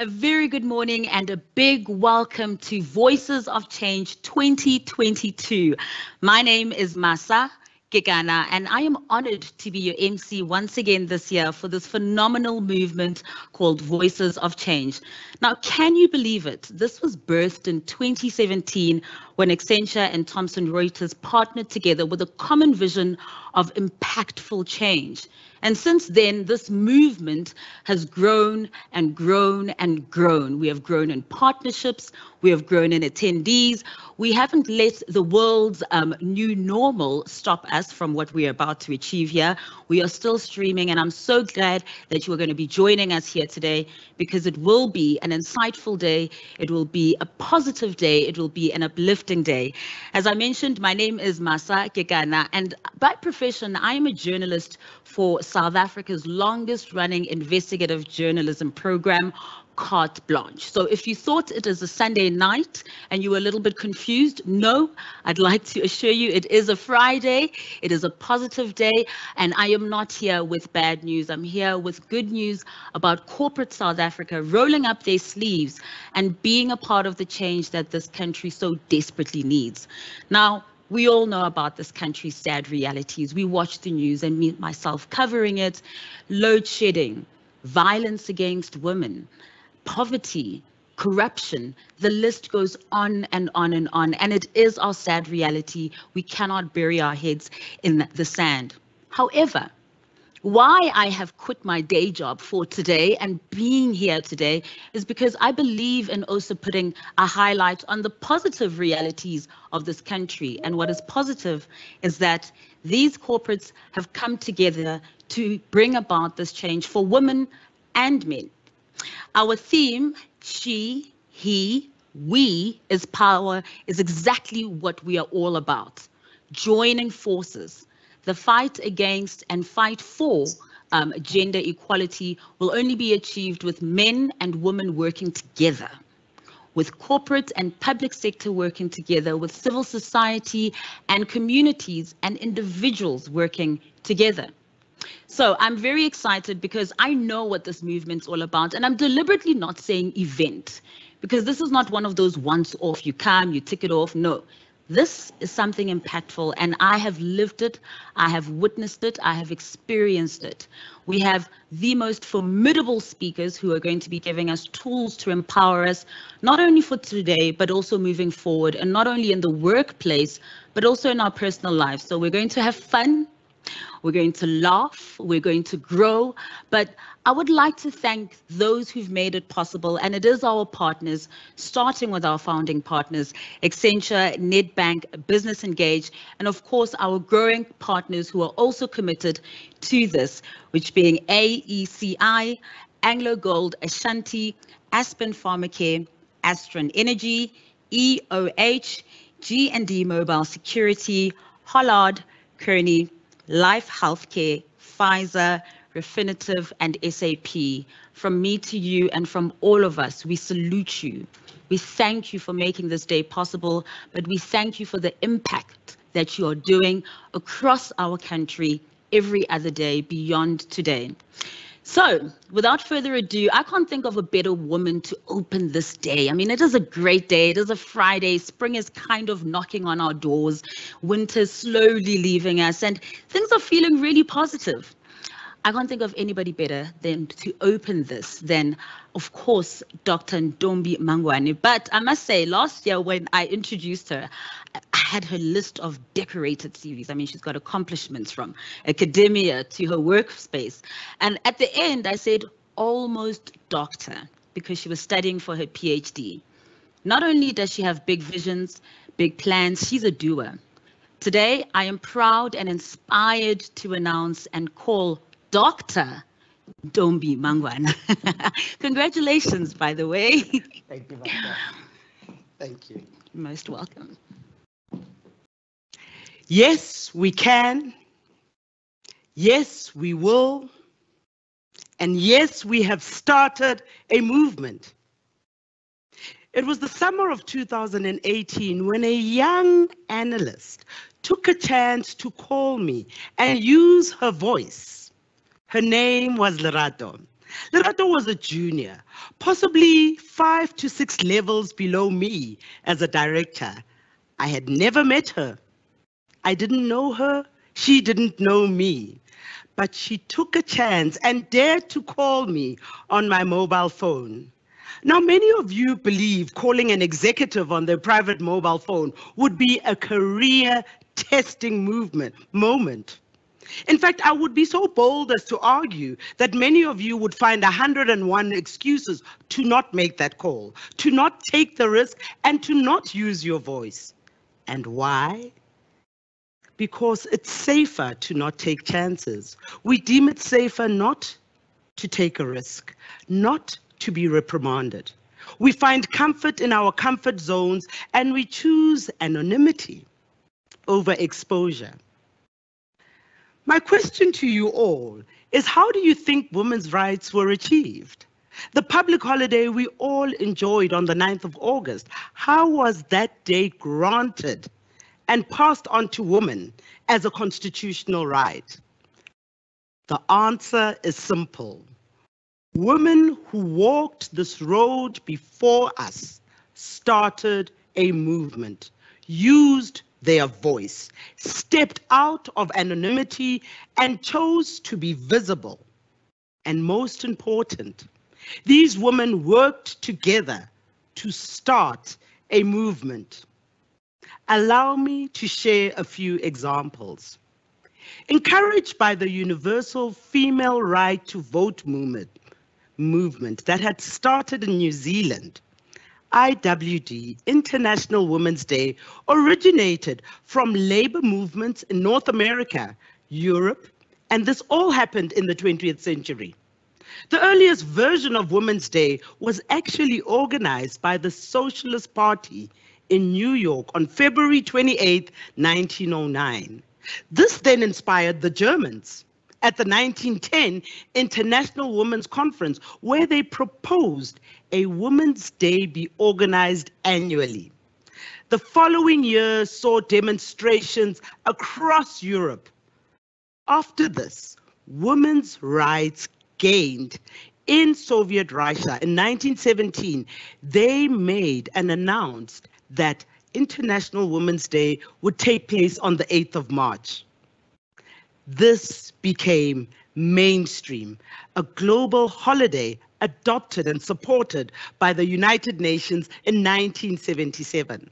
A very good morning and a big welcome to Voices of Change 2022. My name is Masa Gigana and I am honored to be your MC once again this year for this phenomenal movement called Voices of Change. Now, can you believe it? This was birthed in 2017 when Accenture and Thomson Reuters partnered together with a common vision of impactful change. And since then, this movement has grown and grown and grown. We have grown in partnerships, we have grown in attendees. We haven't let the world's new normal stop us from what we are about to achieve here. We are still streaming, and I'm so glad that you are going to be joining us here today because it will be an insightful day, it will be a positive day, it will be an uplifting day. As I mentioned, my name is Masa Gigana, and by profession, I am a journalist for South Africa's longest running investigative journalism program, Carte Blanche. So if you thought it is a Sunday night and you were a little bit confused, no, I'd like to assure you it is a Friday, it is a positive day, and I am not here with bad news. I'm here with good news about corporate South Africa rolling up their sleeves and being a part of the change that this country so desperately needs. Now, we all know about this country's sad realities. We watch the news and me myself covering it, load shedding, violence against women, poverty, corruption, the list goes on and on and on. And it is our sad reality. We cannot bury our heads in the sand. However, why I have quit my day job for today and being here today is because I believe in also putting a highlight on the positive realities of this country. And what is positive is that these corporates have come together to bring about this change for women and men. Our theme, she, he, we is power, is exactly what we are all about. Joining forces. The fight against and fight for gender equality will only be achieved with men and women working together, with corporate and public sector working together, with civil society and communities and individuals working together. So I'm very excited because I know what this movement's all about, and I'm deliberately not saying event, because this is not one of those once off, you come, you tick it off. No, this is something impactful, and I have lived it, I have witnessed it, I have experienced it. We have the most formidable speakers who are going to be giving us tools to empower us, not only for today, but also moving forward, and not only in the workplace, but also in our personal lives. So we're going to have fun. We're going to laugh, we're going to grow, but I would like to thank those who've made it possible, and it is our partners, starting with our founding partners, Accenture, Nedbank, Business Engage, and of course our growing partners who are also committed to this, which being AECI, Anglo Gold Ashanti, Aspen Pharmacare, Astron Energy, EOH, G&D Mobile Security, Hollard, Kearney, Life Healthcare, Pfizer, Refinitiv, and SAP. From me to you and from all of us, we salute you. We thank you for making this day possible, but we thank you for the impact that you are doing across our country every other day beyond today. So, without further ado, I can't think of a better woman to open this day. I mean, it is a great day. It is a Friday. Spring is kind of knocking on our doors. Winter's slowly leaving us, and things are feeling really positive. I can't think of anybody better than to open this than, of course, Dr. Ntombi Mangwane. But I must say, last year when I introduced her, I had her list of decorated CVs. I mean, she's got accomplishments from academia to her workspace. And at the end, I said, almost doctor, because she was studying for her PhD. Not only does she have big visions, big plans, she's a doer. Today, I am proud and inspired to announce and call Dr. Ntombi Mangwane. Congratulations, by the way. Thank you, Martha. Thank you. Most welcome. Yes, we can. Yes, we will. And yes, we have started a movement. It was the summer of 2018 when a young analyst took a chance to call me and use her voice. Her name was Lerato. Lerato was a junior, possibly 5 to 6 levels below me as a director. I had never met her. I didn't know her. She didn't know me. But she took a chance and dared to call me on my mobile phone. Now, many of you believe calling an executive on their private mobile phone would be a career testing moment. In fact, I would be so bold as to argue that many of you would find 101 excuses to not make that call, to not take the risk, and to not use your voice. And why? Because it's safer to not take chances. We deem it safer not to take a risk, not to be reprimanded. We find comfort in our comfort zones, and we choose anonymity over exposure. My question to you all is, how do you think women's rights were achieved? The public holiday we all enjoyed on the 9th of August, how was that day granted and passed on to women as a constitutional right? The answer is simple. Women who walked this road before us started a movement, used their voice, stepped out of anonymity, and chose to be visible. And most important, these women worked together to start a movement. Allow me to share a few examples. Encouraged by the universal female right to vote movement that had started in New Zealand, IWD, International Women's Day, originated from labor movements in North America, Europe, and this all happened in the 20th century. The earliest version of Women's Day was actually organized by the Socialist Party in New York on February 28, 1909. This then inspired the Germans at the 1910 International Women's Conference, where they proposed a Women's Day be organized annually. The following year saw demonstrations across Europe. After this, women's rights gained in Soviet Russia in 1917. They made and announced that International Women's Day would take place on the 8th of March. This became mainstream, a global holiday adopted and supported by the United Nations in 1977.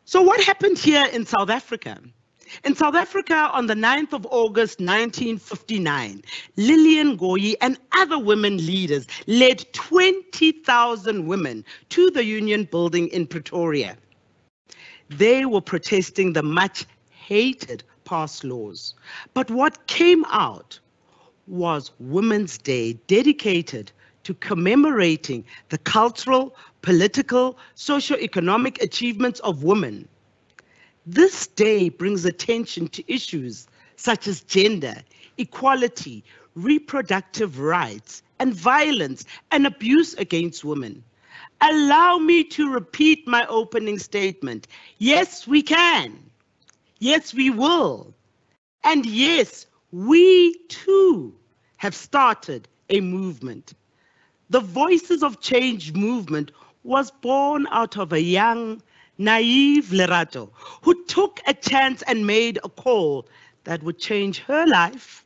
So what happened here in South Africa? In South Africa, on the 9th of August 1959, Lillian Ngoyi and other women leaders led 20,000 women to the Union Building in Pretoria. They were protesting the much-hated past laws. But what came out was Women's Day, dedicated to commemorating the cultural, political, socio-economic achievements of women. This day brings attention to issues such as gender, equality, reproductive rights, and violence and abuse against women. Allow me to repeat my opening statement. Yes, we can. Yes, we will. And yes, we too have started a movement. The Voices of Change movement was born out of a young, naive Lerato who took a chance and made a call that would change her life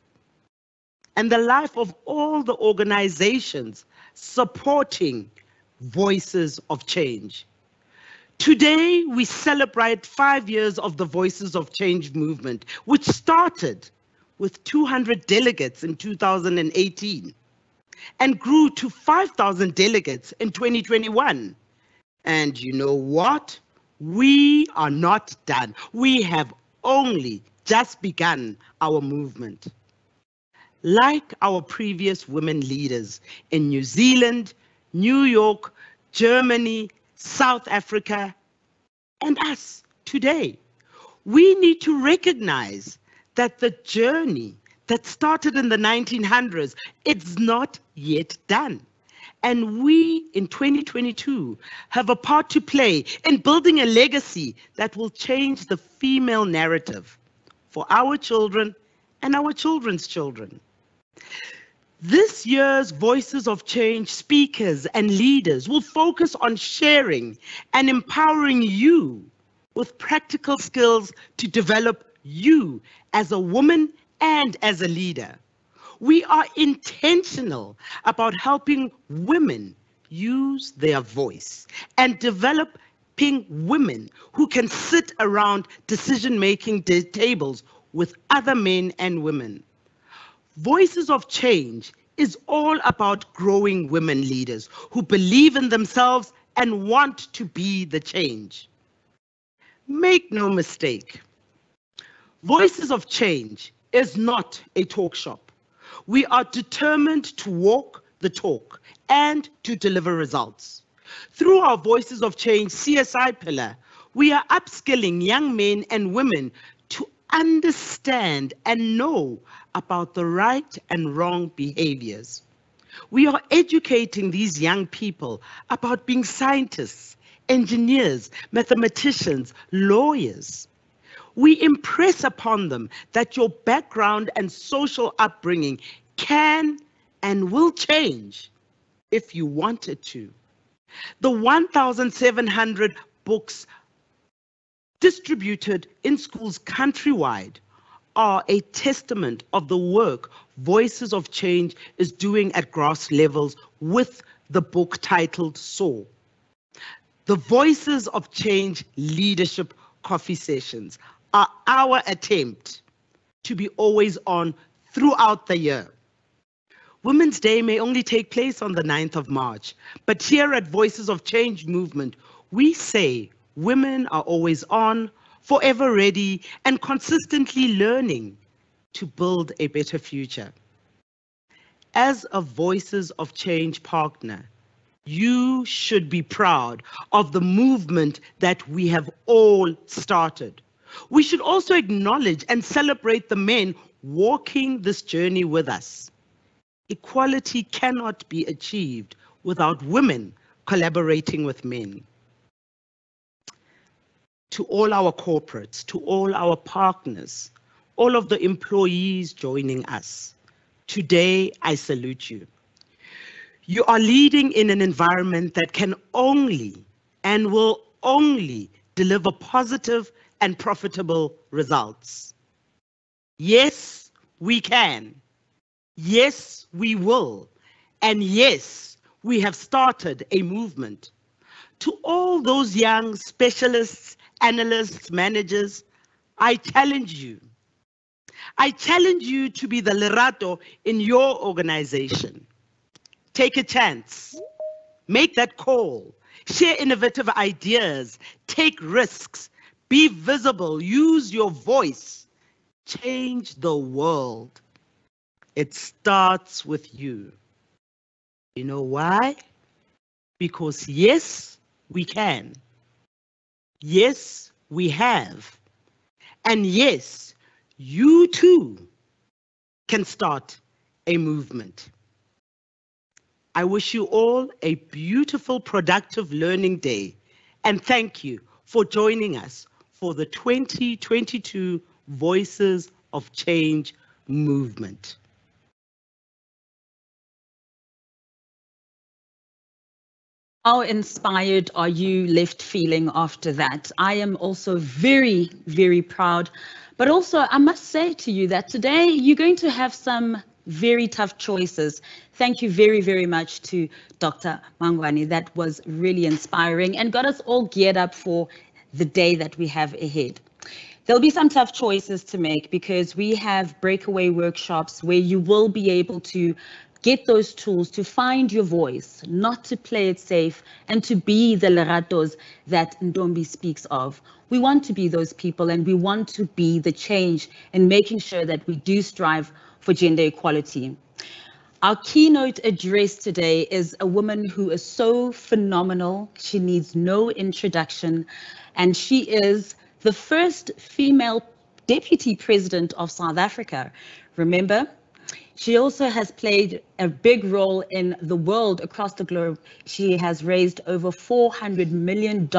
and the life of all the organizations supporting Voices of Change. Today, we celebrate 5 years of the Voices of Change movement, which started with 200 delegates in 2018 and grew to 5,000 delegates in 2021. And you know what? We are not done. We have only just begun our movement. Like our previous women leaders in New Zealand, New York, Germany, South Africa, and us today, we need to recognize that the journey that started in the 1900s, it's not yet done. And we in 2022 have a part to play in building a legacy that will change the female narrative for our children and our children's children. This year's Voices of Change speakers and leaders will focus on sharing and empowering you with practical skills to develop you as a woman and as a leader. We are intentional about helping women use their voice and developing women who can sit around decision-making tables with other men and women. Voices of Change is all about growing women leaders who believe in themselves and want to be the change. Make no mistake, Voices of Change is not a talk shop. We are determined to walk the talk and to deliver results. Through our Voices of Change CSI pillar, we are upskilling young men and women to understand and know about the right and wrong behaviors. We are educating these young people about being scientists, engineers, mathematicians, lawyers. We impress upon them that your background and social upbringing can and will change if you want it to. The 1,700 books distributed in schools countrywide are a testament of the work Voices of Change is doing at grass levels with the book titled Soar. The Voices of Change Leadership Coffee Sessions are our attempt to be always on throughout the year. Women's Day may only take place on the 9th of March, but here at Voices of Change Movement, we say women are always on, forever ready, and consistently learning to build a better future. As a Voices of Change partner, you should be proud of the movement that we have all started. We should also acknowledge and celebrate the men walking this journey with us. Equality cannot be achieved without women collaborating with men. To all our corporates, to all our partners, all of the employees joining us, today I salute you. You are leading in an environment that can only and will only deliver positive and profitable results. Yes, we can. Yes, we will. And yes, we have started a movement. To all those young specialists, analysts, managers, I challenge you. I challenge you to be the Lerato in your organization. Take a chance. Make that call. Share innovative ideas. Take risks. Be visible. Use your voice. Change the world. It starts with you. You know why? Because yes, we can. Yes, we have. And yes, you too can start a movement. I wish you all a beautiful, productive learning day, and thank you for joining us for the 2022 Voices of Change movement. How inspired are you left feeling after that? I am also very, very proud, but also I must say to you that today you're going to have some very tough choices. Thank you very, very much to Dr. Mangwani. That was really inspiring and got us all geared up for the day that we have ahead. There'll be some tough choices to make because we have breakaway workshops where you will be able to get those tools to find your voice, not to play it safe, and to be the Leratos that Ndombi speaks of. We want to be those people, and we want to be the change in making sure that we do strive for gender equality. Our keynote address today is a woman who is so phenomenal. She needs no introduction, and she is the first female deputy president of South Africa. Remember? She also has played a big role in the world across the globe. She has raised over $400 million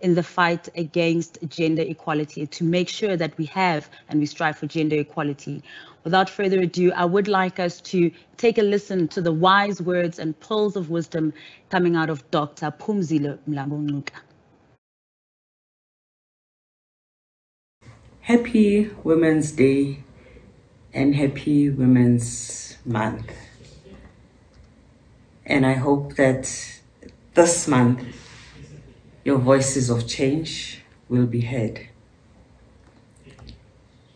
in the fight against gender equality, to make sure that we have and we strive for gender equality. Without further ado, I would like us to take a listen to the wise words and pearls of wisdom coming out of Dr. Phumzile Mlambo-Ngcuka. Happy Women's Day and Happy Women's Month. And I hope that this month your voices of change will be heard.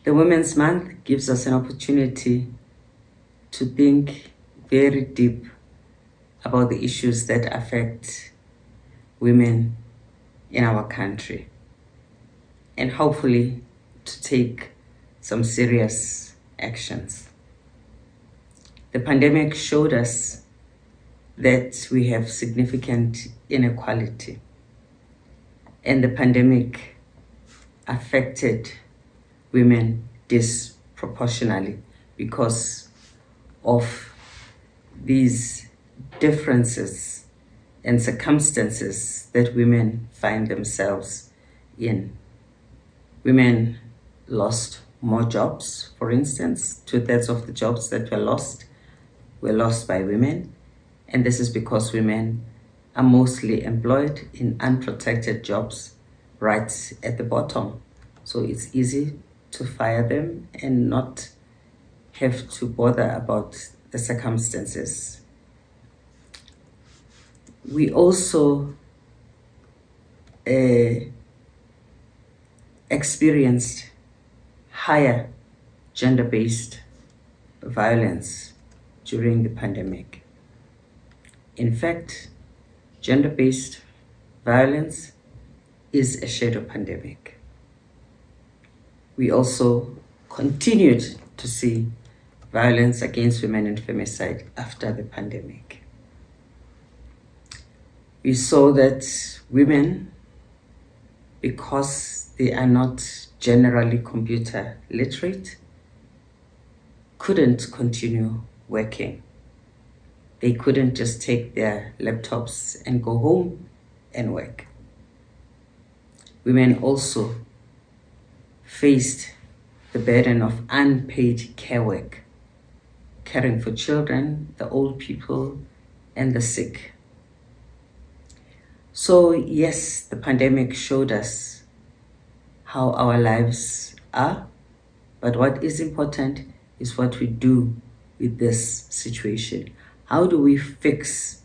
The Women's Month gives us an opportunity to think very deep about the issues that affect women in our country, and hopefully to take some serious actions. The pandemic showed us that we have significant inequality, and the pandemic affected women disproportionately because of these differences and circumstances that women find themselves in. Women lost more jobs, for instance. 2/3 of the jobs that were lost by women. And this is because women are mostly employed in unprotected jobs right at the bottom. So it's easy to fire them and not have to bother about the circumstances. We also experienced higher gender-based violence during the pandemic. In fact, gender-based violence is a shadow pandemic. We also continued to see violence against women and femicide after the pandemic. We saw that women, because they are not generally computer literate, couldn't continue working. They couldn't just take their laptops and go home and work. Women also faced the burden of unpaid care work, caring for children, the old people, and the sick. So yes, the pandemic showed us how our lives are, but what is important is what we do with this situation. How do we fix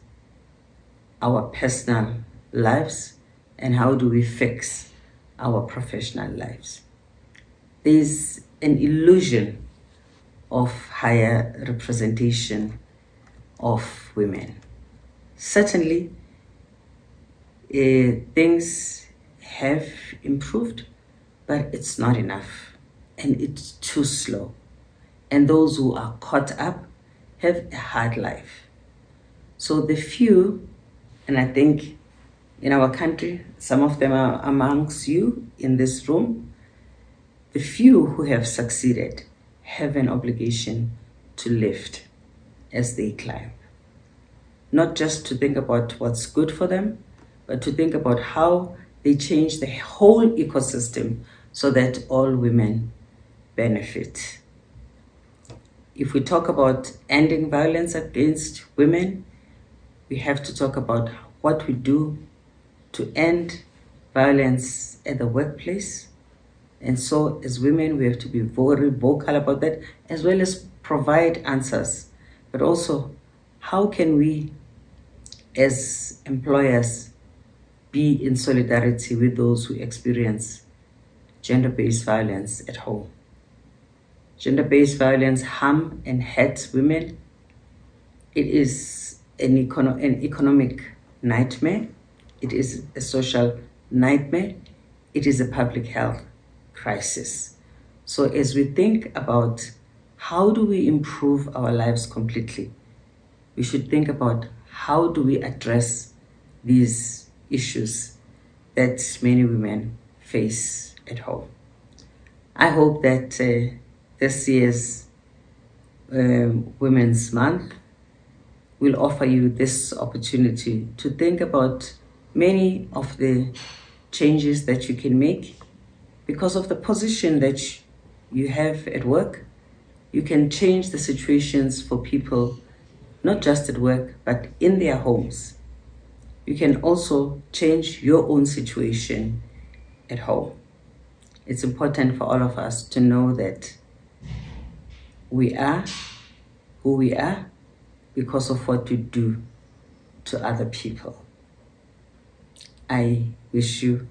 our personal lives, and how do we fix our professional lives? There's an illusion of higher representation of women. Certainly, things have improved, but it's not enough, and it's too slow. And those who are caught up have a hard life. So the few, and I think in our country, some of them are amongst you in this room, the few who have succeeded have an obligation to lift as they climb. Not just to think about what's good for them, but to think about how they change the whole ecosystem so that all women benefit. If we talk about ending violence against women, we have to talk about what we do to end violence at the workplace. And so as women, we have to be very vocal about that, as well as provide answers. But also, how can we, as employers, be in solidarity with those who experience gender-based violence at home? Gender-based violence harm and hurts women. It is an economic nightmare. It is a social nightmare. It is a public health crisis. So as we think about how do we improve our lives completely, we should think about how do we address these issues that many women face at home. I hope that this year's Women's Month will offer you this opportunity to think about many of the changes that you can make because of the position that you have at work. You can change the situations for people, not just at work, but in their homes. You can also change your own situation at home. It's important for all of us to know that we are who we are because of what we do to other people. I wish you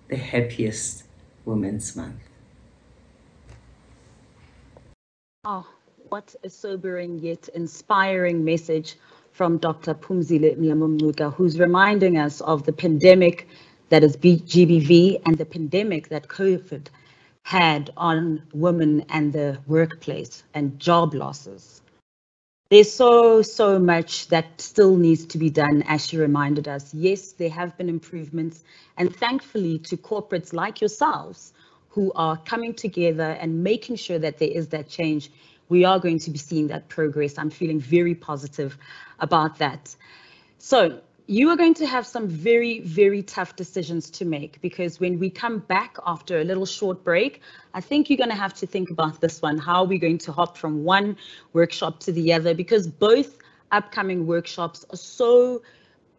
the happiest Women's Month. Oh, what a sobering yet inspiring message from Dr. Phumzile Mlambo-Ngcuka, who's reminding us of the pandemic that is GBV and the pandemic that COVID had on women and the workplace and job losses. There's so much that still needs to be done, as she reminded us. Yes, there have been improvements, and thankfully to corporates like yourselves who are coming together and making sure that there is that change, we are going to be seeing that progress. I'm feeling very positive about that. So you are going to have some very, very tough decisions to make, because when we come back after a little short break, I think you're going to have to think about this one. How are we going to hop from one workshop to the other? Because both upcoming workshops are so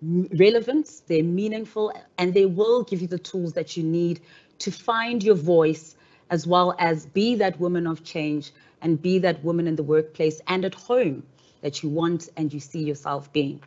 relevant, they're meaningful, and they will give you the tools that you need to find your voice, as well as be that woman of change and be that woman in the workplace and at home that you want and you see yourself being.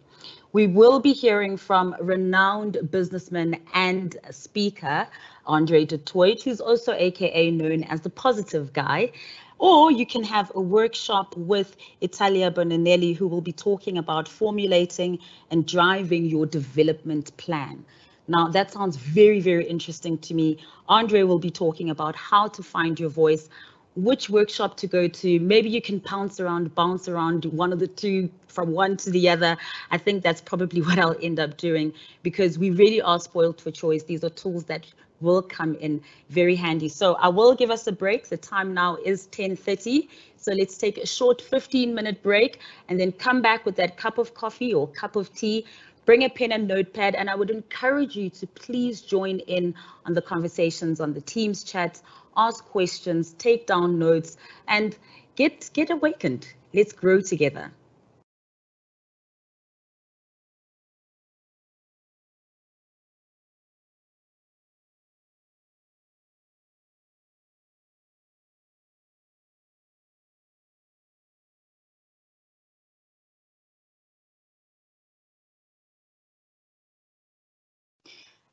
We will be hearing from renowned businessman and speaker, Andre du Toit, who's also AKA known as the positive guy. Or you can have a workshop with Italia Bonanelli, who will be talking about formulating and driving your development plan. Now, that sounds very, very interesting to me. Andre will be talking about how to find your voice, which workshop to go to. Maybe you can bounce around one of the two, from one to the other. I think that's probably what I'll end up doing, because we really are spoiled for choice. These are tools that will come in very handy. So I will give us a break. The time now is 10:30. So let's take a short 15-minute break and then come back with that cup of coffee or cup of tea. Bring a pen and notepad, and I would encourage you to please join in on the conversations on the Teams chats, ask questions, take down notes, and get awakened. Let's grow together.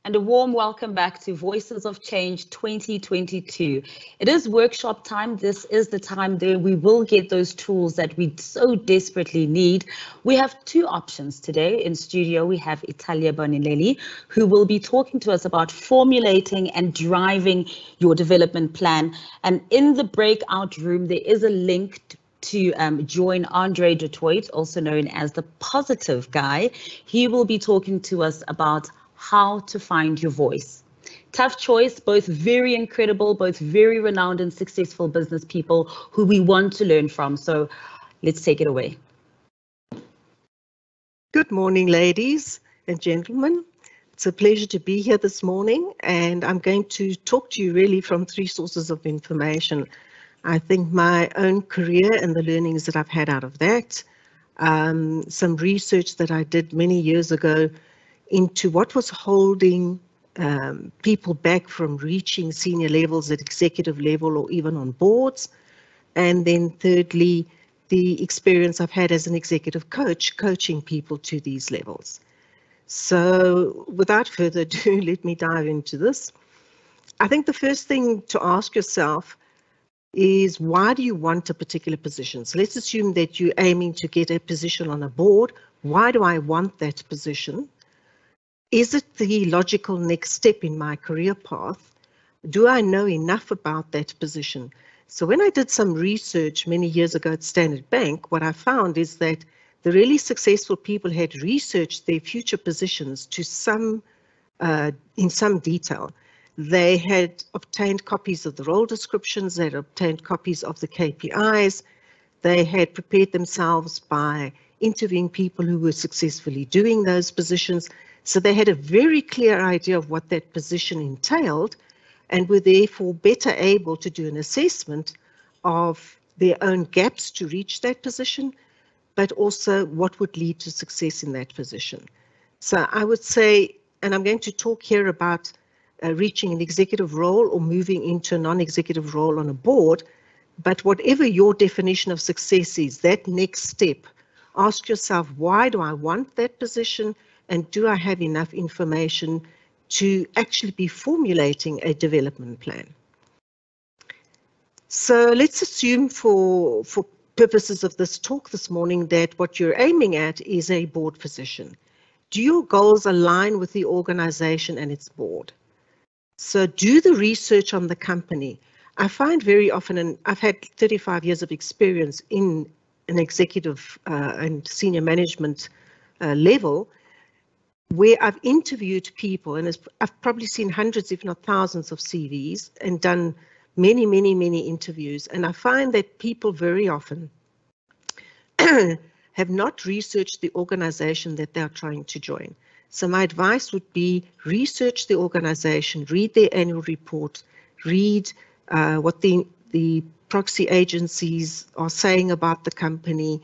And a warm welcome back to Voices of Change 2022. It is workshop time. This is the time there we will get those tools that we so desperately need. We have two options today. In studio, we have Italia Bonanelli, who will be talking to us about formulating and driving your development plan. And in the breakout room, there is a link to join Andre du Toit, also known as the positive guy. He will be talking to us about how to find your voice. Tough choice, both very incredible, both very renowned and successful business people who we want to learn from. So let's take it away. Good morning, ladies and gentlemen. It's a pleasure to be here this morning, and I'm going to talk to you really from three sources of information. I think my own career and the learnings that I've had out of that, some research that I did many years ago into what was holding people back from reaching senior levels at executive level or even on boards. And then thirdly, the experience I've had as an executive coach, coaching people to these levels. So without further ado, let me dive into this. I think the first thing to ask yourself is, why do you want a particular position? So let's assume that you're aiming to get a position on a board. Why do I want that position? Is it the logical next step in my career path? Do I know enough about that position? So when I did some research many years ago at Standard Bank, what I found is that the really successful people had researched their future positions to in some detail. They had obtained copies of the role descriptions, they had obtained copies of the KPIs, they had prepared themselves by interviewing people who were successfully doing those positions. So they had a very clear idea of what that position entailed and were therefore better able to do an assessment of their own gaps to reach that position, but also what would lead to success in that position. So I would say, and I'm going to talk here about reaching an executive role or moving into a non-executive role on a board, but whatever your definition of success is, that next step, ask yourself, why do I want that position, and do I have enough information to actually be formulating a development plan? So let's assume for purposes of this talk this morning that what you're aiming at is a board position. Do your goals align with the organization and its board? So do the research on the company. I find very often, and I've had 35 years of experience in an executive and senior management level, where I've interviewed people, and I've probably seen hundreds, if not thousands of CVs and done many, many, many interviews. And I find that people very often have not researched the organization that they're trying to join. So my advice would be research the organization, read their annual report, read what the proxy agencies are saying about the company,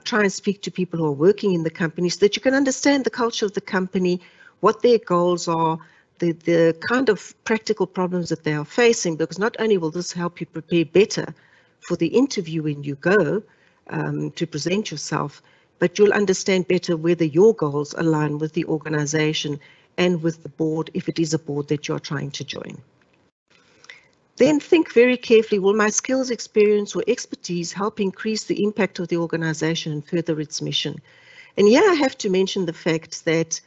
try and speak to people who are working in the company so that you can understand the culture of the company, what their goals are, the kind of practical problems that they are facing, because not only will this help you prepare better for the interview when you go to present yourself, but you'll understand better whether your goals align with the organization and with the board, if it is a board that you're trying to join. Then think very carefully, will my skills, experience, or expertise help increase the impact of the organization and further its mission? And here I have to mention the fact that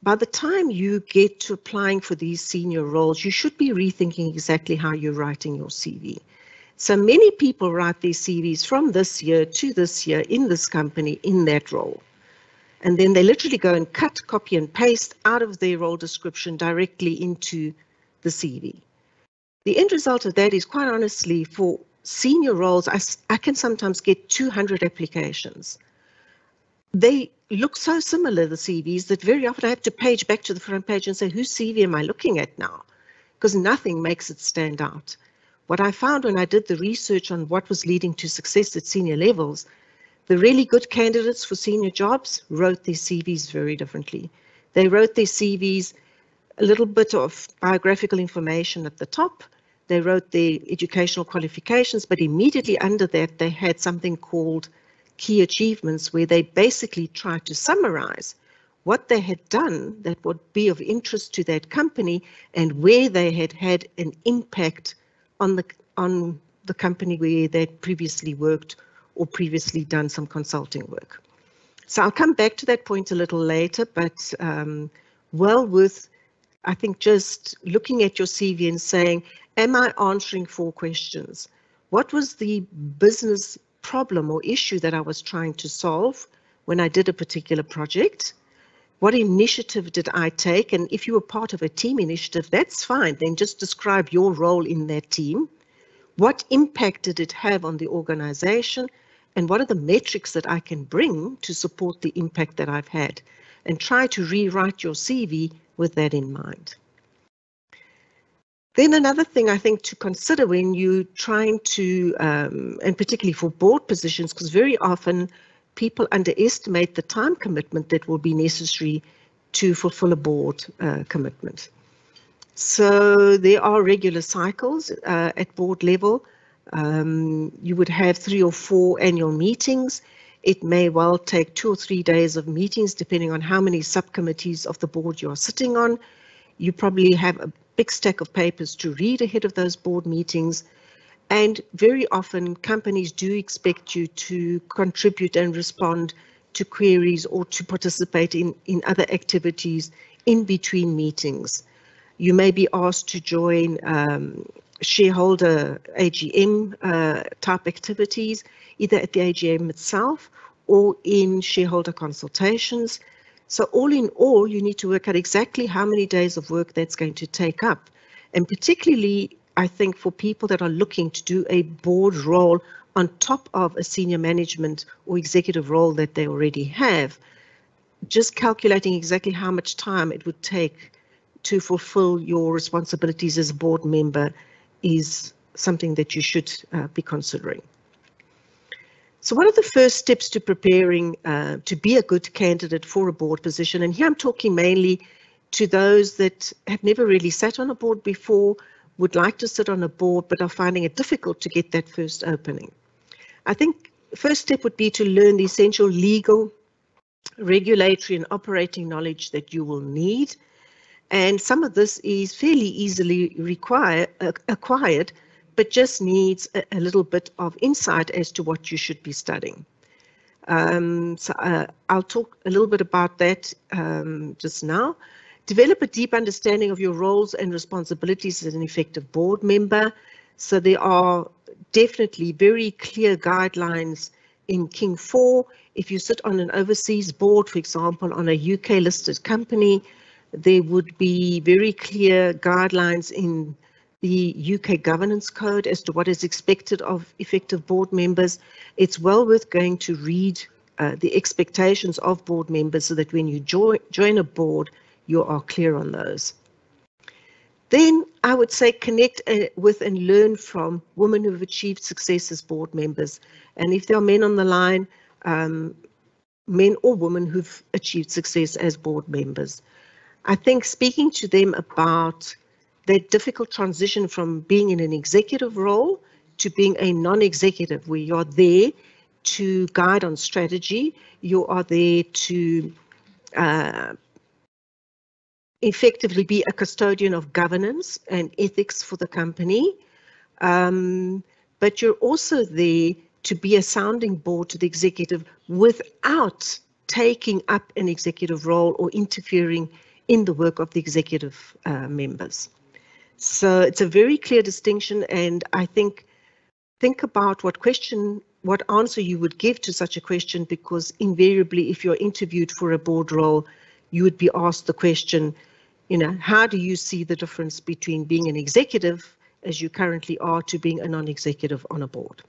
by the time you get to applying for these senior roles, you should be rethinking exactly how you're writing your CV. So many people write their CVs from this year to this year in this company in that role. And then they literally go and cut, copy and paste out of their role description directly into the CV. The end result of that is, quite honestly, for senior roles, I can sometimes get 200 applications. They look so similar, the CVs, that very often I have to page back to the front page and say, whose CV am I looking at now? Because nothing makes it stand out. What I found when I did the research on what was leading to success at senior levels, the really good candidates for senior jobs wrote their CVs very differently. They wrote their CVs a little bit of biographical information at the top. They wrote their educational qualifications, but immediately under that they had something called key achievements, where they basically tried to summarize what they had done that would be of interest to that company and where they had had an impact on the company where they'd previously worked or previously done some consulting work. So I'll come back to that point a little later, but well worth, I think, just looking at your CV and saying, am I answering 4 questions? What was the business problem or issue that I was trying to solve when I did a particular project? What initiative did I take? And if you were part of a team initiative, that's fine. Then just describe your role in that team. What impact did it have on the organization? And what are the metrics that I can bring to support the impact that I've had? And try to rewrite your CV with that in mind. Then another thing I think to consider when you're trying to, and particularly for board positions, because very often people underestimate the time commitment that will be necessary to fulfill a board commitment. So there are regular cycles at board level. You would have 3 or 4 annual meetings. It may well take 2 or 3 days of meetings, depending on how many subcommittees of the board you are sitting on. You probably have a big stack of papers to read ahead of those board meetings. And very often companies do expect you to contribute and respond to queries or to participate in other activities in between meetings. You may be asked to join shareholder AGM type activities, either at the AGM itself or in shareholder consultations. So all in all, you need to work out exactly how many days of work that's going to take up. And particularly, I think, for people that are looking to do a board role on top of a senior management or executive role that they already have, just calculating exactly how much time it would take to fulfill your responsibilities as a board member is something that you should be considering. So what are the first steps to preparing to be a good candidate for a board position? And here I'm talking mainly to those that have never really sat on a board before, would like to sit on a board, but are finding it difficult to get that first opening. I think the first step would be to learn the essential legal, regulatory and operating knowledge that you will need. And some of this is fairly easily acquired, but just needs a little bit of insight as to what you should be studying. I'll talk a little bit about that just now. Develop a deep understanding of your roles and responsibilities as an effective board member. So there are definitely very clear guidelines in King 4. If you sit on an overseas board, for example, on a UK listed company, there would be very clear guidelines in the UK governance code as to what is expected of effective board members. It's well worth going to read the expectations of board members so that when you join a board, you are clear on those. Then I would say connect with and learn from women who have achieved success as board members. And if there are men on the line, men or women who've achieved success as board members. I think speaking to them about that difficult transition from being in an executive role to being a non-executive, where you're there to guide on strategy, you are there to effectively be a custodian of governance and ethics for the company, but you're also there to be a sounding board to the executive without taking up an executive role or interfering in the work of the executive members. So it's a very clear distinction, and I think about what answer you would give to such a question, because invariably if you're interviewed for a board role, you would be asked the question, you know, how do you see the difference between being an executive, as you currently are, to being a non-executive on a board?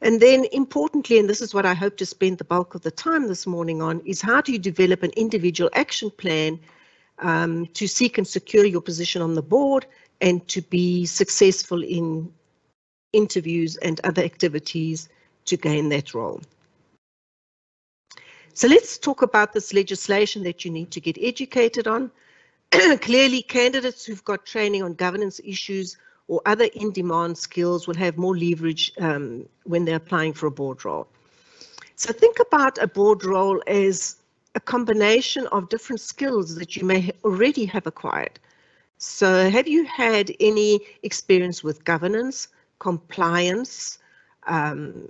And then importantly, and this is what I hope to spend the bulk of the time this morning on, is how do you develop an individual action plan to seek and secure your position on the board and to be successful in interviews and other activities to gain that role. So let's talk about this legislation that you need to get educated on. Clearly, candidates who've got training on governance issues or other in-demand skills will have more leverage when they're applying for a board role. So think about a board role as a combination of different skills that you may already have acquired. So have you had any experience with governance, compliance,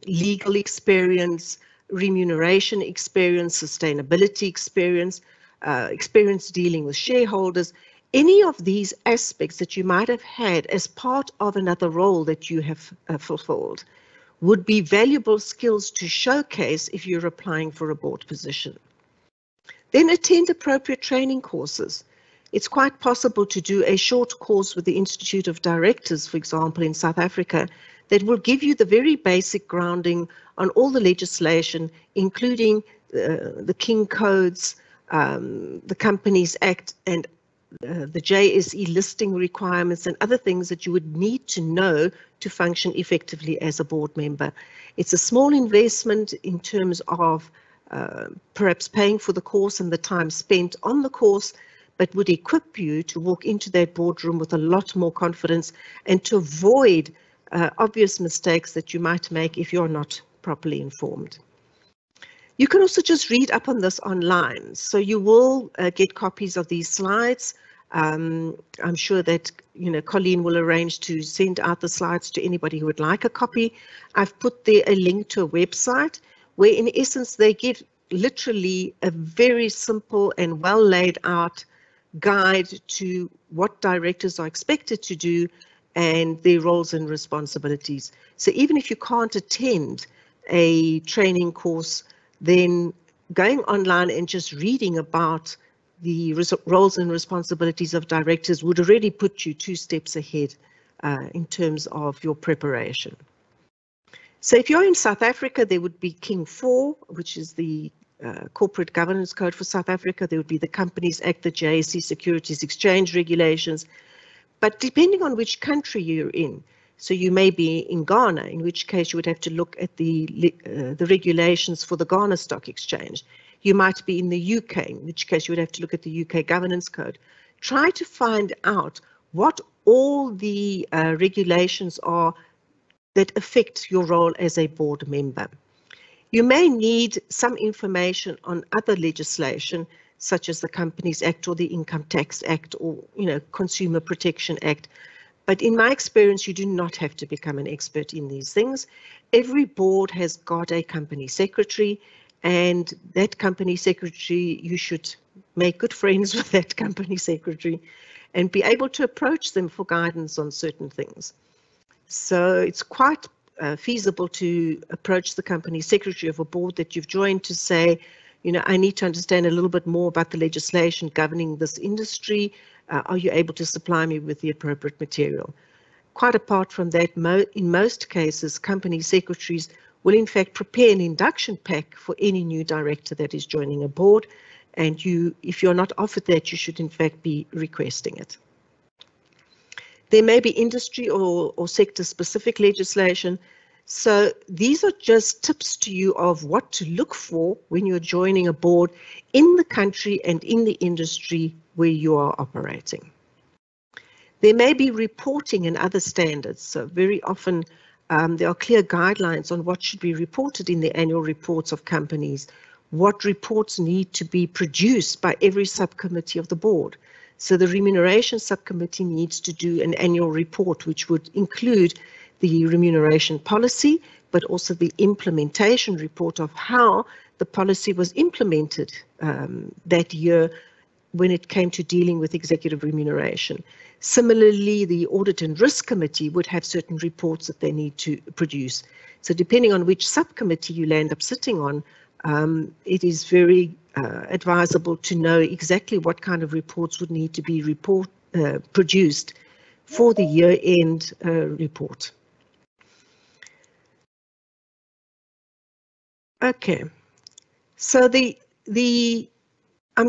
legal experience, remuneration experience, sustainability experience, experience dealing with shareholders? Any of these aspects that you might have had as part of another role that you have fulfilled would be valuable skills to showcase if you're applying for a board position. Then attend appropriate training courses. It's quite possible to do a short course with the Institute of Directors, for example, in South Africa, that will give you the very basic grounding on all the legislation, including the King Codes, the Companies Act, and the JSE listing requirements and other things that you would need to know to function effectively as a board member. It's a small investment in terms of perhaps paying for the course and the time spent on the course, but would equip you to walk into that boardroom with a lot more confidence and to avoid obvious mistakes that you might make if you're not properly informed. You can also just read up on this online. So you will get copies of these slides. I'm sure that Colleen will arrange to send out the slides to anybody who would like a copy. I've put there a link to a website where in essence they give literally a very simple and well laid out guide to what directors are expected to do and their roles and responsibilities. So even if you can't attend a training course, then going online and just reading about the roles and responsibilities of directors would already put you 2 steps ahead in terms of your preparation. So if you're in South Africa, there would be King 4, which is the Corporate Governance Code for South Africa. There would be the Companies Act, the JSE Securities Exchange regulations. But depending on which country you're in, so you may be in Ghana, in which case you would have to look at the regulations for the Ghana Stock Exchange. You might be in the UK, in which case you would have to look at the UK Governance Code. Try to find out what all the regulations are that affect your role as a board member. You may need some information on other legislation, such as the Companies Act or the Income Tax Act or, Consumer Protection Act. But in my experience, you do not have to become an expert in these things. Every board has got a company secretary, and that company secretary, you should make good friends with that company secretary and be able to approach them for guidance on certain things. So it's quite feasible to approach the company secretary of a board that you've joined to say, I need to understand a little bit more about the legislation governing this industry. Are you able to supply me with the appropriate material? Quite apart from that, in most cases, company secretaries will in fact prepare an induction pack for any new director that is joining a board. And if you're not offered that, you should in fact be requesting it. There may be industry or sector-specific legislation. So these are just tips to you of what to look for when you're joining a board in the country and in the industry where you are operating. There may be reporting and other standards. So very often there are clear guidelines on what should be reported in the annual reports of companies, what reports need to be produced by every subcommittee of the board. So the remuneration subcommittee needs to do an annual report, which would include the remuneration policy, but also the implementation report of how the policy was implemented that year when it came to dealing with executive remuneration. Similarly, the Audit and Risk Committee would have certain reports that they need to produce. So depending on which subcommittee you land up sitting on, it is very advisable to know exactly what kind of reports would need to be produced for the year-end report. Okay, so I'm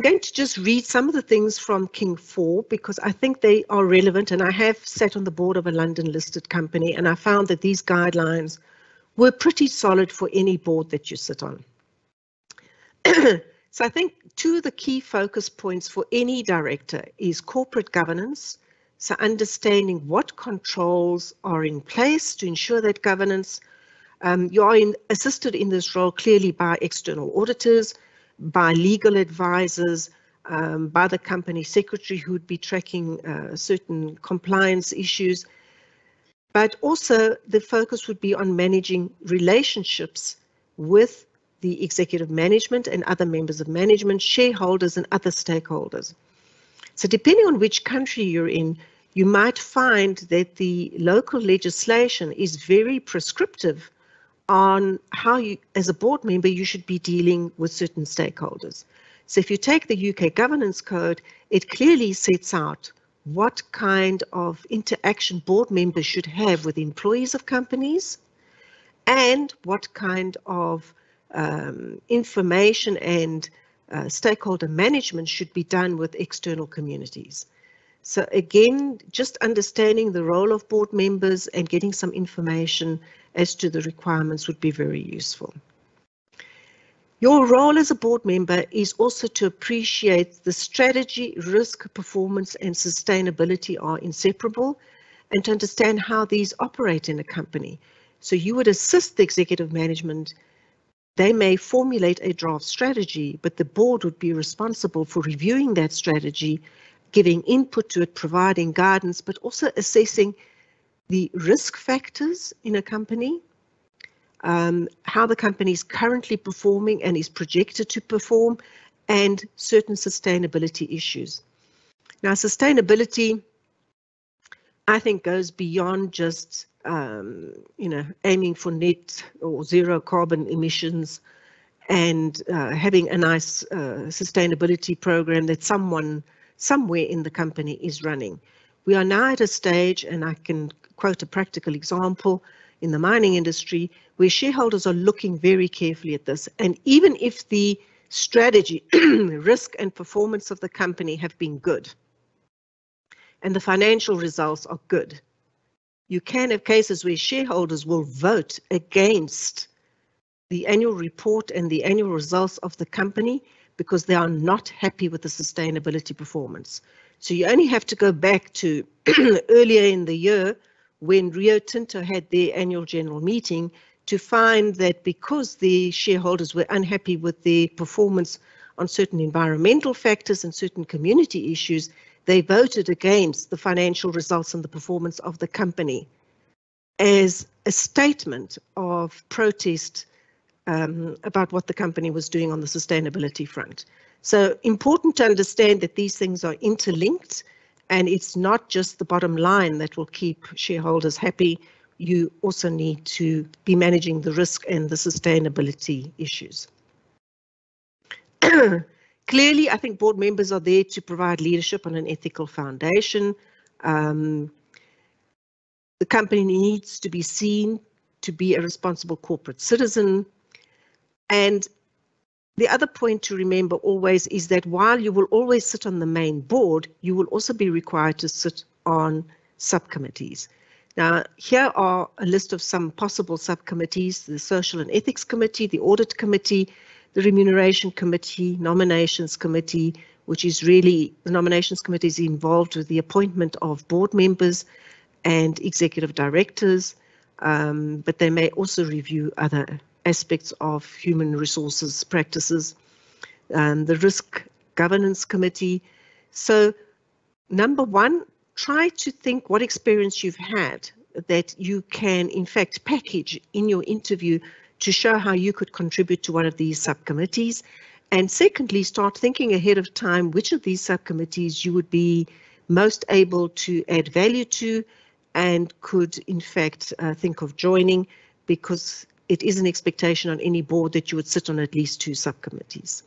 going to just read some of the things from King 4 because I think they are relevant, and I have sat on the board of a London listed company and I found that these guidelines were pretty solid for any board that you sit on. So I think two of the key focus points for any director is corporate governance, so understanding what controls are in place to ensure that governance. You are assisted in this role clearly by external auditors, by legal advisors, by the company secretary who would be tracking certain compliance issues. But also the focus would be on managing relationships with the executive management and other members of management, shareholders and other stakeholders. So depending on which country you're in, you might find that the local legislation is very prescriptive on how you, as a board member, you should be dealing with certain stakeholders. So if you take the UK Governance Code, it clearly sets out what kind of interaction board members should have with employees of companies and what kind of information and stakeholder management should be done with external communities. So again, just understanding the role of board members and getting some information as to the requirements would be very useful. Your role as a board member is also to appreciate the strategy, risk, performance and sustainability are inseparable, and to understand how these operate in a company. So you would assist the executive management. They may formulate a draft strategy, but the board would be responsible for reviewing that strategy, giving input to it, providing guidance, but also assessing the risk factors in a company, how the company is currently performing and is projected to perform, and certain sustainability issues. Now, sustainability, I think, goes beyond just aiming for net or zero carbon emissions and having a nice sustainability program that someone somewhere in the company is running. We are now at a stage, and I can quote a practical example in the mining industry, where shareholders are looking very carefully at this. And even if the strategy, risk and performance of the company have been good, and the financial results are good. You can have cases where shareholders will vote against the annual report and the annual results of the company because they are not happy with the sustainability performance. So you only have to go back to earlier in the year when Rio Tinto had their annual general meeting to find that because the shareholders were unhappy with the performance on certain environmental factors and certain community issues, they voted against the financial results and the performance of the company as a statement of protest about what the company was doing on the sustainability front. So important to understand that these things are interlinked, and it's not just the bottom line that will keep shareholders happy. You also need to be managing the risk and the sustainability issues. Clearly, I think board members are there to provide leadership on an ethical foundation. The company needs to be seen to be a responsible corporate citizen. And the other point to remember always is that while you will always sit on the main board, you will also be required to sit on subcommittees. Now, here are a list of some possible subcommittees: the Social and Ethics Committee, the Audit Committee, the Remuneration Committee, Nominations Committee, which is really, the Nominations Committee is involved with the appointment of board members and executive directors, but they may also review other aspects of human resources practices, the Risk Governance Committee. So, number one, try to think what experience you've had that you can in fact package in your interview to show how you could contribute to one of these subcommittees. And secondly, start thinking ahead of time which of these subcommittees you would be most able to add value to and could in fact think of joining, because it is an expectation on any board that you would sit on at least 2 subcommittees.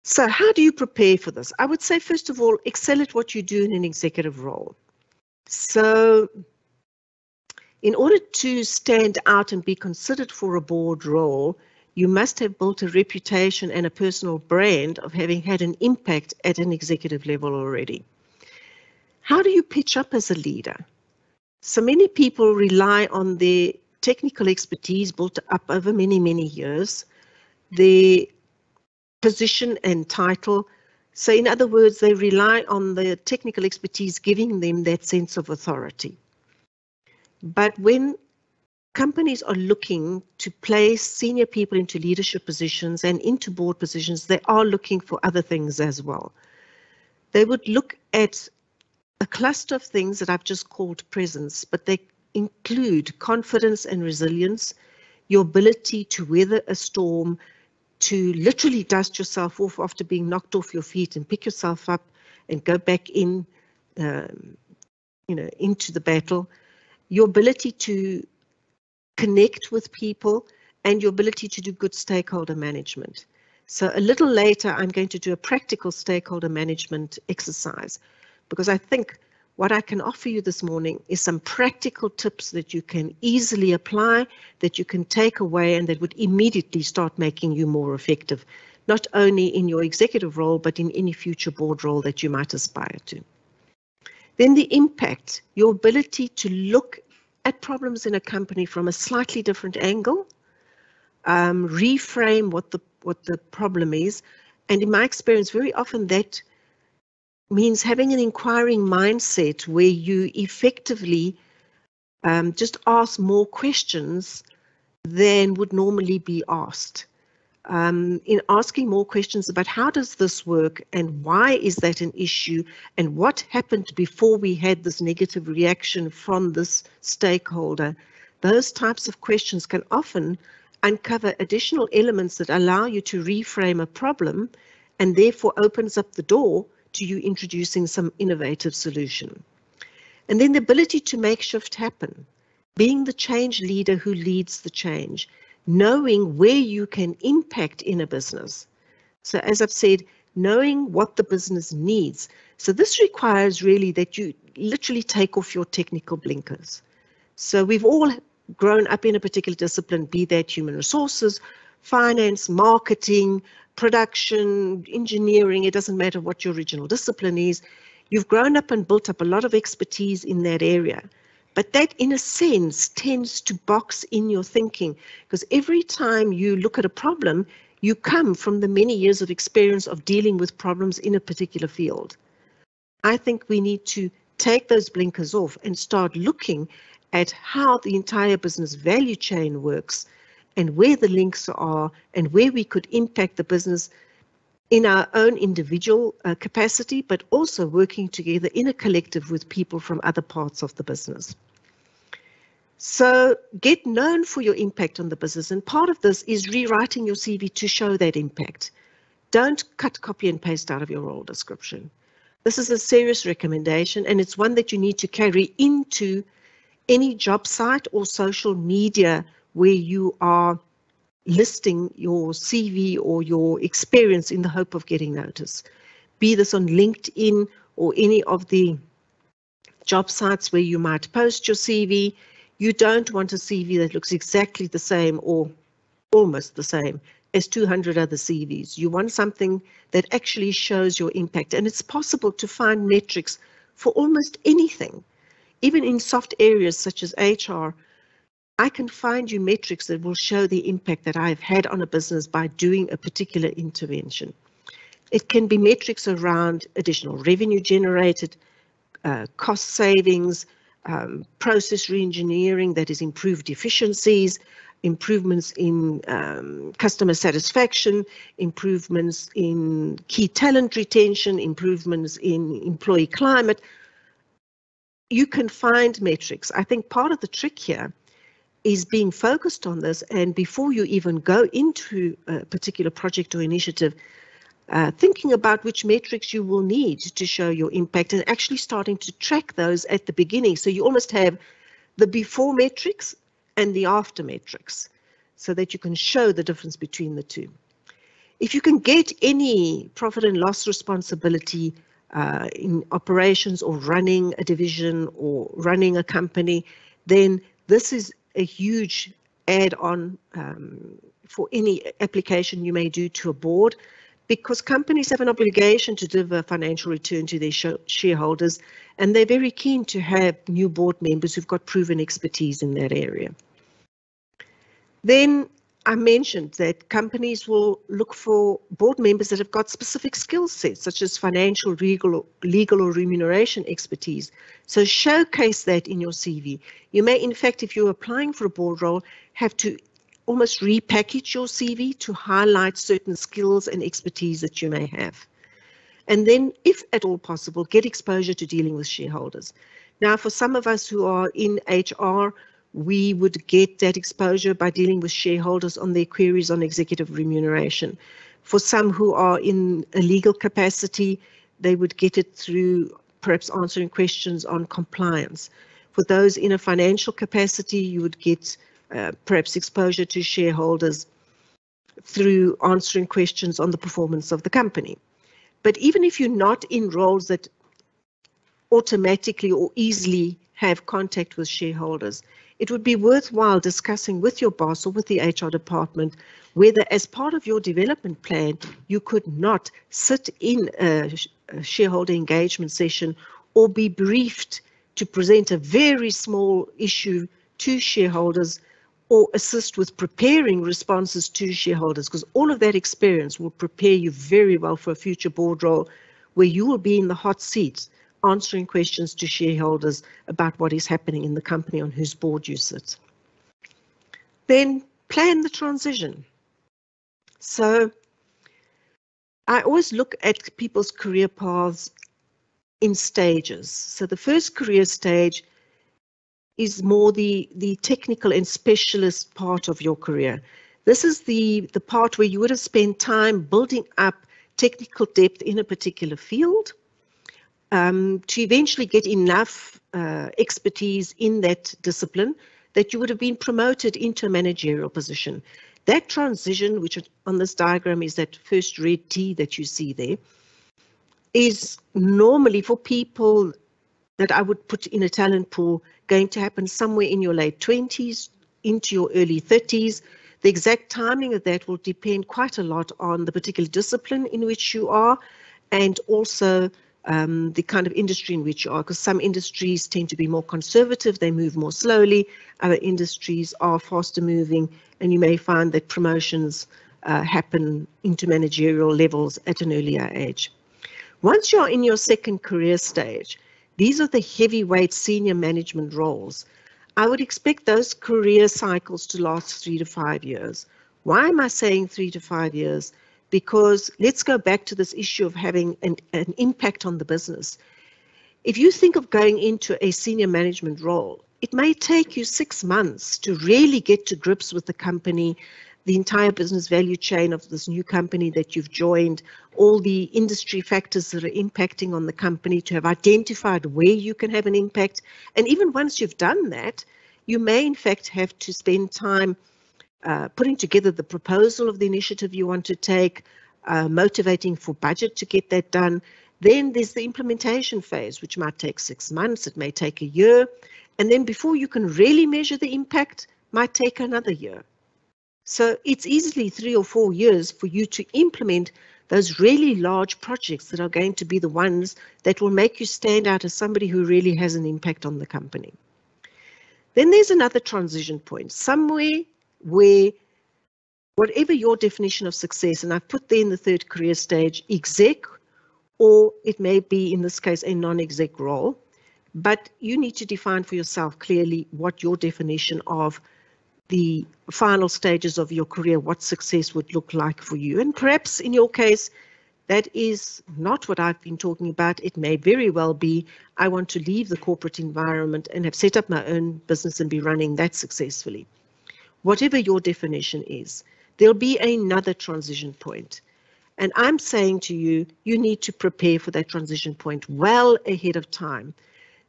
So how do you prepare for this? I would say, first of all, excel at what you do in an executive role. So in order to stand out and be considered for a board role, you must have built a reputation and a personal brand of having had an impact at an executive level already. How do you pitch up as a leader? So many people rely on their technical expertise built up over many, many years, their position and title. So in other words, they rely on the technical expertise giving them that sense of authority. But when companies are looking to place senior people into leadership positions and into board positions, they are looking for other things as well. They would look at a cluster of things that I've just called presence, but they include confidence and resilience, your ability to weather a storm, to literally dust yourself off after being knocked off your feet and pick yourself up and go back in, into the battle, your ability to connect with people, and your ability to do good stakeholder management. So a little later, I'm going to do a practical stakeholder management exercise, because I think what I can offer you this morning is some practical tips that you can easily apply, that you can take away, and that would immediately start making you more effective, not only in your executive role, but in any future board role that you might aspire to. Then the impact, your ability to look at problems in a company from a slightly different angle, reframe what the problem is, and in my experience, very often that means having an inquiring mindset where you effectively just ask more questions than would normally be asked. In asking more questions about how does this work and why is that an issue and what happened before we had this negative reaction from this stakeholder, those types of questions can often uncover additional elements that allow you to reframe a problem and therefore opens up the door to you introducing some innovative solution. And then the ability to make shift happen, being the change leader who leads the change, knowing where you can impact in a business. So as I've said, knowing what the business needs. So this requires really that you literally take off your technical blinkers. So we've all grown up in a particular discipline, be that human resources, finance, marketing, production, engineering, it doesn't matter what your original discipline is. You've grown up and built up a lot of expertise in that area. But that, in a sense, tends to box in your thinking, because every time you look at a problem, you come from the many years of experience of dealing with problems in a particular field. I think we need to take those blinkers off and start looking at how the entire business value chain works and where the links are and where we could impact the business in our own individual capacity, but also working together in a collective with people from other parts of the business. So get known for your impact on the business, and part of this is rewriting your CV to show that impact. Don't cut, copy and paste out of your role description. This is a serious recommendation, and it's one that you need to carry into any job site or social media where you are listing your CV or your experience in the hope of getting notice. Be this on LinkedIn or any of the job sites where you might post your CV. You don't want a CV that looks exactly the same or almost the same as 200 other CVs. You want something that actually shows your impact, and it's possible to find metrics for almost anything. Even in soft areas such as HR, I can find you metrics that will show the impact that I've had on a business by doing a particular intervention. It can be metrics around additional revenue generated, cost savings, process reengineering that is improved efficiencies, improvements in customer satisfaction, improvements in key talent retention, improvements in employee climate. You can find metrics. I think part of the trick here is being focused on this, and before you even go into a particular project or initiative, thinking about which metrics you will need to show your impact and actually starting to track those at the beginning. So you almost have the before metrics and the after metrics so that you can show the difference between the two. If you can get any profit and loss responsibility in operations or running a division or running a company, then this is a huge add-on for any application you may do to a board, because companies have an obligation to deliver financial return to their shareholders, and they're very keen to have new board members who've got proven expertise in that area. Then I mentioned that companies will look for board members that have got specific skill sets, such as financial, legal or remuneration expertise. So showcase that in your CV. You may, in fact, if you're applying for a board role, have to almost repackage your CV to highlight certain skills and expertise that you may have. And then, if at all possible, get exposure to dealing with shareholders. Now, for some of us who are in HR, we would get that exposure by dealing with shareholders on their queries on executive remuneration. For some who are in a legal capacity, they would get it through perhaps answering questions on compliance. For those in a financial capacity, you would get perhaps exposure to shareholders through answering questions on the performance of the company. But even if you're not in roles that automatically or easily have contact with shareholders, it would be worthwhile discussing with your boss or with the HR department whether, as part of your development plan, you could not sit in a shareholder engagement session or be briefed to present a very small issue to shareholders or assist with preparing responses to shareholders, because all of that experience will prepare you very well for a future board role where you will be in the hot seats answering questions to shareholders about what is happening in the company on whose board you sit. Then plan the transition. So I always look at people's career paths in stages. So the first career stage is more the technical and specialist part of your career. This is the part where you would have spent time building up technical depth in a particular field, to eventually get enough expertise in that discipline that you would have been promoted into a managerial position. That transition, which on this diagram is that first red T that you see there, is normally for people that I would put in a talent pool going to happen somewhere in your late 20s into your early 30s. The exact timing of that will depend quite a lot on the particular discipline in which you are, and also the kind of industry in which you are, because some industries tend to be more conservative, they move more slowly, other industries are faster moving, and you may find that promotions happen into managerial levels at an earlier age. Once you're in your second career stage, these are the heavyweight senior management roles. I would expect those career cycles to last 3 to 5 years. Why am I saying 3 to 5 years? Because let's go back to this issue of having an impact on the business. If you think of going into a senior management role, it may take you 6 months to really get to grips with the company, the entire business value chain of this new company that you've joined, all the industry factors that are impacting on the company, to have identified where you can have an impact. And even once you've done that, you may in fact have to spend time putting together the proposal of the initiative you want to take, motivating for budget to get that done. Then there's the implementation phase, which might take 6 months, it may take a year. And then before you can really measure the impact, might take another year. So it's easily 3 or 4 years for you to implement those really large projects that are going to be the ones that will make you stand out as somebody who really has an impact on the company. Then there's another transition point, somewhere where whatever your definition of success, and I've put there in the third career stage, exec, or it may be in this case a non-exec role, but you need to define for yourself clearly what your definition of the final stages of your career, what success would look like for you. And perhaps in your case, that is not what I've been talking about. It may very well be, I want to leave the corporate environment and have set up my own business and be running that successfully. Whatever your definition is, there'll be another transition point. And I'm saying to you, you need to prepare for that transition point well ahead of time.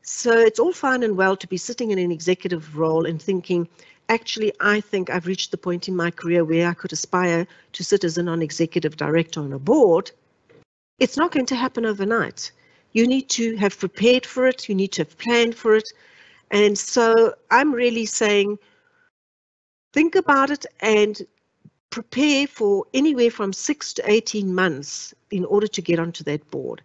So it's all fine and well to be sitting in an executive role and thinking, actually, I think I've reached the point in my career where I could aspire to sit as a non-executive director on a board. It's not going to happen overnight. You need to have prepared for it. You need to have planned for it. And so I'm really saying, think about it and prepare for anywhere from 6 to 18 months in order to get onto that board.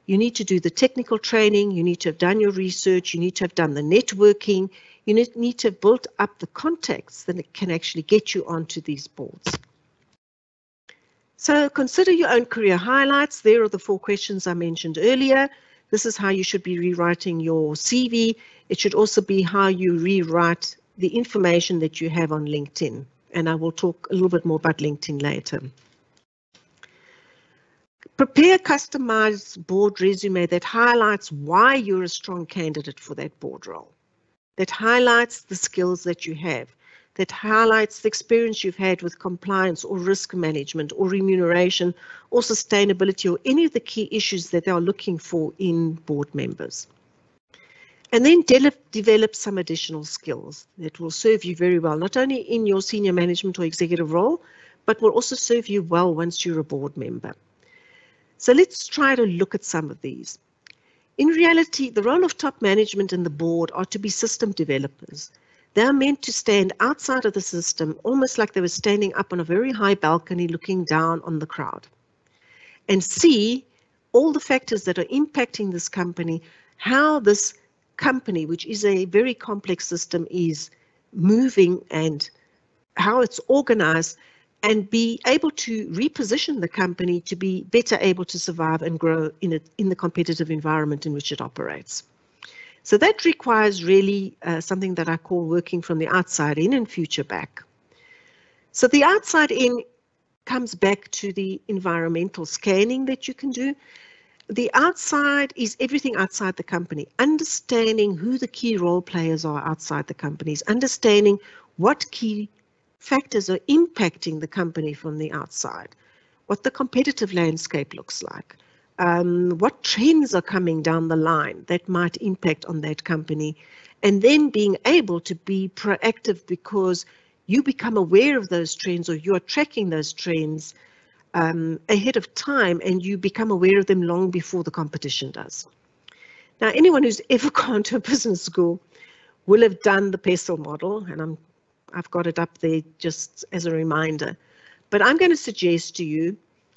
You need to do the technical training, you need to have done your research, you need to have done the networking, you need to have built up the contacts that can actually get you onto these boards. So consider your own career highlights. There are the 4 questions I mentioned earlier. This is how you should be rewriting your CV. It should also be how you rewrite the information that you have on LinkedIn. And I will talk a little bit more about LinkedIn later. Prepare a customized board resume that highlights why you're a strong candidate for that board role, that highlights the skills that you have, that highlights the experience you've had with compliance or risk management or remuneration or sustainability or any of the key issues that they are looking for in board members. And then develop some additional skills that will serve you very well, not only in your senior management or executive role, but will also serve you well once you're a board member. So let's try to look at some of these. In reality, the role of top management and the board are to be system developers. They are meant to stand outside of the system, almost like they were standing up on a very high balcony looking down on the crowd, and see all the factors that are impacting this company, how this company, which is a very complex system, is moving and how it's organized, and be able to reposition the company to be better able to survive and grow in the competitive environment in which it operates. So that requires really something that I call working from the outside in and future back. So the outside in comes back to the environmental scanning that you can do. The outside is everything outside the company, understanding who the key role players are outside the companies, understanding what key factors are impacting the company from the outside, what the competitive landscape looks like, what trends are coming down the line that might impact on that company, and then being able to be proactive because you become aware of those trends or you are tracking those trends ahead of time and you become aware of them long before the competition does. Now, anyone who's ever gone to a business school will have done the PESTEL model, and I've got it up there just as a reminder. But I'm going to suggest to you,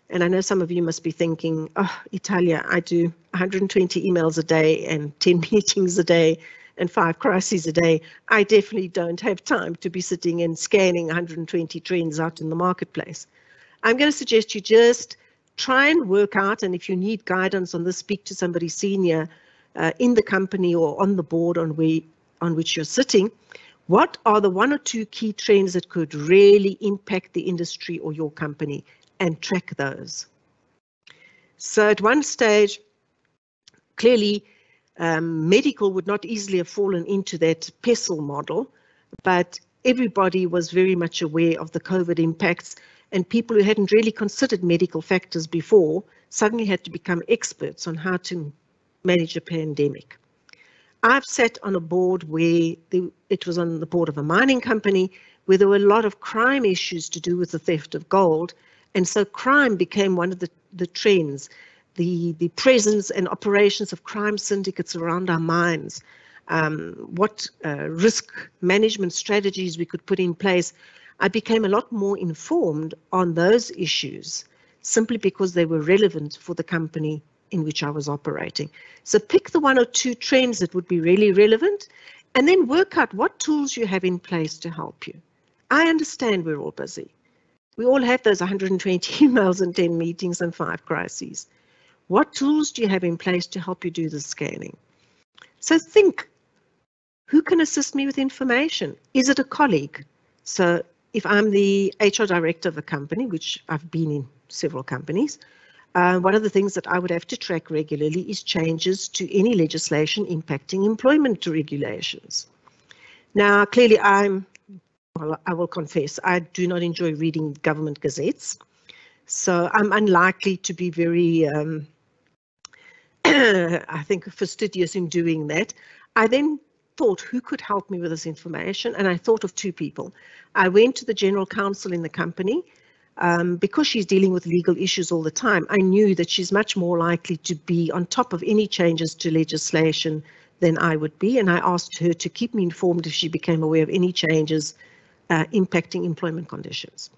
and I know some of you must be thinking, oh, Italia, I do 120 emails a day and 10 meetings a day and 5 crises a day. I definitely don't have time to be sitting and scanning 120 trends out in the marketplace. I'm going to suggest you just try and work out, and if you need guidance on this, speak to somebody senior in the company or on the board on which you're sitting. What are the 1 or 2 key trends that could really impact the industry or your company, and track those? So at one stage, clearly, medical would not easily have fallen into that PESTLE model, but everybody was very much aware of the COVID impacts, and people who hadn't really considered medical factors before suddenly had to become experts on how to manage a pandemic. I've sat on a board where it was on the board of a mining company where there were a lot of crime issues to do with the theft of gold, and so crime became one of the trends. The presence and operations of crime syndicates around our mines, what risk management strategies we could put in place. I became a lot more informed on those issues simply because they were relevant for the company in which I was operating. So pick the 1 or 2 trends that would be really relevant, and then work out what tools you have in place to help you. I understand we're all busy. We all have those 120 emails and 10 meetings and 5 crises. What tools do you have in place to help you do the scanning? So think, who can assist me with information? Is it a colleague? So if I'm the HR director of a company, which I've been in several companies, one of the things that I would have to track regularly is changes to any legislation impacting employment regulations. Now, clearly, I will confess, I do not enjoy reading government gazettes, so I'm unlikely to be very, I think, fastidious in doing that. I then thought, who could help me with this information? And I thought of 2 people. I went to the general counsel in the company. Because she's dealing with legal issues all the time, I knew that she's much more likely to be on top of any changes to legislation than I would be, and I asked her to keep me informed if she became aware of any changes impacting employment conditions.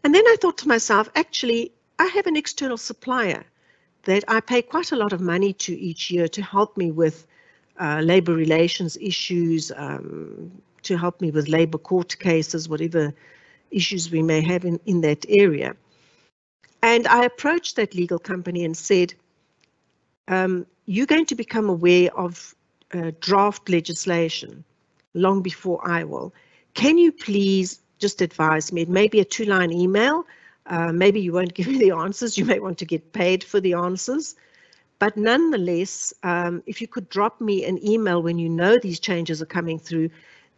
And then I thought to myself, actually, I have an external supplier that I pay quite a lot of money to each year to help me with labor relations issues, to help me with labor court cases, whatever issues we may have in that area. And I approached that legal company and said, you're going to become aware of draft legislation long before I will. Can you please just advise me? It may be a 2-line email. Maybe you won't give me the answers. You may want to get paid for the answers. But nonetheless, if you could drop me an email when you know these changes are coming through,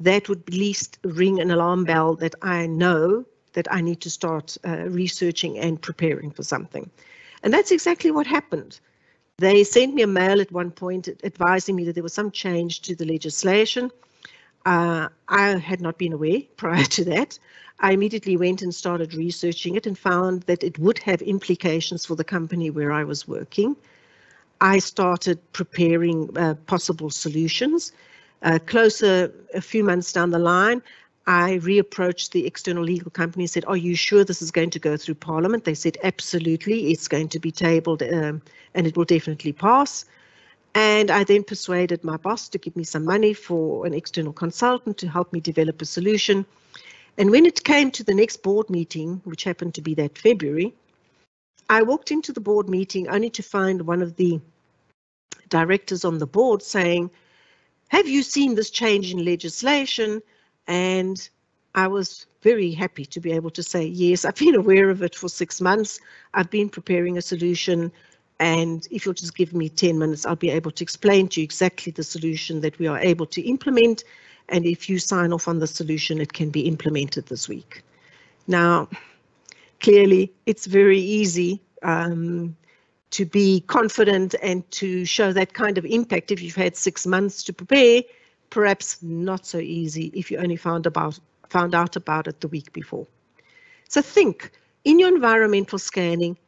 that would at least ring an alarm bell that I know that I need to start researching and preparing for something. And that's exactly what happened. They sent me a mail at one point advising me that there was some change to the legislation. I had not been aware prior to that. I immediately went and started researching it and found that it would have implications for the company where I was working. I started preparing possible solutions. Closer, a few months down the line, I reapproached the external legal company and said, are you sure this is going to go through Parliament? They said, absolutely, it's going to be tabled and it will definitely pass. And I then persuaded my boss to give me some money for an external consultant to help me develop a solution. And when it came to the next board meeting, which happened to be that February, I walked into the board meeting only to find one of the directors on the board saying, have you seen this change in legislation? And I was very happy to be able to say, yes, I've been aware of it for 6 months. I've been preparing a solution. And if you'll just give me 10 minutes, I'll be able to explain to you exactly the solution that we are able to implement. And if you sign off on the solution, it can be implemented this week. Now, clearly, it's very easy to be confident and to show that kind of impact if you've had 6 months to prepare. Perhaps not so easy if you only found out about it the week before. So think, in your environmental scanning,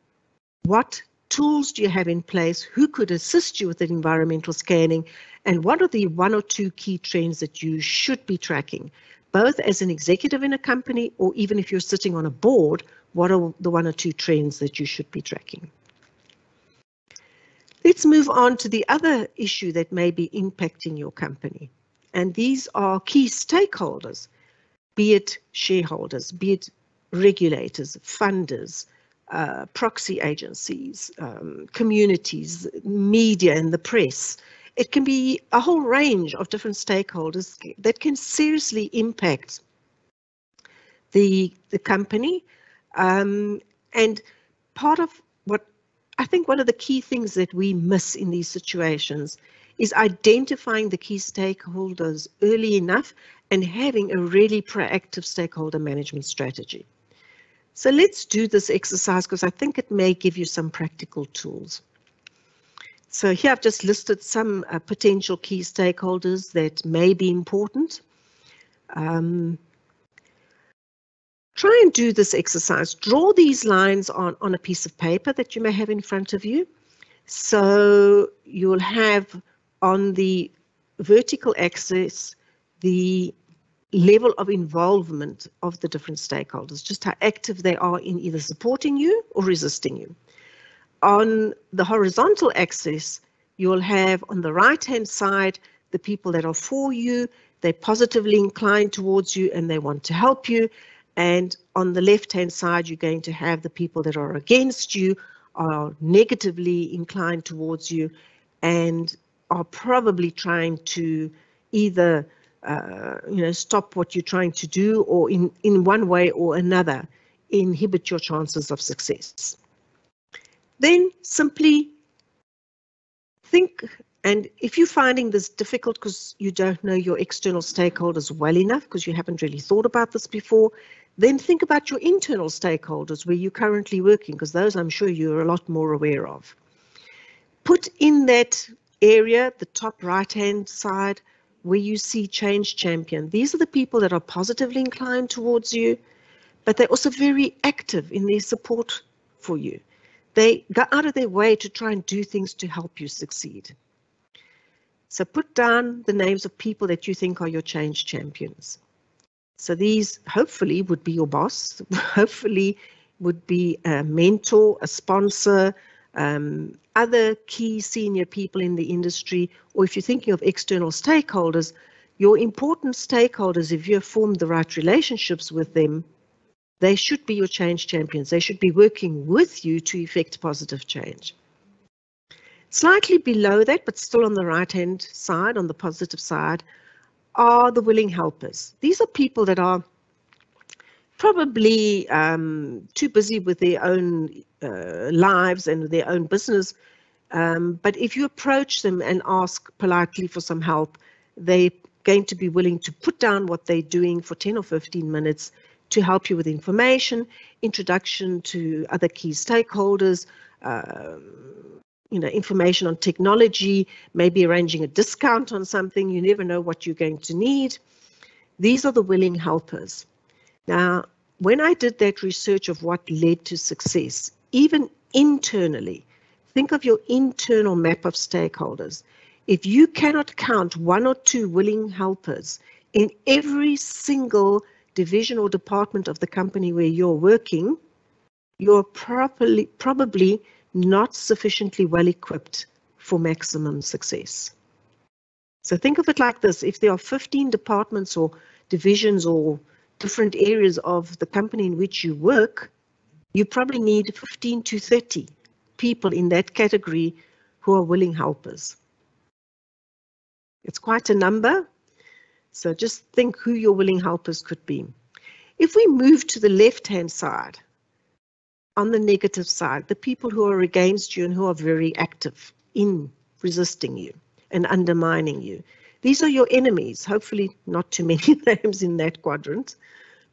what tools do you have in place? Who could assist you with that environmental scanning? And what are the 1 or 2 key trends that you should be tracking? both as an executive in a company or even if you're sitting on a board, what are the 1 or 2 trends that you should be tracking? Let's move on to the other issue that may be impacting your company. And these are key stakeholders, be it shareholders, be it regulators, funders, proxy agencies, communities, media and the press. It can be a whole range of different stakeholders that can seriously impact the company. And part of what I think one of the key things that we miss in these situations is identifying the key stakeholders early enough and having a really proactive stakeholder management strategy. So let's do this exercise because I think it may give you some practical tools. So here I've just listed some potential key stakeholders that may be important. Try and do this exercise. Draw these lines on a piece of paper that you may have in front of you. So you'll have on the vertical axis the level of involvement of the different stakeholders, just how active they are in either supporting you or resisting you. On the horizontal axis, you'll have on the right-hand side the people that are for you, they're positively inclined towards you and they want to help you. And on the left-hand side, you're going to have the people that are against you, are negatively inclined towards you, and are probably trying to either stop what you're trying to do or in one way or another inhibit your chances of success. Then simply think, and if you're finding this difficult because you don't know your external stakeholders well enough because you haven't really thought about this before, then think about your internal stakeholders where you're currently working, because those I'm sure you're a lot more aware of. Put in that area, the top right-hand side, where you see change champion. These are the people that are positively inclined towards you, but they're also very active in their support for you. They go out of their way to try and do things to help you succeed. So put down the names of people that you think are your change champions. So these hopefully would be your boss, hopefully would be a mentor, a sponsor, other key senior people in the industry, or if you're thinking of external stakeholders, your important stakeholders, if you have formed the right relationships with them, they should be your change champions. They should be working with you to effect positive change. Slightly below that, but still on the right-hand side, on the positive side, are the willing helpers. These are people that are probably too busy with their own lives and their own business. But if you approach them and ask politely for some help, they're going to be willing to put down what they're doing for 10 or 15 minutes to help you with information, introduction to other key stakeholders, information on technology, maybe arranging a discount on something. You never know what you're going to need. These are the willing helpers. Now, when I did that research of what led to success, even internally, think of your internal map of stakeholders. If you cannot count 1 or 2 willing helpers in every single division or department of the company where you're working, you're probably not sufficiently well equipped for maximum success. So think of it like this. If there are 15 departments or divisions or different areas of the company in which you work, you probably need 15 to 30 people in that category who are willing helpers. It's quite a number. So just think who your willing helpers could be. If we move to the left-hand side, on the negative side, the people who are against you and who are very active in resisting you and undermining you. These are your enemies, hopefully not too many names in that quadrant,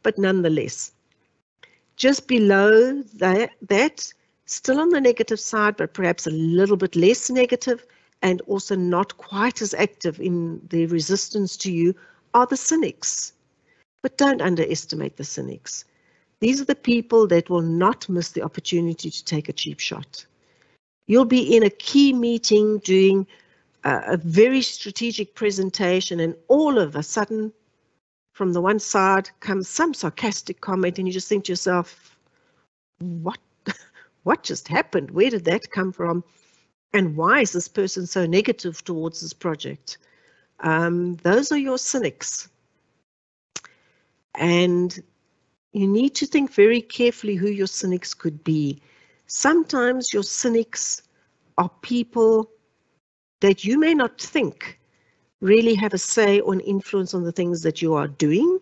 but nonetheless. Just below that, still on the negative side, but perhaps a little bit less negative and also not quite as active in their resistance to you, are the cynics. But don't underestimate the cynics. These are the people that will not miss the opportunity to take a cheap shot. You'll be in a key meeting doing a very strategic presentation, and all of a sudden, from the one side comes some sarcastic comment, and you just think to yourself, what just happened? Where did that come from? And why is this person so negative towards this project? Those are your cynics. And you need to think very carefully who your cynics could be. Sometimes your cynics are people that you may not think really have a say or an influence on the things that you are doing,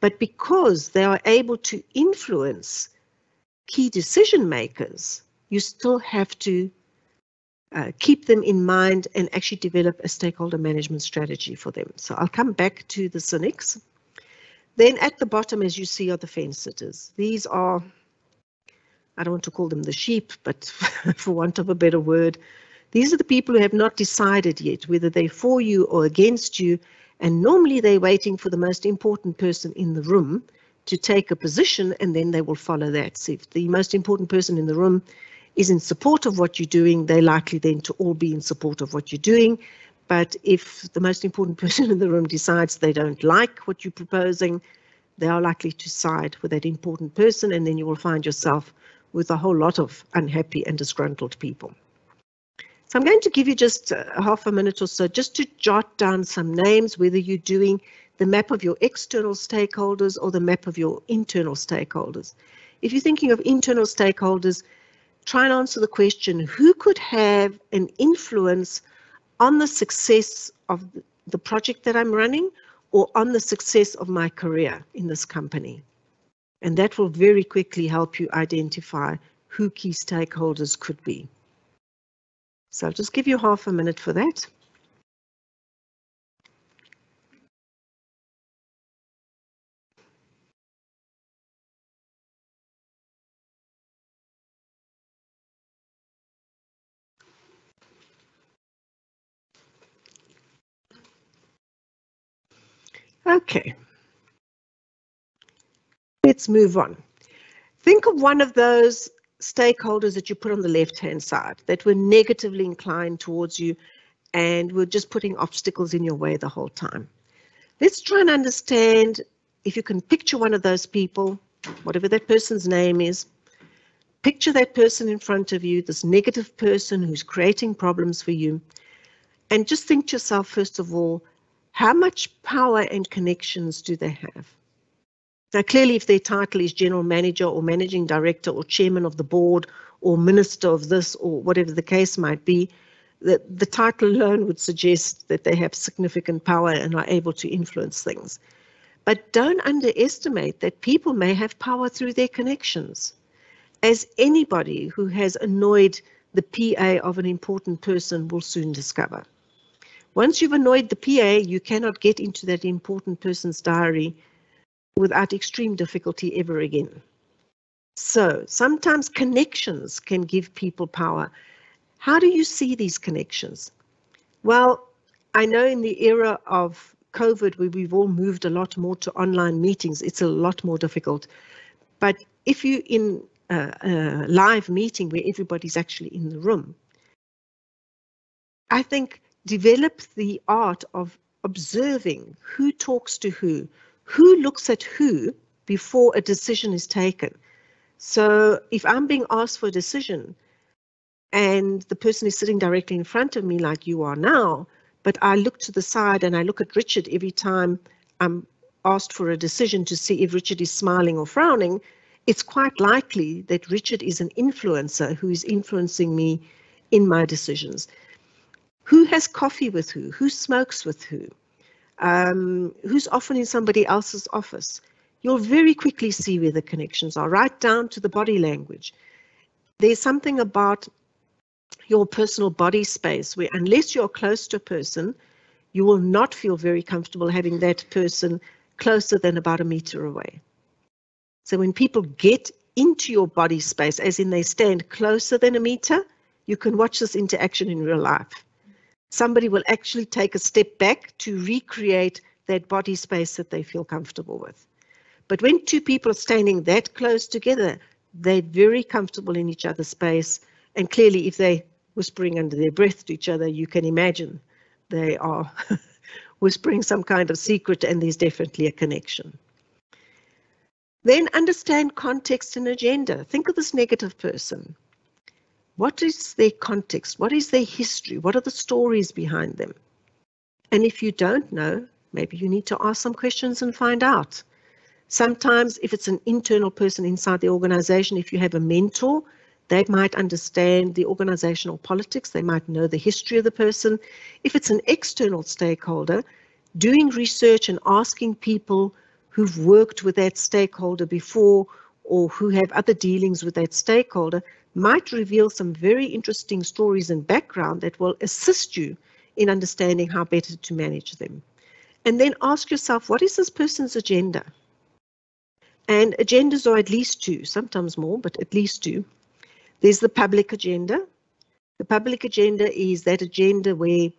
but because they are able to influence key decision makers, you still have to keep them in mind and actually develop a stakeholder management strategy for them. So I'll come back to the cynics. Then at the bottom, as you see, are the fence sitters. These are, I don't want to call them the sheep, but for want of a better word, these are the people who have not decided yet whether they're for you or against you, and normally they're waiting for the most important person in the room to take a position, and then they will follow that. So if the most important person in the room is in support of what you're doing, they're likely then to all be in support of what you're doing. But if the most important person in the room decides they don't like what you're proposing, they are likely to side with that important person, and then you will find yourself with a whole lot of unhappy and disgruntled people. So I'm going to give you just half a minute or so just to jot down some names, whether you're doing the map of your external stakeholders or the map of your internal stakeholders. If you're thinking of internal stakeholders, try and answer the question, who could have an influence on the success of the project that I'm running or on the success of my career in this company? And that will very quickly help you identify who key stakeholders could be. So I'll just give you half a minute for that. Okay, let's move on. Think of one of those stakeholders that you put on the left-hand side that were negatively inclined towards you and were just putting obstacles in your way the whole time. Let's try and understand if you can picture one of those people, whatever that person's name is. Picture that person in front of you, this negative person who's creating problems for you, and just think to yourself, first of all, how much power and connections do they have? Now, clearly, if their title is general manager or managing director or chairman of the board or minister of this or whatever the case might be, the title alone would suggest that they have significant power and are able to influence things. But don't underestimate that people may have power through their connections. As anybody who has annoyed the PA of an important person will soon discover. Once you've annoyed the PA, you cannot get into that important person's diary without extreme difficulty ever again. So sometimes connections can give people power. How do you see these connections? Well, I know in the era of COVID, where we've all moved a lot more to online meetings, it's a lot more difficult. But if you're in a live meeting where everybody's actually in the room, I think develop the art of observing who talks to who looks at who before a decision is taken. So if I'm being asked for a decision and the person is sitting directly in front of me like you are now, but I look to the side and I look at Richard every time I'm asked for a decision to see if Richard is smiling or frowning, it's quite likely that Richard is an influencer who is influencing me in my decisions. Who has coffee with who? Who smokes with who? Who's often in somebody else's office? You'll very quickly see where the connections are, right down to the body language. There's something about your personal body space where unless you're close to a person, you will not feel very comfortable having that person closer than about a meter away. So when people get into your body space, as in they stand closer than a meter, you can watch this interaction in real life. Somebody will actually take a step back to recreate that body space that they feel comfortable with. But when two people are standing that close together, they're very comfortable in each other's space. And clearly, if they're whispering under their breath to each other, you can imagine they are whispering some kind of secret, and there's definitely a connection. Then understand context and agenda. Think of this negative person. What is their context? What is their history? What are the stories behind them? And if you don't know, maybe you need to ask some questions and find out. Sometimes if it's an internal person inside the organization, if you have a mentor, they might understand the organizational politics. They might know the history of the person. If it's an external stakeholder, doing research and asking people who've worked with that stakeholder before or who have other dealings with that stakeholder might reveal some very interesting stories and background that will assist you in understanding how better to manage them. And then ask yourself, what is this person's agenda? And agendas are at least two, sometimes more, but at least two. There's the public agenda. The public agenda is that agenda where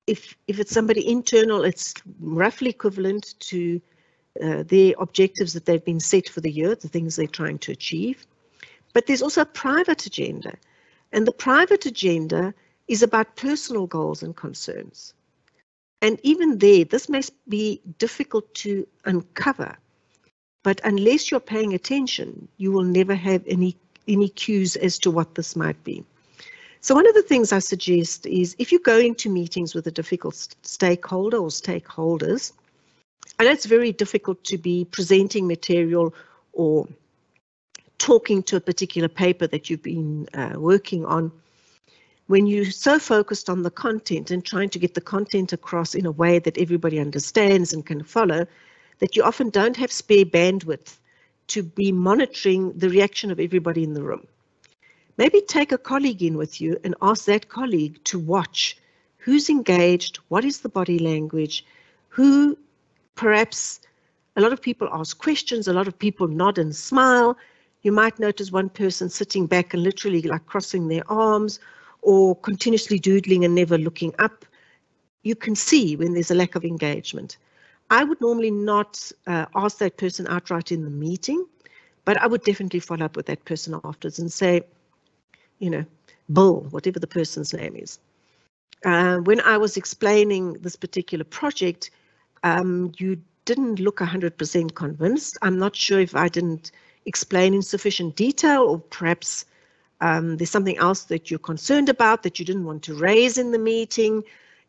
if it's somebody internal, it's roughly equivalent to their objectives that they've been set for the year, the things they're trying to achieve. But there's also a private agenda. And the private agenda is about personal goals and concerns. And even there, this may be difficult to uncover. But unless you're paying attention, you will never have any cues as to what this might be. So one of the things I suggest is if you go into meetings with a difficult stakeholder or stakeholders, I know it's very difficult to be presenting material or talking to a particular paper that you've been working on when you're so focused on the content and trying to get the content across in a way that everybody understands and can follow, that you often don't have spare bandwidth to be monitoring the reaction of everybody in the room. Maybe take a colleague in with you and ask that colleague to watch who's engaged, what is the body language, who perhaps a lot of people ask questions, a lot of people nod and smile. You might notice one person sitting back and literally like crossing their arms or continuously doodling and never looking up. You can see when there's a lack of engagement. I would normally not ask that person outright in the meeting, but I would definitely follow up with that person afterwards and say, you know, Bill, whatever the person's name is. When I was explaining this particular project, you didn't look 100% convinced. I'm not sure if I didn't explain in sufficient detail, or perhaps there's something else that you're concerned about that you didn't want to raise in the meeting.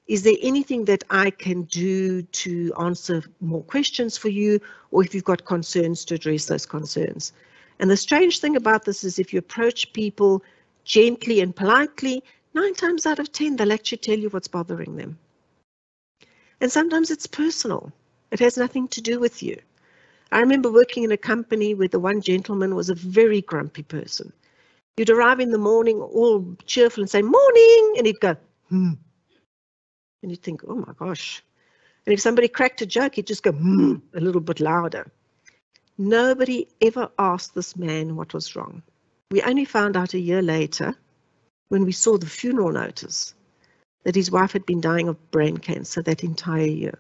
Is there anything that I can do to answer more questions for you, or if you've got concerns, to address those concerns? And the strange thing about this is if you approach people gently and politely, 9 times out of 10, they'll actually tell you what's bothering them. And sometimes it's personal. It has nothing to do with you. I remember working in a company where the one gentleman was a very grumpy person. You'd arrive in the morning all cheerful and say, morning, and he'd go, And you'd think, oh my gosh. And if somebody cracked a joke, he'd just go, a little bit louder. Nobody ever asked this man what was wrong. We only found out a year later when we saw the funeral notice that his wife had been dying of brain cancer that entire year.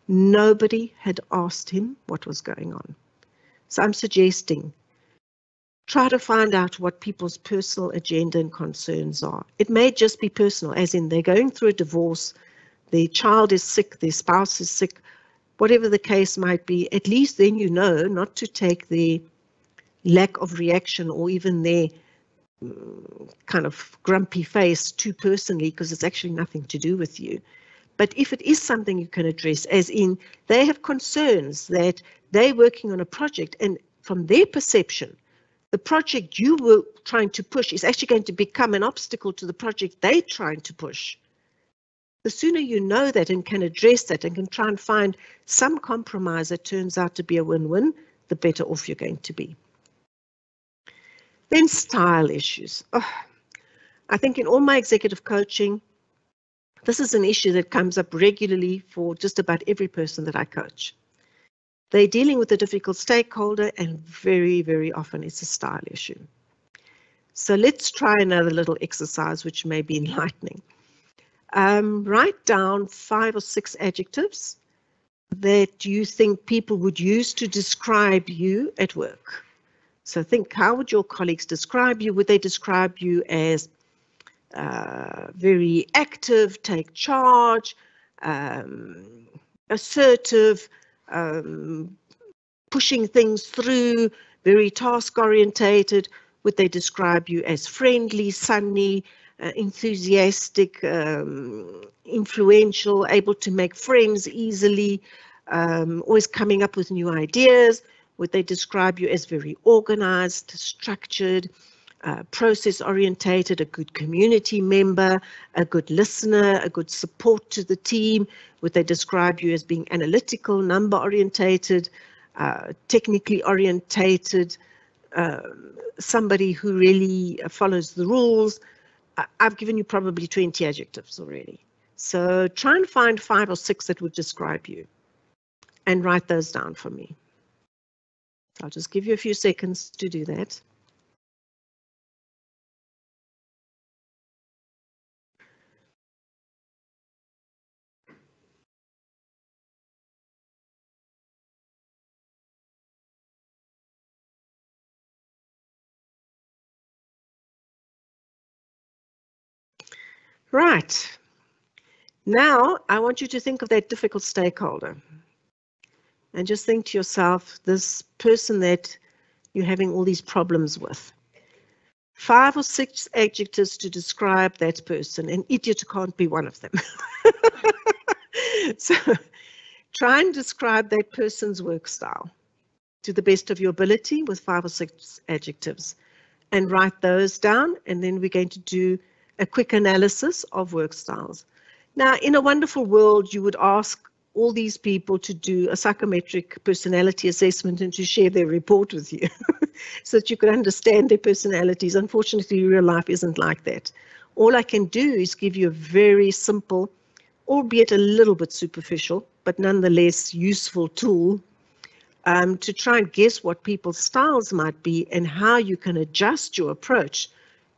Nobody had asked him what was going on. So I'm suggesting, try to find out what people's personal agenda and concerns are. It may just be personal, as in they're going through a divorce, their child is sick, their spouse is sick, whatever the case might be. At least then you know not to take their lack of reaction or even their kind of grumpy face too personally, because it's actually nothing to do with you. But if it is something you can address, as in they have concerns that they're working on a project and from their perception, the project you were trying to push is actually going to become an obstacle to the project they're trying to push. The sooner you know that and can address that and can try and find some compromise that turns out to be a win-win, the better off you're going to be. Then style issues. I think in all my executive coaching, this is an issue that comes up regularly for just about every person that I coach. They're dealing with a difficult stakeholder, and very, very often it's a style issue. So let's try another little exercise which may be enlightening. Write down 5 or 6 adjectives that you think people would use to describe you at work. So think, how would your colleagues describe you? Would they describe you as very active, take charge, assertive, pushing things through, very task-orientated? Would they describe you as friendly, sunny, enthusiastic, influential, able to make friends easily, always coming up with new ideas? Would they describe you as very organized, structured, process-orientated, a good community member, a good listener, a good support to the team? Would they describe you as being analytical, number-orientated, technically orientated, somebody who really follows the rules? I've given you probably 20 adjectives already. So try and find 5 or 6 that would describe you and write those down for me. I'll just give you a few seconds to do that. Right. Now, I want you to think of that difficult stakeholder and just think to yourself, this person that you're having all these problems with. 5 or 6 adjectives to describe that person. An idiot can't be one of them. So try and describe that person's work style to the best of your ability with 5 or 6 adjectives, and write those down, and then we're going to do a quick analysis of work styles. Now, in a wonderful world, you would ask all these people to do a psychometric personality assessment and to share their report with you so that you could understand their personalities. Unfortunately, real life isn't like that. All I can do is give you a very simple, albeit a little bit superficial, but nonetheless useful tool to try and guess what people's styles might be and how you can adjust your approach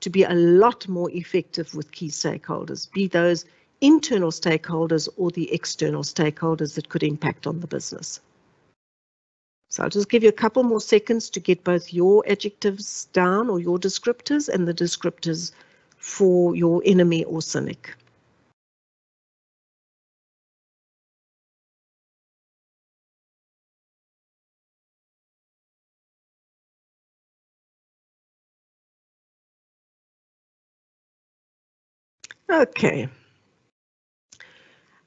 to be a lot more effective with key stakeholders, be those internal stakeholders or the external stakeholders that could impact on the business. So I'll just give you a couple more seconds to get both your adjectives down, or your descriptors, and the descriptors for your enemy or cynic. Okay.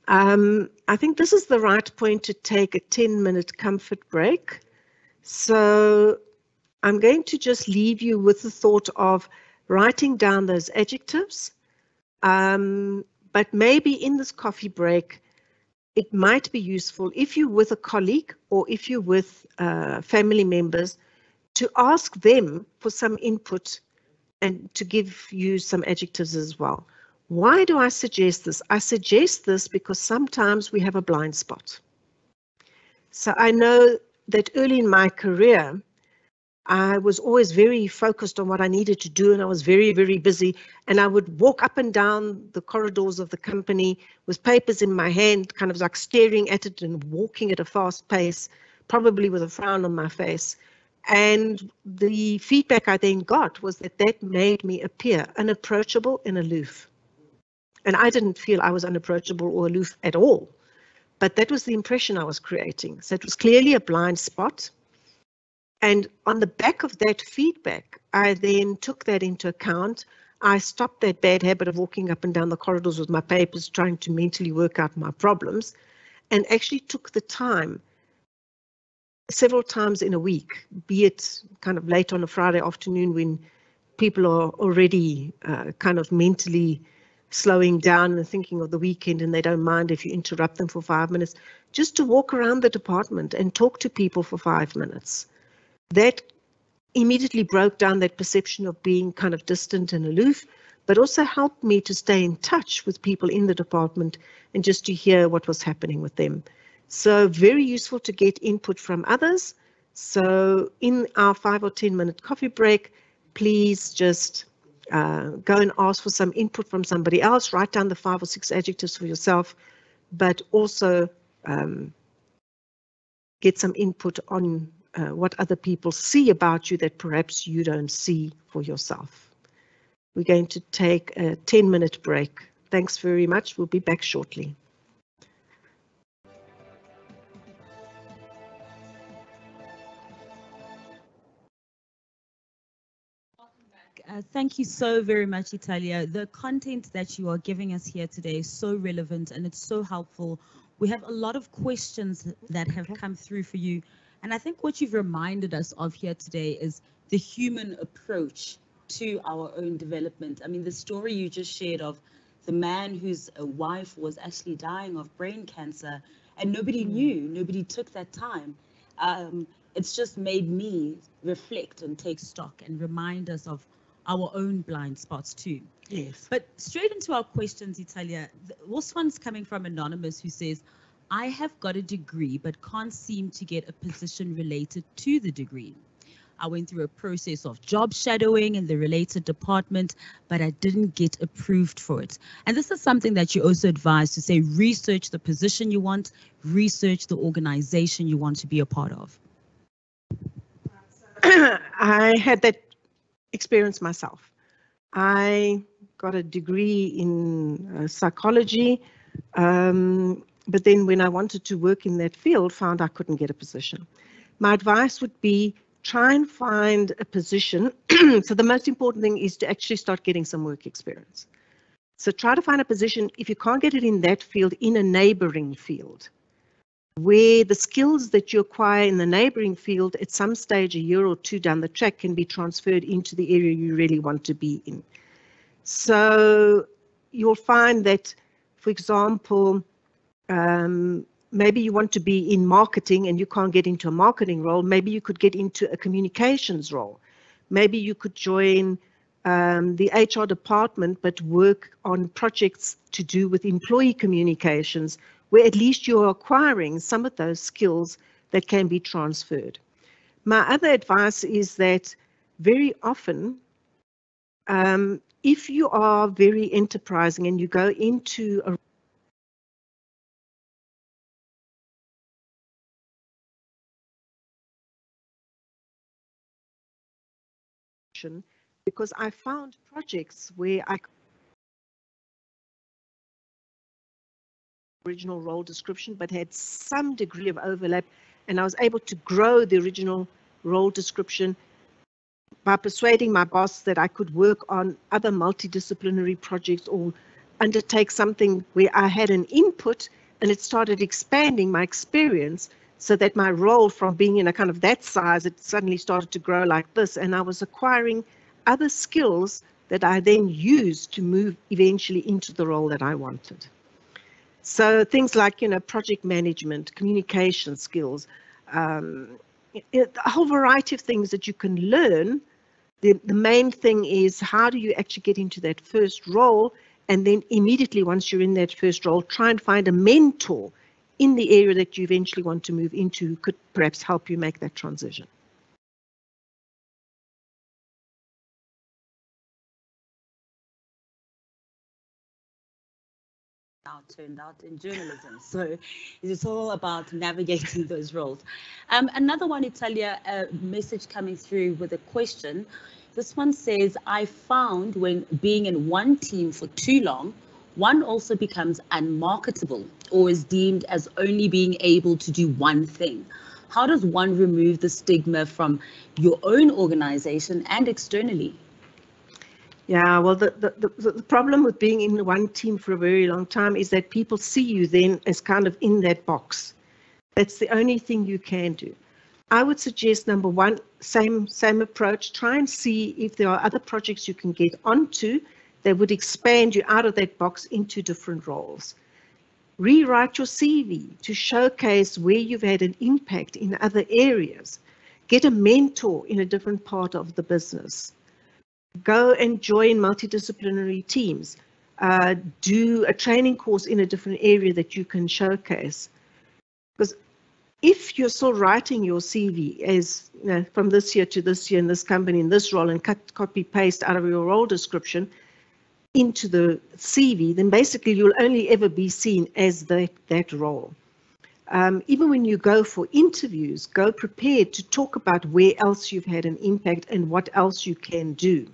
I think this is the right point to take a 10-minute comfort break. So I'm going to just leave you with the thought of writing down those adjectives, but maybe in this coffee break, it might be useful if you're with a colleague or if you're with family members to ask them for some input and to give you some adjectives as well. Why do I suggest this? I suggest this because sometimes we have a blind spot. So I know that early in my career, I was always very focused on what I needed to do, and I was very, very busy. And I would walk up and down the corridors of the company with papers in my hand, kind of like staring at it and walking at a fast pace, probably with a frown on my face. And the feedback I then got was that that made me appear unapproachable and aloof. And I didn't feel I was unapproachable or aloof at all, but that was the impression I was creating. So it was clearly a blind spot. And on the back of that feedback, I then took that into account. I stopped that bad habit of walking up and down the corridors with my papers, trying to mentally work out my problems, and actually took the time several times in a week, be it kind of late on a Friday afternoon when people are already kind of mentally slowing down and thinking of the weekend, and they don't mind if you interrupt them for 5 minutes, just to walk around the department and talk to people for 5 minutes. That immediately broke down that perception of being kind of distant and aloof, but also helped me to stay in touch with people in the department and just to hear what was happening with them. So very useful to get input from others. So in our 5 or 10 minute coffee break, please just go and ask for some input from somebody else, write down the 5 or 6 adjectives for yourself, but also get some input on what other people see about you that perhaps you don't see for yourself. We're going to take a 10-minute break. Thanks very much. We'll be back shortly. Thank you so very much, Italia. The content that you are giving us here today is so relevant and it's so helpful. We have a lot of questions that have come through for you. And I think what you've reminded us of here today is the human approach to our own development. I mean, the story you just shared of the man whose wife was actually dying of brain cancer and nobody knew, nobody took that time. It's just made me reflect and take stock and remind us of our own blind spots too. Yes. But straight into our questions, Italia. This one's coming from Anonymous, who says, I have got a degree but can't seem to get a position related to the degree. I went through a process of job shadowing in the related department, but I didn't get approved for it. And this is something that you also advise to say, research the position you want, research the organization you want to be a part of. I had that experience myself. I got a degree in psychology, but then when I wanted to work in that field, found I couldn't get a position. My advice would be try and find a position. So the most important thing is to actually start getting some work experience. So try to find a position, if you can't get it in that field, in a neighboring field, where the skills that you acquire in the neighboring field at some stage, a year or two down the track, can be transferred into the area you really want to be in. So you'll find that, for example, maybe you want to be in marketing and you can't get into a marketing role. Maybe you could get into a communications role. Maybe you could join the HR department but work on projects to do with employee communications, where at least you're acquiring some of those skills that can be transferred. My other advice is that very often, if you are very enterprising and you go into a because I found projects where I original role description but had some degree of overlap, and I was able to grow the original role description by persuading my boss that I could work on other multidisciplinary projects or undertake something where I had an input, and it started expanding my experience so that my role, from being in a kind of that size, it suddenly started to grow like this, and I was acquiring other skills that I then used to move eventually into the role that I wanted. So things like, project management, communication skills, a whole variety of things that you can learn. The main thing is, how do you actually get into that first role? And then immediately once you're in that first role, try and find a mentor in the area that you eventually want to move into, who could perhaps help you make that transition. Turned out in journalism, so it's all about navigating those roles. Another one, Italia, a message coming through with a question. This one says, I found when being in one team for too long, one also becomes unmarketable or is deemed as only being able to do one thing. How does one remove the stigma from your own organization and externally? Yeah, well, the problem with being in one team for a very long time is that people see you then as kind of in that box. That's the only thing you can do. I would suggest, number one, same approach. Try and see if there are other projects you can get onto that would expand you out of that box into different roles. Rewrite your CV to showcase where you've had an impact in other areas. Get a mentor in a different part of the business. Go and join multidisciplinary teams. Do a training course in a different area that you can showcase. Because if you're still writing your CV as from this year to this year in this company, in this role, and copy paste out of your role description into the CV, then basically you'll only ever be seen as that role. Even when you go for interviews, go prepared to talk about where else you've had an impact and what else you can do.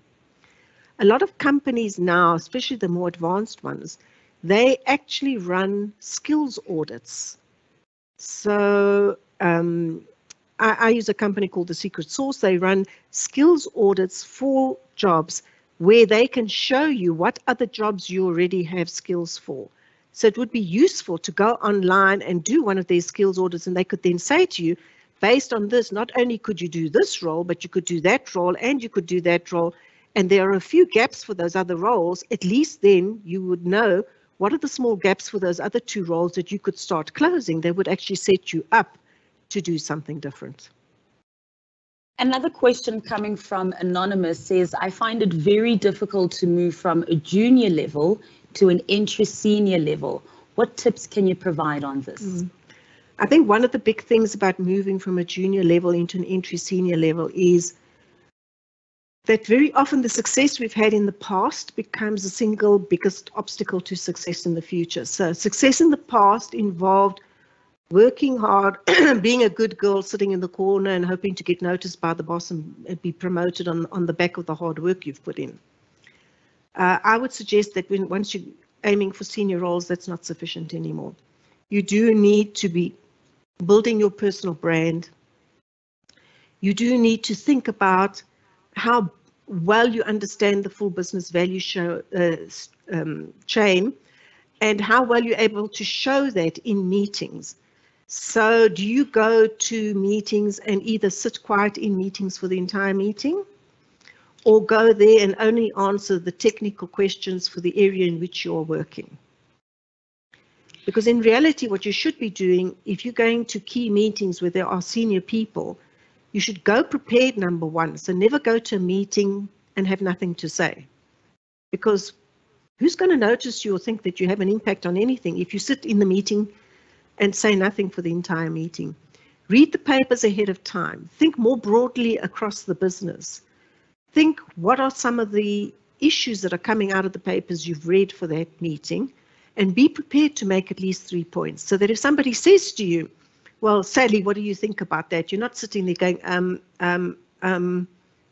A lot of companies now, especially the more advanced ones, they actually run skills audits. So I use a company called The Secret Sauce. They run skills audits for jobs where they can show you what other jobs you already have skills for. So it would be useful to go online and do one of their skills audits, and they could then say to you, based on this, not only could you do this role, but you could do that role and you could do that role. And there are a few gaps for those other roles. At least then you would know what are the small gaps for those other 2 roles that you could start closing. They would actually set you up to do something different. Another question coming from Anonymous says, I find it very difficult to move from a junior level to an entry senior level. What tips can you provide on this? I think one of the big things about moving from a junior level into an entry senior level is that very often the success we've had in the past becomes the single biggest obstacle to success in the future. So success in the past involved working hard, being a good girl, sitting in the corner and hoping to get noticed by the boss and be promoted on the back of the hard work you've put in. I would suggest that once you're aiming for senior roles, that's not sufficient anymore. You do need to be building your personal brand. You do need to think about how well you understand the full business value chain and how well you're able to show that in meetings. So do you go to meetings and either sit quiet in meetings for the entire meeting, or go there and only answer the technical questions for the area in which you're working? Because in reality, what you should be doing, if you're going to key meetings where there are senior people, you should go prepared, number one. So never go to a meeting and have nothing to say. Because who's going to notice you or think that you have an impact on anything if you sit in the meeting and say nothing for the entire meeting? Read the papers ahead of time. Think more broadly across the business. Think what are some of the issues that are coming out of the papers you've read for that meeting, and be prepared to make at least 3 points, so that if somebody says to you, well, Sally, what do you think about that? You're not sitting there going,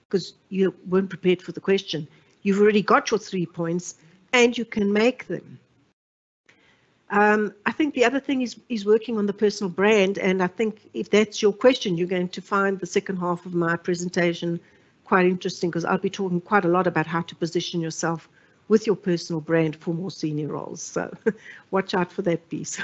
because you weren't prepared for the question. You've already got your 3 points and you can make them. I think the other thing is working on the personal brand, and I think if that's your question, you're going to find the second half of my presentation quite interesting, because I'll be talking quite a lot about how to position yourself with your personal brand for more senior roles. So watch out for that piece.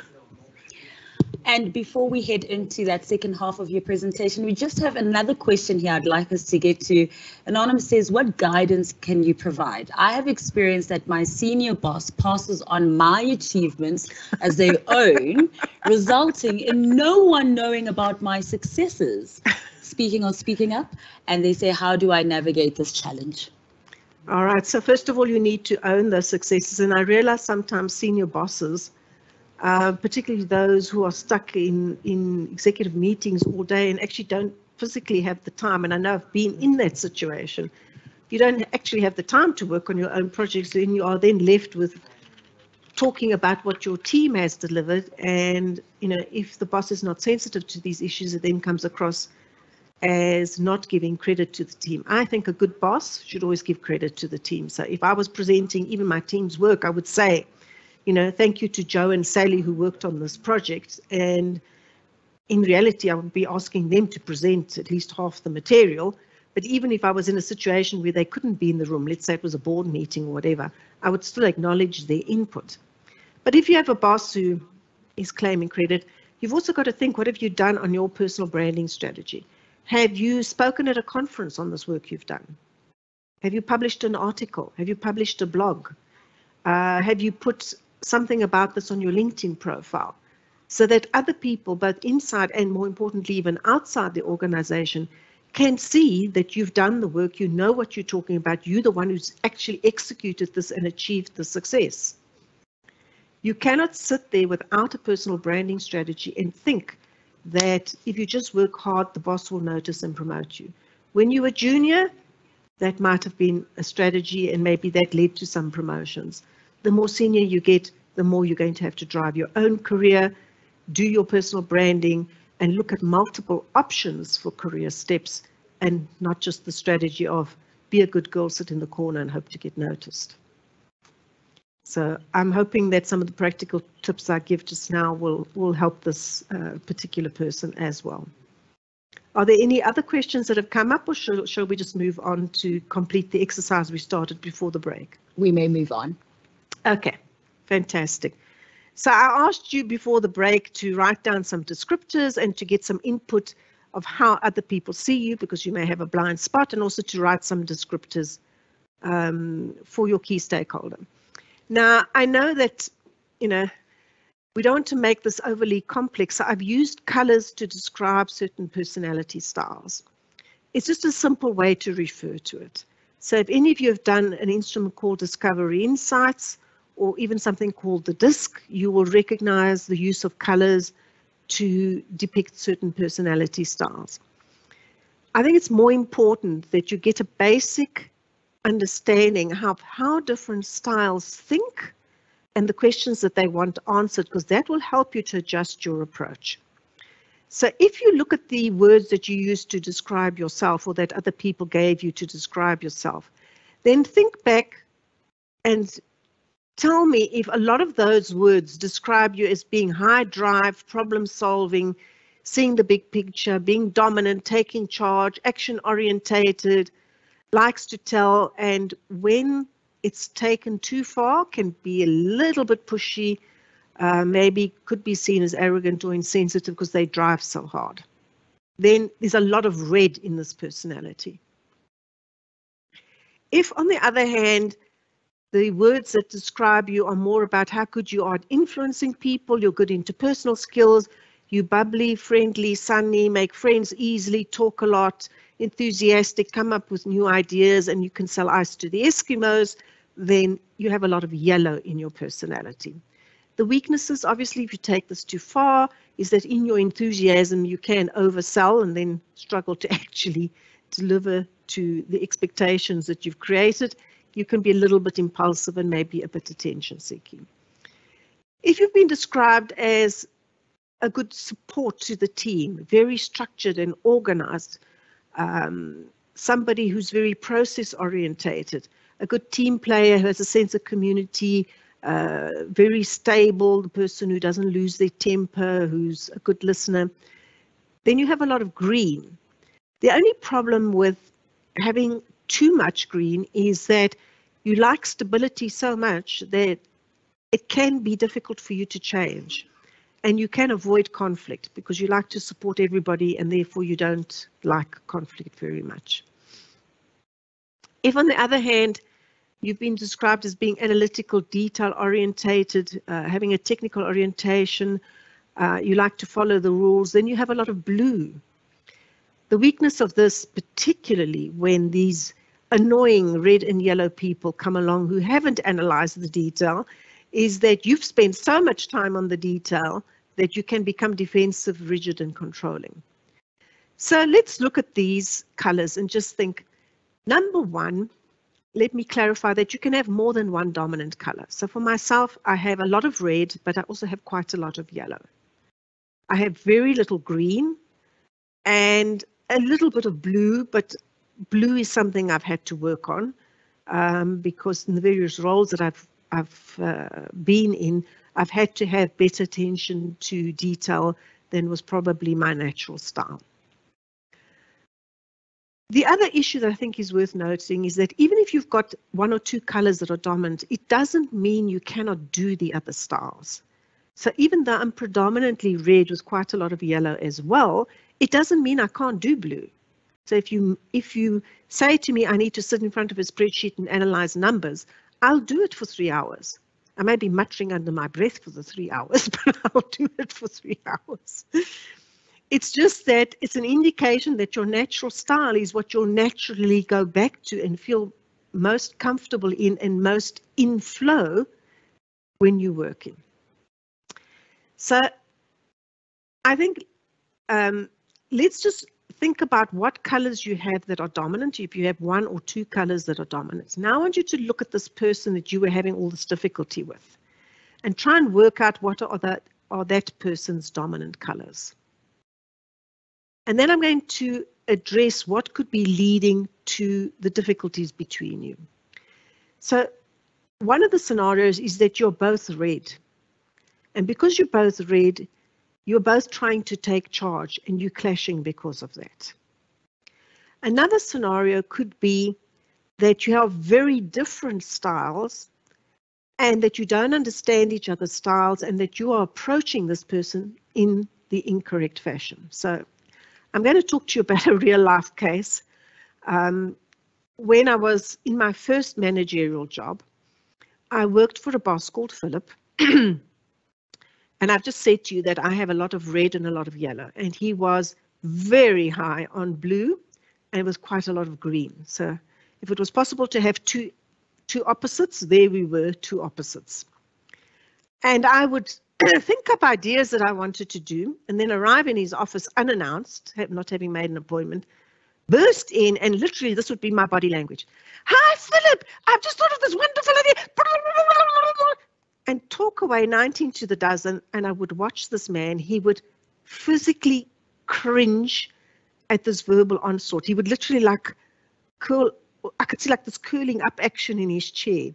And before we head into that second half of your presentation, we just have another question here I'd like us to get to. Anonymous says, what guidance can you provide? I have experienced that my senior boss passes on my achievements as their own, resulting in no one knowing about my successes. Speaking or speaking up, and they say, how do I navigate this challenge? All right, so first of all, you need to own those successes. And I realize sometimes senior bosses, particularly those who are stuck in executive meetings all day and actually don't physically have the time, and I know I've been in that situation, you don't actually have the time to work on your own projects, and you are then left with talking about what your team has delivered. And if the boss is not sensitive to these issues, it then comes across as not giving credit to the team. I think a good boss should always give credit to the team. So if I was presenting even my team's work, I would say, thank you to Joe and Sally who worked on this project. And in reality, I would be asking them to present at least half the material. But even if I was in a situation where they couldn't be in the room, let's say it was a board meeting or whatever, I would still acknowledge their input. But if you have a boss who is claiming credit, you've also got to think, what have you done on your personal branding strategy? Have you spoken at a conference on this work you've done? Have you published an article? Have you published a blog? Have you put something about this on your LinkedIn profile, so that other people, both inside and more importantly, even outside the organization, can see that you've done the work, you know what you're talking about, you're the one who's actually executed this and achieved the success. You cannot sit there without a personal branding strategy and think that if you just work hard, the boss will notice and promote you. When you were junior, that might have been a strategy, and maybe that led to some promotions. The more senior you get, the more you're going to have to drive your own career, do your personal branding, and look at multiple options for career steps, and not just the strategy of be a good girl, sit in the corner and hope to get noticed. So I'm hoping that some of the practical tips I give just now will help this particular person as well. Are there any other questions that have come up, or shall we just move on to complete the exercise we started before the break? We may move on. Okay, fantastic. So I asked you before the break to write down some descriptors and to get some input of how other people see you, because you may have a blind spot, and also to write some descriptors for your key stakeholder. Now, I know that, we don't want to make this overly complex, so I've used colors to describe certain personality styles. It's just a simple way to refer to it. So if any of you have done an instrument called Discovery Insights, or even something called the DISC, you will recognize the use of colors to depict certain personality styles. I think it's more important that you get a basic understanding of how different styles think and the questions that they want answered, because that will help you to adjust your approach. So if you look at the words that you use to describe yourself, or that other people gave you to describe yourself, then think back and tell me if a lot of those words describe you as being high drive, problem solving, seeing the big picture, being dominant, taking charge, action orientated, likes to tell, and when it's taken too far can be a little bit pushy, maybe could be seen as arrogant or insensitive because they drive so hard. Then there's a lot of red in this personality. If, on the other hand, the words that describe you are more about how good you are at influencing people, you're good interpersonal skills, you're bubbly, friendly, sunny, make friends easily, talk a lot, enthusiastic, come up with new ideas, and you can sell ice to the Eskimos, then you have a lot of yellow in your personality. The weaknesses, obviously, if you take this too far, is that in your enthusiasm you can oversell and then struggle to actually deliver to the expectations that you've created. You can be a little bit impulsive and maybe a bit attention-seeking. If you've been described as a good support to the team, very structured and organized, somebody who's very process-orientated, a good team player who has a sense of community, very stable, the person who doesn't lose their temper, who's a good listener, then you have a lot of green. The only problem with having too much green is that you like stability so much that it can be difficult for you to change, and you can avoid conflict because you like to support everybody and therefore you don't like conflict very much. If, on the other hand, you've been described as being analytical, detail orientated, having a technical orientation, you like to follow the rules, then you have a lot of blue. The weakness of this, particularly when these annoying red and yellow people come along who haven't analyzed the detail, is that you've spent so much time on the detail that you can become defensive, rigid, and controlling. So let's look at these colors and just think, number one, let me clarify that you can have more than one dominant color. So for myself, I have a lot of red, but I also have quite a lot of yellow. I have very little green and a little bit of blue, but blue is something I've had to work on because in the various roles that I've been in, I've had to have better attention to detail than was probably my natural style. The other issue that I think is worth noting is that even if you've got one or two colors that are dominant, it doesn't mean you cannot do the other styles. So even though I'm predominantly red with quite a lot of yellow as well, it doesn't mean I can't do blue. So if you say to me, I need to sit in front of a spreadsheet and analyze numbers, I'll do it for 3 hours. I may be muttering under my breath for the 3 hours, but I'll do it for 3 hours. It's just that it's an indication that your natural style is what you'll naturally go back to and feel most comfortable in and most in flow when you're working. So I think let's just think about what colors you have that are dominant, if you have one or two colors that are dominant. Now I want you to look at this person that you were having all this difficulty with and try and work out what are that person's dominant colors. And then I'm going to address what could be leading to the difficulties between you. So one of the scenarios is that you're both red. And because you're both red, you're both trying to take charge and you're clashing because of that. Another scenario could be that you have very different styles and that you don't understand each other's styles and that you are approaching this person in the incorrect fashion. So I'm going to talk to you about a real life case. When I was in my first managerial job, I worked for a boss called Philip. And I've just said to you that I have a lot of red and a lot of yellow. And he was very high on blue and it was quite a lot of green. So if it was possible to have two opposites, there we were, two opposites. And I would think up ideas that I wanted to do and then arrive in his office unannounced, not having made an appointment, burst in, and literally this would be my body language. Hi, Philip, I've just thought of this wonderful idea. And talk away 19 to the dozen, and I would watch this man. He would physically cringe at this verbal onslaught. He would literally like curl, I could see like this curling up action in his chair.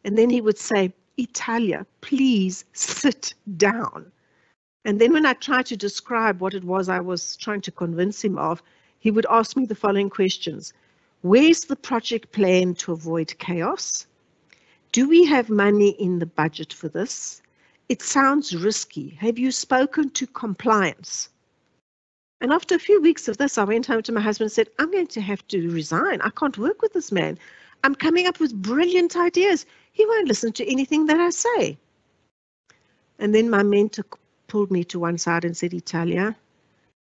And then he would say, Italia, please sit down. And then when I tried to describe what it was I was trying to convince him of, he would ask me the following questions. Where's the project plan to avoid chaos? Do we have money in the budget for this? It sounds risky. Have you spoken to compliance? And after a few weeks of this, I went home to my husband and said, I'm going to have to resign. I can't work with this man. I'm coming up with brilliant ideas. He won't listen to anything that I say. And then my mentor pulled me to one side and said, Italia,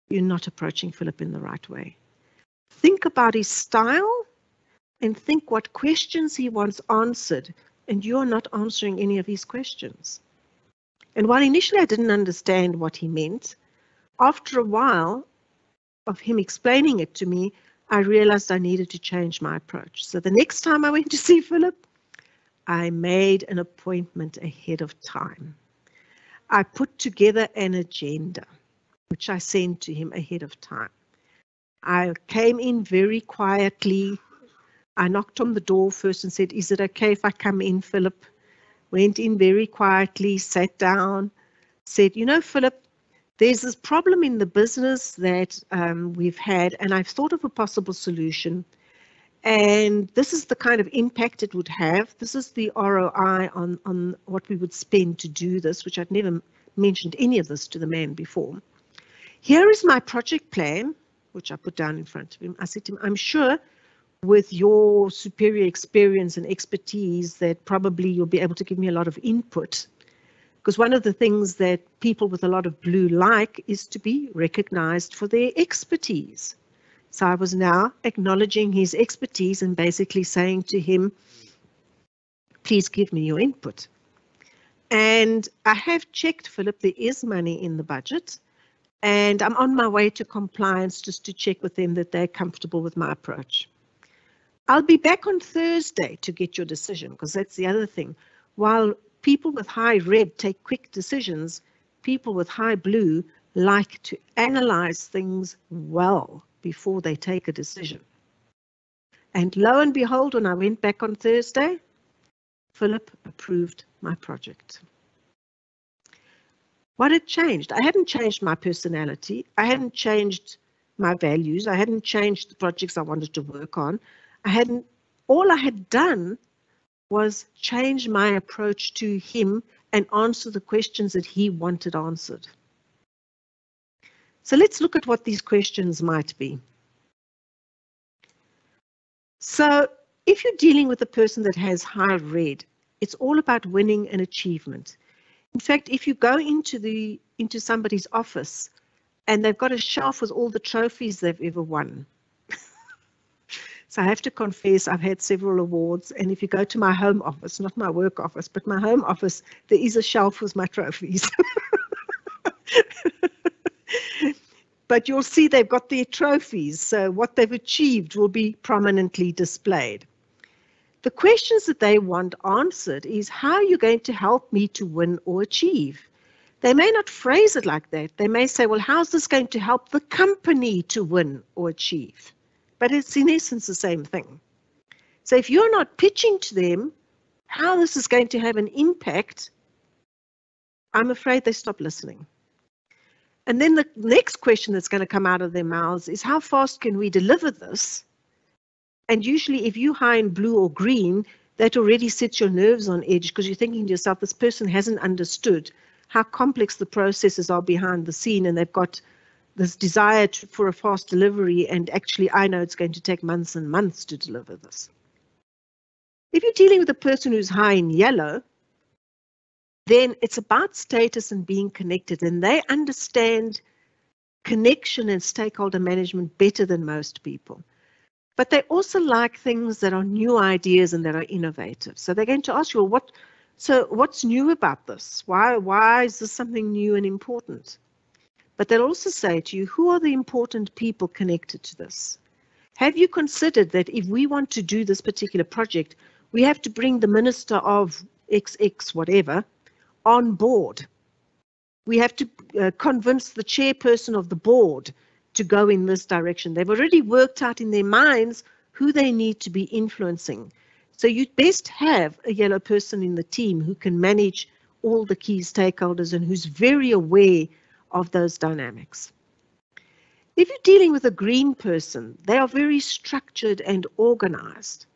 you're not approaching Philip in the right way. Think about his style and think what questions he wants answered. And you're not answering any of his questions. And while initially I didn't understand what he meant, after a while of him explaining it to me, I realized I needed to change my approach. So the next time I went to see Philip, I made an appointment ahead of time. I put together an agenda, which I sent to him ahead of time. I came in very quietly. I knocked on the door first and said, is it okay if I come in, Philip? Went in very quietly, sat down, said, you know, Philip, there's this problem in the business that we've had, and I've thought of a possible solution. And this is the kind of impact it would have. This is the ROI on what we would spend to do this, which I'd never mentioned any of this to the man before. Here is my project plan, which I put down in front of him. I said to him, I'm sure with your superior experience and expertise that probably you'll be able to give me a lot of input. Because one of the things that people with a lot of blue like is to be recognized for their expertise. So I was now acknowledging his expertise and basically saying to him, please give me your input. And I have checked, Philip, there is money in the budget. And I'm on my way to compliance just to check with them that they're comfortable with my approach. I'll be back on Thursday to get your decision, because that's the other thing. While people with high red take quick decisions, people with high blue like to analyze things well before they take a decision. And lo and behold, when I went back on Thursday, Philip approved my project. What had changed? I hadn't changed my personality. I hadn't changed my values. I hadn't changed the projects I wanted to work on. All I had done was change my approach to him and answer the questions that he wanted answered. So let's look at what these questions might be. So if you're dealing with a person that has high red, it's all about winning and achievement. In fact, if you go into somebody's office and they've got a shelf with all the trophies they've ever won. So I have to confess, I've had several awards, and if you go to my home office, not my work office, but my home office, there is a shelf with my trophies. But you'll see they've got their trophies, so what they've achieved will be prominently displayed. The questions that they want answered is, how are you going to help me to win or achieve? They may not phrase it like that. They may say, well, how's this going to help the company to win or achieve? But it's in essence the same thing. So if you're not pitching to them how this is going to have an impact, I'm afraid they stop listening. And then the next question that's going to come out of their mouths is, how fast can we deliver this? And usually if you hire in blue or green, that already sets your nerves on edge, because you're thinking to yourself, this person hasn't understood how complex the processes are behind the scene, and they've got this desire for a fast delivery, and actually I know it's going to take months and months to deliver this. If you're dealing with a person who's high in yellow, then it's about status and being connected, and they understand connection and stakeholder management better than most people. But they also like things that are new ideas and that are innovative. So they're going to ask you, well, what's new about this? Why is this something new and important? But they'll also say to you, who are the important people connected to this? Have you considered that if we want to do this particular project, we have to bring the minister of XX whatever on board? We have to convince the chairperson of the board to go in this direction. They've already worked out in their minds who they need to be influencing. So you'd best have a yellow person in the team who can manage all the key stakeholders and who's very aware of those dynamics. If you're dealing with a green person, they are very structured and organized.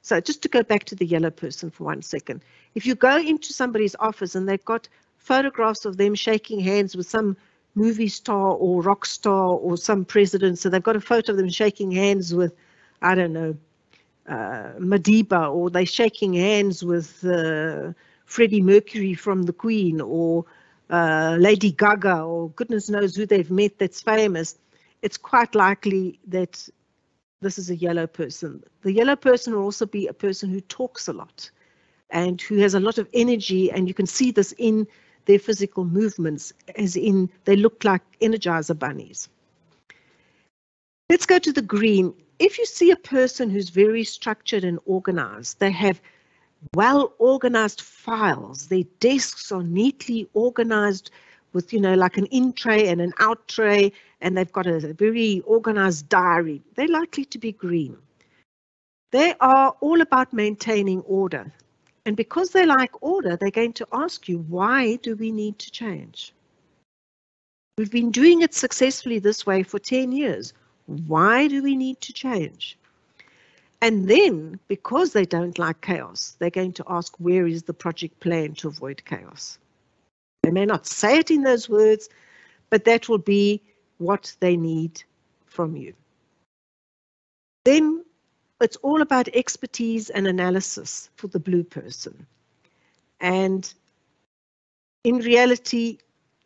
So just to go back to the yellow person for 1 second, if you go into somebody's office and they've got photographs of them shaking hands with some movie star or rock star or some president, so they've got a photo of them shaking hands with, I don't know, Madiba, or they're shaking hands with Freddie Mercury from the Queen, or Lady Gaga, or goodness knows who they've met that's famous, it's quite likely that this is a yellow person. The yellow person will also be a person who talks a lot and who has a lot of energy, and you can see this in their physical movements, as in they look like Energizer bunnies. Let's go to the green. If you see a person who's very structured and organized, they have well-organized files, their desks are neatly organized with, like an in tray and an out tray, and they've got a very organized diary, they're likely to be green. They are all about maintaining order. And because they like order, they're going to ask you, why do we need to change? We've been doing it successfully this way for 10 years. Why do we need to change? And then, because they don't like chaos, they're going to ask, where is the project plan to avoid chaos? They may not say it in those words, but that will be what they need from you. Then it's all about expertise and analysis for the blue person. And in reality,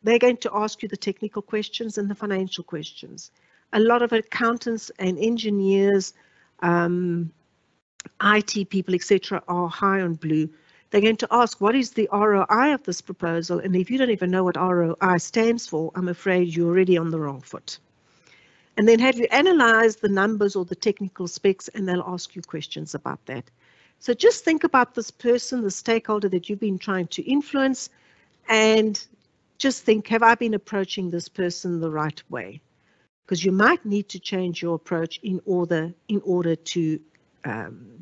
they're going to ask you the technical questions and the financial questions. A lot of accountants and engineers, IT people, etc., are high on blue. They're going to ask, what is the ROI of this proposal? And if you don't even know what ROI stands for, I'm afraid you're already on the wrong foot. And then have you analyzed the numbers or the technical specs, and they'll ask you questions about that. So just think about this person, the stakeholder that you've been trying to influence, and just think, have I been approaching this person the right way? Because you might need to change your approach in order to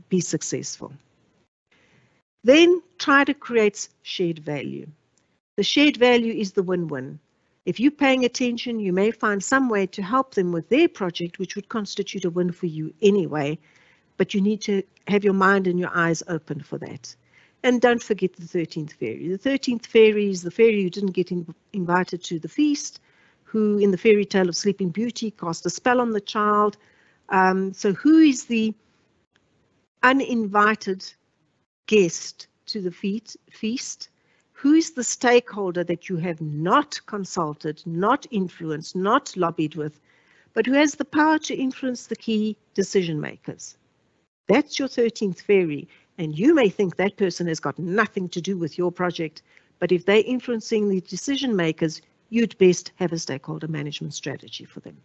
be successful. Then try to create shared value. The shared value is the win-win. If you're paying attention, you may find some way to help them with their project, which would constitute a win for you anyway, but you need to have your mind and your eyes open for that. And don't forget the 13th fairy. The 13th fairy is the fairy who didn't get invited to the feast, who in the fairy tale of Sleeping Beauty cast a spell on the child. So who is the uninvited guest to the feast? Who is the stakeholder that you have not consulted, not influenced, not lobbied with, but who has the power to influence the key decision makers? That's your 13th fairy, and you may think that person has got nothing to do with your project, but if they're influencing the decision makers, you'd best have a stakeholder management strategy for them.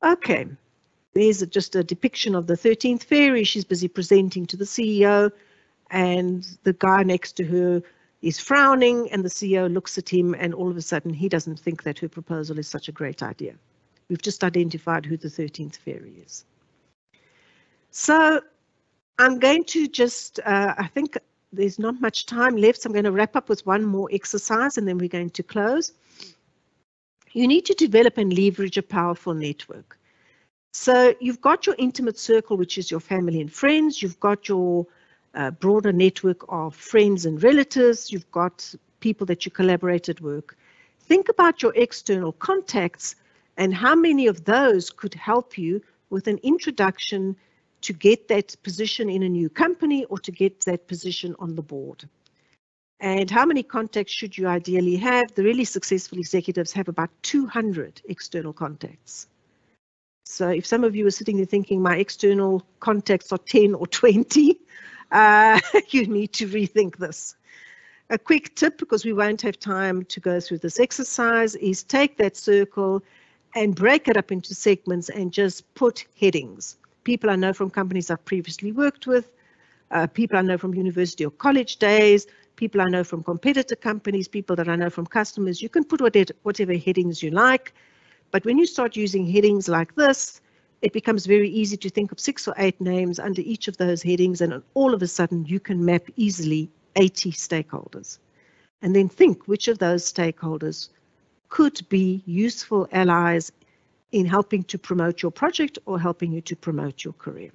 Okay, there's just a depiction of the 13th fairy. She's busy presenting to the CEO, and the guy next to her is frowning, and the CEO looks at him, and all of a sudden he doesn't think that her proposal is such a great idea. We've just identified who the 13th fairy is. So I'm going to just, I think there's not much time left, so I'm going to wrap up with one more exercise and then we're going to close. You need to develop and leverage a powerful network. So you've got your intimate circle, which is your family and friends. You've got your broader network of friends and relatives. You've got people that you collaborate at work. Think about your external contacts and how many of those could help you with an introduction to get that position in a new company or to get that position on the board. And how many contacts should you ideally have? The really successful executives have about 200 external contacts. So if some of you are sitting there thinking my external contacts are 10 or 20, you need to rethink this. A quick tip, because we won't have time to go through this exercise, is take that circle and break it up into segments and just put headings. People I know from companies I've previously worked with, people I know from university or college days, people I know from competitor companies, people that I know from customers. You can put whatever headings you like, but when you start using headings like this, it becomes very easy to think of 6 or 8 names under each of those headings, and all of a sudden you can map easily 80 stakeholders. And then think which of those stakeholders could be useful allies in helping to promote your project or helping you to promote your career.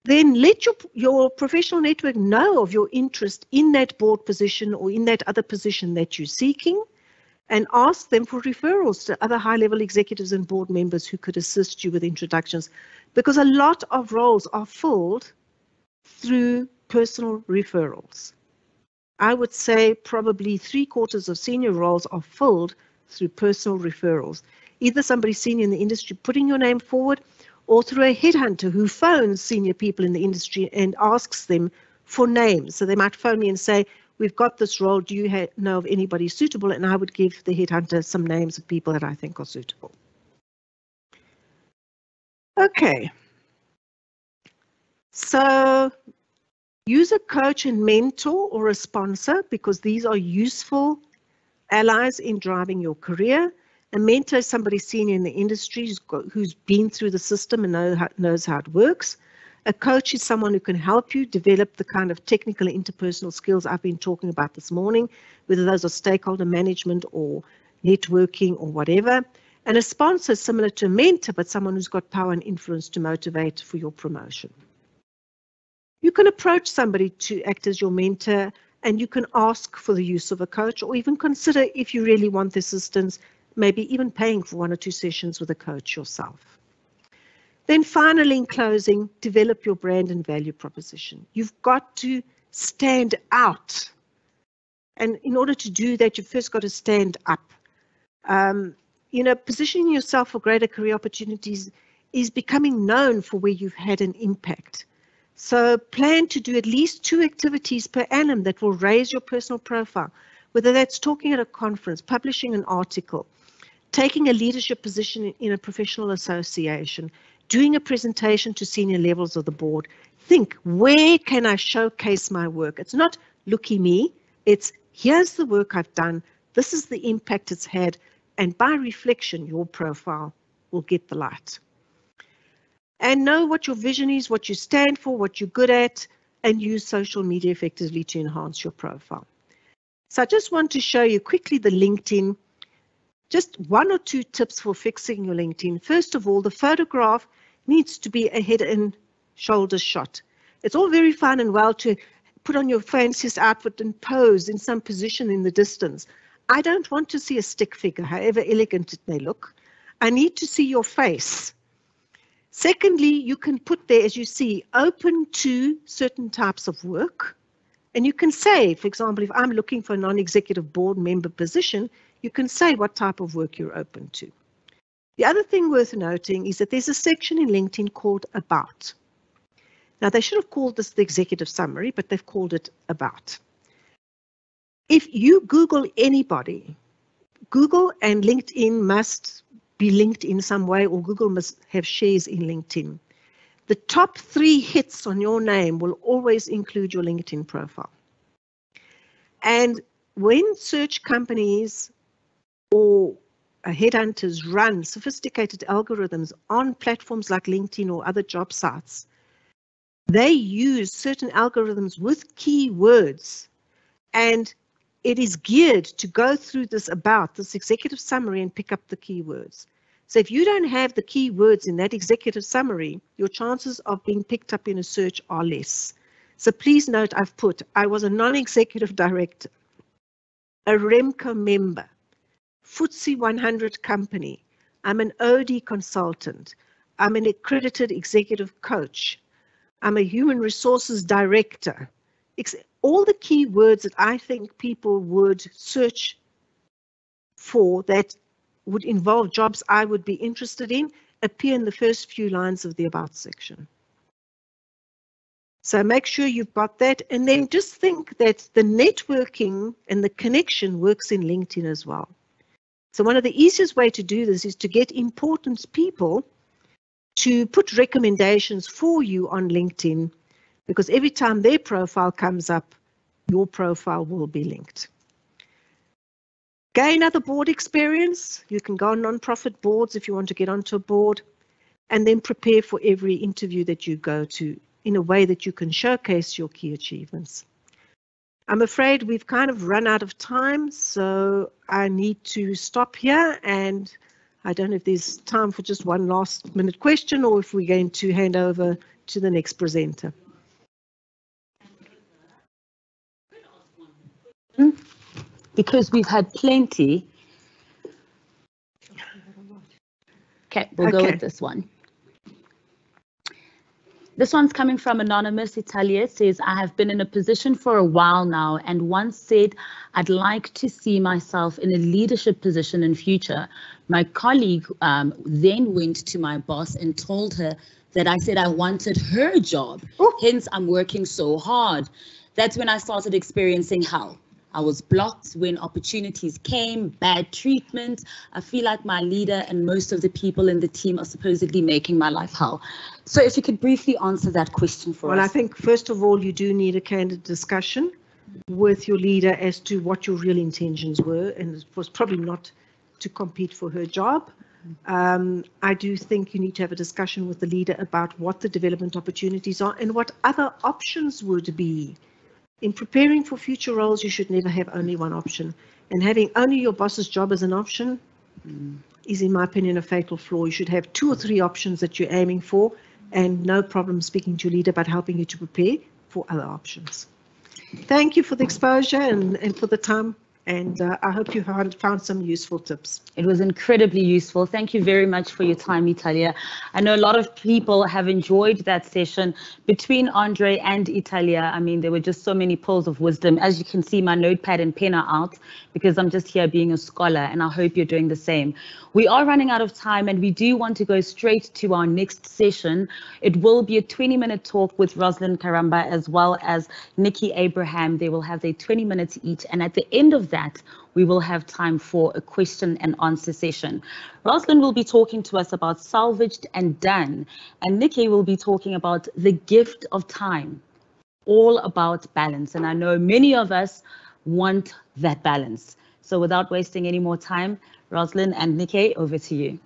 Then let your professional network know of your interest in that board position or in that other position that you're seeking, and ask them for referrals to other high-level executives and board members who could assist you with introductions, because a lot of roles are filled through personal referrals. I would say probably 3/4 of senior roles are filled through personal referrals. Either somebody senior in the industry putting your name forward, or through a headhunter who phones senior people in the industry and asks them for names. So they might phone me and say, we've got this role, do you know of anybody suitable? And I would give the headhunter some names of people that I think are suitable. Okay. So use a coach and mentor or a sponsor, because these are useful allies in driving your career. A mentor is somebody senior in the industry who's been through the system and knows how it works. A coach is someone who can help you develop the kind of technical and interpersonal skills I've been talking about this morning, whether those are stakeholder management or networking or whatever. And a sponsor is similar to a mentor, but someone who's got power and influence to motivate for your promotion. You can approach somebody to act as your mentor, and you can ask for the use of a coach, or even consider, if you really want the assistance, maybe even paying for 1 or 2 sessions with a coach yourself. Then finally, in closing, develop your brand and value proposition. You've got to stand out. And in order to do that, you've first got to stand up. Positioning yourself for greater career opportunities is becoming known for where you've had an impact. So plan to do at least 2 activities per annum that will raise your personal profile, whether that's talking at a conference, publishing an article, taking a leadership position in a professional association, doing a presentation to senior levels of the board. Think, where can I showcase my work? It's not looky me, it's here's the work I've done, this is the impact it's had, and by reflection, your profile will get the light. And know what your vision is, what you stand for, what you're good at, and use social media effectively to enhance your profile. So I just want to show you quickly the LinkedIn. Just 1 or 2 tips for fixing your LinkedIn. First of all, the photograph needs to be a head and shoulders shot. It's all very fine and well to put on your fanciest outfit and pose in some position in the distance. I don't want to see a stick figure, however elegant it may look. I need to see your face. Secondly, you can put there, as you see, open to certain types of work. And you can say, for example, if I'm looking for a non-executive board member position, you can say what type of work you're open to. The other thing worth noting is that there's a section in LinkedIn called About. Now, they should have called this the executive summary, but they've called it About. If you Google anybody, Google and LinkedIn must be linked in some way, or Google must have shares in LinkedIn. The top 3 hits on your name will always include your LinkedIn profile. And when search companies or headhunters run sophisticated algorithms on platforms like LinkedIn or other job sites, they use certain algorithms with keywords, and it is geared to go through this executive summary and pick up the keywords. So if you don't have the keywords in that executive summary, your chances of being picked up in a search are less. So please note, I was a non-executive director, a REMCO member, FTSE 100 company. I'm an OD consultant. I'm an accredited executive coach. I'm a human resources director. All the keywords that I think people would search for that would involve jobs I would be interested in appear in the first few lines of the About section. So make sure you've got that, and then just think that the networking and the connection works in LinkedIn as well. So one of the easiest way to do this is to get important people to put recommendations for you on LinkedIn, because every time their profile comes up, your profile will be linked. Gain other board experience. You can go on non-profit boards if you want to get onto a board, and then prepare for every interview that you go to in a way that you can showcase your key achievements. I'm afraid we've kind of run out of time, so I need to stop here, and I don't know if there's time for just one last minute question or if we're going to hand over to the next presenter. Because we've had plenty. Okay, we'll go with this one. This one's coming from Anonymous Italia. It says, I have been in a position for a while now and once said I'd like to see myself in a leadership position in future. My colleague then went to my boss and told her that I said I wanted her job. Hence, I'm working so hard. That's when I started experiencing hell. I was blocked when opportunities came, bad treatment. I feel like my leader and most of the people in the team are supposedly making my life hell. So if you could briefly answer that question for us. Well, I think first of all, you do need a candid discussion with your leader as to what your real intentions were, and it was probably not to compete for her job. I do think you need to have a discussion with the leader about what the development opportunities are and what other options would be. In preparing for future roles, you should never have only one option. And having only your boss's job as an option is, in my opinion, a fatal flaw. You should have 2 or 3 options that you're aiming for, and no problem speaking to your leader about helping you to prepare for other options. Thank you for the exposure and for the time. And I hope you found some useful tips. It was incredibly useful. Thank you very much for your time, Italia. I know a lot of people have enjoyed that session between Andre and Italia. I mean, there were just so many pearls of wisdom. As you can see, my notepad and pen are out because I'm just here being a scholar, and I hope you're doing the same. We are running out of time, and we do want to go straight to our next session. It will be a 20-minute talk with Rosalind Karamba as well as Nikki Abraham. They will have their 20 minutes each, and at the end of that, we will have time for a question and answer session. Rosalind will be talking to us about salvaged and done, and Nikki will be talking about the gift of time, all about balance. And I know many of us want that balance. So without wasting any more time, Rosalind and Nikki, over to you.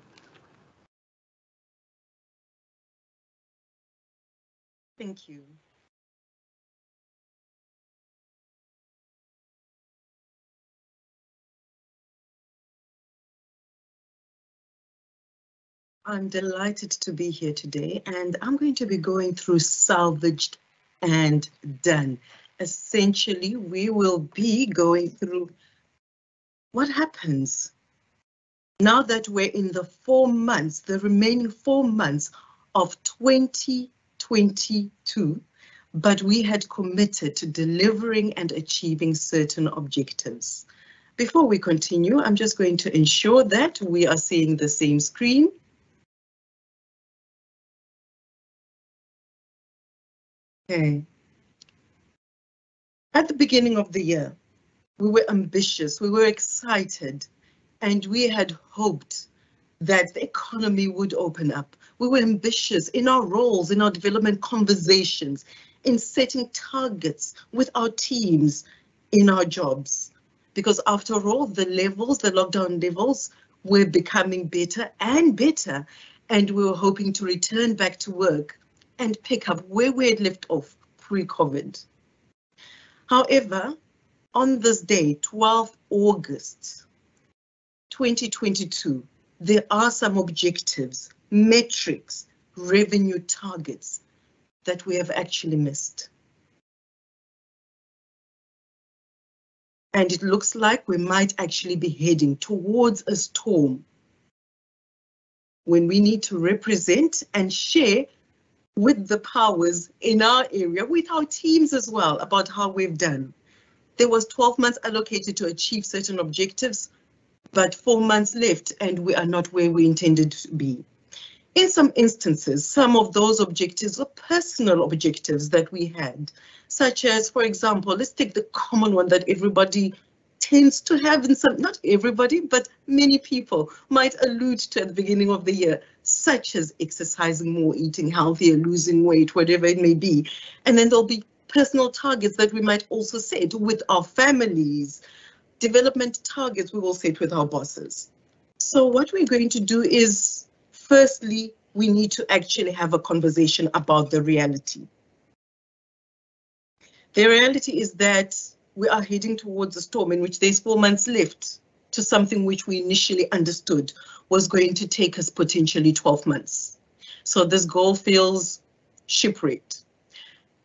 Thank you. I'm delighted to be here today, and I'm going to be going through salvaged and done. Essentially, we will be going through what happens now that we're in the 4 months, the remaining 4 months of 2022, but we had committed to delivering and achieving certain objectives. Before we continue, I'm just going to ensure that we are seeing the same screen. Okay. At the beginning of the year, we were ambitious, we were excited, and we had hoped that the economy would open up. We were ambitious in our roles, in our development conversations, in setting targets with our teams, in our jobs. Because after all, the lockdown levels were becoming better and better, and we were hoping to return back to work and pick up where we had left off pre-COVID. However, on this day, 12th August 2022, there are some objectives, metrics, revenue targets that we have actually missed. And it looks like we might actually be heading towards a storm when we need to represent and share with the powers in our area, with our teams as well, about how we've done. There was 12 months allocated to achieve certain objectives, but 4 months left and we are not where we intended to be. In some instances, some of those objectives were personal objectives that we had, such as, for example, let's take the common one that everybody tends to have in some, not everybody, but many people might allude to at the beginning of the year, such as exercising more, eating healthier, losing weight, whatever it may be. And then there'll be personal targets that we might also set with our families, development targets we will set with our bosses. So what we're going to do is, firstly, we need to actually have a conversation about the reality. The reality is that we are heading towards a storm in which there's 4 months left to something which we initially understood was going to take us potentially 12 months. So this goal feels shipwrecked.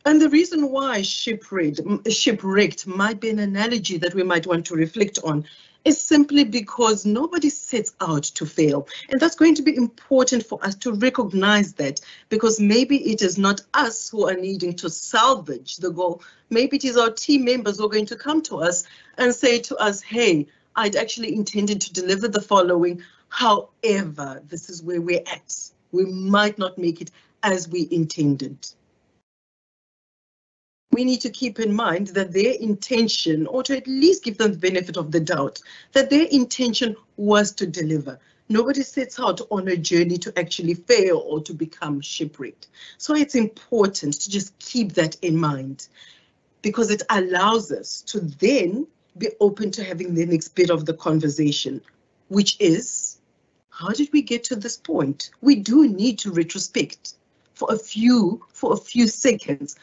And the reason why shipwrecked might be an analogy that we might want to reflect on is simply because nobody sets out to fail. And that's going to be important for us to recognize that, because maybe it is not us who are needing to salvage the goal. Maybe it is our team members who are going to come to us and say to us, hey, I'd actually intended to deliver the following. However, this is where we're at. We might not make it as we intended. We need to keep in mind that their intention, or to at least give them the benefit of the doubt, that their intention was to deliver. Nobody sets out on a journey to actually fail or to become shipwrecked. So it's important to just keep that in mind, because it allows us to then be open to having the next bit of the conversation, which is, how did we get to this point? We do need to retrospect for a few seconds.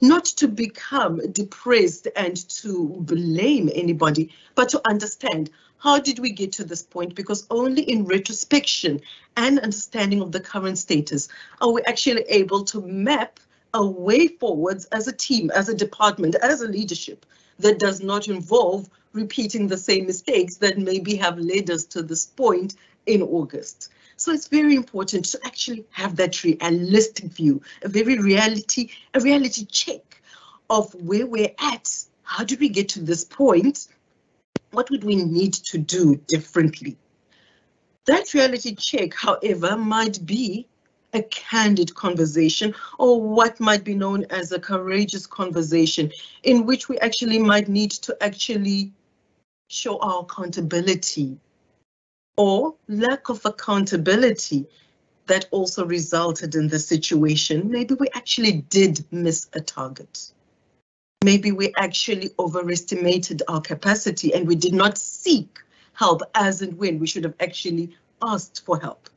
Not to become depressed and to blame anybody, but to understand, how did we get to this point? Because only in retrospection and understanding of the current status are we actually able to map a way forwards as a team, as a department, as a leadership that does not involve repeating the same mistakes that maybe have led us to this point in August. So it's very important to actually have that realistic view, a reality check of where we're at. How did we get to this point? What would we need to do differently? That reality check, however, might be a candid conversation, or what might be known as a courageous conversation, in which we actually might need to actually show our accountability, or lack of accountability that also resulted in the situation. Maybe we actually did miss a target. Maybe we actually overestimated our capacity and we did not seek help as and when we should have actually asked for help.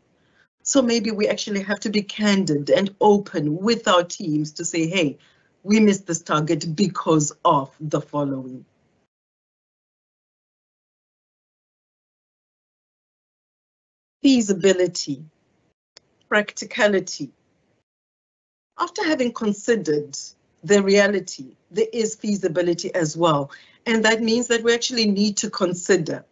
So maybe we actually have to be candid and open with our teams to say, hey, we missed this target because of the following. Feasibility, practicality. After having considered the reality, there is feasibility as well. And that means that we actually need to consider,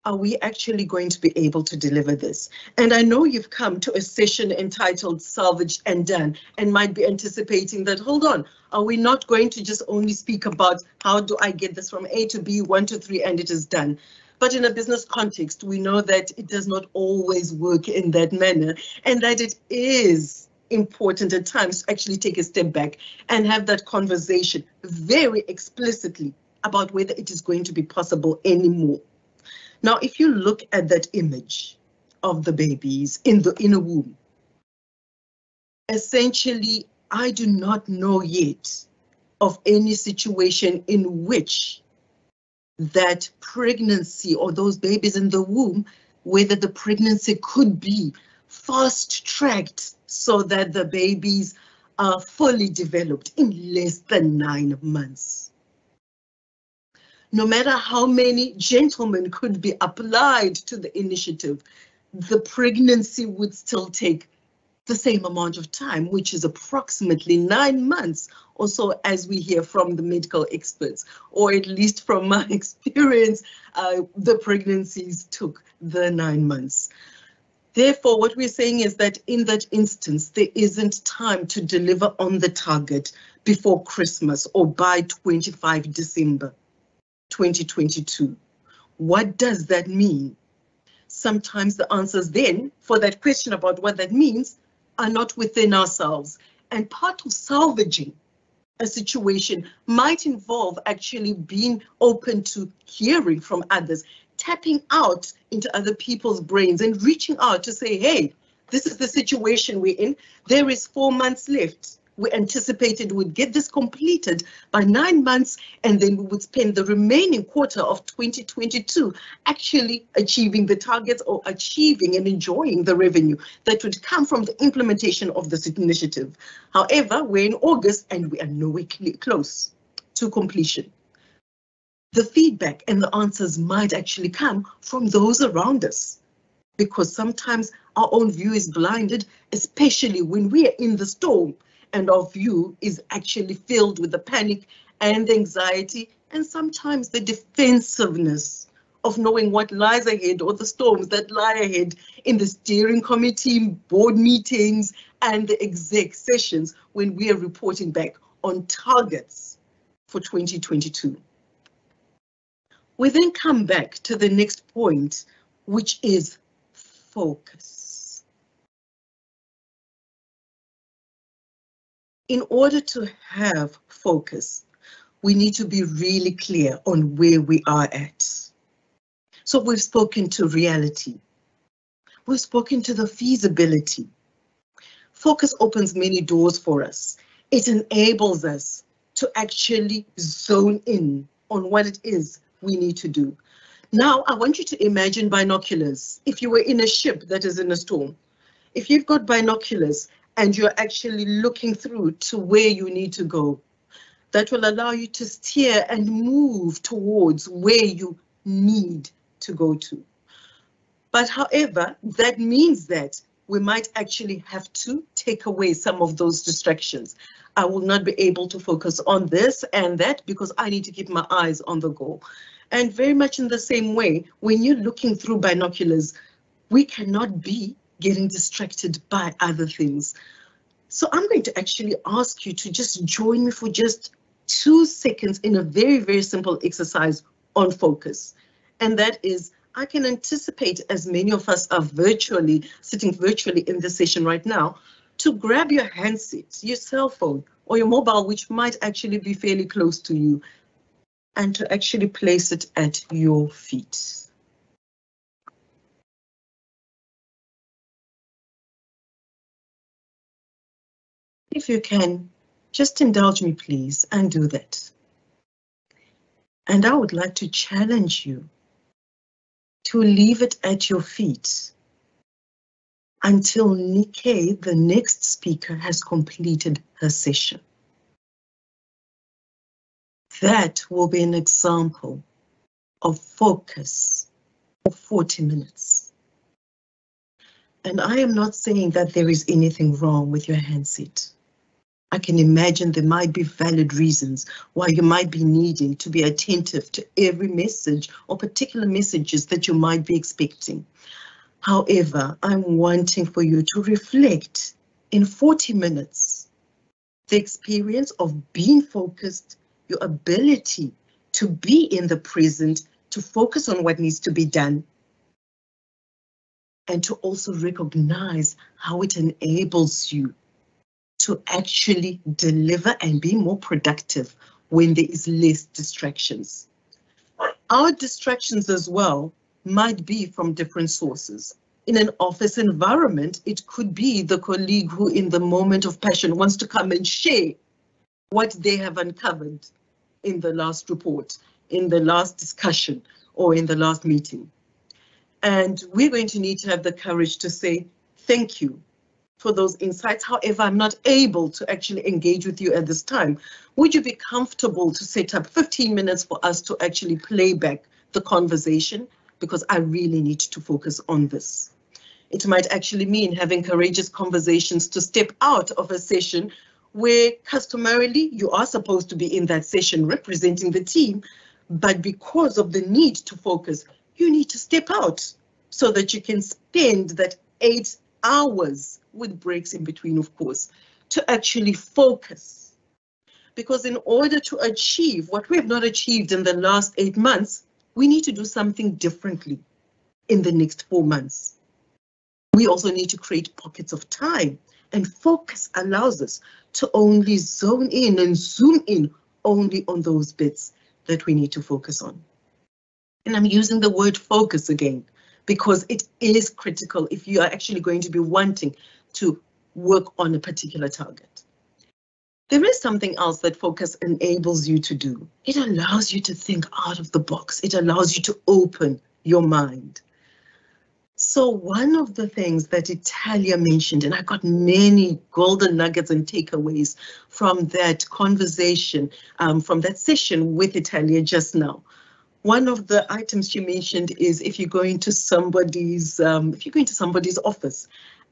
are we actually going to be able to deliver this? And I know you've come to a session entitled Salvaged and Done and might be anticipating that, hold on, are we not going to just only speak about how do I get this from A to B, 1 to 3, and it is done? But in a business context, we know that it does not always work in that manner, and that it is important at times to actually take a step back and have that conversation very explicitly about whether it is going to be possible anymore. Now, if you look at that image of the babies in a womb, essentially, I do not know yet of any situation in which that pregnancy or those babies in the womb, whether the pregnancy could be fast-tracked so that the babies are fully developed in less than 9 months. No matter how many gentlemen could be applied to the initiative, the pregnancy would still take the same amount of time, which is approximately 9 months or so, as we hear from the medical experts, or at least from my experience, the pregnancies took the 9 months. Therefore, what we're saying is that in that instance, there isn't time to deliver on the target before Christmas or by 25 December 2022. What does that mean? Sometimes the answers then for that question about what that means are not within ourselves. And part of salvaging a situation might involve actually being open to hearing from others, tapping out into other people's brains and reaching out to say, hey, this is the situation we're in. There is 4 months left. We anticipated we'd get this completed by 9 months, and then we would spend the remaining quarter of 2022 actually achieving the targets or achieving and enjoying the revenue that would come from the implementation of this initiative. However, we're in August and we are nowhere close to completion. The feedback and the answers might actually come from those around us, because sometimes our own view is blinded, especially when we are in the storm and our view is actually filled with the panic and anxiety and sometimes the defensiveness of knowing what lies ahead or the storms that lie ahead in the steering committee, board meetings, and the exec sessions when we are reporting back on targets for 2022. We then come back to the next point, which is focus. In order to have focus, we need to be really clear on where we are at. So we've spoken to reality. We've spoken to the feasibility. Focus opens many doors for us. It enables us to actually zone in on what it is we need to do. Now, I want you to imagine binoculars. If you were in a ship that is in a storm, if you've got binoculars and you're actually looking through to where you need to go, that will allow you to steer and move towards where you need to go to. But however, that means that we might actually have to take away some of those distractions. I will not be able to focus on this and that because I need to keep my eyes on the goal. And very much in the same way, when you're looking through binoculars, we cannot be getting distracted by other things. So I'm going to actually ask you to just join me for just 2 seconds in a very, very simple exercise on focus. And that is, I can anticipate as many of us are sitting virtually in this session right now, to grab your handset, your cell phone, or your mobile, which might actually be fairly close to you, and to actually place it at your feet. If you can, just indulge me, please, and do that. And I would like to challenge you to leave it at your feet until Nikkei, the next speaker, has completed her session. That will be an example of focus for 40 minutes. And I am not saying that there is anything wrong with your handset. I can imagine there might be valid reasons why you might be needing to be attentive to every message or particular messages that you might be expecting. However, I'm wanting for you to reflect in 40 minutes the experience of being focused, your ability to be in the present, to focus on what needs to be done, and to also recognize how it enables you to actually deliver and be more productive when there is less distractions. Our distractions as well might be from different sources. In an office environment, it could be the colleague who in the moment of passion wants to come and share what they have uncovered in the last report, in the last discussion, or in the last meeting. And we're going to need to have the courage to say, thank you for those insights. However, I'm not able to actually engage with you at this time. Would you be comfortable to set up 15 minutes for us to actually play back the conversation? Because I really need to focus on this. It might actually mean having courageous conversations to step out of a session where customarily you are supposed to be in that session representing the team, but because of the need to focus, you need to step out so that you can spend that 8 hours with breaks in between, of course, to actually focus. Because in order to achieve what we have not achieved in the last 8 months, we need to do something differently in the next 4 months. We also need to create pockets of time, and focus allows us to only zone in and zoom in only on those bits that we need to focus on. And I'm using the word focus again, because it is critical if you are actually going to be wanting to work on a particular target. There is something else that focus enables you to do. It allows you to think out of the box. It allows you to open your mind. So one of the things that Italia mentioned, and I got many golden nuggets and takeaways from that conversation, from that session with Italia just now. One of the items she mentioned is if you're going to somebody's office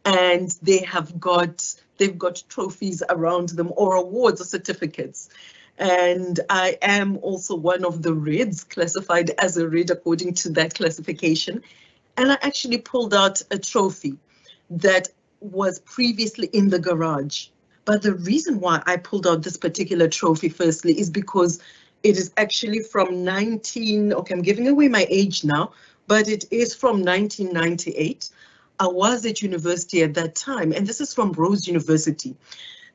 and they've got trophies around them or awards or certificates. And I am also one of the Reds, classified as a Red according to that classification. And I actually pulled out a trophy that was previously in the garage. But the reason why I pulled out this particular trophy firstly is because it is actually from I'm giving away my age now, but it is from 1998. I was at university at that time, and this is from Rose University.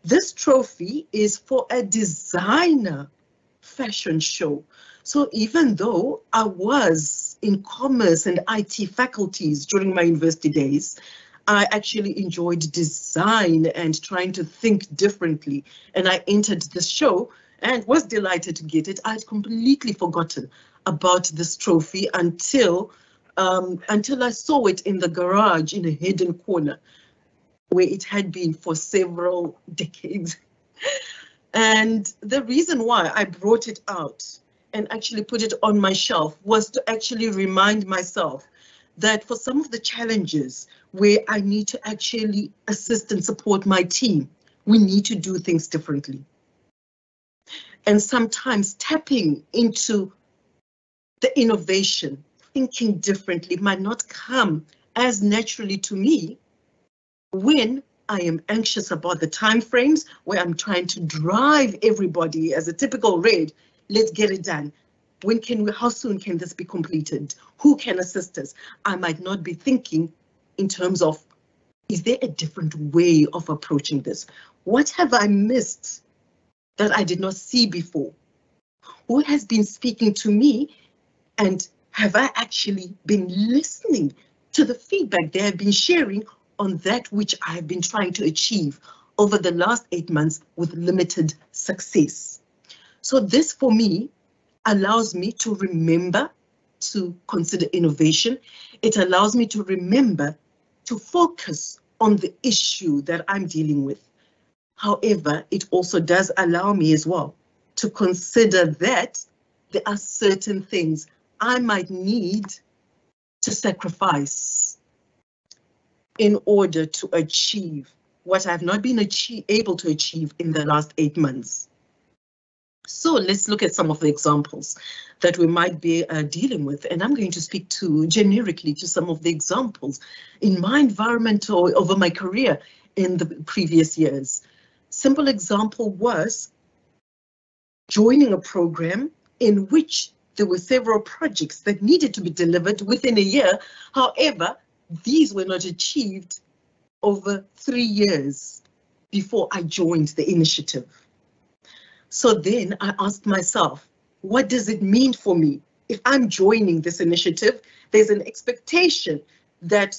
This trophy is for a designer fashion show. So even though I was in commerce and IT faculties during my university days, I actually enjoyed design and trying to think differently. And I entered this show and was delighted to get it. I had completely forgotten about this trophy until I saw it in the garage in a hidden corner where it had been for several decades. And the reason why I brought it out and actually put it on my shelf was to actually remind myself that for some of the challenges where I need to actually assist and support my team, we need to do things differently. And sometimes tapping into the innovation, thinking differently might not come as naturally to me when I am anxious about the timeframes, where I'm trying to drive everybody as a typical Red. Let's get it done. How soon can this be completed? Who can assist us? I might not be thinking in terms of, is there a different way of approaching this? What have I missed that I did not see before? Who has been speaking to me, and have I actually been listening to the feedback they have been sharing on that which I have been trying to achieve over the last 8 months with limited success? So this for me allows me to remember to consider innovation. It allows me to remember to focus on the issue that I'm dealing with. However, it also does allow me as well to consider that there are certain things I might need to sacrifice in order to achieve what I've not been able to achieve in the last 8 months. So let's look at some of the examples that we might be dealing with. And I'm going to speak generically to some of the examples in my environment or over my career in the previous years. Simple example was joining a program in which there were several projects that needed to be delivered within a year. However, these were not achieved over 3 years before I joined the initiative. So then I asked myself, what does it mean for me? If I'm joining this initiative, there's an expectation that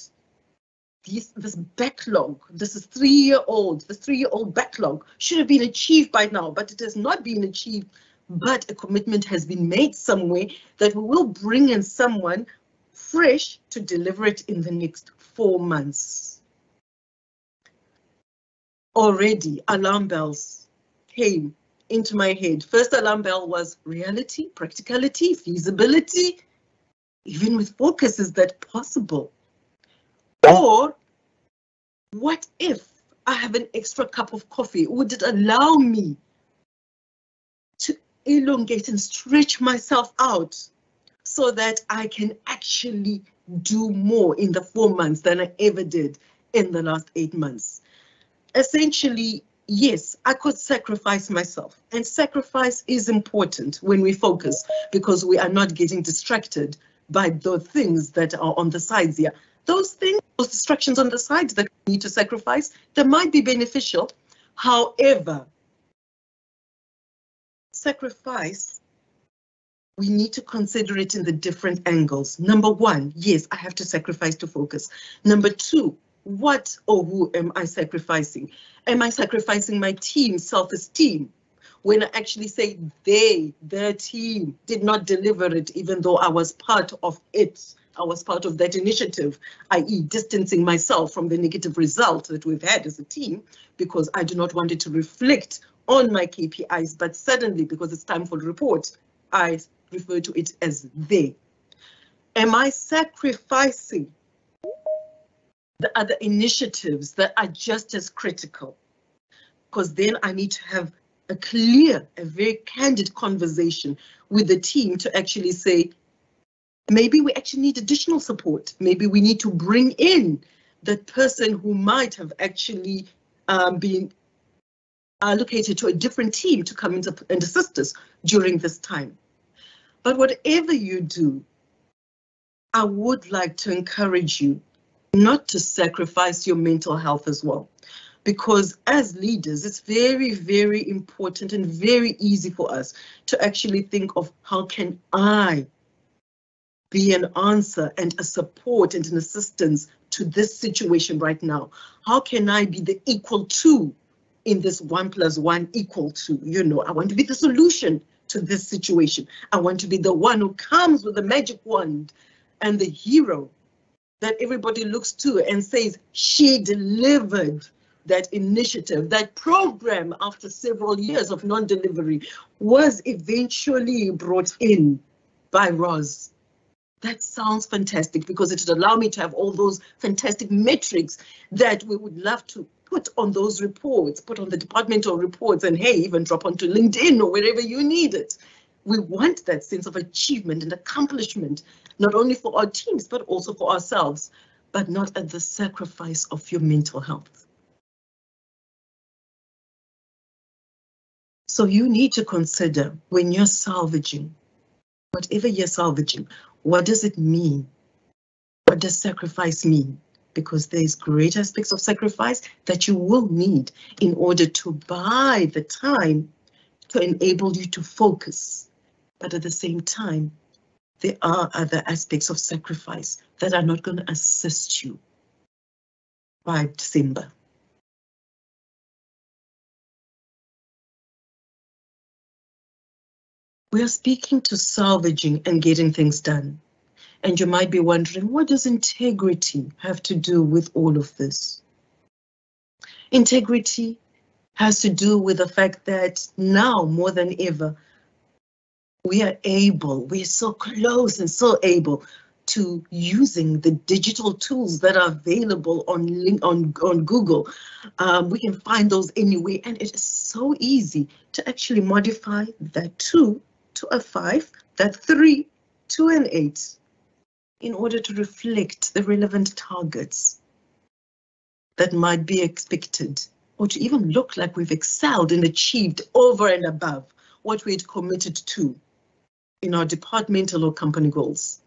this backlog, this is 3-year-old, this 3-year-old backlog should have been achieved by now, but it has not been achieved. But a commitment has been made somewhere that we will bring in someone fresh to deliver it in the next 4 months. Already alarm bells came into my head. First alarm bell was reality, practicality, feasibility. Even with focus, is that possible? Or what if I have an extra cup of coffee? Would it allow me to elongate and stretch myself out so that I can actually do more in the 4 months than I ever did in the last 8 months? Essentially, yes, I could sacrifice myself, and sacrifice is important when we focus because we are not getting distracted by the things that are on the sides here. Those things, those distractions on the sides that we need to sacrifice, they might be beneficial. However, sacrifice, we need to consider it in the different angles. Number one, yes, I have to sacrifice to focus. Number two, what or who am I sacrificing? Am I sacrificing my team's self-esteem? When I actually say their team did not deliver it, even though I was part of it, I was part of that initiative, i.e. distancing myself from the negative result that we've had as a team, because I do not want it to reflect on my KPIs, but suddenly, because it's time for the report, I refer to it as they. Am I sacrificing the other initiatives that are just as critical? Because then I need to have a clear, a very candid conversation with the team to actually say, maybe we actually need additional support. Maybe we need to bring in the person who might have actually been allocated to a different team to come in and assist us during this time. But whatever you do, I would like to encourage you not to sacrifice your mental health as well. Because as leaders, it's very, very important and very easy for us to actually think of how can I be an answer and a support and an assistance to this situation right now? How can I be the equal to in this 1 + 1 = 2? You know, I want to be the solution to this situation. I want to be the one who comes with a magic wand and the hero that everybody looks to and says, she delivered that initiative, that program after several years of non-delivery was eventually brought in by Roz. That sounds fantastic because it would allow me to have all those fantastic metrics that we would love to put on those reports, put on the departmental reports, and hey, even drop onto LinkedIn or wherever you need it. We want that sense of achievement and accomplishment, not only for our teams, but also for ourselves, but not at the sacrifice of your mental health. So you need to consider when you're salvaging, whatever you're salvaging, what does it mean? What does sacrifice mean? Because there's great aspects of sacrifice that you will need in order to buy the time to enable you to focus. But at the same time, there are other aspects of sacrifice that are not going to assist you by December. We are speaking to salvaging and getting things done. And you might be wondering, what does integrity have to do with all of this? Integrity has to do with the fact that now more than ever, we're so close and so able to using the digital tools that are available on Google. We can find those anywhere, and it is so easy to actually modify that 2 to a 5, that 3 to an 8, in order to reflect the relevant targets that might be expected, or to even look like we've excelled and achieved over and above what we had committed to in our departmental or company goals.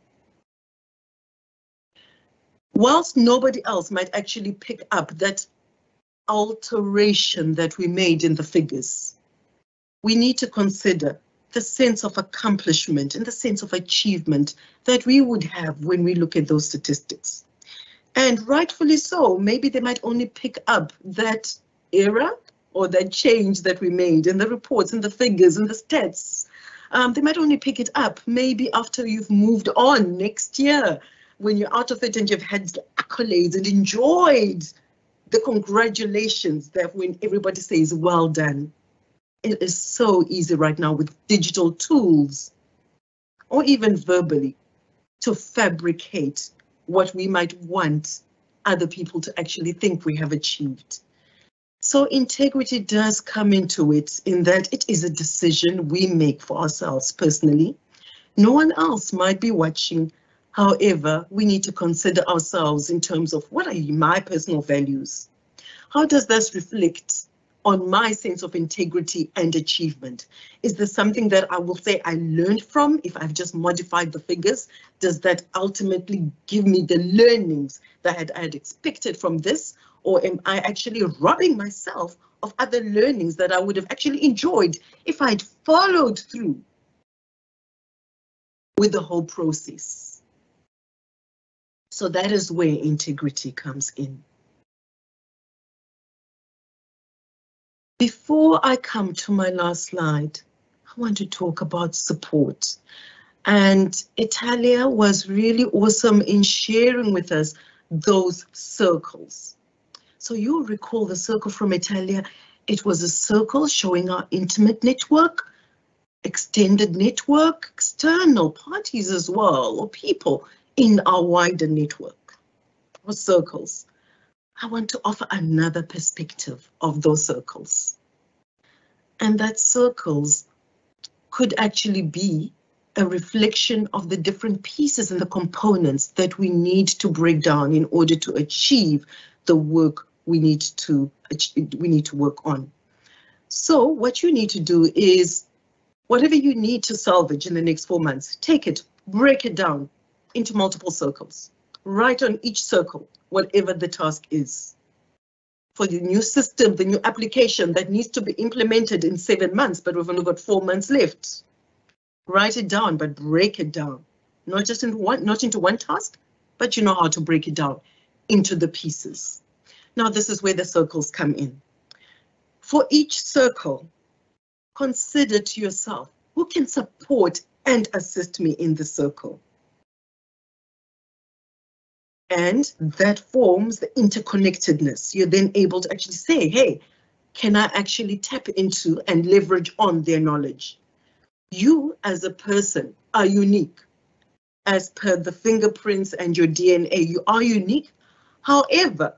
Whilst nobody else might actually pick up that alteration that we made in the figures, we need to consider the sense of accomplishment and the sense of achievement that we would have when we look at those statistics. And rightfully so, maybe they might only pick up that error or that change that we made in the reports and the figures and the stats. They might only pick it up maybe after you've moved on next year, when you're out of it and you've had the accolades and enjoyed the congratulations, that when everybody says, well done. It is so easy right now with digital tools, or even verbally, to fabricate what we might want other people to actually think we have achieved. So integrity does come into it, in that it is a decision we make for ourselves personally. No one else might be watching. However, we need to consider ourselves in terms of, what are my personal values? How does this reflect on my sense of integrity and achievement? Is there something that I will say I learned from if I've just modified the figures? Does that ultimately give me the learnings that I had expected from this? Or am I actually robbing myself of other learnings that I would have actually enjoyed if I'd followed through with the whole process? So that is where integrity comes in. Before I come to my last slide, I want to talk about support. And Italia was really awesome in sharing with us those circles. So you'll recall the circle from Italia. It was a circle showing our intimate network, extended network, external parties as well, or people in our wider network, or circles. I want to offer another perspective of those circles. And that circles could actually be a reflection of the different pieces and the components that we need to break down in order to achieve the work we need to work on. So what you need to do is, whatever you need to salvage in the next 4 months, take it, break it down into multiple circles. Write on each circle whatever the task is. For the new system, the new application that needs to be implemented in 7 months, but we've only got 4 months left. Write it down, but break it down. Not into one task, but you know how to break it down into the pieces. Now, this is where the circles come in. For each circle, consider to yourself, who can support and assist me in the circle? And that forms the interconnectedness. You're then able to actually say, hey, can I actually tap into and leverage on their knowledge? You as a person are unique. As per the fingerprints and your DNA, you are unique. However,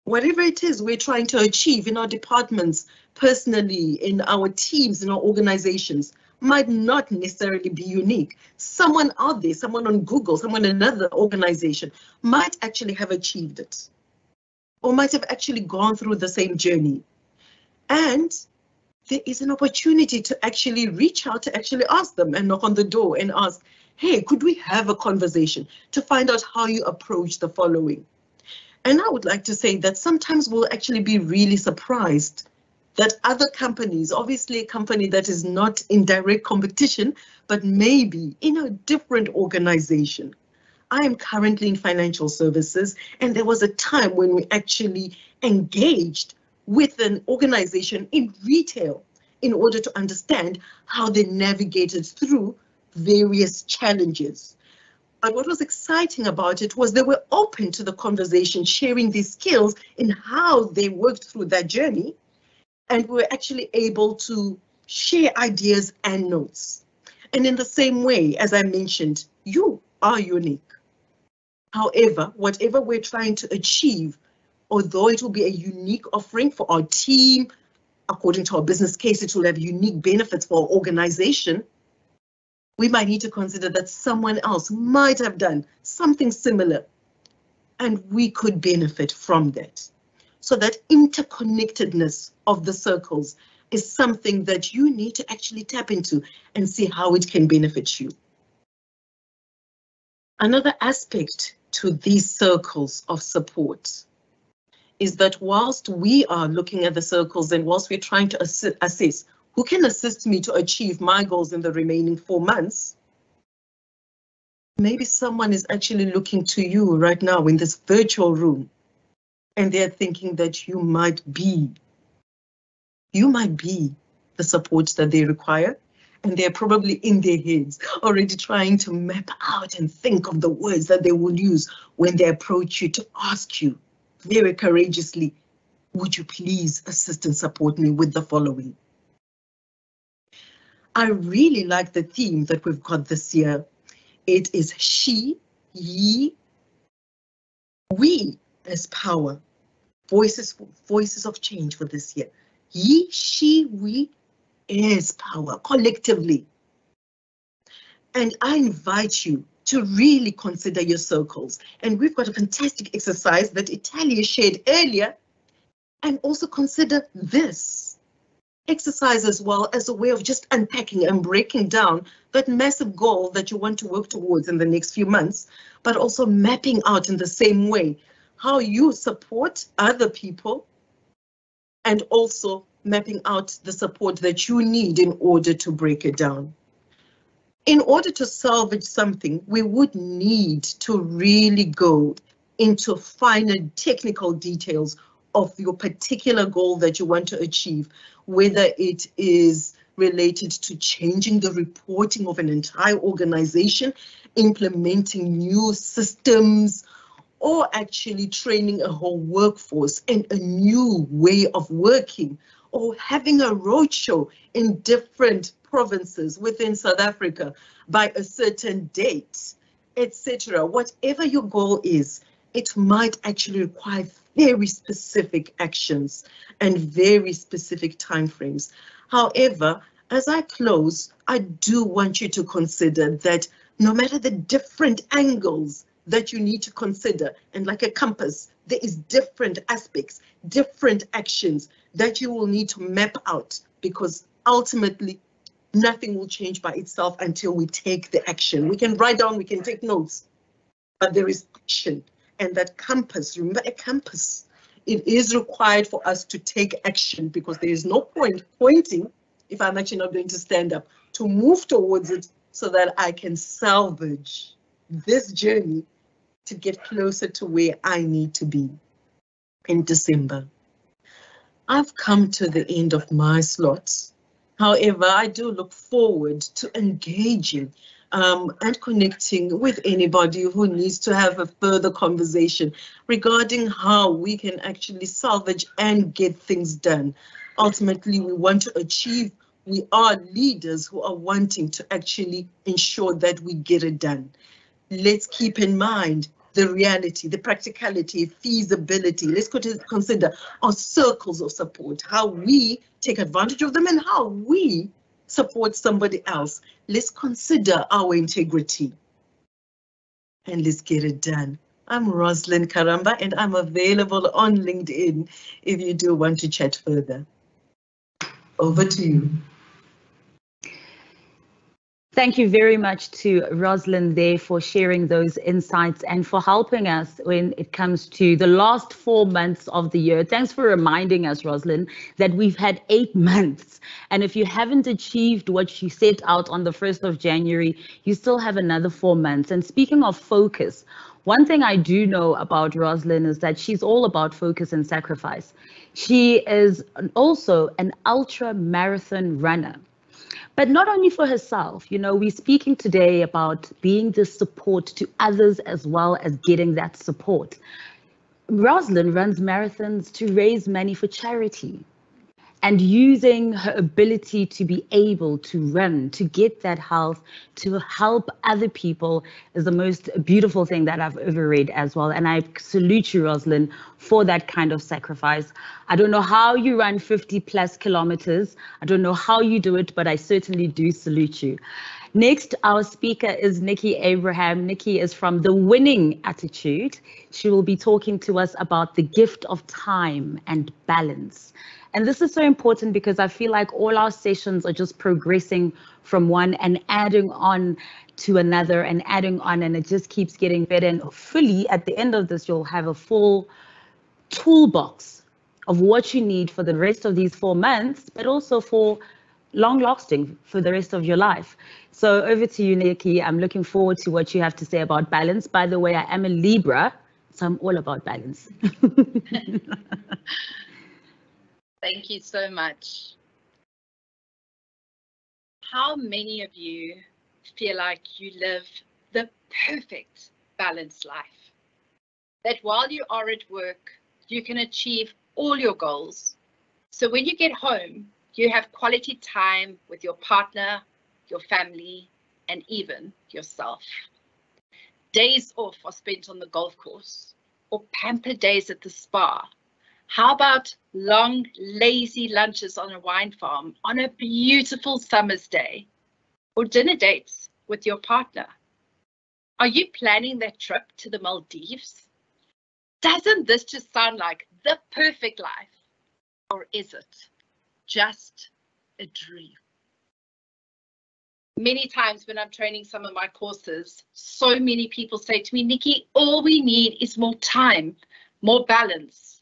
whatever it is we're trying to achieve in our departments, personally, in our teams, in our organizations, might not necessarily be unique. Someone out there, someone on Google, someone in another organization might actually have achieved it, or might have actually gone through the same journey. And there is an opportunity to actually reach out, to actually ask them and knock on the door and ask, hey, could we have a conversation to find out how you approach the following? And I would like to say that sometimes we'll actually be really surprised that other companies, obviously a company that is not in direct competition, but maybe in a different organization. I am currently in financial services, and there was a time when we actually engaged with an organization in retail in order to understand how they navigated through various challenges. But what was exciting about it was they were open to the conversation, sharing these skills in how they worked through that journey. And we were actually able to share ideas and notes. And in the same way, as I mentioned, you are unique. However, whatever we're trying to achieve, although it will be a unique offering for our team, according to our business case, it will have unique benefits for our organization. We might need to consider that someone else might have done something similar, and we could benefit from that. So that interconnectedness of the circles is something that you need to actually tap into and see how it can benefit you. Another aspect to these circles of support is that whilst we are looking at the circles and whilst we're trying to assess who can assist me to achieve my goals in the remaining 4 months, maybe someone is actually looking to you right now in this virtual room, and they're thinking that you might be the support that they require, and they're probably in their heads already trying to map out and think of the words that they will use when they approach you to ask you very courageously, would you please assist and support me with the following? I really like the theme that we've got this year. It is she, ye, we as power. Voices of change for this year. Ye, she, we is power collectively. And I invite you to really consider your circles. And we've got a fantastic exercise that Italia shared earlier. And also consider this exercise as well as a way of just unpacking and breaking down that massive goal that you want to work towards in the next few months, but also mapping out in the same way how you support other people and also mapping out the support that you need in order to break it down. In order to salvage something, we would need to really go into finer technical details of your particular goal that you want to achieve, whether it is related to changing the reporting of an entire organization, implementing new systems, or actually training a whole workforce in a new way of working, or having a roadshow in different provinces within South Africa by a certain date, etc. Whatever your goal is, it might actually require very specific actions and very specific timeframes. However, as I close, I do want you to consider that no matter the different angles that you need to consider, and like a compass, there is different aspects, different actions that you will need to map out, because ultimately nothing will change by itself until we take the action. We can write down, we can take notes, but there is action. And that compass, remember a compass, it is required for us to take action, because there is no point pointing if I'm actually not going to stand up to move towards it so that I can salvage this journey to get closer to where I need to be in December. I've come to the end of my slots. However, I do look forward to engaging and connecting with anybody who needs to have a further conversation regarding how we can actually salvage and get things done. Ultimately, we want to achieve, we are leaders who are wanting to actually ensure that we get it done. Let's keep in mind the reality, the practicality, feasibility. Let's consider our circles of support, how we take advantage of them and how we support somebody else. Let's consider our integrity and let's get it done. I'm Rosalind Karamba and I'm available on LinkedIn if you do want to chat further. Over to you. Thank you very much to Rosalind there for sharing those insights and for helping us when it comes to the last 4 months of the year. Thanks for reminding us, Rosalind, that we've had 8 months. And if you haven't achieved what you set out on the 1st of January, you still have another 4 months. And speaking of focus, one thing I do know about Rosalind is that she's all about focus and sacrifice. She is also an ultra marathon runner. But not only for herself, you know, we're speaking today about being the support to others as well as getting that support. Rosalind runs marathons to raise money for charity. And using her ability to be able to run, to get that health, to help other people is the most beautiful thing that I've ever read as well. And I salute you, Rosalind, for that kind of sacrifice. I don't know how you run 50+ kilometers. I don't know how you do it, but I certainly do salute you. Next, our speaker is Nikki Abraham. Nikki is from The Winning Attitude. She will be talking to us about the gift of time and balance. And this is so important because I feel like all our sessions are just progressing from one and adding on to another and adding on, and it just keeps getting better. And hopefully at the end of this, you'll have a full toolbox of what you need for the rest of these 4 months, but also for long lasting for the rest of your life. So over to you, Nikki. I'm looking forward to what you have to say about balance. By the way, I am a Libra, so I'm all about balance. Thank you so much. How many of you feel like you live the perfect balanced life? That while you are at work, you can achieve all your goals. So when you get home, you have quality time with your partner, your family, and even yourself. Days off are spent on the golf course or pamper days at the spa. How about long, lazy lunches on a wine farm on a beautiful summer's day, or dinner dates with your partner? Are you planning that trip to the Maldives? Doesn't this just sound like the perfect life? Or is it just a dream? Many times when I'm training some of my courses, so many people say to me, Nikki, all we need is more time, more balance.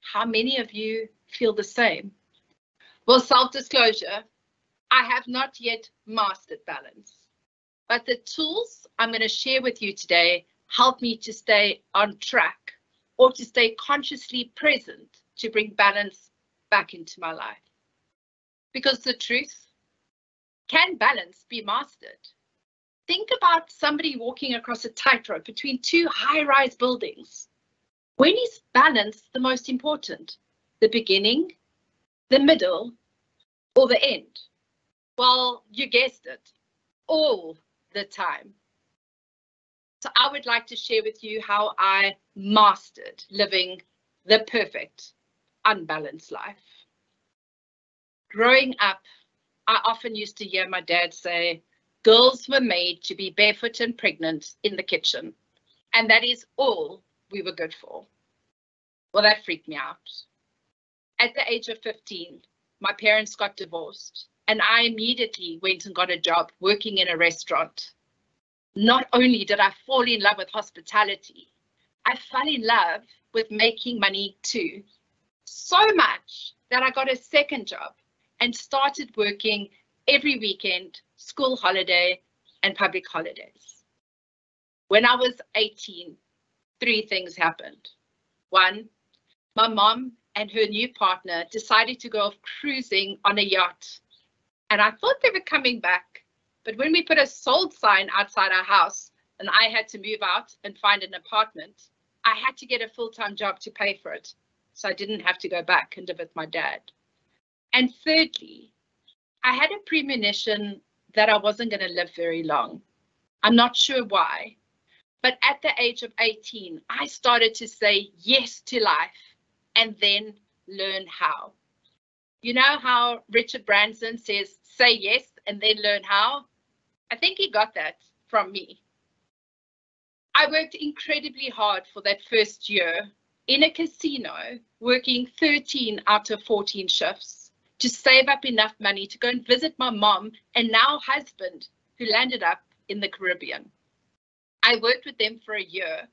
How many of you feel the same? Well, self-disclosure, I have not yet mastered balance, but the tools I'm going to share with you today help me to stay on track or to stay consciously present to bring balance back into my life. Because the truth, can balance be mastered? Think about somebody walking across a tightrope between two high-rise buildings. When is balance the most important? The beginning, the middle, or the end? Well, you guessed it, all the time. So I would like to share with you how I mastered living the perfect, unbalanced life. Growing up, I often used to hear my dad say, girls were made to be barefoot and pregnant in the kitchen, and that is all we were good for. Well, that freaked me out. At the age of 15, my parents got divorced, and I immediately went and got a job working in a restaurant. Not only did I fall in love with hospitality, I fell in love with making money too. So much that I got a second job and started working every weekend, school holiday, and public holidays. When I was 18, 3 things happened. 1, my mom and her new partner decided to go off cruising on a yacht. And I thought they were coming back. But when we put a sold sign outside our house and I had to move out and find an apartment, I had to get a full-time job to pay for it. So I didn't have to go back and live with my dad. And thirdly, I had a premonition that I wasn't going to live very long. I'm not sure why. But at the age of 18, I started to say yes to life and then learn how. You know how Richard Branson says, say yes and then learn how? I think he got that from me. I worked incredibly hard for that first year in a casino, working 13 out of 14 shifts to save up enough money to go and visit my mom and now husband, who landed up in the Caribbean. I worked with them for a year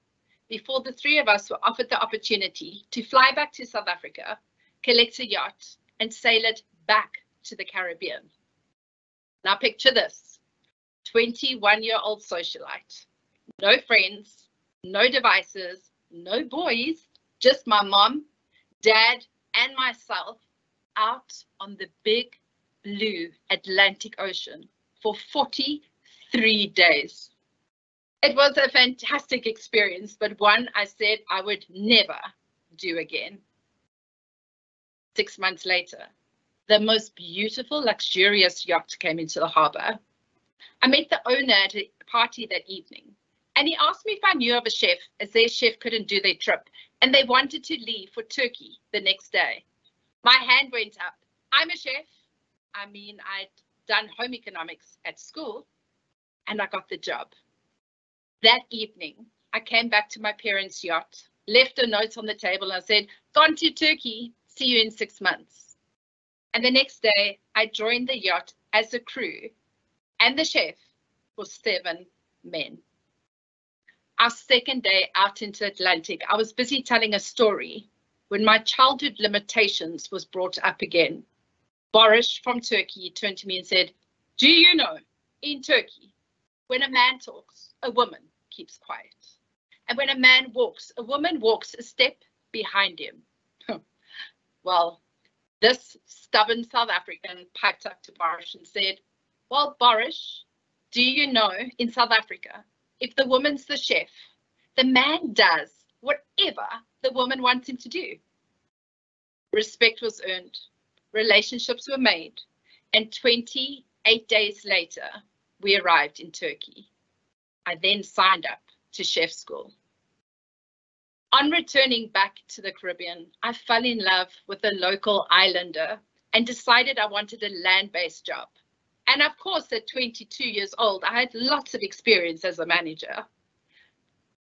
before the 3 of us were offered the opportunity to fly back to South Africa, collect a yacht, and sail it back to the Caribbean. Now picture this, 21-year-old socialite, no friends, no devices, no boys, just my mom, dad, and myself out on the big blue Atlantic Ocean for 43 days. It was a fantastic experience, but one I said I would never do again. 6 months later, the most beautiful, luxurious yacht came into the harbor. I met the owner at a party that evening, and he asked me if I knew of a chef, as their chef couldn't do their trip, and they wanted to leave for Turkey the next day. My hand went up. I'm a chef. I mean, I'd done home economics at school, and I got the job. That evening, I came back to my parents' yacht, left a note on the table, and I said, gone to Turkey, see you in 6 months. And the next day, I joined the yacht as a crew, and the chef for 7 men. Our second day out into Atlantic, I was busy telling a story when my childhood limitations was brought up again. Boris from Turkey turned to me and said, "Do you know, in Turkey, when a man talks, a woman keeps quiet. And when a man walks, a woman walks a step behind him." Well, this stubborn South African piped up to Boris and said, "Well, Boris, do you know, in South Africa, if the woman's the chef, the man does whatever the woman wants him to do." Respect was earned, relationships were made, and 28 days later, we arrived in Turkey. I then signed up to chef school. On returning back to the Caribbean, I fell in love with a local islander and decided I wanted a land-based job. And of course, at 22 years old, I had lots of experience as a manager.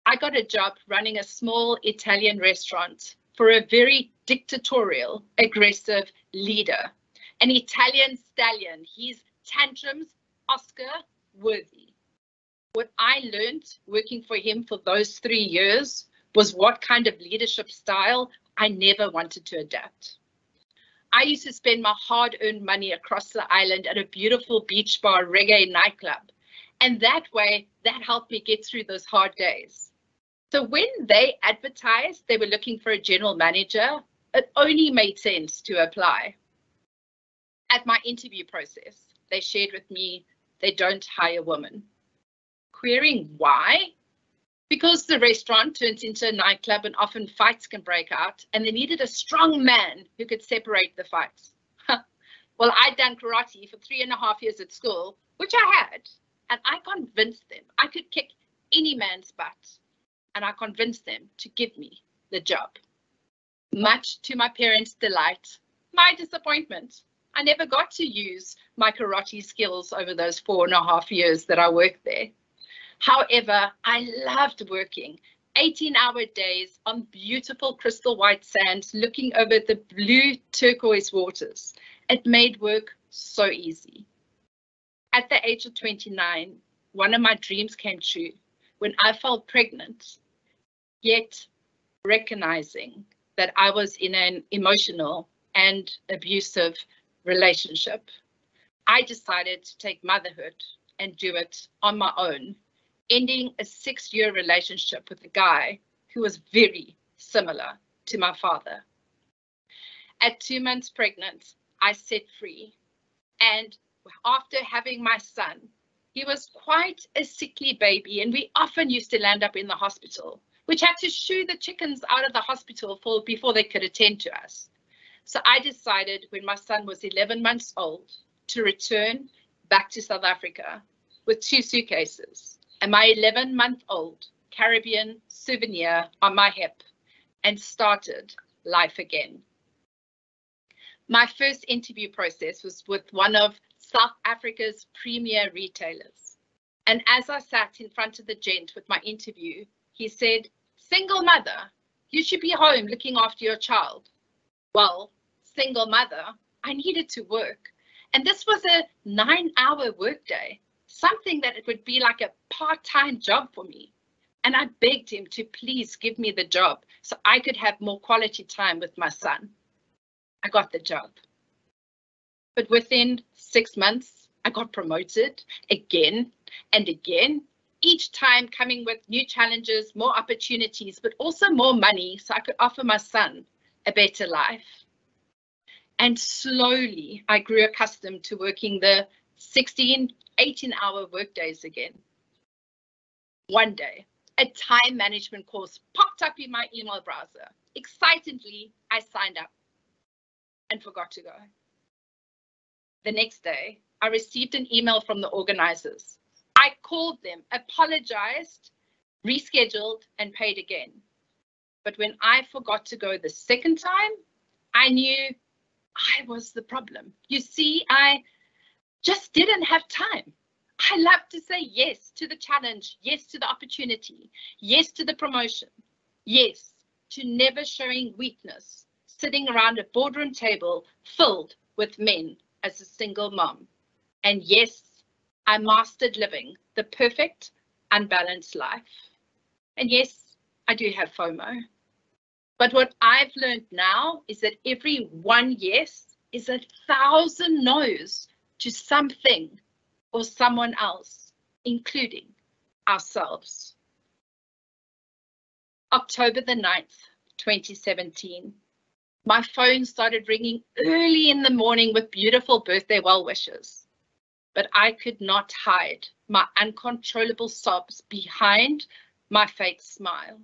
I got a job running a small Italian restaurant for a very dictatorial, aggressive leader, an Italian stallion. His tantrums, Oscar worthy. What I learned working for him for those 3 years was what kind of leadership style I never wanted to adapt. I used to spend my hard-earned money across the island at a beautiful beach bar reggae nightclub. And that way, that helped me get through those hard days. So when they advertised they were looking for a general manager, it only made sense to apply. At my interview process, they shared with me they don't hire women. Querying why? Because the restaurant turns into a nightclub and often fights can break out, and they needed a strong man who could separate the fights. Well, I'd done karate for 3.5 years at school, which I had, and I convinced them I could kick any man's butt, and I convinced them to give me the job. Much to my parents' delight, my disappointment, I never got to use my karate skills over those 4.5 years that I worked there. However, I loved working 18-hour days on beautiful crystal white sands, looking over the blue turquoise waters. It made work so easy. At the age of 29, one of my dreams came true when I fell pregnant, yet recognizing that I was in an emotional and abusive relationship. I decided to take motherhood and do it on my own, ending a 6-year relationship with a guy who was very similar to my father. At 2 months pregnant, I set free, and after having my son, he was quite a sickly baby, and we often used to land up in the hospital, which had to shoo the chickens out of the hospital before they could attend to us. So I decided when my son was 11 months old to return back to South Africa with 2 suitcases and my 11-month-old Caribbean souvenir on my hip, and started life again. My first interview process was with one of South Africa's premier retailers. And as I sat in front of the gent with my interview, he said, "Single mother, you should be home looking after your child." Well, single mother, I needed to work. And this was a 9-hour workday, something that it would be like a part-time job for me. And I begged him to please give me the job so I could have more quality time with my son. I got the job. But within 6 months, I got promoted again and again, each time coming with new challenges, more opportunities, but also more money so I could offer my son a better life. And slowly, I grew accustomed to working the 16, 18-hour workdays again. One day, a time management course popped up in my email browser. Excitedly, I signed up and forgot to go. The next day, I received an email from the organizers. I called them, apologized, rescheduled, and paid again. But when I forgot to go the second time, I knew I was the problem. You see, I just didn't have time. I love to say yes to the challenge, yes to the opportunity, yes to the promotion, yes to never showing weakness, sitting around a boardroom table filled with men as a single mom. And yes, I mastered living the perfect, unbalanced life. And yes, I do have FOMO. But what I've learned now is that every one yes is 1,000 no's to something or someone else, including ourselves. October the 9th, 2017. My phone started ringing early in the morning with beautiful birthday well wishes, but I could not hide my uncontrollable sobs behind my fake smile.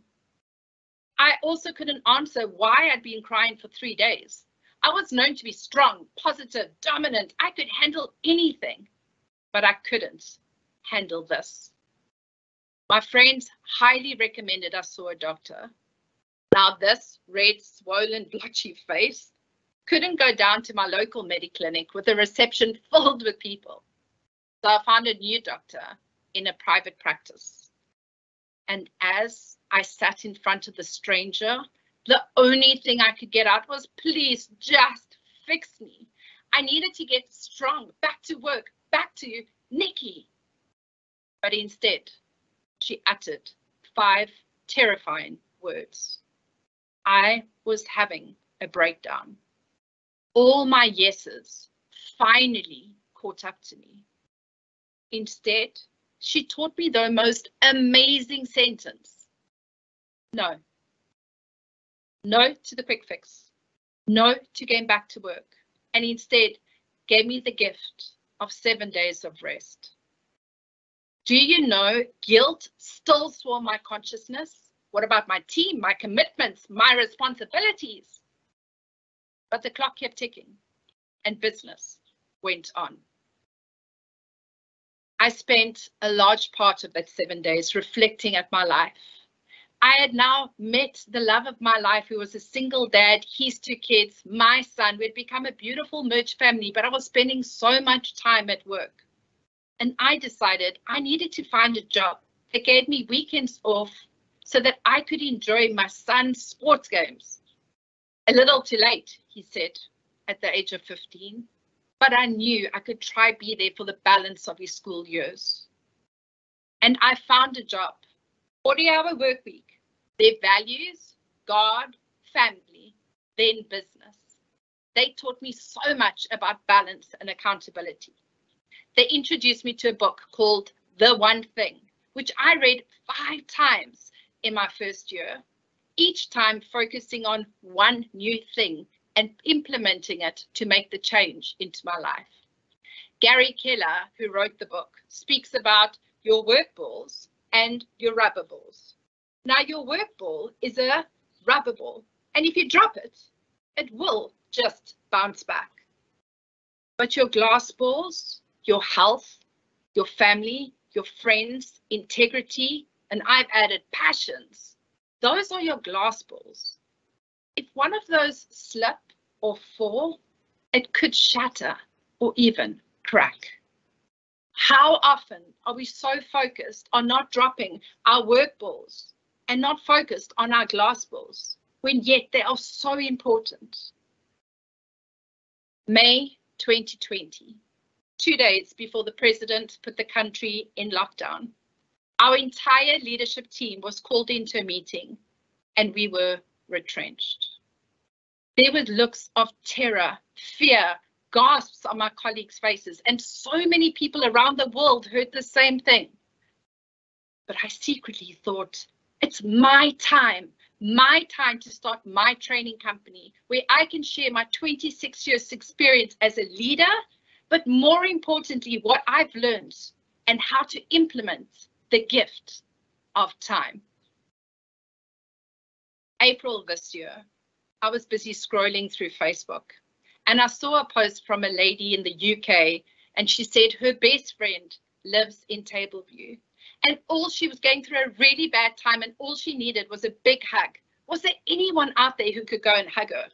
I also couldn't answer why I'd been crying for 3 days. I was known to be strong, positive, dominant. I could handle anything, but I couldn't handle this. My friends highly recommended I saw a doctor. Now this red, swollen, blotchy face couldn't go down to my local mediclinic with a reception filled with people. So I found a new doctor in a private practice. And as I sat in front of the stranger, the only thing I could get out was, please just fix me. I needed to get strong, back to work, back to Nikki. But instead, she uttered 5 terrifying words. I was having a breakdown. All my yeses finally caught up to me. Instead, she taught me the most amazing sentence. No. No to the quick fix. No to going back to work. And instead gave me the gift of 7 days of rest. Do you know guilt still swarmed my consciousness? What about my team, my commitments, my responsibilities? But the clock kept ticking and business went on. I spent a large part of that 7 days reflecting at my life. I had now met the love of my life, who was a single dad, his 2 kids, my son. We'd become a beautiful merged family, but I was spending so much time at work. And I decided I needed to find a job that gave me weekends off so that I could enjoy my son's sports games. A little too late, he said, at the age of 15. But I knew I could try be there for the balance of his school years. And I found a job, 40-hour work week, their values, God, family, then business. They taught me so much about balance and accountability. They introduced me to a book called The One Thing, which I read 5 times in my first year, each time focusing on one new thing and implementing it to make the change into my life. Gary Keller, who wrote the book, speaks about your work balls and your rubber balls. Now, your work ball is a rubber ball, and if you drop it, it will just bounce back. But your glass balls, your health, your family, your friends, integrity, and I've added passions, those are your glass balls. If one of those slip or fall, it could shatter or even crack. How often are we so focused on not dropping our work balls and not focused on our glass balls, when yet they are so important? May 2020, 2 days before the president put the country in lockdown, our entire leadership team was called into a meeting and we were retrenched. There were looks of terror, fear, gasps on my colleagues' faces, and so many people around the world heard the same thing. But I secretly thought, it's my time to start my training company where I can share my 26 years experience as a leader, but more importantly, what I've learned and how to implement the gift of time. April this year, I was busy scrolling through Facebook and I saw a post from a lady in the UK, and she said her best friend lives in Tableview and all she was going through a really bad time and all she needed was a big hug. Was there anyone out there who could go and hug her?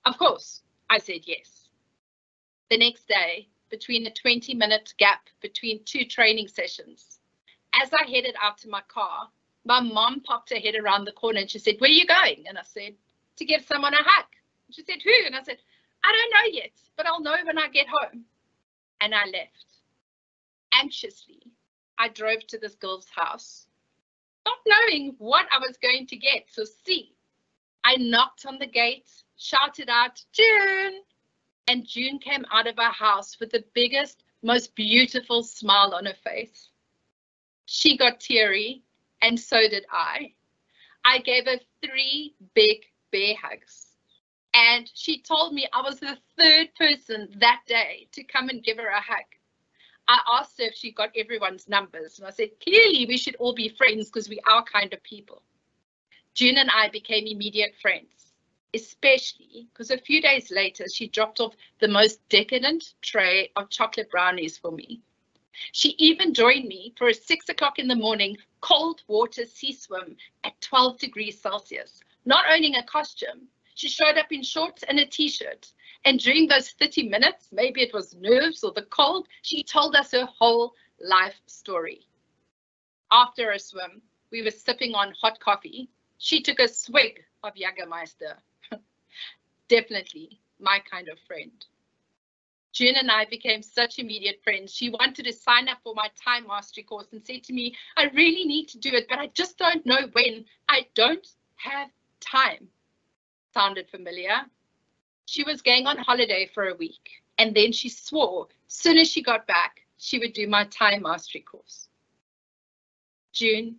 Of course, I said yes. The next day, between a 20-minute gap between 2 training sessions, as I headed out to my car, my mom popped her head around the corner and she said, "Where are you going?" And I said, "To give someone a hug." And she said, "Who?" And I said, "I don't know yet, but I'll know when I get home." And I left. Anxiously, I drove to this girl's house, not knowing what I was going to get. So see, I knocked on the gate, shouted out, "June!" and June came out of our house with the biggest, most beautiful smile on her face. She got teary, and so did I. I gave her 3 big bear hugs, and she told me I was the 3rd person that day to come and give her a hug. I asked her if she got everyone's numbers, and I said, clearly we should all be friends because we are kind of people. June and I became immediate friends, especially because a few days later, she dropped off the most decadent tray of chocolate brownies for me. She even joined me for a 6 o'clock in the morning cold water sea swim at 12 degrees Celsius, not owning a costume. She showed up in shorts and a t-shirt. And during those 30 minutes, maybe it was nerves or the cold, she told us her whole life story. After a swim, we were sipping on hot coffee. She took a swig of Jägermeister. Definitely my kind of friend. June and I became such immediate friends. She wanted to sign up for my time mastery course and said to me, I really need to do it, but I just don't know when. I don't have time. Sounded familiar. She was going on holiday for a week, and then she swore as soon as she got back, she would do my time mastery course. June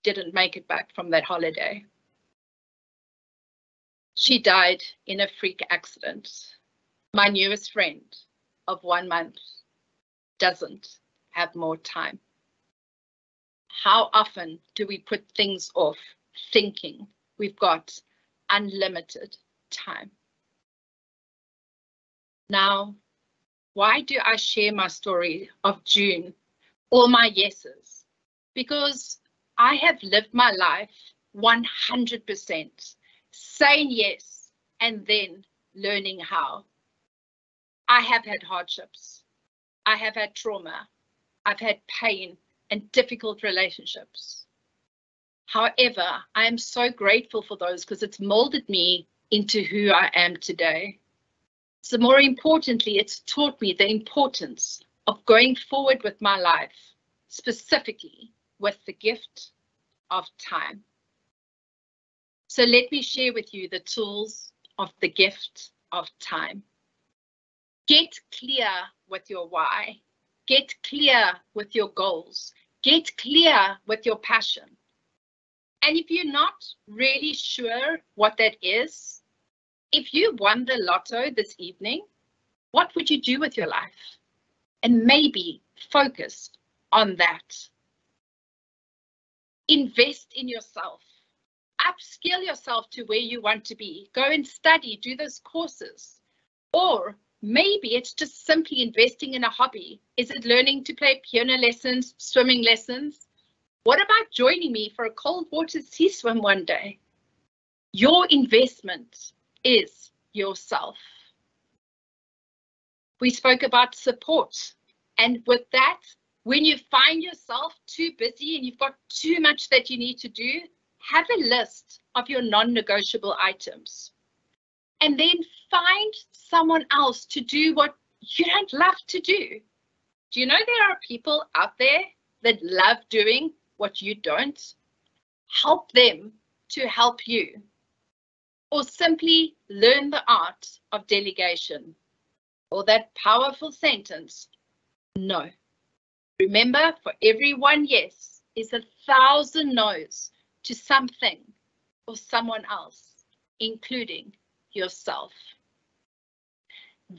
didn't make it back from that holiday. She died in a freak accident. My newest friend of 1 month doesn't have more time. How often do we put things off thinking we've got unlimited time? Now, why do I share my story of June, all my yeses? Because I have lived my life 100%, saying yes and then learning how. I have had hardships. I have had trauma. I've had pain and difficult relationships. However, I am so grateful for those because it's molded me into who I am today. So more importantly, it's taught me the importance of going forward with my life, specifically with the gift of time. So let me share with you the tools of the gift of time. Get clear with your why. Get clear with your goals. Get clear with your passion. And if you're not really sure what that is, if you won the lotto this evening, what would you do with your life? And maybe focus on that. Invest in yourself. Upskill yourself to where you want to be. Go and study, do those courses. Or maybe it's just simply investing in a hobby. Is it learning to play piano lessons, swimming lessons? What about joining me for a cold water sea swim one day? Your investment is yourself. We spoke about support. And with that, when you find yourself too busy and you've got too much that you need to do, have a list of your non-negotiable items. And then find someone else to do what you don't love to do. Do you know there are people out there that love doing what you don't? Help them to help you. Or simply learn the art of delegation. Or that powerful sentence, no. Remember, for every one yes is 1,000 no's to something or someone else, including yourself.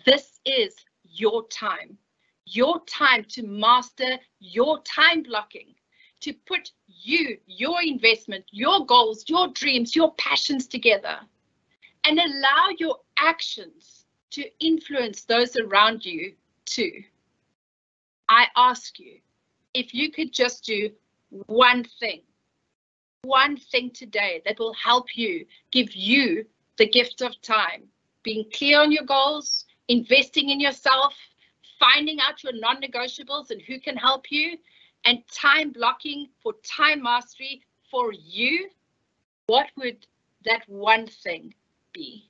This is your time to master your time blocking, to put you, your investment, your goals, your dreams, your passions together, and allow your actions to influence those around you too. I ask you, if you could just do one thing today that will help you, give you the gift of time, being clear on your goals, investing in yourself, finding out your non-negotiables and who can help you, and time blocking for time mastery for you, what would that one thing be?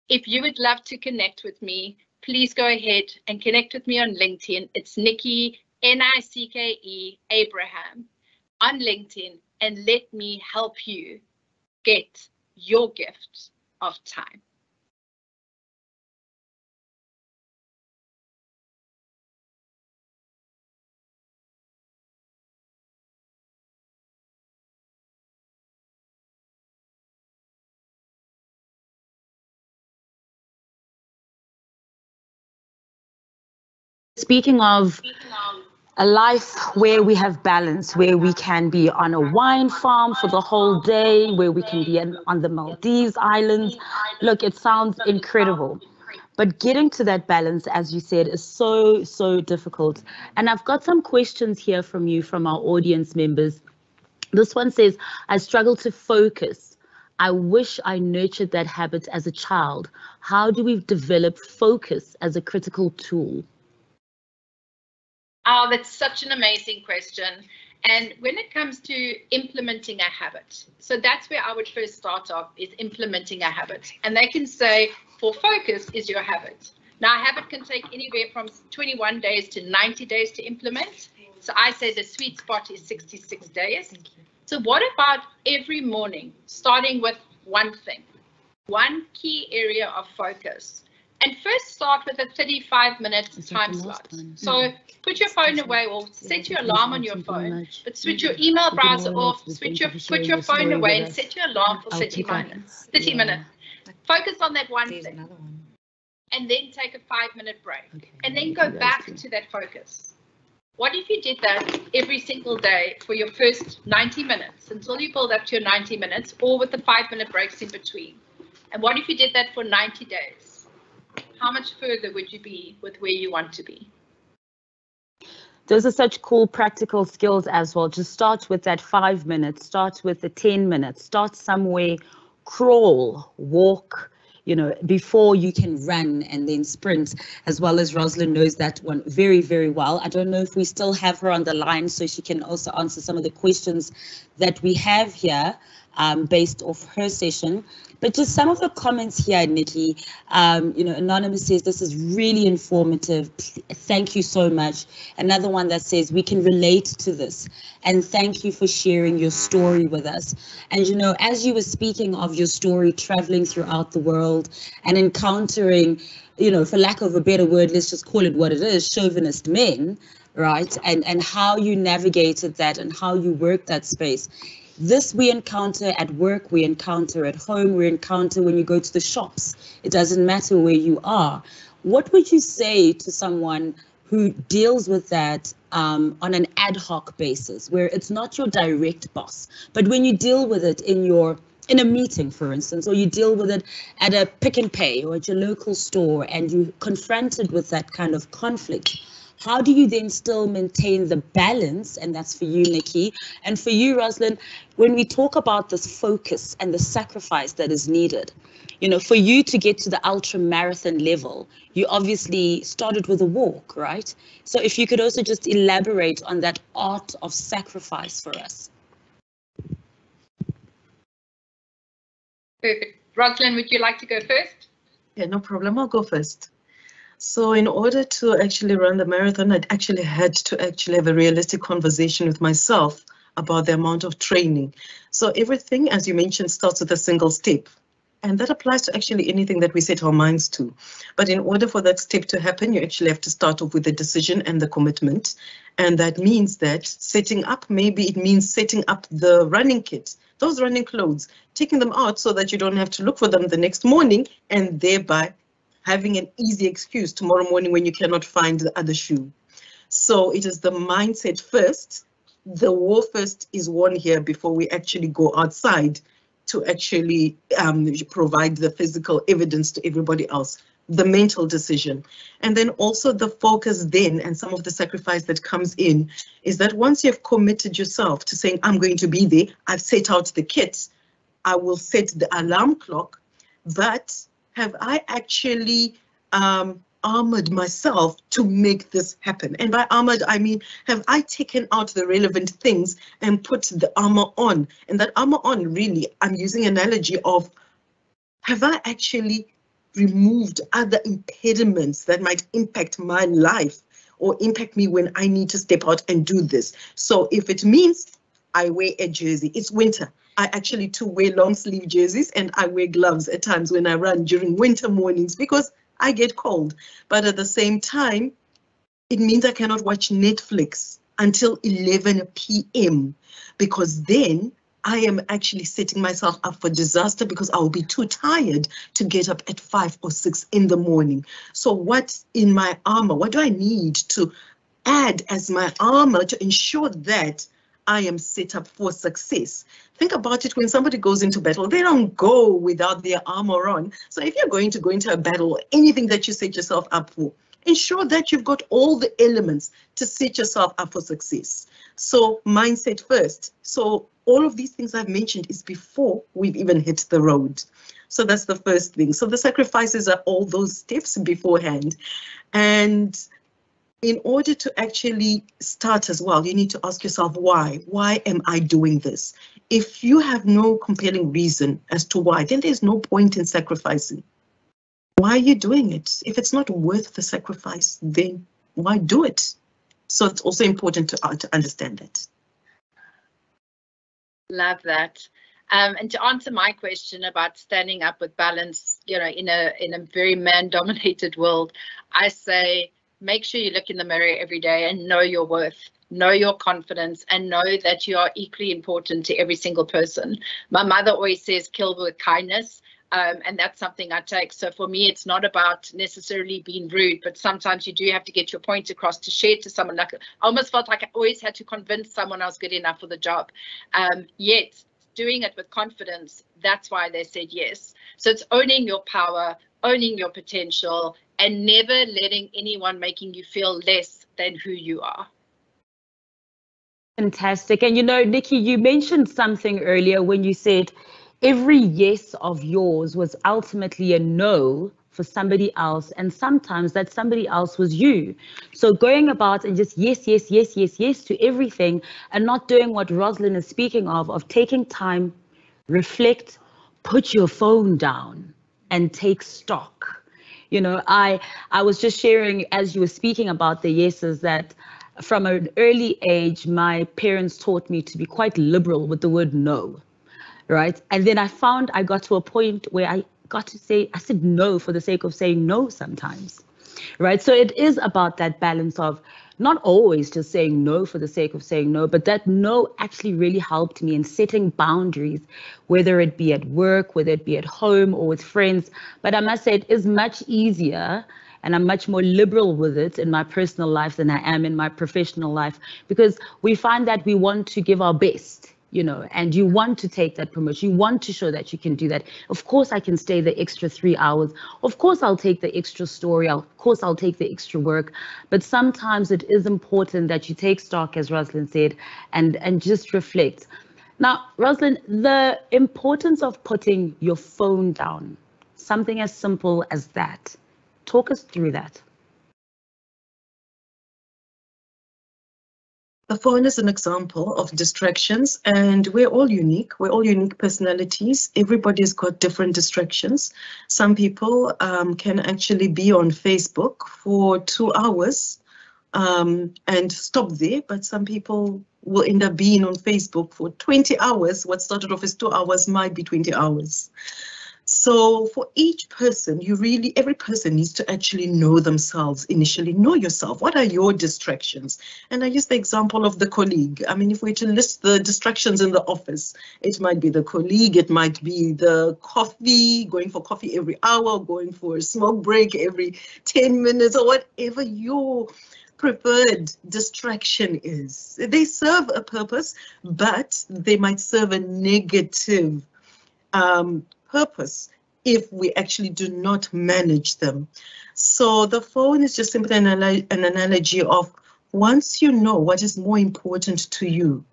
If you would love to connect with me, please go ahead and connect with me on LinkedIn. It's Nikki, Nicke Abraham on LinkedIn, and let me help you get your gift of time. Speaking of a life where we have balance, where we can be on a wine farm for the whole day, where we can be on the Maldives Islands. Look, it sounds incredible. But getting to that balance, as you said, is so, so difficult. And I've got some questions here from you, from our audience members. This one says, I struggle to focus. I wish I nurtured that habit as a child. How do we develop focus as a critical tool? Oh, that's such an amazing question. And when it comes to implementing a habit, so that's where I would first start off, is implementing a habit. And they can say, for focus is your habit. Now, a habit can take anywhere from 21 days to 90 days to implement. So I say the sweet spot is 66 days. So what about every morning, starting with one thing, one key area of focus? And first start with a 35-minute time slot. So put your phone away, or set your alarm on your phone, but switch your email browser off, put your phone away and set your alarm for 30 minutes. 30 minutes. Focus on that one thing. And then take a 5-minute break. And then go back to that focus. What if you did that every single day for your first 90 minutes until you build up to your 90 minutes, or with the 5-minute breaks in between? And what if you did that for 90 days? How much further would you be with where you want to be? Those are such cool practical skills as well. Just start with that 5 minutes, start with the 10 minutes, start somewhere, crawl, walk, before you can run and then sprint, as well as Rosalind knows that one very, very well. I don't know if we still have her on the line so she can also answer some of the questions that we have here based off her session. But just some of the comments here, Nikki, Anonymous says, this is really informative. Thank you so much. Another one that says, we can relate to this. And thank you for sharing your story with us. And, as you were speaking of your story, traveling throughout the world and encountering, for lack of a better word, let's just call it what it is, chauvinist men, right? And how you navigated that and how you worked that space. This we encounter at work, we encounter at home, we encounter when you go to the shops. It doesn't matter where you are. What would you say to someone who deals with that on an ad hoc basis, where it's not your direct boss, but when you deal with it in a meeting, for instance, or you deal with it at a Pick and Pay or at your local store, and you're confronted with that kind of conflict? How do you then still maintain the balance? And that's for you, Nikki. And for you, Rosalind, when we talk about this focus and the sacrifice that is needed, for you to get to the ultra marathon level, you obviously started with a walk, right? So if you could also just elaborate on that art of sacrifice for us. Perfect. Rosalind, would you like to go first? Yeah, no problem. I'll go first. So in order to actually run the marathon, I actually had to have a realistic conversation with myself about the amount of training. So everything, as you mentioned, starts with a single step. And that applies to actually anything that we set our minds to. But in order for that step to happen, you actually have to start off with the decision and the commitment. And that means that setting up, maybe it means setting up the running kit, those running clothes, taking them out so that you don't have to look for them the next morning, and thereby having an easy excuse tomorrow morning when you cannot find the other shoe. So it is the mindset first. The war first is won here before we actually go outside to actually provide the physical evidence to everybody else, the mental decision. And then also the focus then, and some of the sacrifice that comes in, is that once you've committed yourself to saying, I'm going to be there, I've set out the kit, I will set the alarm clock, but have I actually armored myself to make this happen? And by armored, I mean, have I taken out the relevant things and put the armor on? And that armor on, really, I'm using an analogy of, have I actually removed other impediments that might impact my life or impact me when I need to step out and do this? So if it means I wear a jersey, it's winter, I actually too wear long sleeve jerseys, and I wear gloves at times when I run during winter mornings because I get cold. But at the same time, it means I cannot watch Netflix until 11 p.m. because then I am actually setting myself up for disaster because I will be too tired to get up at 5 or 6 in the morning. So what's in my armor? What do I need to add as my armor to ensure that I am set up for success? Think about it, when somebody goes into battle, they don't go without their armor on. So if you're going to go into a battle, anything that you set yourself up for, ensure that you've got all the elements to set yourself up for success. So mindset first. So all of these things I've mentioned is before we've even hit the road. So that's the first thing. So the sacrifices are all those steps beforehand. And in order to actually start as well, you need to ask yourself, why? Why am I doing this? If you have no compelling reason as to why, then there's no point in sacrificing. Why are you doing it? If it's not worth the sacrifice, then why do it? So it's also important to understand that. Love that. And to answer my question about standing up with balance, you know, in a very man-dominated world, I say, make sure you look in the mirror every day and know your worth, know your confidence, and know that you are equally important to every single person. My mother always says, kill with kindness. And that's something I take. So for me, it's not about necessarily being rude, but sometimes you do have to get your point across to share to someone. Like, I almost felt like I always had to convince someone I was good enough for the job. Yet doing it with confidence, that's why they said yes. So it's owning your power, owning your potential, and never letting anyone making you feel less than who you are. Fantastic. And you know, Nikki, you mentioned something earlier when you said every yes of yours was ultimately a no for somebody else, and sometimes that somebody else was you. So going about and just yes, yes, yes, yes, yes to everything, and not doing what Rosalind is speaking of taking time, reflect, put your phone down and take stock. You know, I was just sharing as you were speaking about the yeses that from an early age, my parents taught me to be quite liberal with the word no. Right. And then I got to a point where I said no for the sake of saying no sometimes. Right. So it is about that balance of not always just saying no for the sake of saying no, but that no actually really helped me in setting boundaries, whether it be at work, whether it be at home or with friends. But I must say it is much easier, and I'm much more liberal with it in my personal life than I am in my professional life, because we find that we want to give our best. You know, and you want to take that promotion, you want to show that you can do that. Of course, I can stay the extra 3 hours. Of course, I'll take the extra story. Of course, I'll take the extra work. But sometimes it is important that you take stock, as Rosalind said, and just reflect. Now, Rosalind, the importance of putting your phone down, something as simple as that. Talk us through that. The phone is an example of distractions, and we're all unique. We're all unique personalities. Everybody's got different distractions. Some people can actually be on Facebook for 2 hours and stop there, but some people will end up being on Facebook for 20 hours. What started off as 2 hours might be 20 hours. So for each person, every person needs to actually know themselves initially. Know yourself. What are your distractions? And I use the example of the colleague. I mean, if we were to list the distractions in the office, it might be the colleague, it might be the coffee, going for coffee every hour, going for a smoke break every 10 minutes, or whatever your preferred distraction is. They serve a purpose, but they might serve a negative purpose if we actually do not manage them. So the phone is just simply an analogy of, once you know what is more important to you,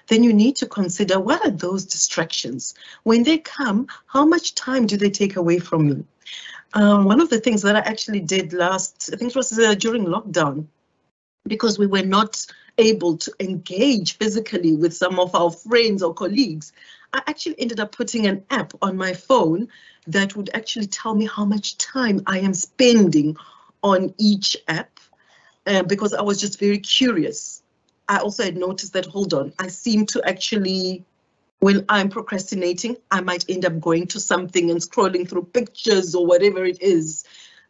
then you need to consider, what are those distractions? When they come, how much time do they take away from you? One of the things that I actually did I think it was during lockdown, because we were not able to engage physically with some of our friends or colleagues, I actually ended up putting an app on my phone that would actually tell me how much time I am spending on each app, because I was just very curious. I also had noticed that, hold on, I seem to actually, when I'm procrastinating, I might end up going to something and scrolling through pictures or whatever it is.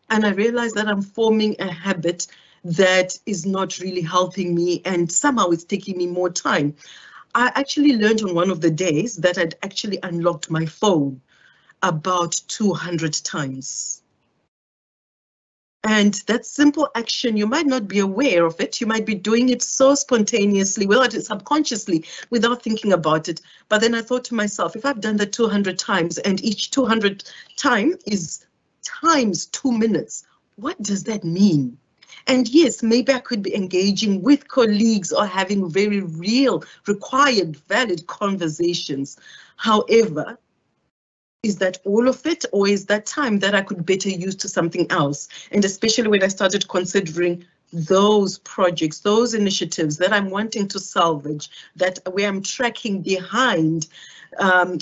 And I realized that I'm forming a habit that is not really helping me, and somehow it's taking me more time. I actually learned on one of the days that I'd actually unlocked my phone about 200 times. And that simple action, you might not be aware of it. You might be doing it so spontaneously, well, subconsciously, without thinking about it. But then I thought to myself, if I've done that 200 times and each 200 time is times 2 minutes, what does that mean? And yes, maybe I could be engaging with colleagues or having very real, required, valid conversations. However, is that all of it, or is that time that I could better use to something else? And especially when I started considering those projects, those initiatives that I'm wanting to salvage, that where I'm tracking behind.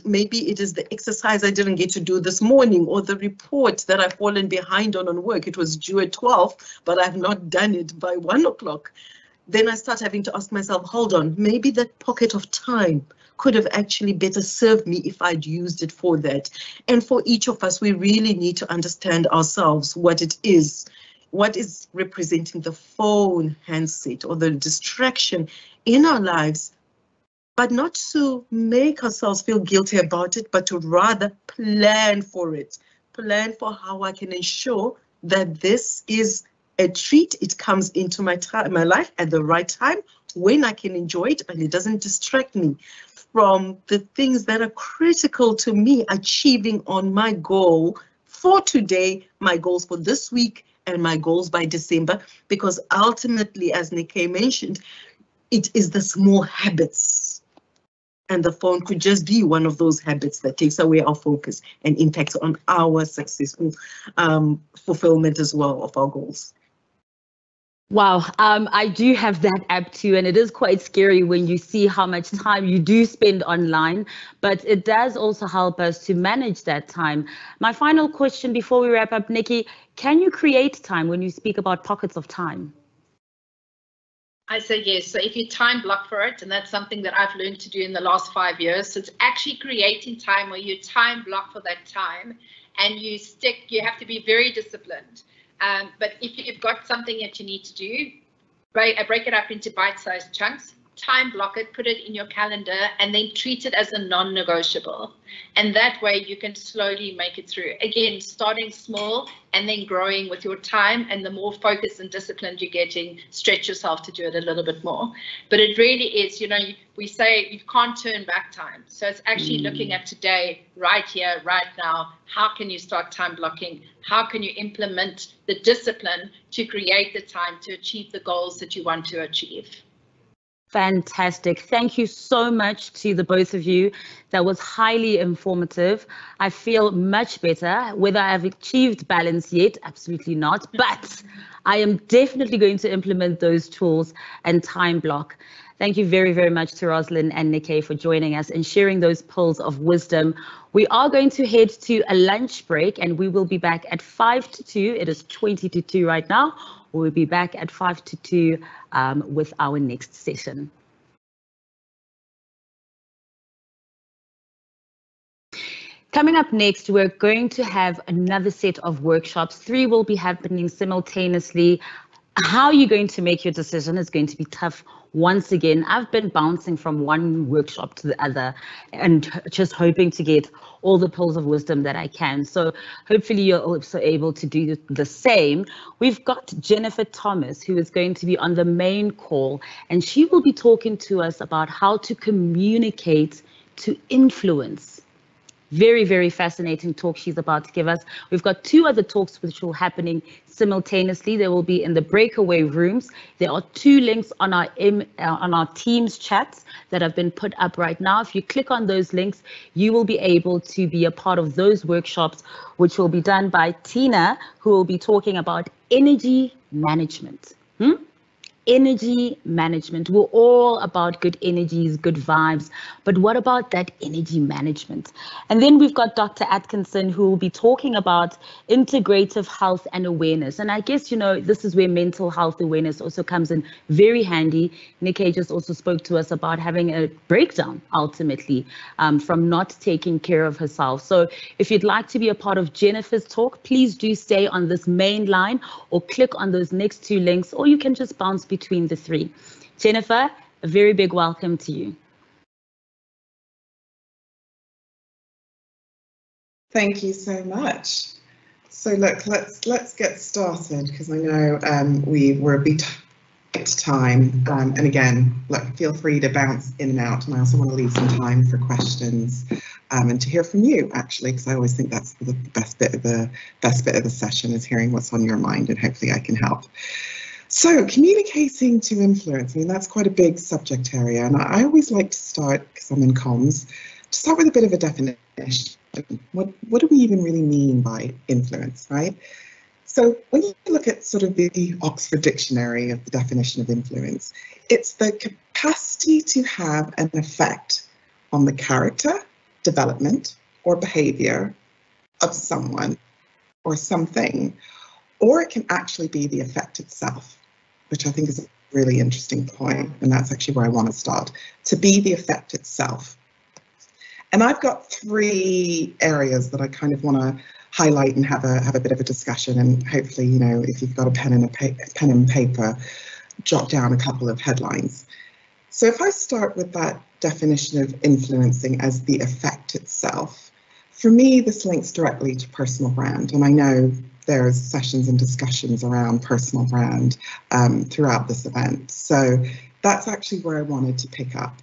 Maybe it is the exercise I didn't get to do this morning, or the report that I've fallen behind on work. It was due at 12, but I've not done it by 1 o'clock. Then I start having to ask myself, hold on, maybe that pocket of time could have actually better served me if I'd used it for that. And for each of us, we really need to understand ourselves, what it is, what is representing the phone handset or the distraction in our lives, but not to make ourselves feel guilty about it, but to rather plan for it, plan for how I can ensure that this is a treat. It comes into my life at the right time, when I can enjoy it, and it doesn't distract me from the things that are critical to me achieving on my goal for today, my goals for this week, and my goals by December. Because ultimately, as Nikkei mentioned, it is the small habits. And the phone could just be one of those habits that takes away our focus and impacts on our successful fulfillment as well of our goals. Wow, I do have that app too, and it is quite scary when you see how much time you do spend online, but it does also help us to manage that time. My final question before we wrap up, Nikki, can you create time when you speak about pockets of time? I say yes. So if you time block for it, and that's something that I've learned to do in the last 5 years, so it's actually creating time where you time block for that time and you have to be very disciplined. But if you've got something that you need to do, break it up into bite-sized chunks, time block it, put it in your calendar, and then treat it as a non-negotiable. And that way you can slowly make it through. Again, starting small and then growing with your time, and the more focused and disciplined you're getting, stretch yourself to do it a little bit more. But it really is, we say you can't turn back time. So it's actually looking at today, right here, right now. How can you start time blocking? How can you implement the discipline to create the time to achieve the goals that you want to achieve? Fantastic. Thank you so much to the both of you. That was highly informative. I feel much better. Whether I've achieved balance yet, absolutely not. But I am definitely going to implement those tools and time block. Thank you very, very much to Rosalind and Nikkei for joining us and sharing those pearls of wisdom. We are going to head to a lunch break, and we will be back at 5 to 2. It is 20 to 2 right now. We'll be back at 5 to 2 with our next session. Coming up next, we're going to have another set of workshops. 3 will be happening simultaneously. How you're going to make your decision is going to be tough. Once again, I've been bouncing from one workshop to the other and just hoping to get all the pearls of wisdom that I can. So hopefully you're also able to do the same. We've got Jennifer Thomas, who is going to be on the main call, and she will be talking to us about how to communicate to influence. Very, very fascinating talk she's about to give us. We've got 2 other talks which will happening simultaneously. They will be in the breakaway rooms. There are 2 links on our Teams chats that have been put up right now. If you click on those links, you will be able to be a part of those workshops, which will be done by Tina, who will be talking about energy management. Energy management. We're all about good energies, good vibes, but what about that energy management? And then we've got Dr. Atkinson, who will be talking about integrative health and awareness. And I guess, this is where mental health awareness also comes in very handy. Nikkei just also spoke to us about having a breakdown, ultimately, from not taking care of herself. So if you'd like to be a part of Jennifer's talk, please do stay on this main line or click on those next 2 links, or you can just bounce between the 3. Jennifer, a very big welcome to you. Thank you so much. So look, let's get started, because I know we're a bit tight time. And again, look, feel free to bounce in and out. And I also want to leave some time for questions and to hear from you, actually, because I always think that's the best bit of the session, is hearing what's on your mind, and hopefully I can help. So communicating to influence, I mean, that's quite a big subject area. And I always like to start, because I'm in comms, to start with a bit of a definition. What do we even really mean by influence, right? So when you look at sort of the Oxford Dictionary of the definition of influence, it's the capacity to have an effect on the character, development, or behavior of someone or something, or it can actually be the effect itself, which I think is a really interesting point, and that's actually where I want to start, to be the effect itself. And I've got 3 areas that I kind of want to highlight and have a bit of a discussion, and hopefully, you know, if you've got a pen and paper, jot down a couple of headlines. So if I start with that definition of influencing as the effect itself, for me, this links directly to personal brand. And I know there's sessions and discussions around personal brand throughout this event. So that's actually where I wanted to pick up.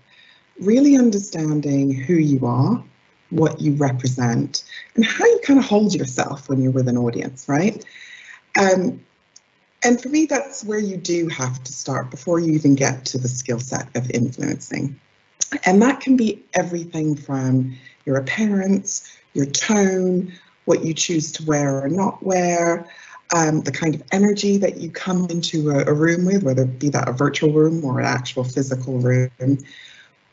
Really understanding who you are, what you represent, and how you kind of hold yourself when you're with an audience, right? And for me, that's where you do have to start before you even get to the skill set of influencing. And that can be everything from your appearance, your tone, what you choose to wear or not wear, the kind of energy that you come into a room with, whether it be that a virtual room or an actual physical room.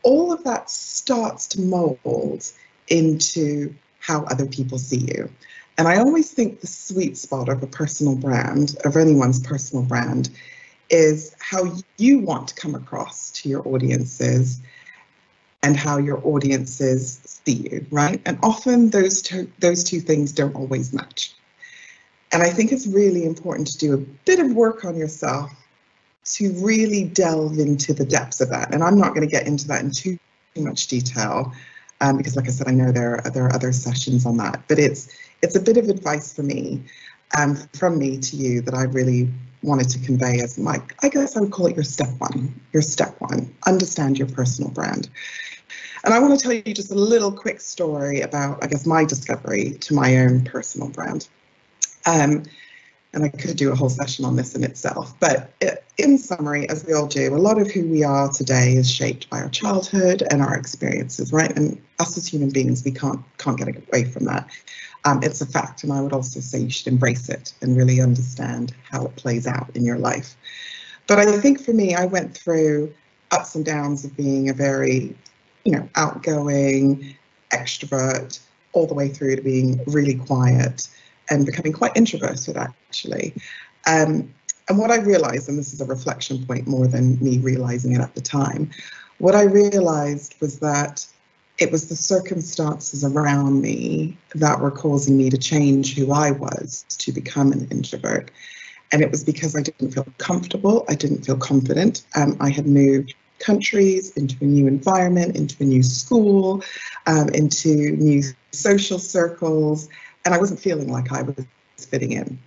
All of that starts to mold into how other people see you. And I always think the sweet spot of a personal brand, of anyone's personal brand, is how you want to come across to your audiences and how your audiences see you, right? And often those two things don't always match. And I think it's really important to do a bit of work on yourself to really delve into the depths of that. And I'm not going to get into that in too much detail because, like I said, I know there are other sessions on that. But it's a bit of advice for me, from me to you, that I really wanted to convey as I guess I would call it your step one. Your step one, understand your personal brand. And I want to tell you just a little quick story about, I guess, my discovery to my own personal brand. And I could do a whole session on this in itself, but in summary, as we all do, a lot of who we are today is shaped by our childhood and our experiences, right? And us as human beings, we can't get away from that. It's a fact, and I would also say you should embrace it and really understand how it plays out in your life. But I think for me, I went through ups and downs of being a very, outgoing extrovert, all the way through to being really quiet and becoming quite introverted, actually. And what I realized, and this is a reflection point more than me realizing it at the time, what I realized was that it was the circumstances around me that were causing me to change who I was to become an introvert. And it was because I didn't feel comfortable, I didn't feel confident. I had moved countries, into a new environment, into a new school, into new social circles, and I wasn't feeling like I was fitting in.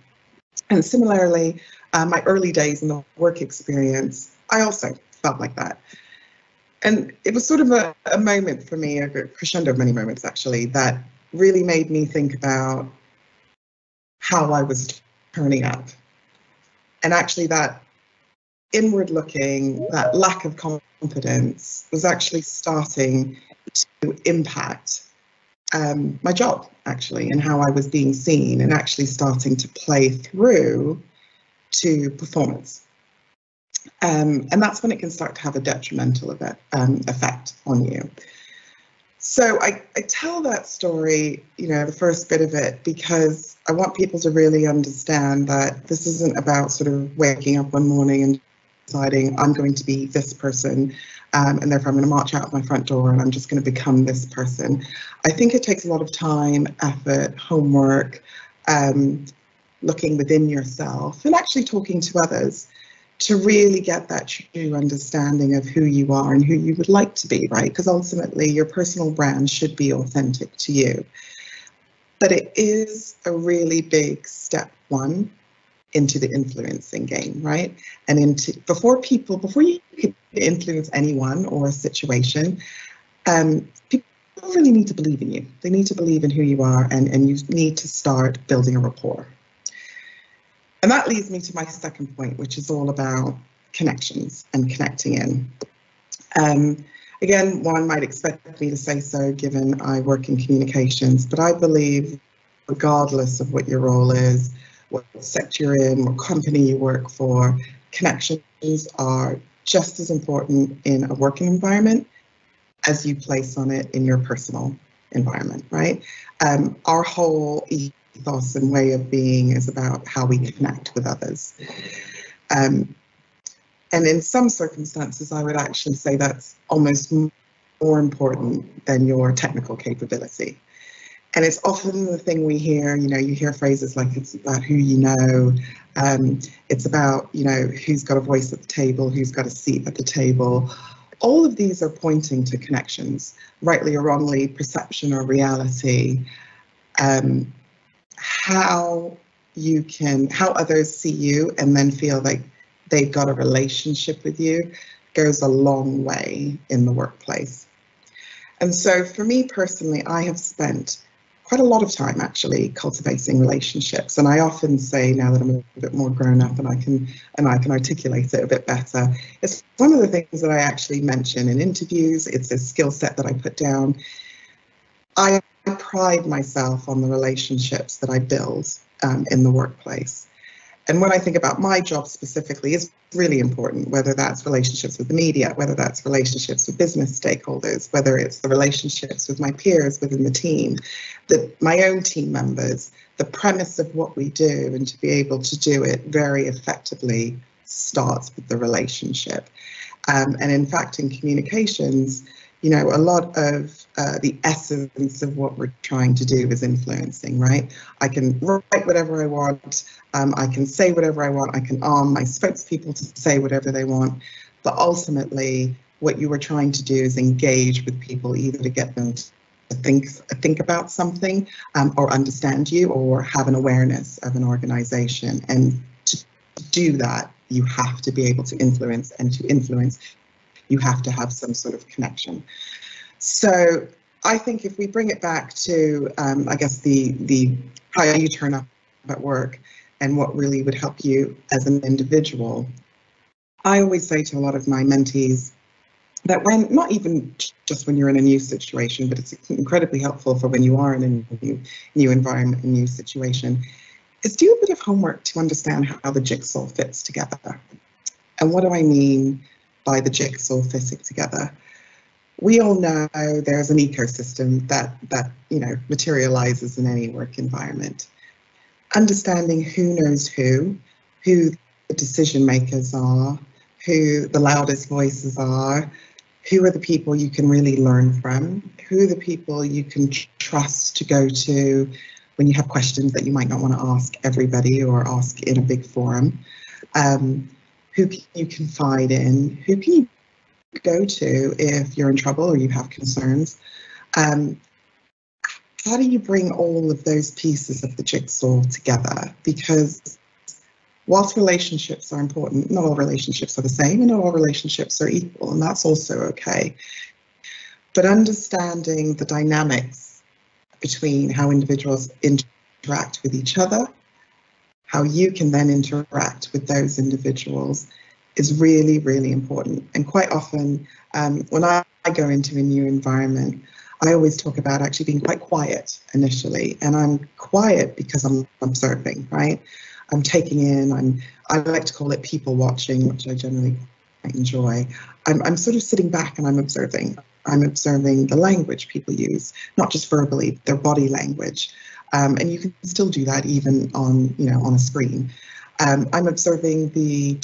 And similarly, my early days in the work experience, I also felt like that. And it was sort of a moment for me, a crescendo of many moments actually, that really made me think about how I was turning up. And actually that inward looking, that lack of confidence was actually starting to impact my job, actually, and how I was being seen, and actually starting to play through to performance. And that's when it can start to have a detrimental effect on you. So I tell that story, the first bit of it, because I want people to really understand that this isn't about sort of waking up one morning and deciding I'm going to be this person, and therefore I'm going to march out of my front door and I'm just going to become this person. I think it takes a lot of time, effort, homework, looking within yourself and actually talking to others to really get that true understanding of who you are and who you would like to be, right? Because ultimately your personal brand should be authentic to you. but it is a really big step one into the influencing game, right? And before you can influence anyone or a situation, people really need to believe in you. They need to believe in who you are, and you need to start building a rapport. And that leads me to my second point, which is all about connections and connecting in. Again, one might expect me to say so, given I work in communications, but I believe, regardless of what your role is, what sector you're in, what company you work for, connections are just as important in a working environment as you place on it in your personal environment, right? Our whole ethos and way of being is about how we connect with others. And in some circumstances, I would actually say that's almost more important than your technical capability. And it's often the thing we hear, you hear phrases like it's about who you know, it's about, who's got a voice at the table, who's got a seat at the table. All of these are pointing to connections, rightly or wrongly, perception or reality, how others see you and then feel like they've got a relationship with you goes a long way in the workplace. And so for me personally, I have spent quite a lot of time actually cultivating relationships. And I often say, now that I'm a bit more grown up and I can articulate it a bit better, it's one of the things that I actually mention in interviews. It's a skill set that I put down. I pride myself on the relationships that I build in the workplace. And when I think about my job specifically, it's really important, whether that's relationships with the media, whether that's relationships with business stakeholders, whether it's the relationships with my peers within the team, my own team members. The premise of what we do, and to be able to do it very effectively, starts with the relationship. And in fact, in communications, a lot of the essence of what we're trying to do is influencing, right? I can write whatever I want, I can say whatever I want, I can arm my spokespeople to say whatever they want, but ultimately what you are trying to do is engage with people, either to get them to think about something or understand you or have an awareness of an organization. And to do that, you have to be able to influence, and to influence, you have to have some sort of connection. So I think if we bring it back to, I guess, the how you turn up at work and what really would help you as an individual, I always say to a lot of my mentees that when, not even just when you're in a new situation, but it's incredibly helpful for when you are in a new environment, a new situation, is do a bit of homework to understand how the jigsaw fits together. And what do I mean by the jigsaw fitting together? We all know there's an ecosystem that materializes in any work environment. Understanding who knows who the decision makers are, who the loudest voices are, who are the people you can really learn from, who are the people you can trust to go to when you have questions that you might not want to ask everybody or ask in a big forum, who can you confide in, who can you go to if you're in trouble or you have concerns. How do you bring all of those pieces of the jigsaw together? Because whilst relationships are important, not all relationships are the same and not all relationships are equal, and that's also okay. But understanding the dynamics between how individuals interact with each other, how you can then interact with those individuals is really, really important. And quite often, when I go into a new environment, I always talk about actually being quite quiet initially. And I'm quiet because I'm observing, right? I'm taking in, I like to call it people watching, which I generally quite enjoy. I'm sort of sitting back and I'm observing. I'm observing the language people use, not just verbally, their body language. And you can still do that even on a screen. I'm observing the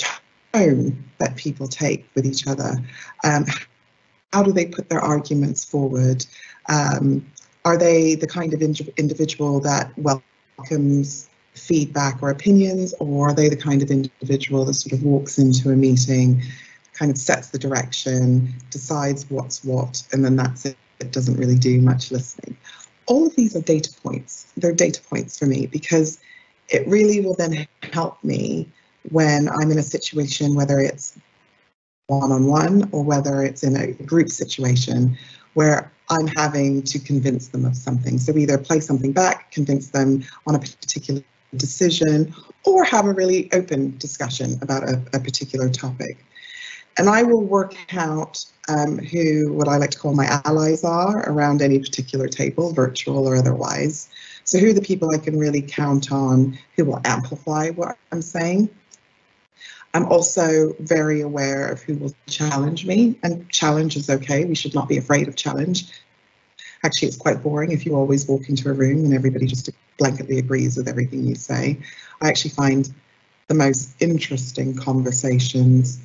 tone that people take with each other. How do they put their arguments forward? Are they the kind of individual that welcomes feedback or opinions, or are they the kind of individual that sort of walks into a meeting, kind of sets the direction, decides what's what, and then that's it? It doesn't really do much listening. all of these are data points. They're data points for me because it really will then help me when I'm in a situation, whether it's one-on-one or whether it's in a group situation where I'm having to convince them of something. So either play something back, convince them on a particular decision, or have a really open discussion about a particular topic. And I will work out who what I like to call my allies are around any particular table, virtual or otherwise. So who are the people I can really count on who will amplify what I'm saying. I'm also very aware of who will challenge me, and challenge is okay. We should not be afraid of challenge. Actually, it's quite boring if you always walk into a room and everybody just blanketly agrees with everything you say. I actually find the most interesting conversations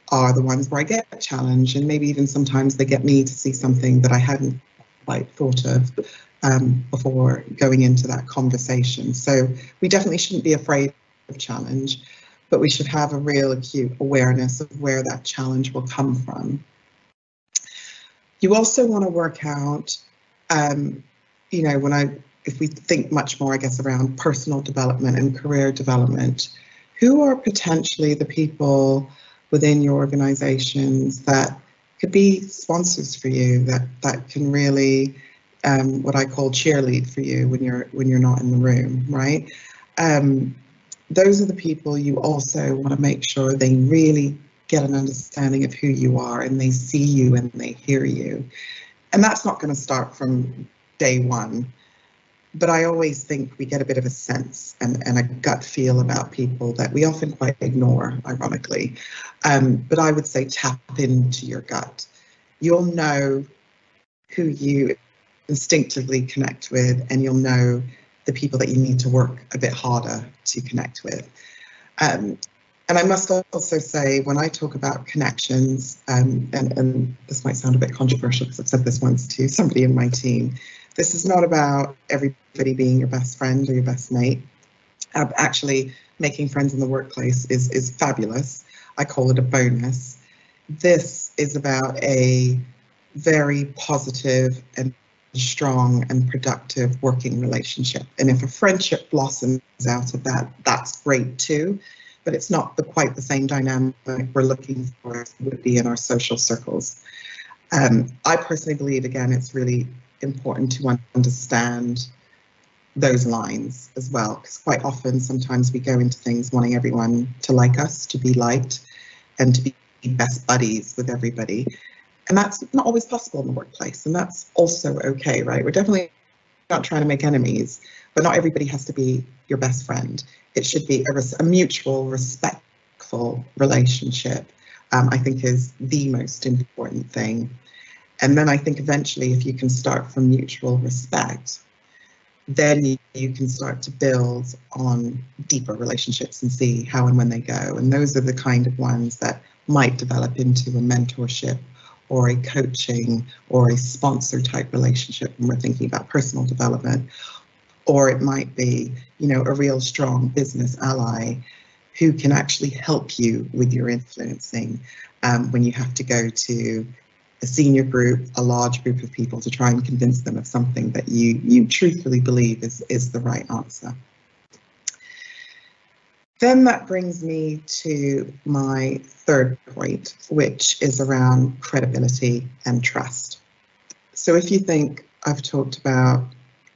are the ones where I get challenged, and maybe even sometimes they get me to see something that I hadn't quite thought of before going into that conversation. So we definitely shouldn't be afraid of challenge, but we should have a real acute awareness of where that challenge will come from. You also want to work out, you know, if we think much more, I guess, around personal development and career development, who are potentially the people within your organizations that could be sponsors for you, that can really, what I call cheerlead for you when you're not in the room, right? Those are the people you also want to make sure they really get an understanding of who you are and they see you and they hear you. And that's not going to start from day one. But I always think we get a bit of a sense and a gut feel about people that we often quite ignore, ironically. But I would say tap into your gut. You'll know who you instinctively connect with, and you'll know the people that you need to work a bit harder to connect with. And I must also say, when I talk about connections, and this might sound a bit controversial because I've said this once to somebody in my team, this is not about everybody being your best friend or your best mate. Actually, making friends in the workplace is fabulous. I call it a bonus. This is about a very positive and strong and productive working relationship. And if a friendship blossoms out of that, that's great too. But it's not quite the same dynamic we're looking for as it would be in our social circles. I personally believe, again, it's really important to understand those lines as well, because quite often sometimes we go into things wanting everyone to like us, to be liked, and to be best buddies with everybody. And that's not always possible in the workplace, and that's also okay, right? We're definitely not trying to make enemies, but not everybody has to be your best friend. It should be a mutual, respectful relationship, I think is the most important thing. And then I think eventually if you can start from mutual respect, then you can start to build on deeper relationships and see how and when they go. And those are the kind of ones that might develop into a mentorship or a coaching or a sponsor type relationship when we're thinking about personal development. Or it might be, you know, a real strong business ally who can actually help you with your influencing when you have to go to a senior group, a large group of people to try and convince them of something that you truthfully believe is the right answer. Then that brings me to my third point, which is around credibility and trust. So if you think I've talked about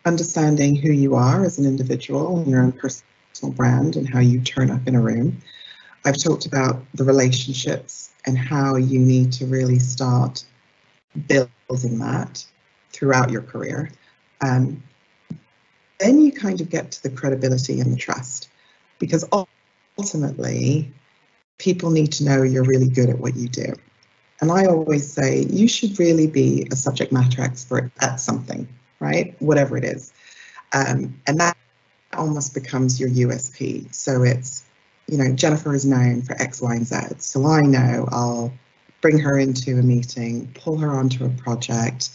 understanding who you are as an individual and your own personal brand and how you turn up in a room, I've talked about the relationships and how you need to really start building that throughout your career. Then you kind of get to the credibility and the trust, because ultimately people need to know you're really good at what you do. And I always say you should really be a subject matter expert at something, right? Whatever it is. And that almost becomes your USP. So it's, you know, Jennifer is known for X, Y, and Z. So I know I'll bring her into a meeting, pull her onto a project,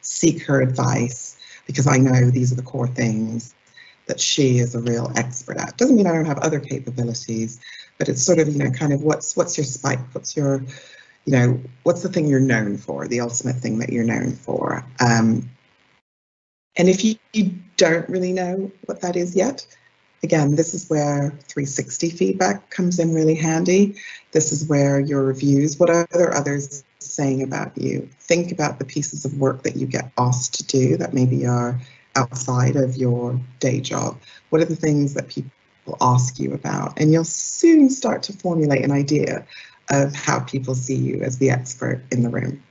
seek her advice, because I know these are the core things that she is a real expert at. Doesn't mean I don't have other capabilities, but it's sort of, you know, kind of what's your spike? What's your, you know, what's the thing you're known for, the ultimate thing that you're known for? And if you don't really know what that is yet, again, this is where 360 feedback comes in really handy. This is where your reviews, what are others saying about you? Think about the pieces of work that you get asked to do that maybe are outside of your day job. What are the things that people ask you about? And you'll soon start to formulate an idea of how people see you as the expert in the room.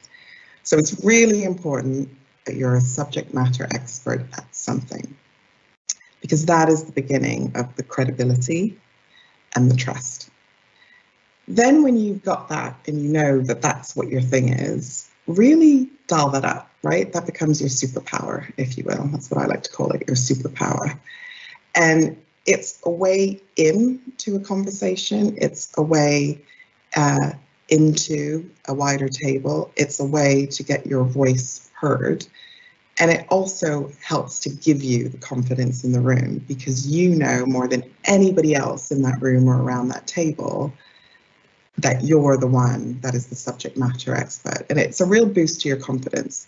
So it's really important that you're a subject matter expert at something, because that is the beginning of the credibility and the trust. Then when you've got that and you know that that's what your thing is, really dial that up, right? That becomes your superpower, if you will. That's what I like to call it, your superpower. And it's a way into a conversation. It's a way into a wider table. It's a way to get your voice heard. And it also helps to give you the confidence in the room, because you know more than anybody else in that room or around that table that you're the one that is the subject matter expert. And it's a real boost to your confidence.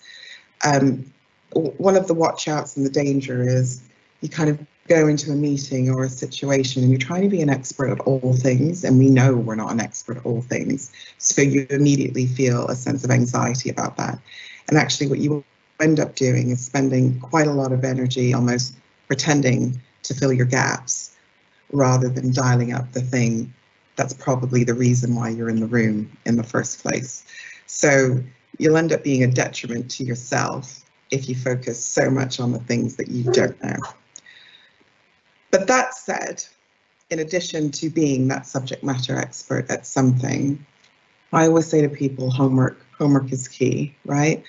One of the watch outs and the danger is you kind of go into a meeting or a situation and you're trying to be an expert at all things, and we know we're not an expert at all things. So you immediately feel a sense of anxiety about that. And actually what you end up doing is spending quite a lot of energy almost pretending to fill your gaps rather than dialing up the thing that's probably the reason why you're in the room in the first place. So you'll end up being a detriment to yourself if you focus so much on the things that you don't know. But that said, in addition to being that subject matter expert at something, I always say to people, homework is key, right?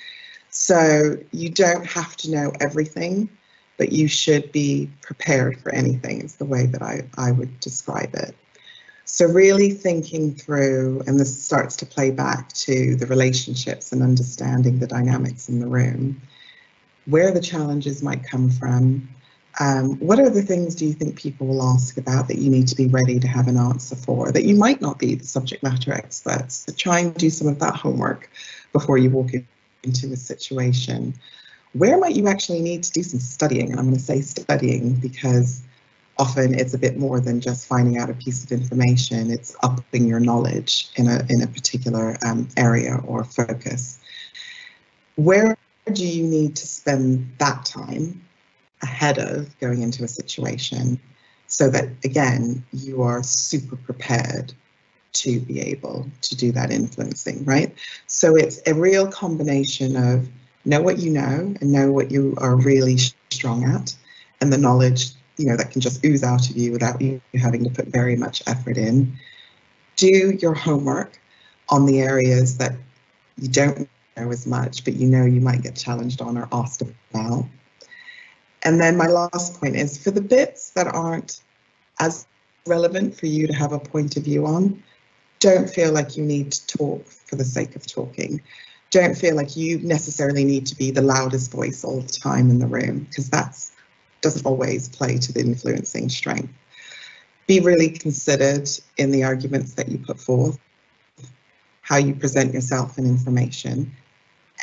So you don't have to know everything, but you should be prepared for anything, is the way that I would describe it. So really thinking through, and this starts to play back to the relationships and understanding the dynamics in the room, where the challenges might come from. What other things do you think people will ask about that you need to be ready to have an answer for, that you might not be the subject matter experts? So try and do some of that homework before you walk into a situation. Where might you actually need to do some studying? And I'm going to say studying because often it's a bit more than just finding out a piece of information. It's upping your knowledge in a particular area or focus. Where do you need to spend that time ahead of going into a situation so that, again, you are super prepared to be able to do that influencing, right? So it's a real combination of know what you know and know what you are really strong at, and the knowledge, that can just ooze out of you without you having to put very much effort in. Do your homework on the areas that you don't know as much, but you might get challenged on or asked about. And then my last point is, for the bits that aren't as relevant for you to have a point of view on, don't feel like you need to talk for the sake of talking. Don't feel like you necessarily need to be the loudest voice all the time in the room, because that doesn't always play to the influencing strength. Be really considered in the arguments that you put forth, how you present yourself and information,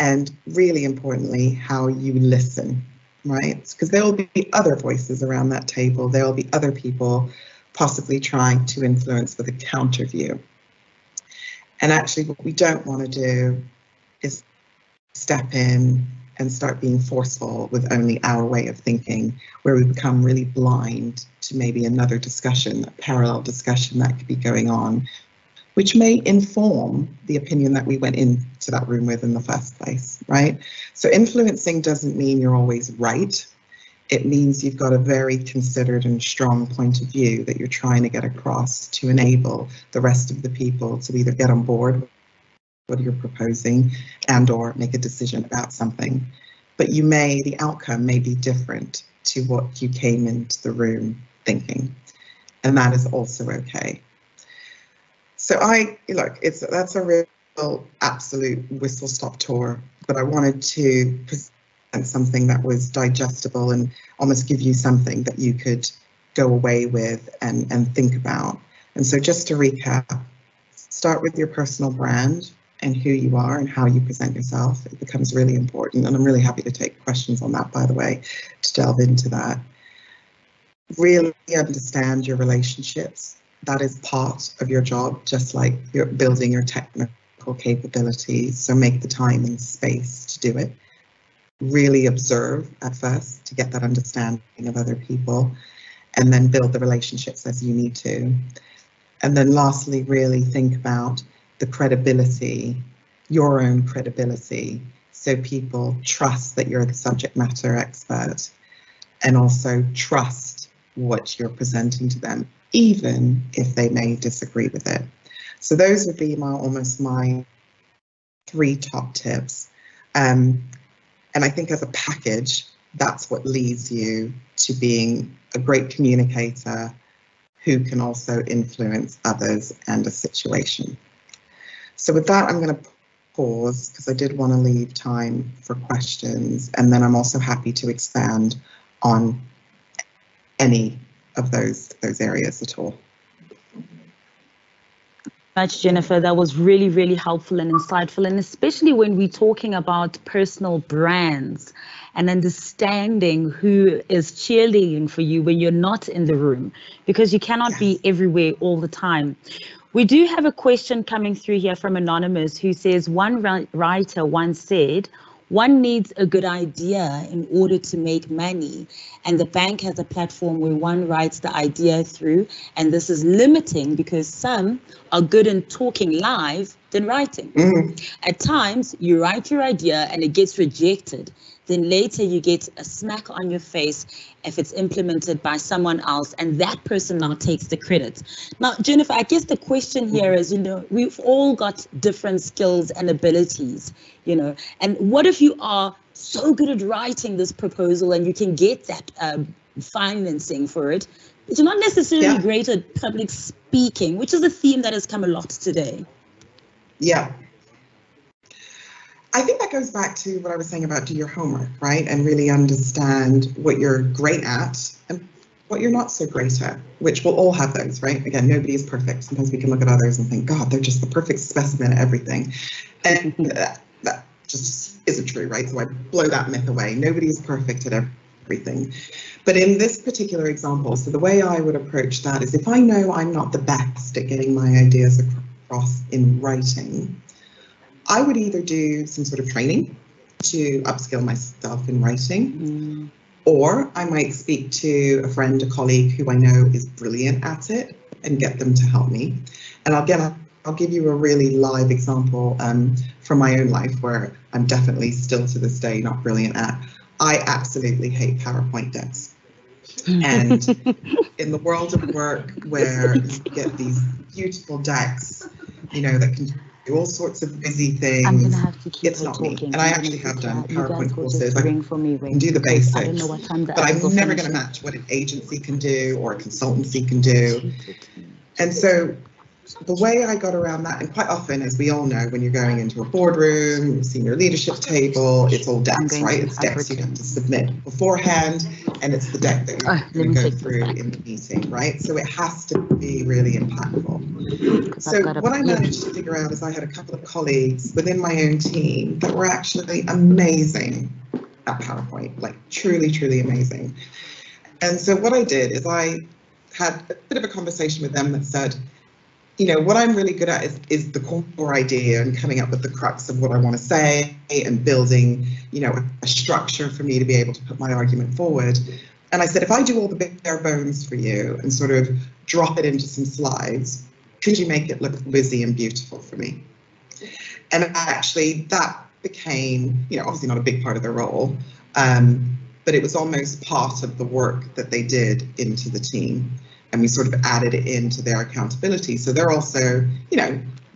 and really importantly, how you listen, right? Because there will be other voices around that table. There will be other people possibly trying to influence with a counter view. And actually what we don't want to do is step in and start being forceful with only our way of thinking, where we become really blind to maybe another discussion, a parallel discussion that could be going on, which may inform the opinion that we went into that room with in the first place, right? So influencing doesn't mean you're always right. It means you've got a very considered and strong point of view that you're trying to get across to enable the rest of the people to either get on board what you're proposing and or make a decision about something. But the outcome may be different to what you came into the room thinking, and that is also okay. So that's a real absolute whistle-stop tour, but I wanted to present something that was digestible and almost give you something that you could go away with and think about. And so just to recap, start with your personal brand. and who you are and how you present yourself. It becomes really important. And I'm really happy to take questions on that, by the way, to delve into that. Really understand your relationships. That is part of your job, just like you're building your technical capabilities. So make the time and space to do it. Really observe at first to get that understanding of other people, and then build the relationships as you need to. And then lastly, really think about the credibility, your own credibility, so people trust that you're the subject matter expert, and also trust what you're presenting to them, even if they may disagree with it. So those would be almost my 3 top tips. And I think as a package, that's what leads you to being a great communicator who can also influence others and a situation. So with that, I'm going to pause because I did want to leave time for questions, and then I'm also happy to expand on any of those areas at all. Much, Jennifer. That was really, really helpful and insightful, and especially when we're talking about personal brands and understanding who is cheerleading for you when you're not in the room, because you cannot be everywhere all the time. We do have a question coming through here from Anonymous, who says, one writer once said, one needs a good idea in order to make money, and the bank has a platform where one writes the idea through, and this is limiting because some are good in talking live than writing. At times you write your idea and it gets rejected, then later you get a smack on your face if it's implemented by someone else, and that person now takes the credit. Now, Jennifer, I guess the question here is, we've all got different skills and abilities, and what if you are so good at writing this proposal and you can get that financing for it, but you're not necessarily great at public speaking, which is a theme that has come a lot today. Yeah. I think that goes back to what I was saying about do your homework, right? And really understand what you're great at and what you're not so great at, which we'll all have those, right? Again, nobody is perfect. Sometimes we can look at others and think, God, they're just the perfect specimen of everything. And that just isn't true, right? So I blow that myth away. Nobody is perfect at everything. But in this particular example, so the way I would approach that is if I know I'm not the best at getting my ideas across in writing, I would either do some sort of training to upskill myself in writing, or I might speak to a friend, a colleague who I know is brilliant at it and get them to help me. And I'll give you a really live example from my own life where I'm definitely still to this day not brilliant at. I absolutely hate PowerPoint decks. And in the world of work where you get these beautiful decks, that can do all sorts of busy things, I'm gonna have to keep it's not talking. me. And I actually have done PowerPoint courses. I can do the basics, I don't know what time but I'm never going to match what an agency can do or a consultancy can do. And so the way I got around that, and quite often, as we all know, when you're going into a boardroom, senior leadership table, it's all decks, right? It's decks you have to submit beforehand, and it's the deck that you're going to go through in the meeting, right? So it has to be really impactful. So what I managed to figure out is I had a couple of colleagues within my own team that were actually amazing at PowerPoint, like truly, truly amazing. And so what I did is I had a bit of a conversation with them that said, what I'm really good at is the core idea and coming up with the crux of what I want to say and building, a structure for me to be able to put my argument forward. And I said, if I do all the bare bones for you and sort of drop it into some slides, could you make it look busy and beautiful for me? And actually that became, obviously not a big part of their role, but it was almost part of the work that they did into the team. And we sort of added it into their accountability. So they're also,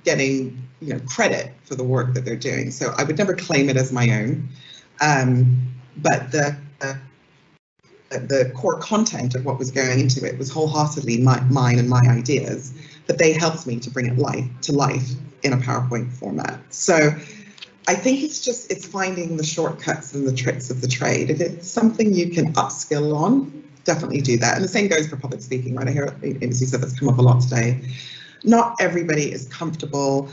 getting, credit for the work that they're doing. So I would never claim it as my own, but the core content of what was going into it was wholeheartedly mine and my ideas, but they helped me to bring it to life in a PowerPoint format. So I think it's finding the shortcuts and the tricks of the trade. If it's something you can upskill on, definitely do that. And the same goes for public speaking, right? I hear, as you said, that's come up a lot today. Not everybody is comfortable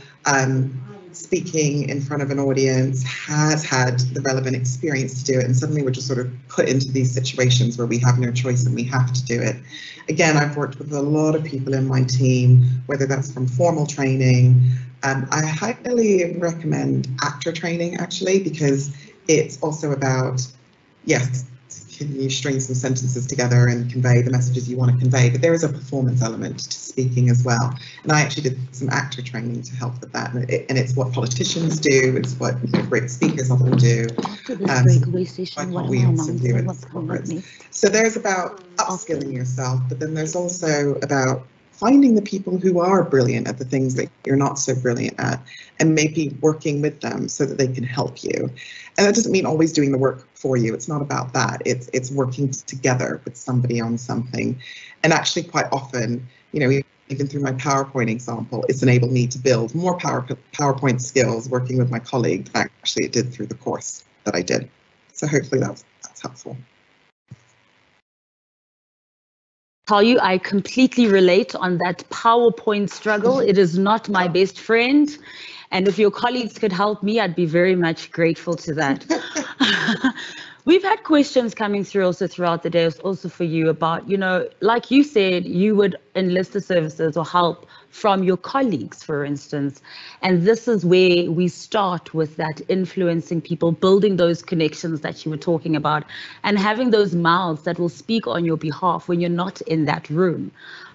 speaking in front of an audience, has had the relevant experience to do it, and suddenly we're just sort of put into these situations where we have no choice and we have to do it. Again, I've worked with a lot of people in my team, whether that's from formal training. I highly recommend actor training, actually, because it's also about, yes, can you string some sentences together and convey the messages you want to convey, but there is a performance element to speaking as well. And I actually did some actor training to help with that, and it's what politicians do, it's what great speakers often do. After this breakaway session, what we am I also do announcing? it What's coming up next? So there's about upskilling yourself, but then there's also about finding the people who are brilliant at the things that you're not so brilliant at, and maybe working with them so that they can help you. And that doesn't mean always doing the work for you. It's not about that. It's working together with somebody on something. And actually quite often, you know, even through my PowerPoint example, it's enabled me to build more PowerPoint skills working with my colleague than actually it did through the course that I did. So hopefully that's helpful. Tell you, I completely relate on that PowerPoint struggle. It is not my best friend. And if your colleagues could help me, I'd be very much grateful to that. We've had questions coming through also throughout the day, also for you about, you know, like you said, you would enlist the services or help from your colleagues, for instance. And this is where we start with that influencing people, building those connections that you were talking about, and having those mouths that will speak on your behalf when you're not in that room.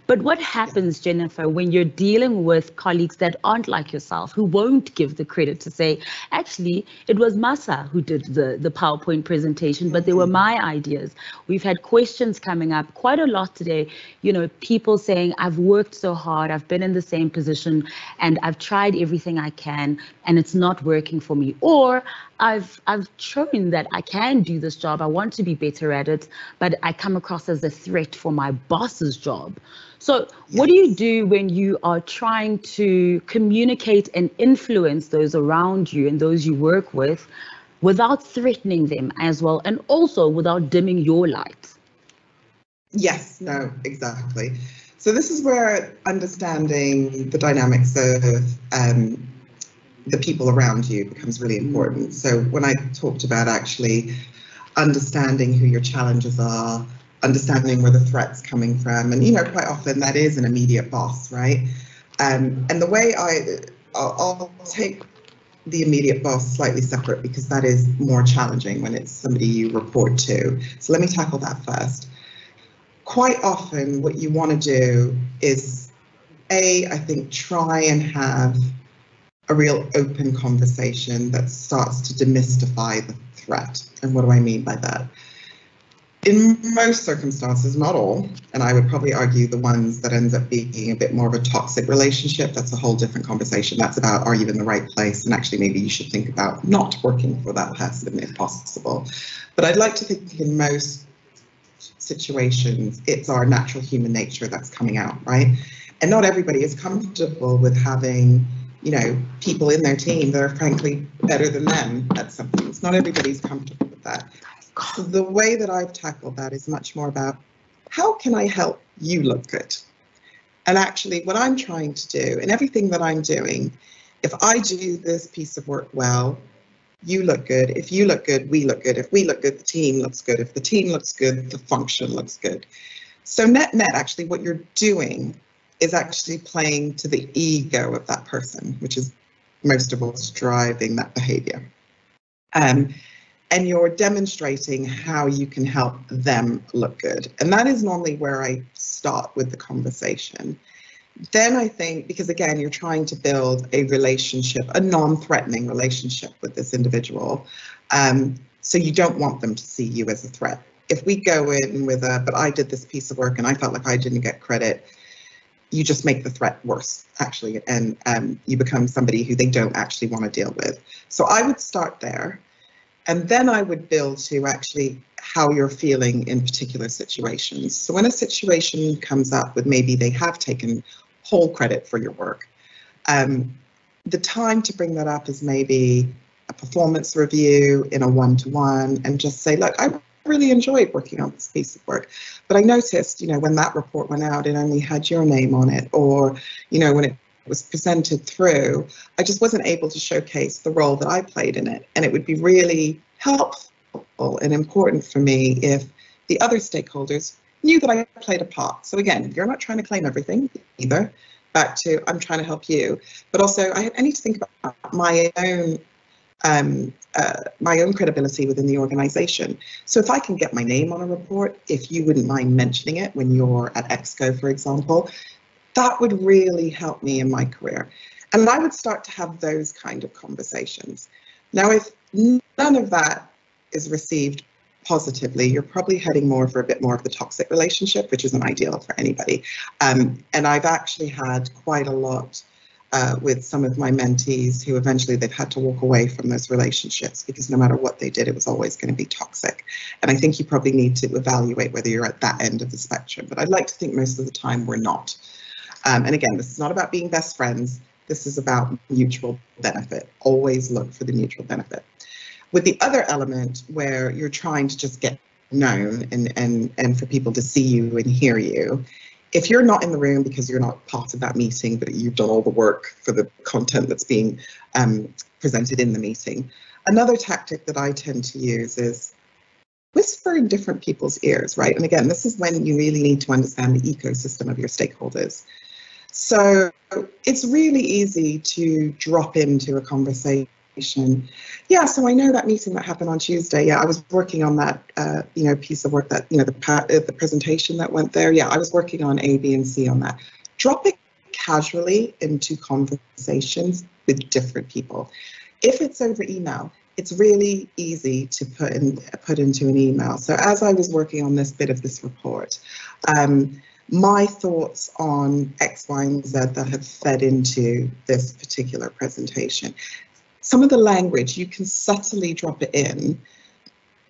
But what happens, Jennifer, when you're dealing with colleagues that aren't like yourself, who won't give the credit to say, actually, it was Masa who did the PowerPoint presentation, but they were my ideas. We've had questions coming up quite a lot today, you know, people saying, I've worked so hard, I've been in the same position, and I've tried everything I can, and it's not working for me. Or I've shown that I can do this job, I want to be better at it, but I come across as a threat for my boss's job. So what do you do when you are trying to communicate and influence those around you and those you work with without threatening them as well, and also without dimming your light? Yes, no, exactly. So this is where understanding the dynamics of the people around you becomes really important. So when I talked about actually understanding who your challenges are, understanding where the threat's coming from, and you know, quite often that is an immediate boss, right? And the way I'll take the immediate boss slightly separate, because that is more challenging when it's somebody you report to. So let me tackle that first. Quite often what you want to do is, I think, try and have a real open conversation that starts to demystify the threat. And what do I mean by that? In most circumstances, not all, and I would probably argue the ones that ends up being a bit more of a toxic relationship, that's a whole different conversation. That's about, are you in the right place? And actually maybe you should think about not working for that person if possible. But I'd like to think in most situations, it's our natural human nature that's coming out, right? And not everybody is comfortable with having, you know, people in their team that are frankly better than them at some things. Not everybody's comfortable with that. So the way that I've tackled that is much more about, how can I help you look good? And actually what I'm trying to do, and everything that I'm doing, if I do this piece of work well, you look good. If you look good, we look good. If we look good, the team looks good. If the team looks good, the function looks good. So net, actually what you're doing is actually playing to the ego of that person, which is most of what's driving that behavior. And you're demonstrating how you can help them look good. And that is normally where I start with the conversation. Then I think, because again, you're trying to build a relationship, a non-threatening relationship with this individual. So you don't want them to see you as a threat. If we go in with but I did this piece of work and I felt like I didn't get credit, you just make the threat worse, actually, and you become somebody who they don't actually want to deal with. So I would start there. And then I would build to actually how you're feeling in particular situations. So when a situation comes up with maybe they have taken whole credit for your work, the time to bring that up is maybe a performance review in a one-to-one, and just say, look, I really enjoyed working on this piece of work, but I noticed, you know, when that report went out, it only had your name on it, or, you know, when it was presented through, I just wasn't able to showcase the role that I played in it. And it would be really helpful and important for me if the other stakeholders knew that I played a part. So again, you're not trying to claim everything either. Back to, I'm trying to help you, but also I need to think about my own credibility within the organization. So if I can get my name on a report, if you wouldn't mind mentioning it when you're at Exco, for example, that would really help me in my career. And I would start to have those kind of conversations. Now, if none of that is received positively, you're probably heading more for a bit more of the toxic relationship, which isn't ideal for anybody. And I've actually had quite a lot with some of my mentees who eventually they've had to walk away from those relationships because no matter what they did, it was always going to be toxic. And I think you probably need to evaluate whether you're at that end of the spectrum. But I'd like to think most of the time we're not. And again, this is not about being best friends. This is about mutual benefit. Always look for the mutual benefit. With the other element where you're trying to just get known and for people to see you and hear you, if you're not in the room because you're not part of that meeting, but you've done all the work for the content that's being presented in the meeting, another tactic that I tend to use is whisper in different people's ears, right? And again, this is when you really need to understand the ecosystem of your stakeholders. So it's really easy to drop into a conversation. Yeah, so I know that meeting that happened on Tuesday. Yeah, I was working on that, piece of work that, the presentation that went there. Yeah, I was working on A, B, and C on that. Drop it casually into conversations with different people. If it's over email, it's really easy to put into an email. So as I was working on this bit of this report, my thoughts on X, Y, and Z that have fed into this particular presentation. Some of the language, you can subtly drop it in,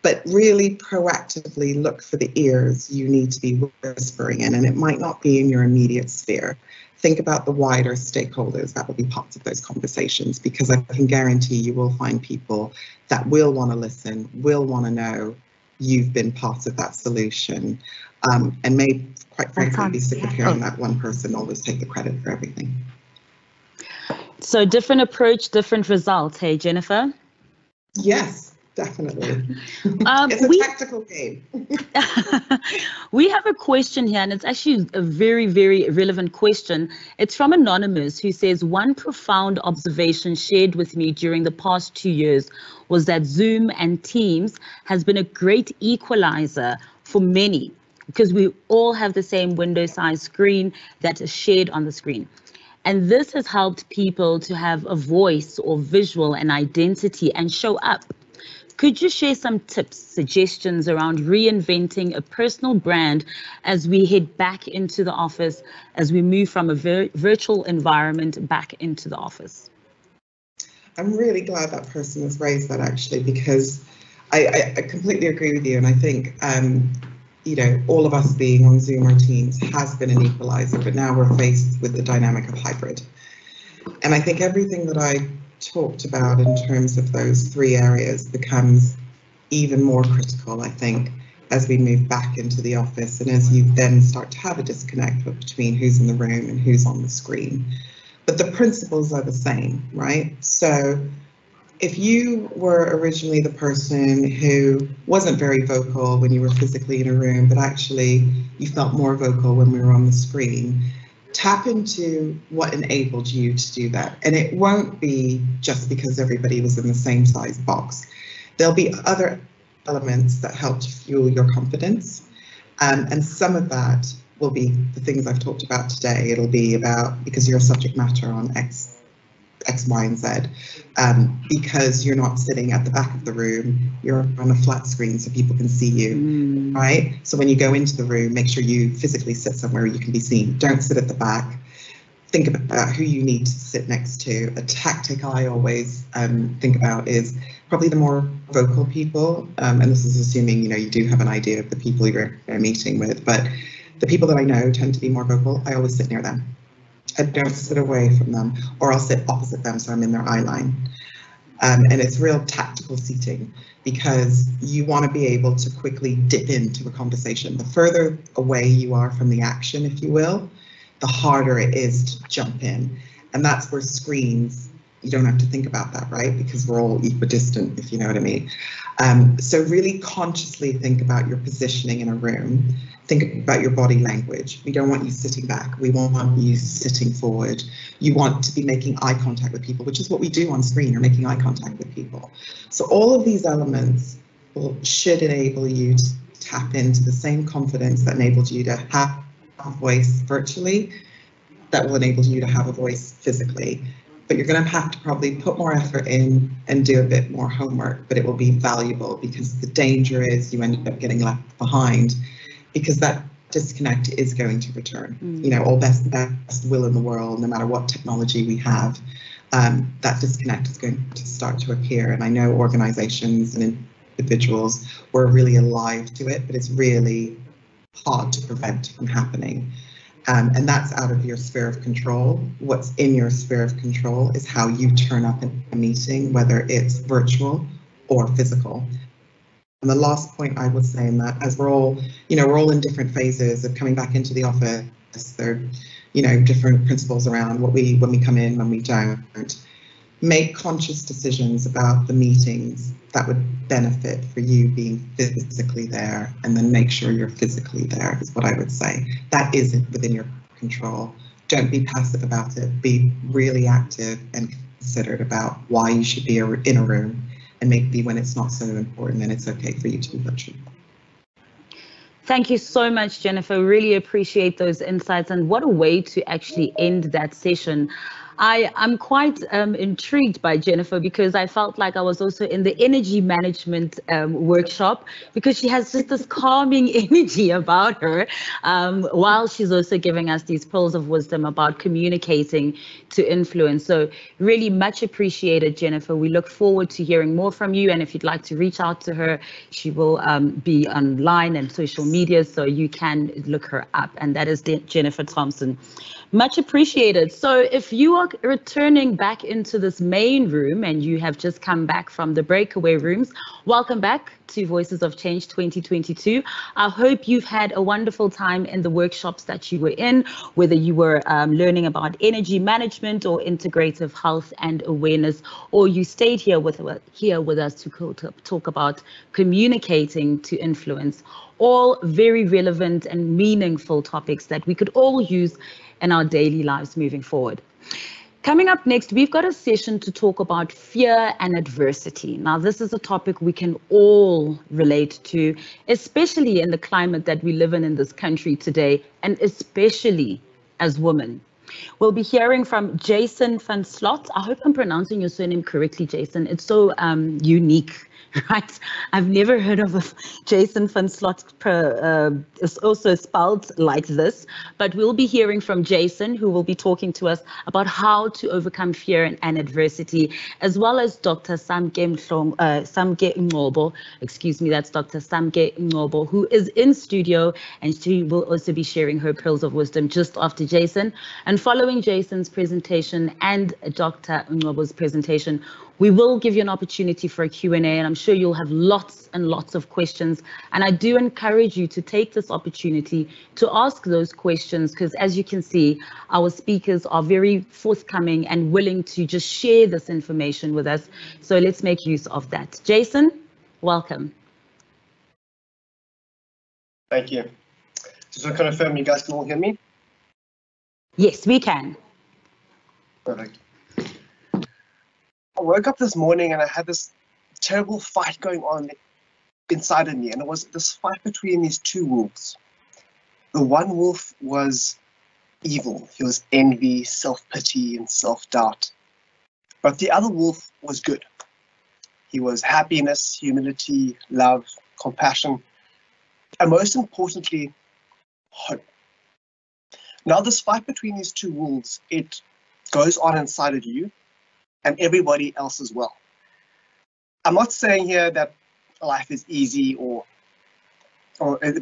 but really proactively look for the ears you need to be whispering in, and it might not be in your immediate sphere. Think about the wider stakeholders that will be part of those conversations, because I can guarantee you will find people that will want to listen, will want to know you've been part of that solution, and may, quite frankly, be sick of hearing that one person always take the credit for everything. So different approach, different results. Hey, Jennifer? Yes, definitely. It's a tactical game. We have a question here, and it's actually a very, very relevant question. It's from Anonymous, who says, one profound observation shared with me during the past 2 years was that Zoom and Teams has been a great equalizer for many, because we all have the same window size screen that is shared on the screen. And this has helped people to have a voice or visual and identity and show up. Could you share some tips, suggestions around reinventing a personal brand as we head back into the office, as we move from a virtual environment back into the office? I'm really glad that person has raised that, actually, because I completely agree with you. And I think all of us being on Zoom or Teams has been an equalizer, but now we're faced with the dynamic of hybrid. And I think everything that I talked about in terms of those three areas becomes even more critical, I think, as we move back into the office and as you then start to have a disconnect between who's in the room and who's on the screen. But the principles are the same, right? So if you were originally the person who wasn't very vocal when you were physically in a room, but actually you felt more vocal when we were on the screen, tap into what enabled you to do that. And it won't be just because everybody was in the same size box. There'll be other elements that help to fuel your confidence. And some of that will be the things I've talked about today. It'll be about, because you're a subject matter on X, Y, and Z, because you're not sitting at the back of the room, you're on a flat screen so people can see you, right? So when you go into the room, make sure you physically sit somewhere you can be seen. Don't sit at the back. Think about who you need to sit next to. A tactic I always think about is probably the more vocal people, and this is assuming you do have an idea of the people you're meeting with, but the people that I know tend to be more vocal. I always sit near them. I don't sit away from them, or I'll sit opposite them so I'm in their eye line. And it's real tactical seating, because you want to be able to quickly dip into a conversation. The further away you are from the action, if you will, the harder it is to jump in. And that's where screens, you don't have to think about that, right? Because we're all equidistant, if you know what I mean. So really consciously think about your positioning in a room. Think about your body language. We don't want you sitting back. We want you sitting forward. You want to be making eye contact with people, which is what we do on screen. You're making eye contact with people. So all of these elements should enable you to tap into the same confidence that enabled you to have a voice virtually, that will enable you to have a voice physically. But you're going to have to probably put more effort in and do a bit more homework, but it will be valuable, because the danger is you end up getting left behind, because that disconnect is going to return. You know, all best will in the world, no matter what technology we have, that disconnect is going to start to appear. And I know organizations and individuals were really alive to it, but it's really hard to prevent from happening. And that's out of your sphere of control. What's in your sphere of control is how you turn up in a meeting, whether it's virtual or physical. And the last point I would say in that, as we're all in different phases of coming back into the office, there are, different principles around when we come in, when we don't. Make conscious decisions about the meetings that would benefit for you being physically there, and then make sure you're physically there, is what I would say. That isn't within your control. Don't be passive about it. Be really active and considered about why you should be in a room, and maybe when it's not so important, then it's okay for you to be virtual. Thank you so much, Jennifer. Really appreciate those insights, and what a way to actually end that session. I'm quite intrigued by Jennifer, because I felt like I was also in the energy management workshop, because she has just this calming energy about her, while she's also giving us these pearls of wisdom about communicating to influence. So really much appreciated, Jennifer. We look forward to hearing more from you. And if you'd like to reach out to her, she will be online and social media, so you can look her up. And that is Jennifer Thomson. Much appreciated. So if you are returning back into this main room and you have just come back from the breakaway rooms, welcome back to Voices of Change 2022. I hope you've had a wonderful time in the workshops that you were in, whether you were learning about energy management or integrative health and awareness, or you stayed here with us to talk about communicating to influence. All very relevant and meaningful topics that we could all use in our daily lives moving forward. Coming up next, we've got a session to talk about fear and adversity. Now, this is a topic we can all relate to, especially in the climate that we live in this country today, and especially as women. We'll be hearing from Jason van Slot. I hope I'm pronouncing your surname correctly, Jason. It's so unique. Right, I've never heard of a Jason van Slot is also spelled like this, but we'll be hearing from Jason, who will be talking to us about how to overcome fear and adversity, as well as Dr. Samke Ngcobo, excuse me, that's Dr. Samke Ngcobo, who is in studio, and she will also be sharing her pearls of wisdom just after Jason. And following Jason's presentation and Dr. Ngcobo's presentation, we will give you an opportunity for a Q&A, and I'm sure you'll have lots and lots of questions. And I do encourage you to take this opportunity to ask those questions, because as you can see, our speakers are very forthcoming and willing to just share this information with us. So let's make use of that. Jason, welcome. Thank you. Just to confirm, you guys can all hear me? Yes, we can. Perfect. I woke up this morning and I had this terrible fight going on inside of me, and it was this fight between these two wolves. The one wolf was evil. He was envy, self-pity, and self-doubt. But the other wolf was good. He was happiness, humility, love, compassion, and most importantly, hope. Now, this fight between these two wolves, it goes on inside of you and everybody else as well. I'm not saying here that life is easy or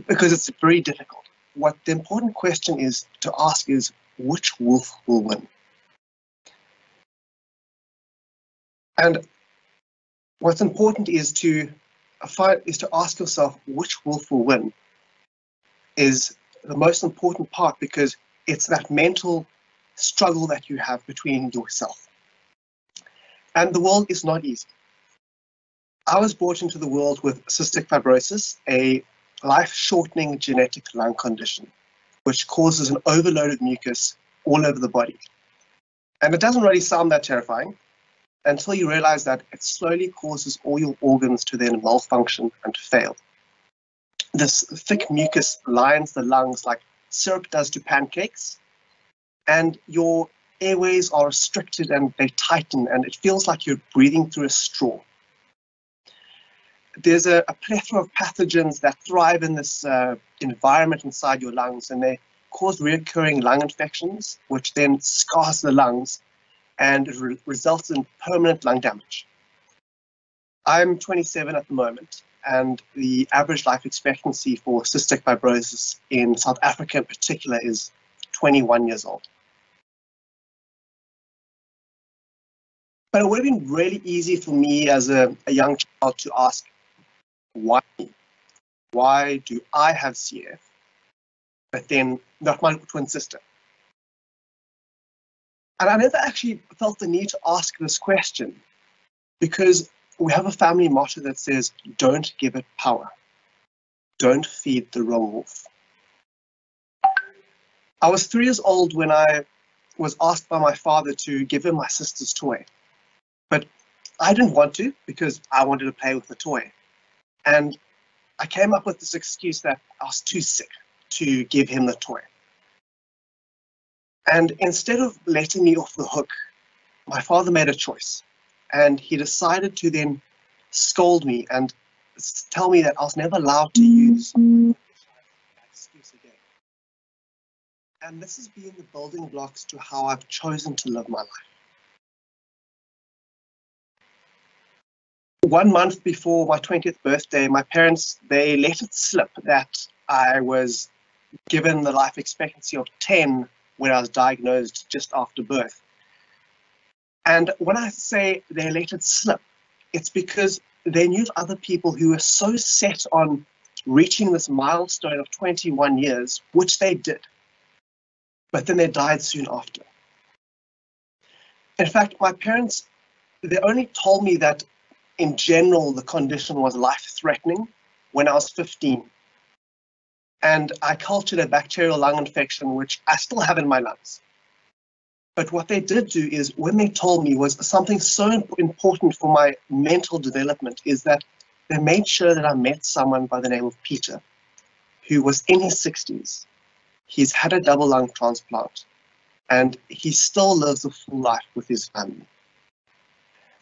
because it's very difficult. What the important question is to ask is, which wolf will win? And what's important is to ask yourself which wolf will win is the most important part, because it's that mental struggle that you have between yourself. And the world is not easy. I was brought into the world with cystic fibrosis, a life-shortening genetic lung condition, which causes an overload of mucus all over the body. And it doesn't really sound that terrifying until you realize that it slowly causes all your organs to then malfunction and fail. This thick mucus lines the lungs like syrup does to pancakes, and your airways are restricted and they tighten, and it feels like you're breathing through a straw. There's a plethora of pathogens that thrive in this environment inside your lungs, and they cause recurring lung infections, which then scars the lungs and results in permanent lung damage. I'm 27 at the moment, and the average life expectancy for cystic fibrosis in South Africa in particular is 21 years old. But it would have been really easy for me as a young child to ask, why me? Why do I have CF, but then not my twin sister? And I never actually felt the need to ask this question, because we have a family motto that says, don't give it power. Don't feed the wrong wolf. I was 3 years old when I was asked by my father to give him my sister's toy. But I didn't want to, because I wanted to play with the toy. And I came up with this excuse that I was too sick to give him the toy. And instead of letting me off the hook, my father made a choice. And he decided to then scold me and tell me that I was never allowed to use that excuse again. And this has been the building blocks to how I've chosen to live my life. 1 month before my 20th birthday, my parents, they let it slip that I was given the life expectancy of 10 when I was diagnosed just after birth. And when I say they let it slip, it's because they knew of other people who were so set on reaching this milestone of 21 years, which they did, but then they died soon after. In fact, my parents, they only told me that in general the condition was life-threatening when I was 15. And I cultured a bacterial lung infection, which I still have in my lungs. But what they did do is, when they told me, was something so important for my mental development, is that they made sure that I met someone by the name of Peter, who was in his 60s. He's had a double lung transplant, and he still lives a full life with his family.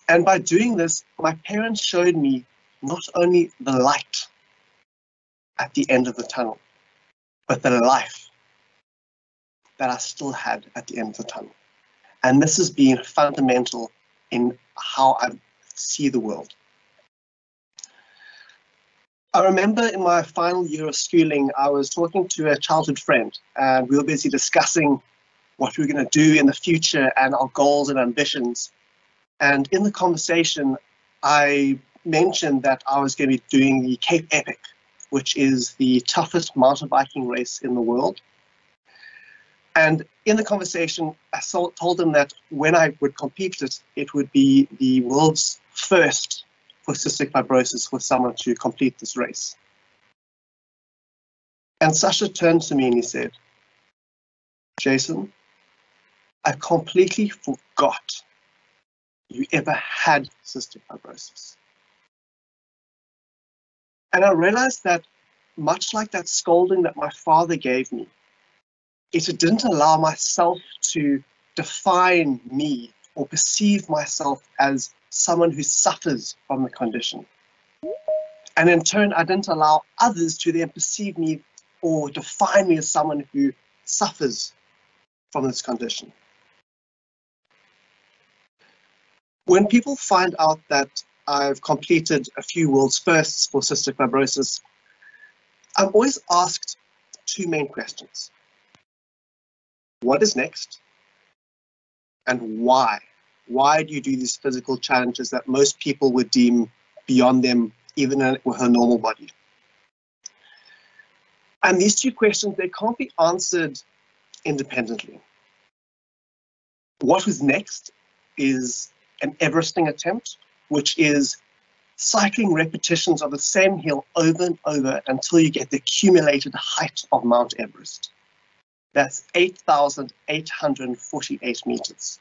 And by doing this, my parents showed me not only the light at the end of the tunnel, but the life that I still had at the end of the tunnel. And this has been fundamental in how I see the world. I remember in my final year of schooling, I was talking to a childhood friend, and we were busy discussing what we were going to do in the future and our goals and ambitions. And in the conversation, I mentioned that I was going to be doing the Cape Epic, which is the toughest mountain biking race in the world. And in the conversation, I told them that when I would compete it, it would be the world's first for cystic fibrosis for someone to complete this race. And Sasha turned to me and he said, Jason, I completely forgot you ever had cystic fibrosis. And I realized that, much like that scolding that my father gave me, it didn't allow myself to define me or perceive myself as someone who suffers from the condition. And in turn, I didn't allow others to then perceive me or define me as someone who suffers from this condition. When people find out that I've completed a few world's firsts for cystic fibrosis, I'm always asked two main questions. What is next? And why? Why do you do these physical challenges that most people would deem beyond them, even with a normal body? And these two questions, they can't be answered independently. What was next is an Everesting attempt, which is cycling repetitions of the same hill over and over until you get the accumulated height of Mount Everest. That's 8,848 meters.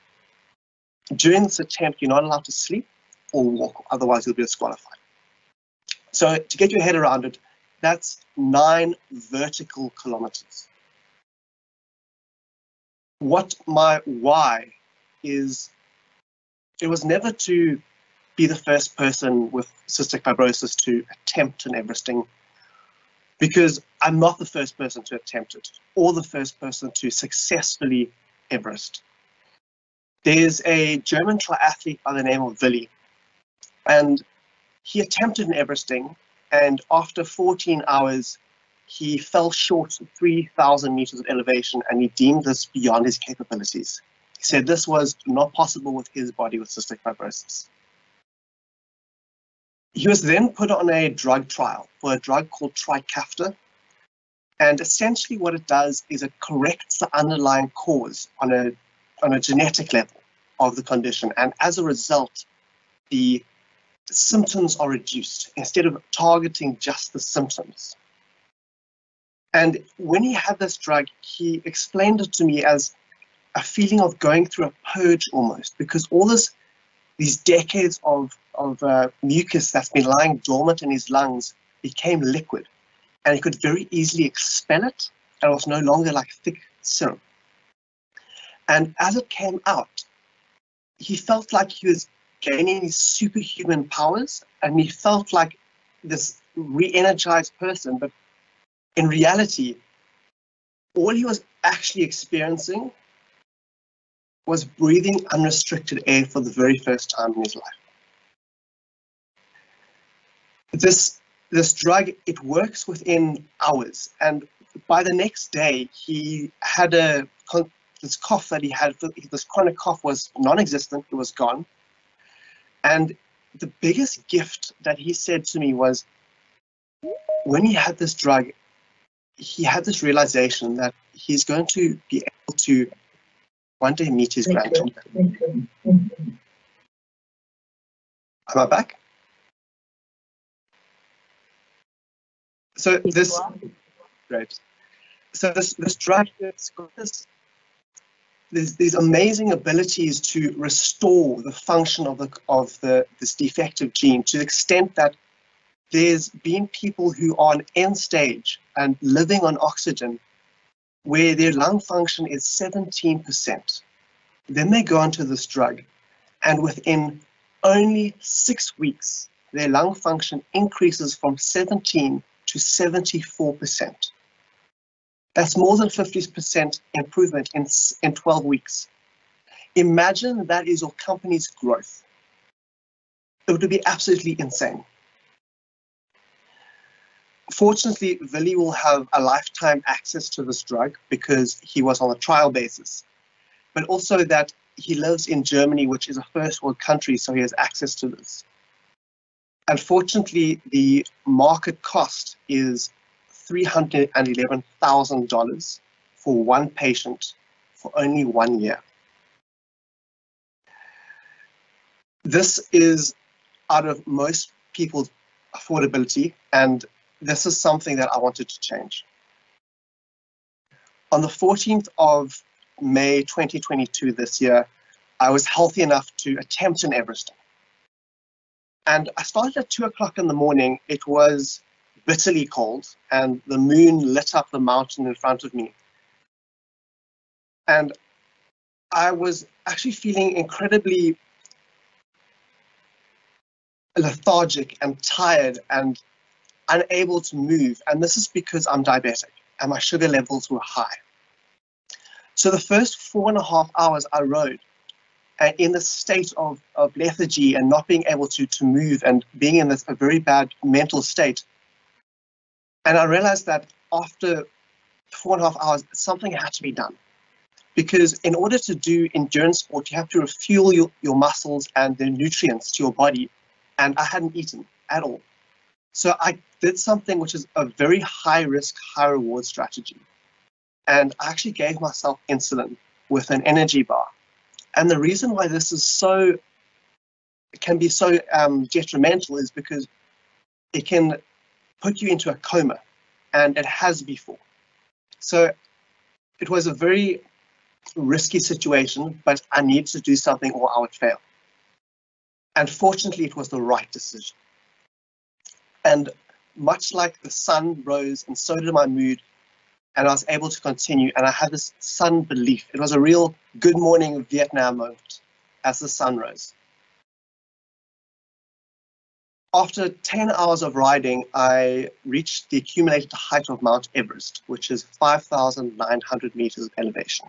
During this attempt, you're not allowed to sleep or walk, otherwise you'll be disqualified. So to get your head around it, that's 9 vertical kilometers. What my why is, it was never to be the first person with cystic fibrosis to attempt an Everesting, because I'm not the first person to attempt it, or the first person to successfully Everest. There's a German triathlete by the name of Willi, and he attempted an Everesting, and after 14 hours, he fell short of 3,000 meters of elevation, and he deemed this beyond his capabilities. He said this was not possible with his body with cystic fibrosis. He was then put on a drug trial for a drug called Trikafta, and essentially what it does is it corrects the underlying cause on a genetic level of the condition, and as a result, the symptoms are reduced instead of targeting just the symptoms. And when he had this drug, he explained it to me as a feeling of going through a purge almost, because all these decades of mucus that's been lying dormant in his lungs became liquid, and he could very easily expel it, and it was no longer like thick syrup. And as it came out, he felt like he was gaining these superhuman powers, and he felt like this re-energized person, but in reality, all he was actually experiencing was breathing unrestricted air for the very first time in his life. This drug, it works within hours, and by the next day, he had this cough that he had, this chronic cough was non-existent, it was gone. And the biggest gift that he said to me was, when he had this drug, he had this realization that he's going to be able to one day meet his grandchildren. Am I back? So this, great. So this drug, it's got these amazing abilities to restore the function of this defective gene, to the extent that there's been people who are on end stage and living on oxygen where their lung function is 17%. Then they go onto this drug, and within only 6 weeks, their lung function increases from 17 to 74%. That's more than 50% improvement in 12 weeks. Imagine that is your company's growth. It would be absolutely insane. Fortunately, Willi will have a lifetime access to this drug because he was on a trial basis, but also that he lives in Germany, which is a first world country, so he has access to this. Unfortunately, the market cost is $311,000 for one patient for only 1 year. This is out of most people's affordability, and this is something that I wanted to change. On the 14th of May 2022 this year, I was healthy enough to attempt an Everesting. And I started at 2 o'clock in the morning. It was bitterly cold, and the moon lit up the mountain in front of me. And I was actually feeling incredibly lethargic and tired and unable to move. And this is because I'm diabetic and my sugar levels were high. So the first 4.5 hours I rode in this state of lethargy and not being able to move and being in a very bad mental state. And I realized that after 4.5 hours, something had to be done. Because in order to do endurance sport, you have to refuel your muscles and the nutrients to your body. And I hadn't eaten at all. So I did something which is a very high risk, high reward strategy. And I actually gave myself insulin with an energy bar. And the reason why this is can be so detrimental is because it can put you into a coma, and it has before. So it was a very risky situation, but I needed to do something or I would fail. And fortunately, it was the right decision. And much like the sun rose, and so did my mood, and I was able to continue, and I had this sun belief. It was a real good morning Vietnam moment as the sun rose. After 10 hours of riding, I reached the accumulated height of Mount Everest, which is 5,900 meters of elevation.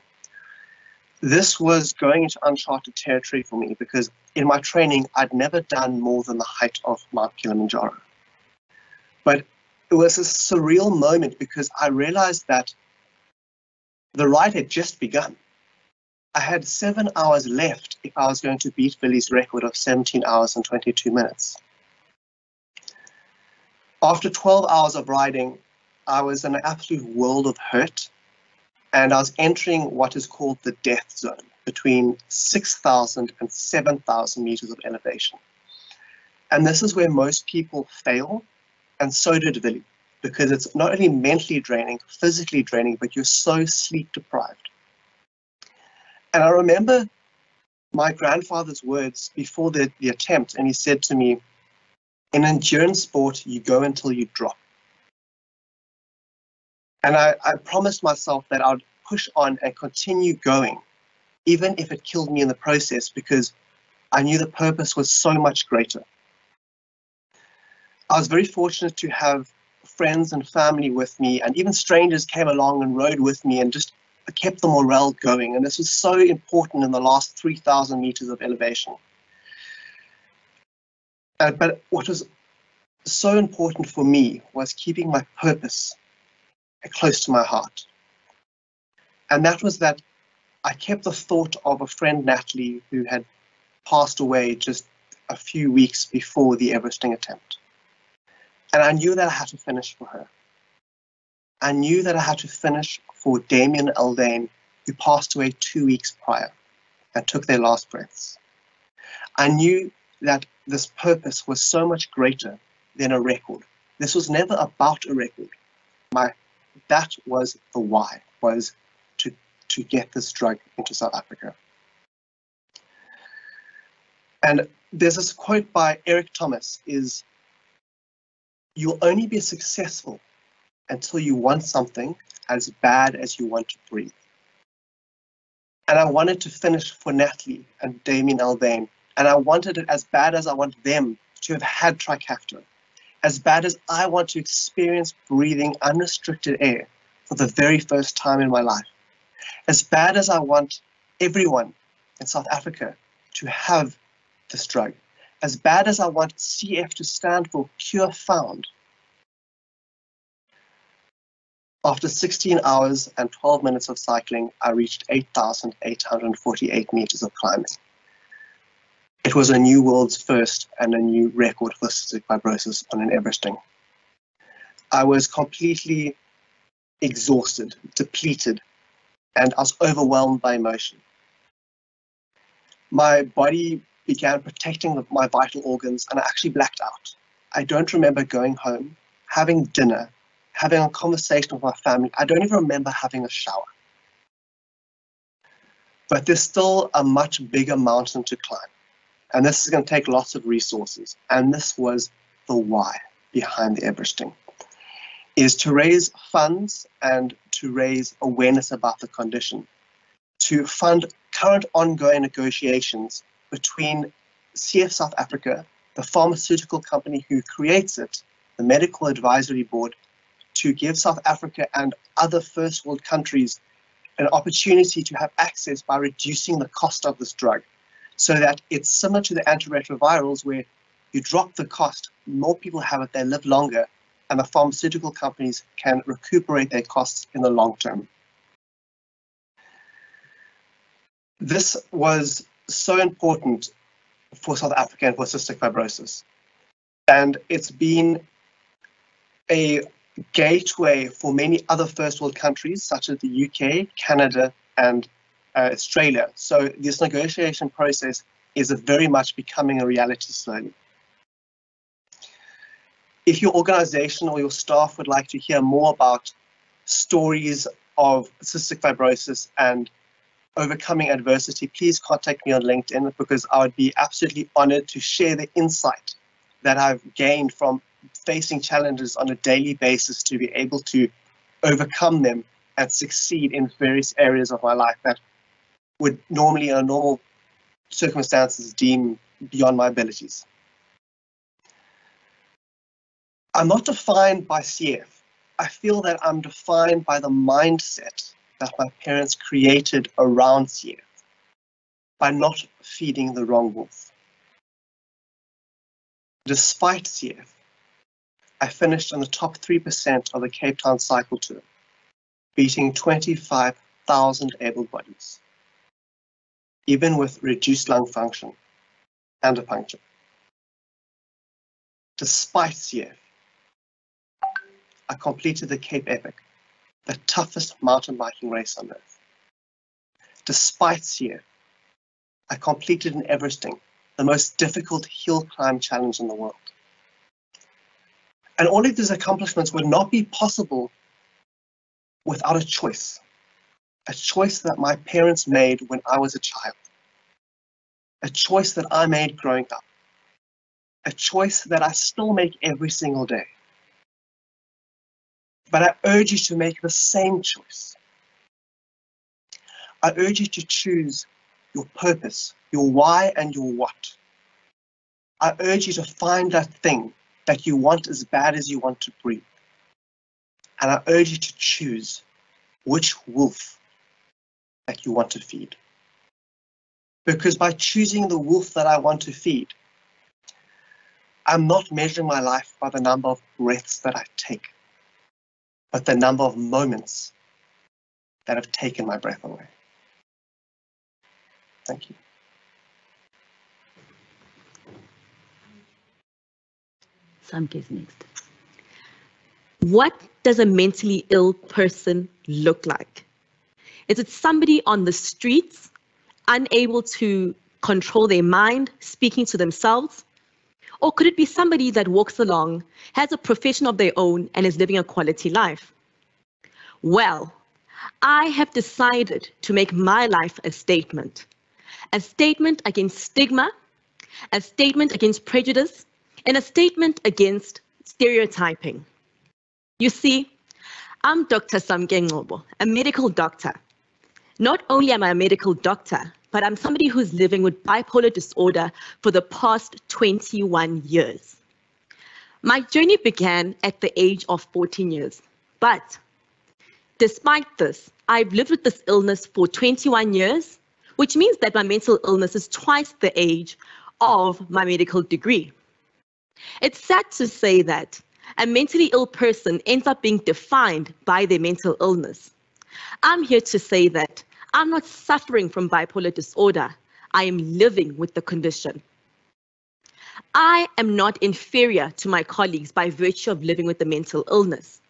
This was going into uncharted territory for me because in my training, I'd never done more than the height of Mount Kilimanjaro. But it was a surreal moment because I realized that the ride had just begun. I had 7 hours left if I was going to beat Billy's record of 17 hours and 22 minutes. After 12 hours of riding, I was in an absolute world of hurt, and I was entering what is called the death zone, between 6,000 and 7,000 meters of elevation. And this is where most people fail, and so did Billy, because it's not only mentally draining, physically draining, but you're so sleep deprived. And I remember my grandfather's words before the attempt, and he said to me, in endurance sport, you go until you drop. And I promised myself that I would push on and continue going, even if it killed me in the process, because I knew the purpose was so much greater. I was very fortunate to have friends and family with me, and even strangers came along and rode with me and just kept the morale going. And this was so important in the last 3,000 meters of elevation. But what was so important for me was keeping my purpose close to my heart. And that was that I kept the thought of a friend, Natalie, who had passed away just a few weeks before the Everesting attempt. And I knew that I had to finish for her. I knew that I had to finish for Damien Aldane, who passed away 2 weeks prior and took their last breaths. I knew that this purpose was so much greater than a record. This was never about a record. That was the why, was to get this drug into South Africa. And there's this quote by Eric Thomas, is, you'll only be successful until you want something as bad as you want to breathe. And I wanted to finish for Natalie and Damien Aldane, and I wanted it as bad as I want them to have had Trikafta, as bad as I want to experience breathing unrestricted air for the very first time in my life, as bad as I want everyone in South Africa to have this drug, as bad as I want CF to stand for Cure Found. After 16 hours and 12 minutes of cycling, I reached 8,848 meters of climbing. It was a new world's first and a new record for cystic fibrosis on an Everesting. I was completely exhausted, depleted, and I was overwhelmed by emotion. My body began protecting my vital organs, and I actually blacked out. I don't remember going home, having dinner, having a conversation with my family. I don't even remember having a shower. But there's still a much bigger mountain to climb. And this is going to take lots of resources. And this was the why behind the Everesting, is to raise funds and to raise awareness about the condition, to fund current ongoing negotiations between CF South Africa, the pharmaceutical company who creates it, the Medical Advisory Board, to give South Africa and other first world countries an opportunity to have access by reducing the cost of this drug, so that it's similar to the antiretrovirals where you drop the cost, more people have it, they live longer, and the pharmaceutical companies can recuperate their costs in the long term. This was so important for South Africa and for cystic fibrosis. And it's been a gateway for many other first world countries, such as the UK, Canada, and Australia. So this negotiation process is very much becoming a reality slowly. If your organization or your staff would like to hear more about stories of cystic fibrosis and overcoming adversity, please contact me on LinkedIn, because I would be absolutely honored to share the insight that I've gained from facing challenges on a daily basis to be able to overcome them and succeed in various areas of my life that would normally, in normal circumstances, deem beyond my abilities. I'm not defined by CF. I feel that I'm defined by the mindset that my parents created around CF by not feeding the wrong wolf. Despite CF, I finished in the top 3% of the Cape Town cycle tour, beating 25,000 able bodies, even with reduced lung function and a puncture. Despite CF, I completed the Cape Epic, the toughest mountain biking race on earth. Despite CF, I completed an Everesting, the most difficult hill climb challenge in the world. And all of these accomplishments would not be possible without a choice that my parents made when I was a child, a choice that I made growing up, a choice that I still make every single day. But I urge you to make the same choice. I urge you to choose your purpose, your why and your what. I urge you to find that thing that you want as bad as you want to breathe. And I urge you to choose which wolf that you want to feed. Because by choosing the wolf that I want to feed, I'm not measuring my life by the number of breaths that I take, but the number of moments that have taken my breath away. Thank you. Samke's next. What does a mentally ill person look like? Is it somebody on the streets, unable to control their mind, speaking to themselves? Or could it be somebody that walks along, has a profession of their own, and is living a quality life? Well, I have decided to make my life a statement against stigma, a statement against prejudice, and a statement against stereotyping. You see, I'm Dr. Samke Ngobo, a medical doctor. Not only am I a medical doctor, but I'm somebody who's living with bipolar disorder for the past 21 years. My journey began at the age of 14 years, but despite this, I've lived with this illness for 21 years, which means that my mental illness is twice the age of my medical degree. It's sad to say that a mentally ill person ends up being defined by their mental illness. I'm here to say that I'm not suffering from bipolar disorder. I am living with the condition. I am not inferior to my colleagues by virtue of living with the mental illness.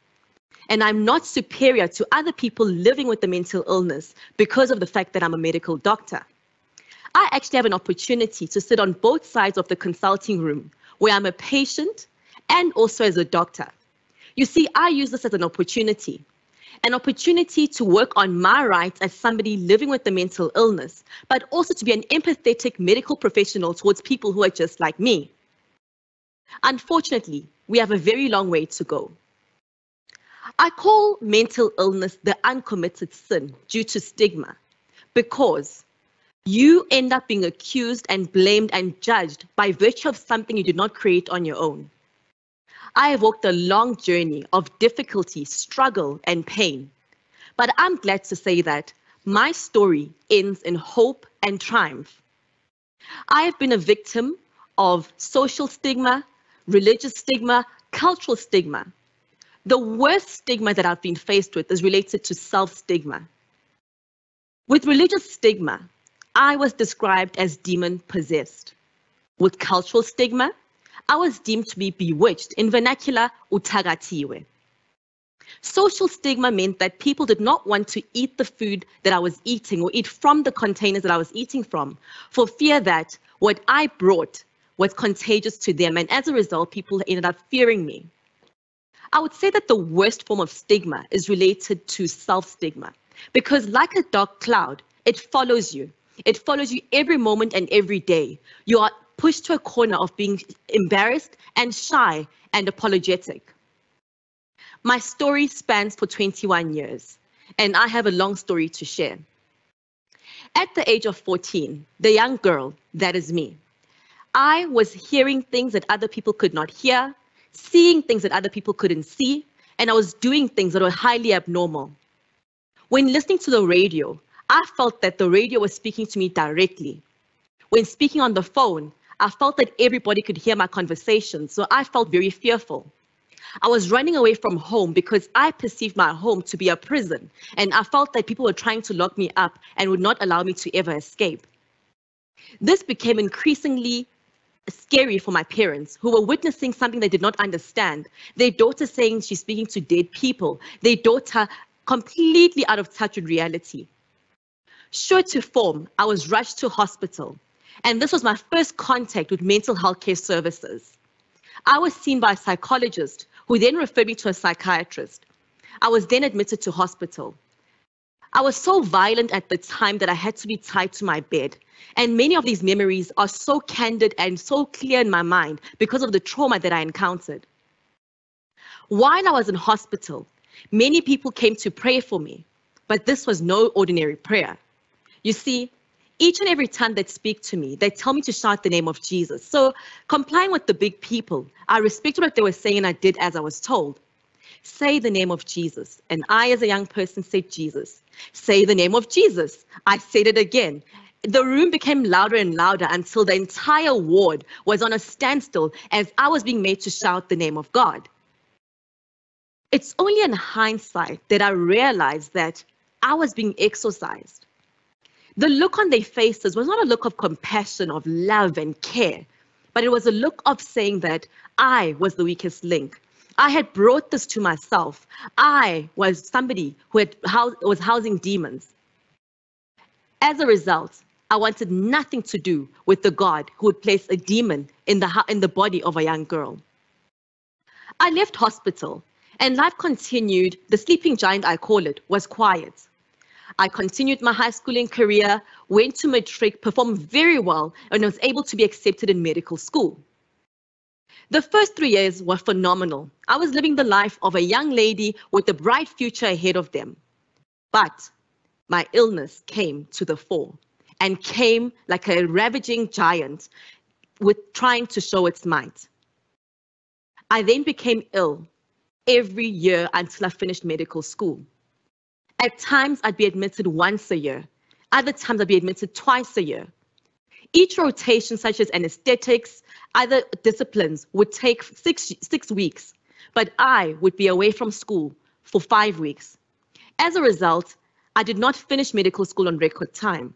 And I'm not superior to other people living with the mental illness because of the fact that I'm a medical doctor. I actually have an opportunity to sit on both sides of the consulting room where I'm a patient and also as a doctor. You see, I use this as an opportunity to work on my rights as somebody living with the mental illness, but also to be an empathetic medical professional towards people who are just like me. Unfortunately, we have a very long way to go. I call mental illness the uncommitted sin due to stigma, because you end up being accused and blamed and judged by virtue of something you did not create on your own. I have walked a long journey of difficulty, struggle, and pain, but I'm glad to say that my story ends in hope and triumph. I have been a victim of social stigma, religious stigma, cultural stigma. The worst stigma that I've been faced with is related to self-stigma. With religious stigma, I was described as demon-possessed. With cultural stigma, I was deemed to be bewitched, in vernacular, utagatiwe. Social stigma meant that people did not want to eat the food that I was eating or eat from the containers that I was eating from, for fear that what I brought was contagious to them. And as a result, people ended up fearing me. I would say that the worst form of stigma is related to self-stigma, because like a dark cloud, it follows you. It follows you every moment and every day. You are pushed to a corner of being embarrassed and shy and apologetic. My story spans for 21 years, and I have a long story to share. At the age of 14, the young girl, that is me, I was hearing things that other people could not hear, seeing things that other people couldn't see, and I was doing things that were highly abnormal. When listening to the radio, I felt that the radio was speaking to me directly. When speaking on the phone, I felt that everybody could hear my conversations, so I felt very fearful. I was running away from home because I perceived my home to be a prison, and I felt that people were trying to lock me up and would not allow me to ever escape. This became increasingly scary for my parents, who were witnessing something they did not understand. Their daughter saying she's speaking to dead people, their daughter completely out of touch with reality. Sure to form, I was rushed to hospital, and this was my first contact with mental health care services. I was seen by a psychologist who then referred me to a psychiatrist. I was then admitted to hospital. I was so violent at the time that I had to be tied to my bed. And many of these memories are so candid and so clear in my mind because of the trauma that I encountered. While I was in hospital, many people came to pray for me, but this was no ordinary prayer. You see, each and every time they speak to me, they tell me to shout the name of Jesus. So complying with the big people, I respected what they were saying and I did as I was told. Say the name of Jesus. And I, as a young person, said Jesus. Say the name of Jesus. I said it again. The room became louder and louder until the entire ward was on a standstill as I was being made to shout the name of God. It's only in hindsight that I realized that I was being exorcised. The look on their faces was not a look of compassion, of love and care, but it was a look of saying that I was the weakest link. I had brought this to myself. I was somebody who was housing demons. As a result, I wanted nothing to do with the God who would place a demon in the body of a young girl. I left hospital and life continued. The sleeping giant, I call it, was quiet. I continued my high schooling career, went to matric, performed very well, and was able to be accepted in medical school. The first 3 years were phenomenal. I was living the life of a young lady with a bright future ahead of them. But my illness came to the fore and came like a ravaging giant with trying to show its might. I then became ill every year until I finished medical school. At times, I'd be admitted once a year. Other times, I'd be admitted twice a year. Each rotation, such as anesthetics, other disciplines, would take six weeks, but I would be away from school for 5 weeks. As a result, I did not finish medical school on record time.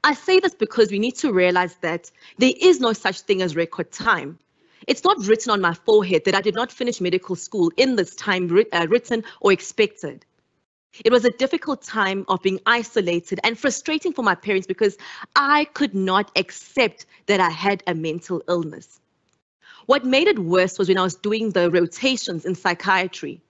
I say this because we need to realize that there is no such thing as record time. It's not written on my forehead that I did not finish medical school in this time written or expected. It was a difficult time of being isolated and frustrating for my parents because I could not accept that I had a mental illness. What made it worse was when I was doing the rotations in psychiatry.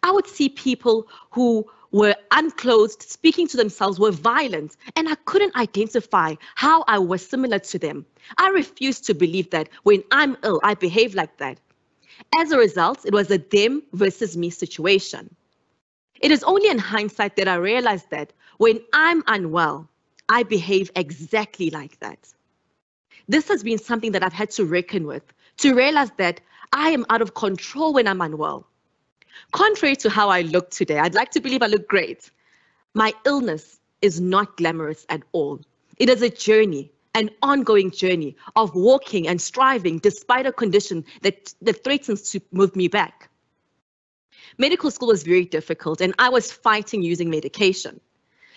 I would see people who were unclothed, speaking to themselves, were violent, and I couldn't identify how I was similar to them. I refused to believe that when I'm ill, I behave like that. As a result, it was a them versus me situation. It is only in hindsight that I realized that when I'm unwell, I behave exactly like that. This has been something that I've had to reckon with, to realize that I am out of control when I'm unwell. Contrary to how I look today, I'd like to believe I look great. My illness is not glamorous at all. It is a journey, an ongoing journey of walking and striving despite a condition that threatens to move me back. Medical school was very difficult and I was fighting using medication.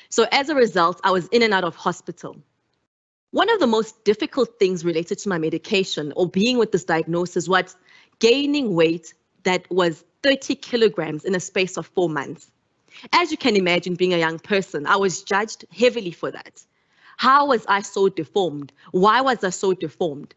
So as a result, I was in and out of hospital. One of the most difficult things related to my medication or being with this diagnosis was gaining weight that was 30 kilograms in a space of 4 months. As you can imagine, being a young person, I was judged heavily for that. How was I so deformed? Why was I so deformed?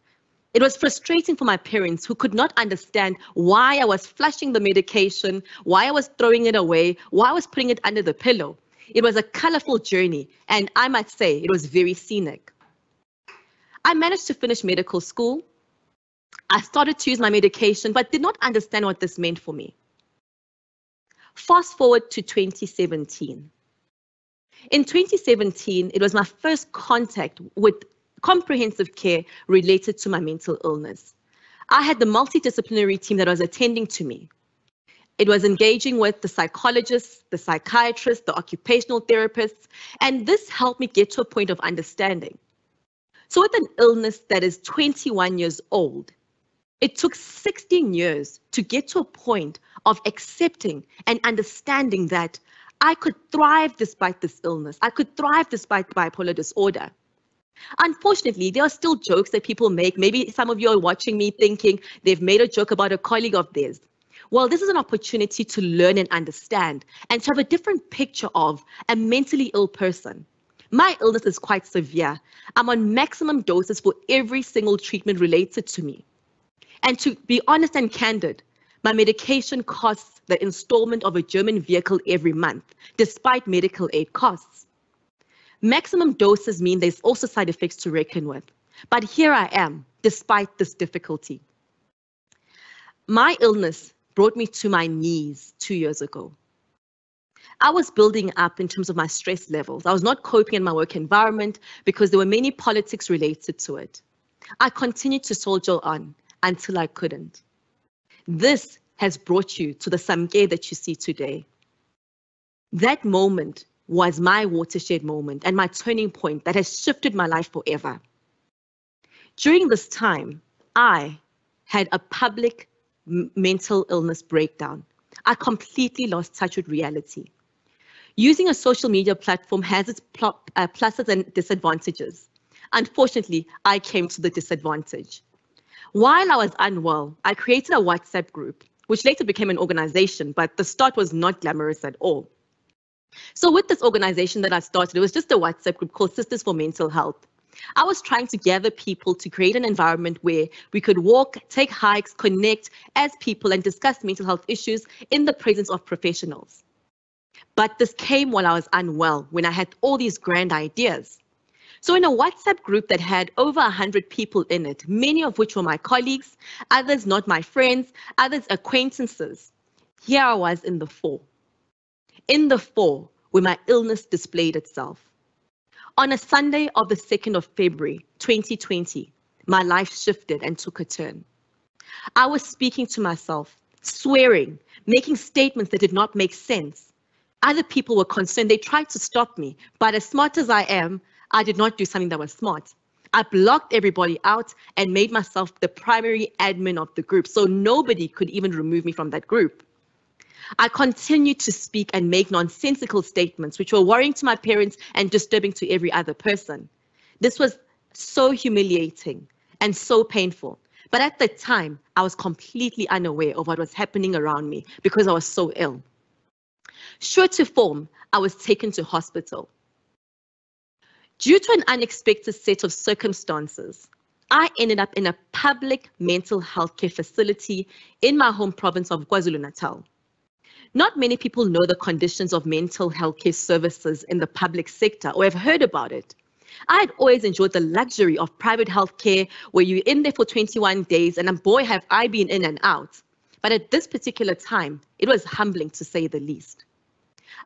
It was frustrating for my parents who could not understand why I was flushing the medication, why I was throwing it away, why I was putting it under the pillow. It was a colorful journey, and I might say it was very scenic. I managed to finish medical school. I started to use my medication, but did not understand what this meant for me. Fast forward to 2017. In 2017, it was my first contact with comprehensive care related to my mental illness. I had the multidisciplinary team that was attending to me. It was engaging with the psychologists, the psychiatrists, the occupational therapists, and this helped me get to a point of understanding. So with an illness that is 21 years old, it took 16 years to get to a point of accepting and understanding that I could thrive despite this illness. I could thrive despite bipolar disorder. Unfortunately, there are still jokes that people make. Maybe some of you are watching me thinking they've made a joke about a colleague of theirs. Well, this is an opportunity to learn and understand and to have a different picture of a mentally ill person. My illness is quite severe. I'm on maximum doses for every single treatment related to me. And to be honest and candid, my medication costs the installment of a German vehicle every month, despite medical aid costs. Maximum doses mean there's also side effects to reckon with. But here I am, despite this difficulty. My illness brought me to my knees 2 years ago. I was building up in terms of my stress levels. I was not coping in my work environment because there were many politics related to it. I continued to soldier on until I couldn't. This has brought you to the Samke that you see today. That moment was my watershed moment and my turning point that has shifted my life forever. During this time, I had a public mental illness breakdown. I completely lost touch with reality. Using a social media platform has its pluses and disadvantages. Unfortunately, I came to the disadvantage. While I was unwell, I created a WhatsApp group, which later became an organization, but the start was not glamorous at all. So with this organization that I started, it was just a WhatsApp group called Sisters for Mental Health. I was trying to gather people to create an environment where we could walk, take hikes, connect as people and discuss mental health issues in the presence of professionals. But this came while I was unwell, when I had all these grand ideas. So in a WhatsApp group that had over 100 people in it, many of which were my colleagues, others not my friends, others acquaintances, here I was in the fore. In the fore, where my illness displayed itself. On a Sunday of the 2nd of February, 2020, my life shifted and took a turn. I was speaking to myself, swearing, making statements that did not make sense. Other people were concerned. They tried to stop me, but as smart as I am, I did not do something that was smart. I blocked everybody out and made myself the primary admin of the group, so nobody could even remove me from that group. I continued to speak and make nonsensical statements, which were worrying to my parents and disturbing to every other person. This was so humiliating and so painful. But at the time, I was completely unaware of what was happening around me because I was so ill. Sure to form, I was taken to hospital. Due to an unexpected set of circumstances, I ended up in a public mental health care facility in my home province of KwaZulu-Natal. Not many people know the conditions of mental health care services in the public sector or have heard about it. I had always enjoyed the luxury of private health care where you're in there for 21 days and boy have I been in and out. But at this particular time, it was humbling to say the least.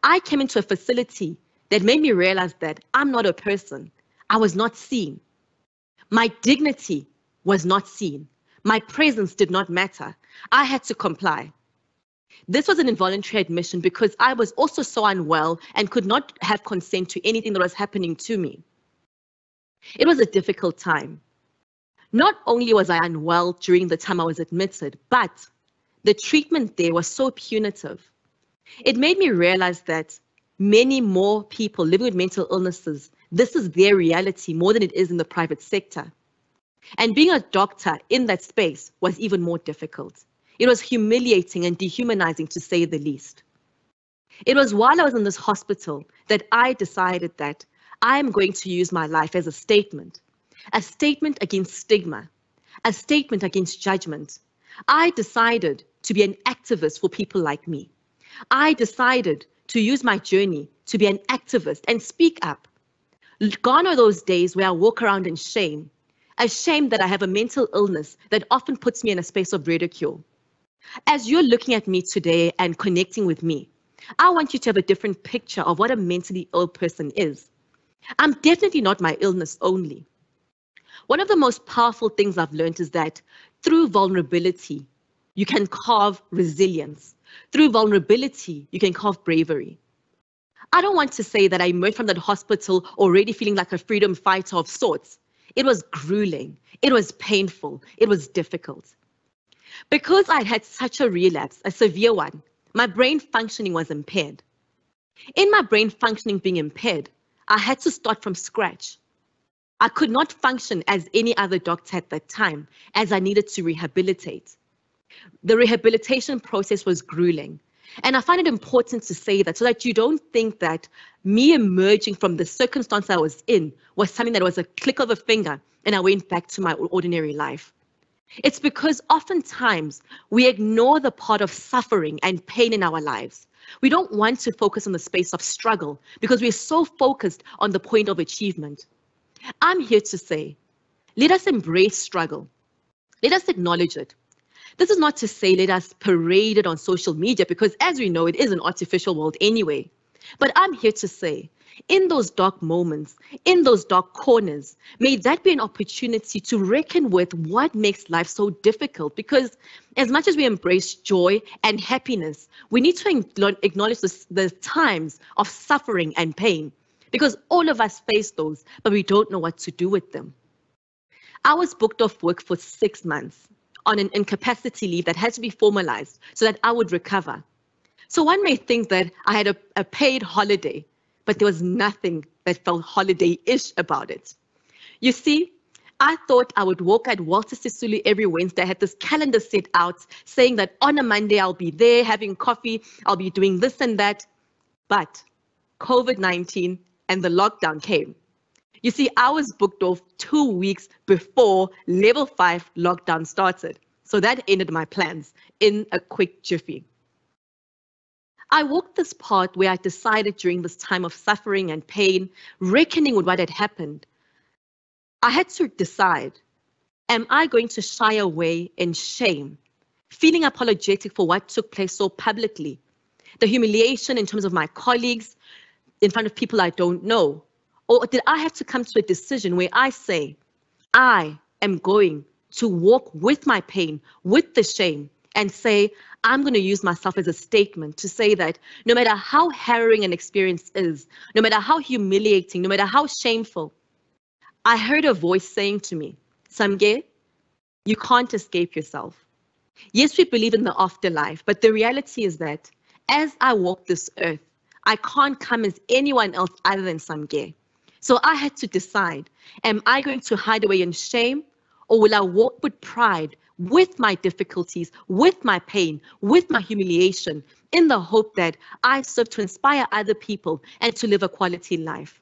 I came into a facility that made me realize that I'm not a person. I was not seen. My dignity was not seen. My presence did not matter. I had to comply. This was an involuntary admission because I was also so unwell and could not have consent to anything that was happening to me. It was a difficult time. Not only was I unwell during the time I was admitted, but the treatment there was so punitive. It made me realize that many more people living with mental illnesses, this is their reality more than it is in the private sector. And being a doctor in that space was even more difficult. It was humiliating and dehumanizing, to say the least. It was while I was in this hospital that I decided that I'm going to use my life as a statement against stigma, a statement against judgment. I decided to be an activist for people like me. I decided to use my journey to be an activist and speak up. Gone are those days where I walk around in shame, ashamed that I have a mental illness that often puts me in a space of ridicule. As you're looking at me today and connecting with me, I want you to have a different picture of what a mentally ill person is. I'm definitely not my illness only. One of the most powerful things I've learned is that through vulnerability, you can carve resilience. Through vulnerability, you can carve bravery. I don't want to say that I emerged from that hospital already feeling like a freedom fighter of sorts. It was grueling, it was painful, it was difficult. Because I'd had such a relapse, a severe one, my brain functioning was impaired. In my brain functioning being impaired, I had to start from scratch. I could not function as any other doctor at that time, as I needed to rehabilitate. The rehabilitation process was grueling. And I find it important to say that so that you don't think that me emerging from the circumstance I was in was something that was a click of a finger and I went back to my ordinary life. It's because oftentimes we ignore the part of suffering and pain in our lives. We don't want to focus on the space of struggle because we're so focused on the point of achievement. I'm here to say, let us embrace struggle. Let us acknowledge it. This is not to say let us parade it on social media because as we know, it is an artificial world anyway. But I'm here to say, in those dark moments, in those dark corners, may that be an opportunity to reckon with what makes life so difficult, because as much as we embrace joy and happiness, we need to acknowledge the times of suffering and pain, because all of us face those, but we don't know what to do with them. I was booked off work for 6 months on an incapacity leave that had to be formalized so that I would recover. So one may think that I had a paid holiday, but there was nothing that felt holiday-ish about it. You see, I thought I would walk at Walter Sisulu every Wednesday. I had this calendar set out saying that on a Monday I'll be there having coffee, I'll be doing this and that. But COVID-19 and the lockdown came. You see, I was booked off 2 weeks before level 5 lockdown started. So that ended my plans in a quick jiffy. I walked this path where I decided during this time of suffering and pain, reckoning with what had happened, I had to decide, am I going to shy away in shame, feeling apologetic for what took place so publicly, the humiliation in terms of my colleagues, in front of people I don't know? Or did I have to come to a decision where I say, I am going to walk with my pain, with the shame, and say, I'm going to use myself as a statement to say that no matter how harrowing an experience is, no matter how humiliating, no matter how shameful, I heard a voice saying to me, Samge, you can't escape yourself. Yes, we believe in the afterlife, but the reality is that as I walk this earth, I can't come as anyone else other than Samge. So I had to decide, am I going to hide away in shame, or will I walk with pride, with my difficulties, with my pain, with my humiliation, in the hope that I serve to inspire other people and to live a quality life?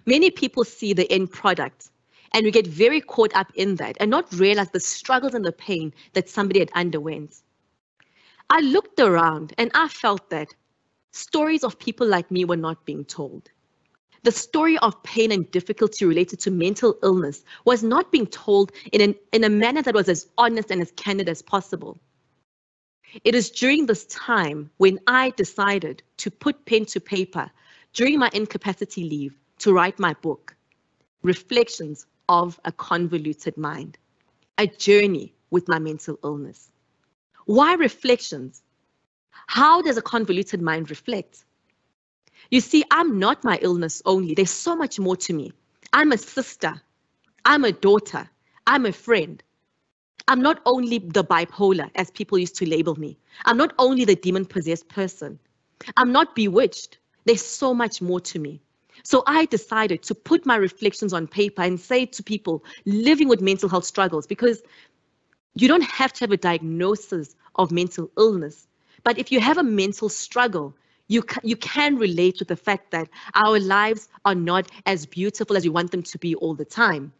Many people see the end product, and we get very caught up in that and not realize the struggles and the pain that somebody had underwent. I looked around and I felt that stories of people like me were not being told. The story of pain and difficulty related to mental illness was not being told in a manner that was as honest and as candid as possible. It is during this time when I decided to put pen to paper during my incapacity leave to write my book, Reflections of a Convoluted Mind, a journey with my mental illness. Why reflections? How does a convoluted mind reflect? You see, I'm not my illness only. There's so much more to me. I'm a sister. I'm a daughter. I'm a friend. I'm not only the bipolar, as people used to label me. I'm not only the demon-possessed person. I'm not bewitched. There's so much more to me. So I decided to put my reflections on paper and say to people living with mental health struggles, because You don't have to have a diagnosis of mental illness, but if you have a mental struggle, you can relate with the fact that our lives are not as beautiful as we want them to be all the time.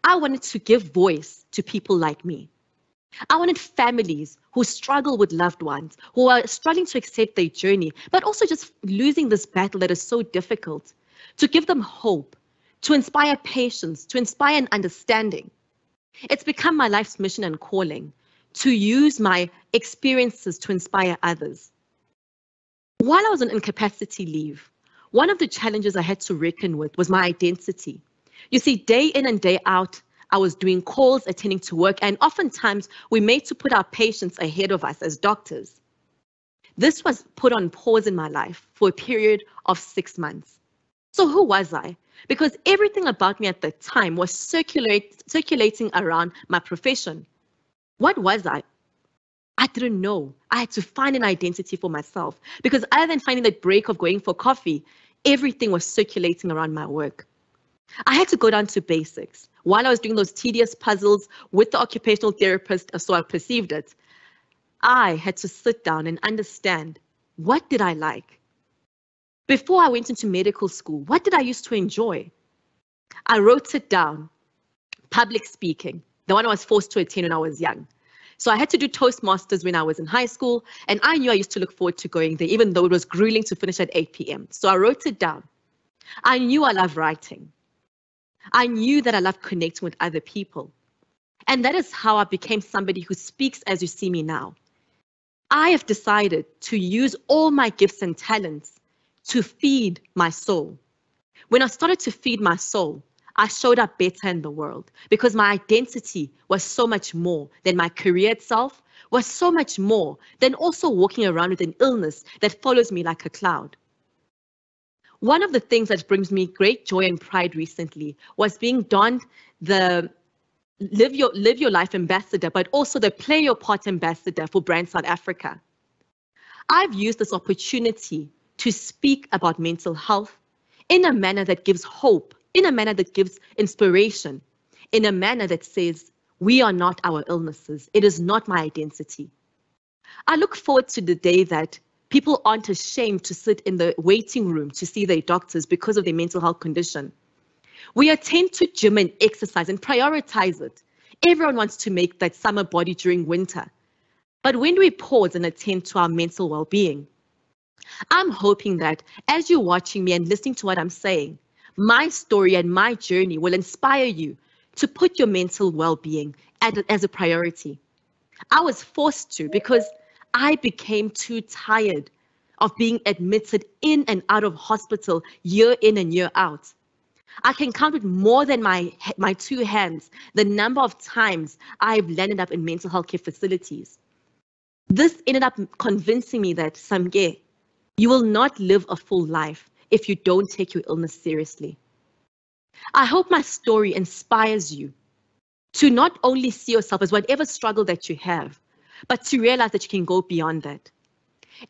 I wanted to give voice to people like me. I wanted families who struggle with loved ones, who are struggling to accept their journey, but also just losing this battle that is so difficult, to give them hope, to inspire patience, to inspire an understanding. It's become my life's mission and calling to use my experiences to inspire others. While I was on incapacity leave, one of the challenges I had to reckon with was my identity. You see, day in and day out, I was doing calls, attending to work, and oftentimes we made to put our patients ahead of us as doctors. This was put on pause in my life for a period of 6 months. So who was I? Because everything about me at the time was circulating around my profession. What was I? I didn't know. I had to find an identity for myself because other than finding that break of going for coffee, everything was circulating around my work. I had to go down to basics. While I was doing those tedious puzzles with the occupational therapist, so I perceived it, I had to sit down and understand, what did I like? Before I went into medical school, what did I used to enjoy? I wrote it down. Public speaking, the one I was forced to attend when I was young. So I had to do Toastmasters when I was in high school, and I knew I used to look forward to going there, even though it was grueling to finish at 8 p.m. So I wrote it down. I knew I love writing. I knew that I love connecting with other people. And that is how I became somebody who speaks as you see me now. I have decided to use all my gifts and talents to feed my soul. When I started to feed my soul, I showed up better in the world because my identity was so much more than my career itself, was so much more than also walking around with an illness that follows me like a cloud. One of the things that brings me great joy and pride recently was being donned the Live Your Life ambassador, but also the Play Your Part ambassador for Brand South Africa. I've used this opportunity to speak about mental health in a manner that gives hope, in a manner that gives inspiration, in a manner that says, we are not our illnesses. It is not my identity. I look forward to the day that people aren't ashamed to sit in the waiting room to see their doctors because of their mental health condition. We attend to gym and exercise and prioritize it. Everyone wants to make that summer body during winter. But when do we pause and attend to our mental well-being? I'm hoping that as you're watching me and listening to what I'm saying, my story and my journey will inspire you to put your mental well-being as a priority. I was forced to because I became too tired of being admitted in and out of hospital year in and year out. I can count with more than my 2 hands the number of times I've landed up in mental health care facilities. This ended up convincing me that, Samge, you will not live a full life if you don't take your illness seriously. I hope my story inspires you to not only see yourself as whatever struggle that you have, but to realize that you can go beyond that.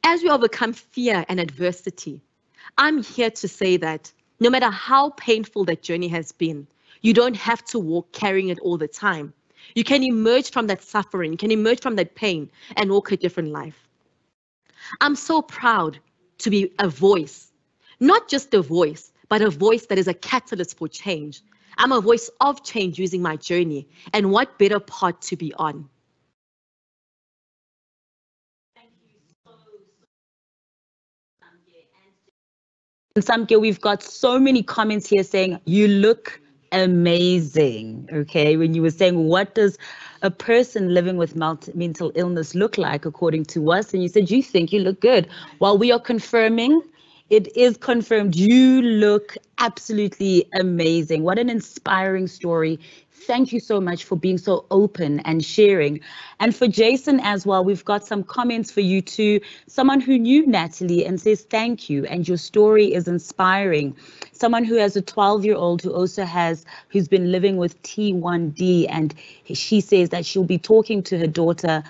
As we overcome fear and adversity, I'm here to say that no matter how painful that journey has been, you don't have to walk carrying it all the time. You can emerge from that suffering, you can emerge from that pain and walk a different life. I'm so proud to be a voice, not just a voice, but a voice that is a catalyst for change. I'm a voice of change using my journey, and what better part to be on? And Samke, we've got so many comments here saying, you look amazing, okay? When you were saying, what does a person living with mental illness look like according to us? And you said, you think you look good. While we are confirming, it is confirmed, you look absolutely amazing. What an inspiring story. Thank you so much for being so open and sharing. And for Jason as well, we've got some comments for you too. Someone who knew Natalie and says thank you, and your story is inspiring. Someone who has a 12-year-old who's been living with T1D, and she says that she'll be talking to her daughter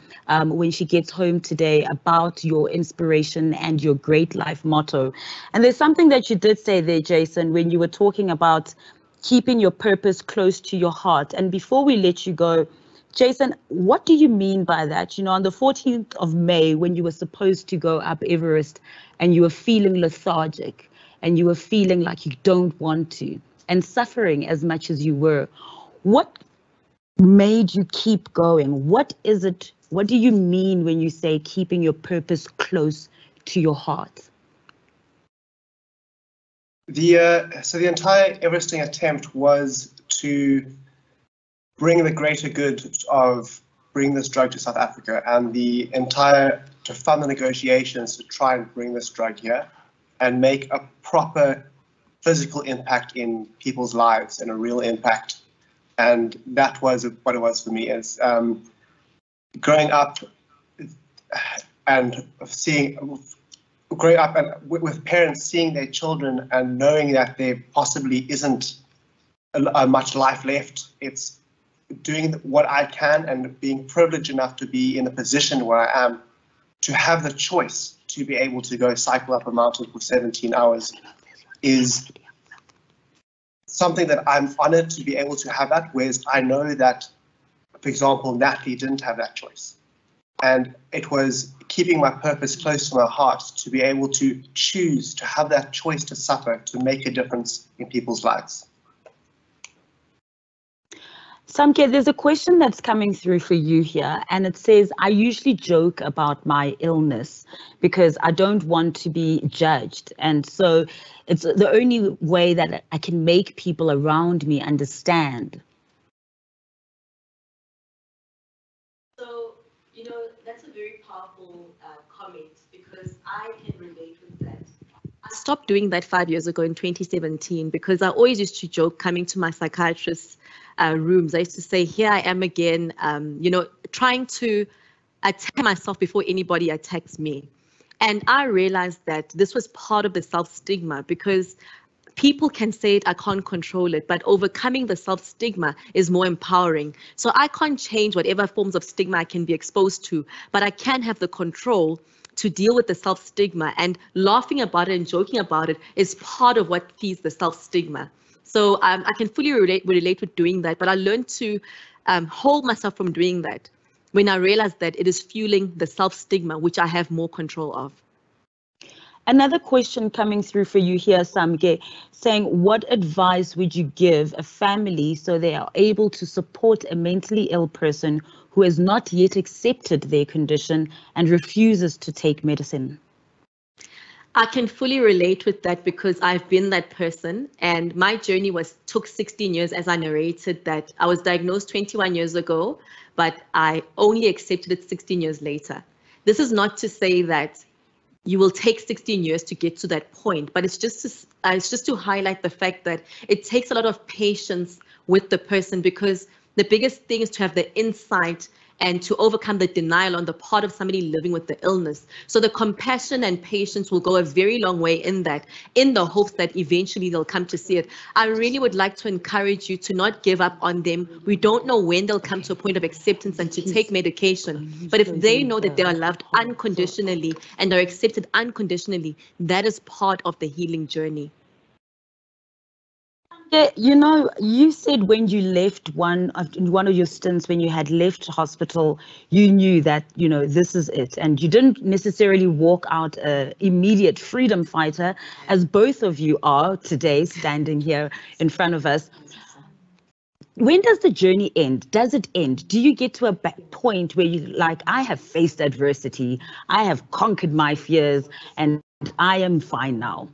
when she gets home today about your inspiration and your great life motto. And there's something that you did say there, Jason, when you were talking about keeping your purpose close to your heart. And before we let you go, Jason, what do you mean by that? You know, on the 14th of May, when you were supposed to go up Everest and you were feeling lethargic and you were feeling like you don't want to and suffering as much as you were, what made you keep going? What is it? What do you mean when you say keeping your purpose close to your heart? So the entire Everesting attempt was to bring the greater good of bring this drug to South Africa, and to fund the negotiations to try and bring this drug here and make a proper physical impact in people's lives and a real impact. And that was what it was for me, is growing up and with parents seeing their children and knowing that there possibly isn't much life left. It's doing what I can and being privileged enough to be in a position where I am to have the choice to be able to go cycle up a mountain for 17 hours is something that I'm honored to be able to have that, whereas I know that, for example, Natalie didn't have that choice. And it was keeping my purpose close to my heart to be able to choose to have that choice to suffer, to make a difference in people's lives. Samke, there's a question that's coming through for you here, and it says, I usually joke about my illness because I don't want to be judged. And so it's the only way that I can make people around me understand. So, you know, that's a very powerful comment, because I can relate with that. I stopped doing that 5 years ago in 2017 because I always used to joke coming to my psychiatrist's rooms. I used to say, here I am again, you know, trying to attack myself before anybody attacks me. And I realized that this was part of the self-stigma, because people can say it, I can't control it, but overcoming the self-stigma is more empowering. So I can't change whatever forms of stigma I can be exposed to, but I can have the control to deal with the self-stigma, and laughing about it and joking about it is part of what feeds the self-stigma. So I can fully relate with doing that, but I learned to hold myself from doing that when I realized that it is fueling the self-stigma, which I have more control of. Another question coming through for you here, Samke, saying, what advice would you give a family so they are able to support a mentally ill person who has not yet accepted their condition and refuses to take medicine? I can fully relate with that because I've been that person, and my journey took 16 years, as I narrated that. I was diagnosed 21 years ago, but I only accepted it 16 years later. This is not to say that you will take 16 years to get to that point, but it's just to highlight the fact that it takes a lot of patience with the person, because the biggest thing is to have the insight and to overcome the denial on the part of somebody living with the illness. So the compassion and patience will go a very long way in that, in the hopes that eventually they'll come to see it. I really would like to encourage you to not give up on them. We don't know when they'll come to a point of acceptance and to take medication. But if they know that they are loved unconditionally and are accepted unconditionally, that is part of the healing journey. Yeah, you know, you said when you left one of your stints, when you had left hospital, you knew that, you know, this is it. And you didn't necessarily walk out an immediate freedom fighter, as both of you are today standing here in front of us. When does the journey end? Does it end? Do you get to a point where you like, I have faced adversity, I have conquered my fears, and I am fine now?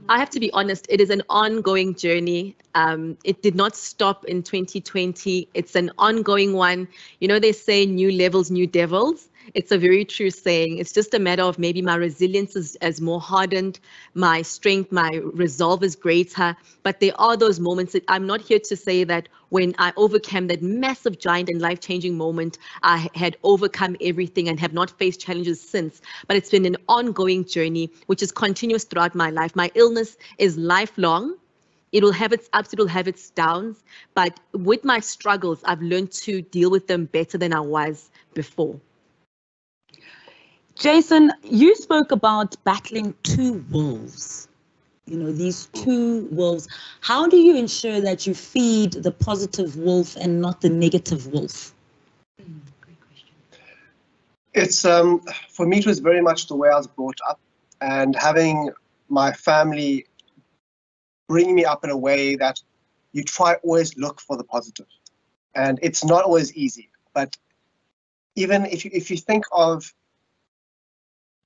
I have to be honest, it is an ongoing journey. It did not stop in 2020. It's an ongoing one. You know, they say new levels, new devils. It's a very true saying. It's just a matter of maybe my resilience is more hardened, my strength, my resolve is greater. But there are those moments that I'm not here to say that when I overcame that massive, giant and life-changing moment, I had overcome everything and have not faced challenges since. But it's been an ongoing journey, which is continuous throughout my life. My illness is lifelong. It will have its ups, it will have its downs. But with my struggles, I've learned to deal with them better than I was before. Jason, you spoke about battling two wolves. You know, these two wolves. How do you ensure that you feed the positive wolf and not the negative wolf? It's for me, it was very much the way I was brought up, and having my family bring me up in a way that you try always look for the positive, and it's not always easy. But even if you think of,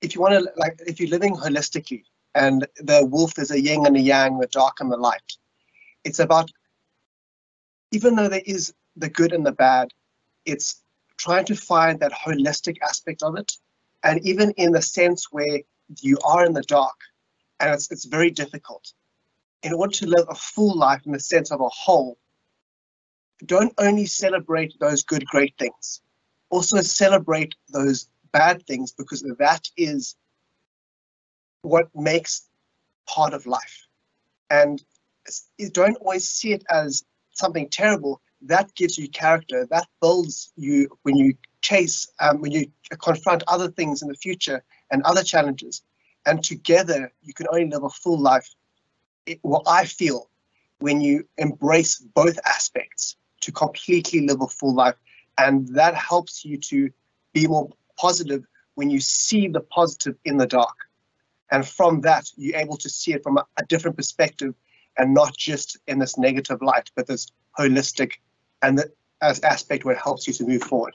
if you want to, like, if you're living holistically, and the wolf is a yin and a yang, the dark and the light, it's about, even though there is the good and the bad, it's trying to find that holistic aspect of it. And even in the sense where you are in the dark, and it's very difficult, in order to live a full life in the sense of a whole, don't only celebrate those good, great things, also celebrate those bad things, because that is what makes part of life. And you don't always see it as something terrible. That gives you character, that builds you when you chase, when you confront other things in the future and other challenges. And together, you can only live a full life. What I feel, when you embrace both aspects to completely live a full life, and that helps you to be more positive when you see the positive in the dark. And from that, you're able to see it from a different perspective, and not just in this negative light, but this holistic and the aspect where it helps you to move forward.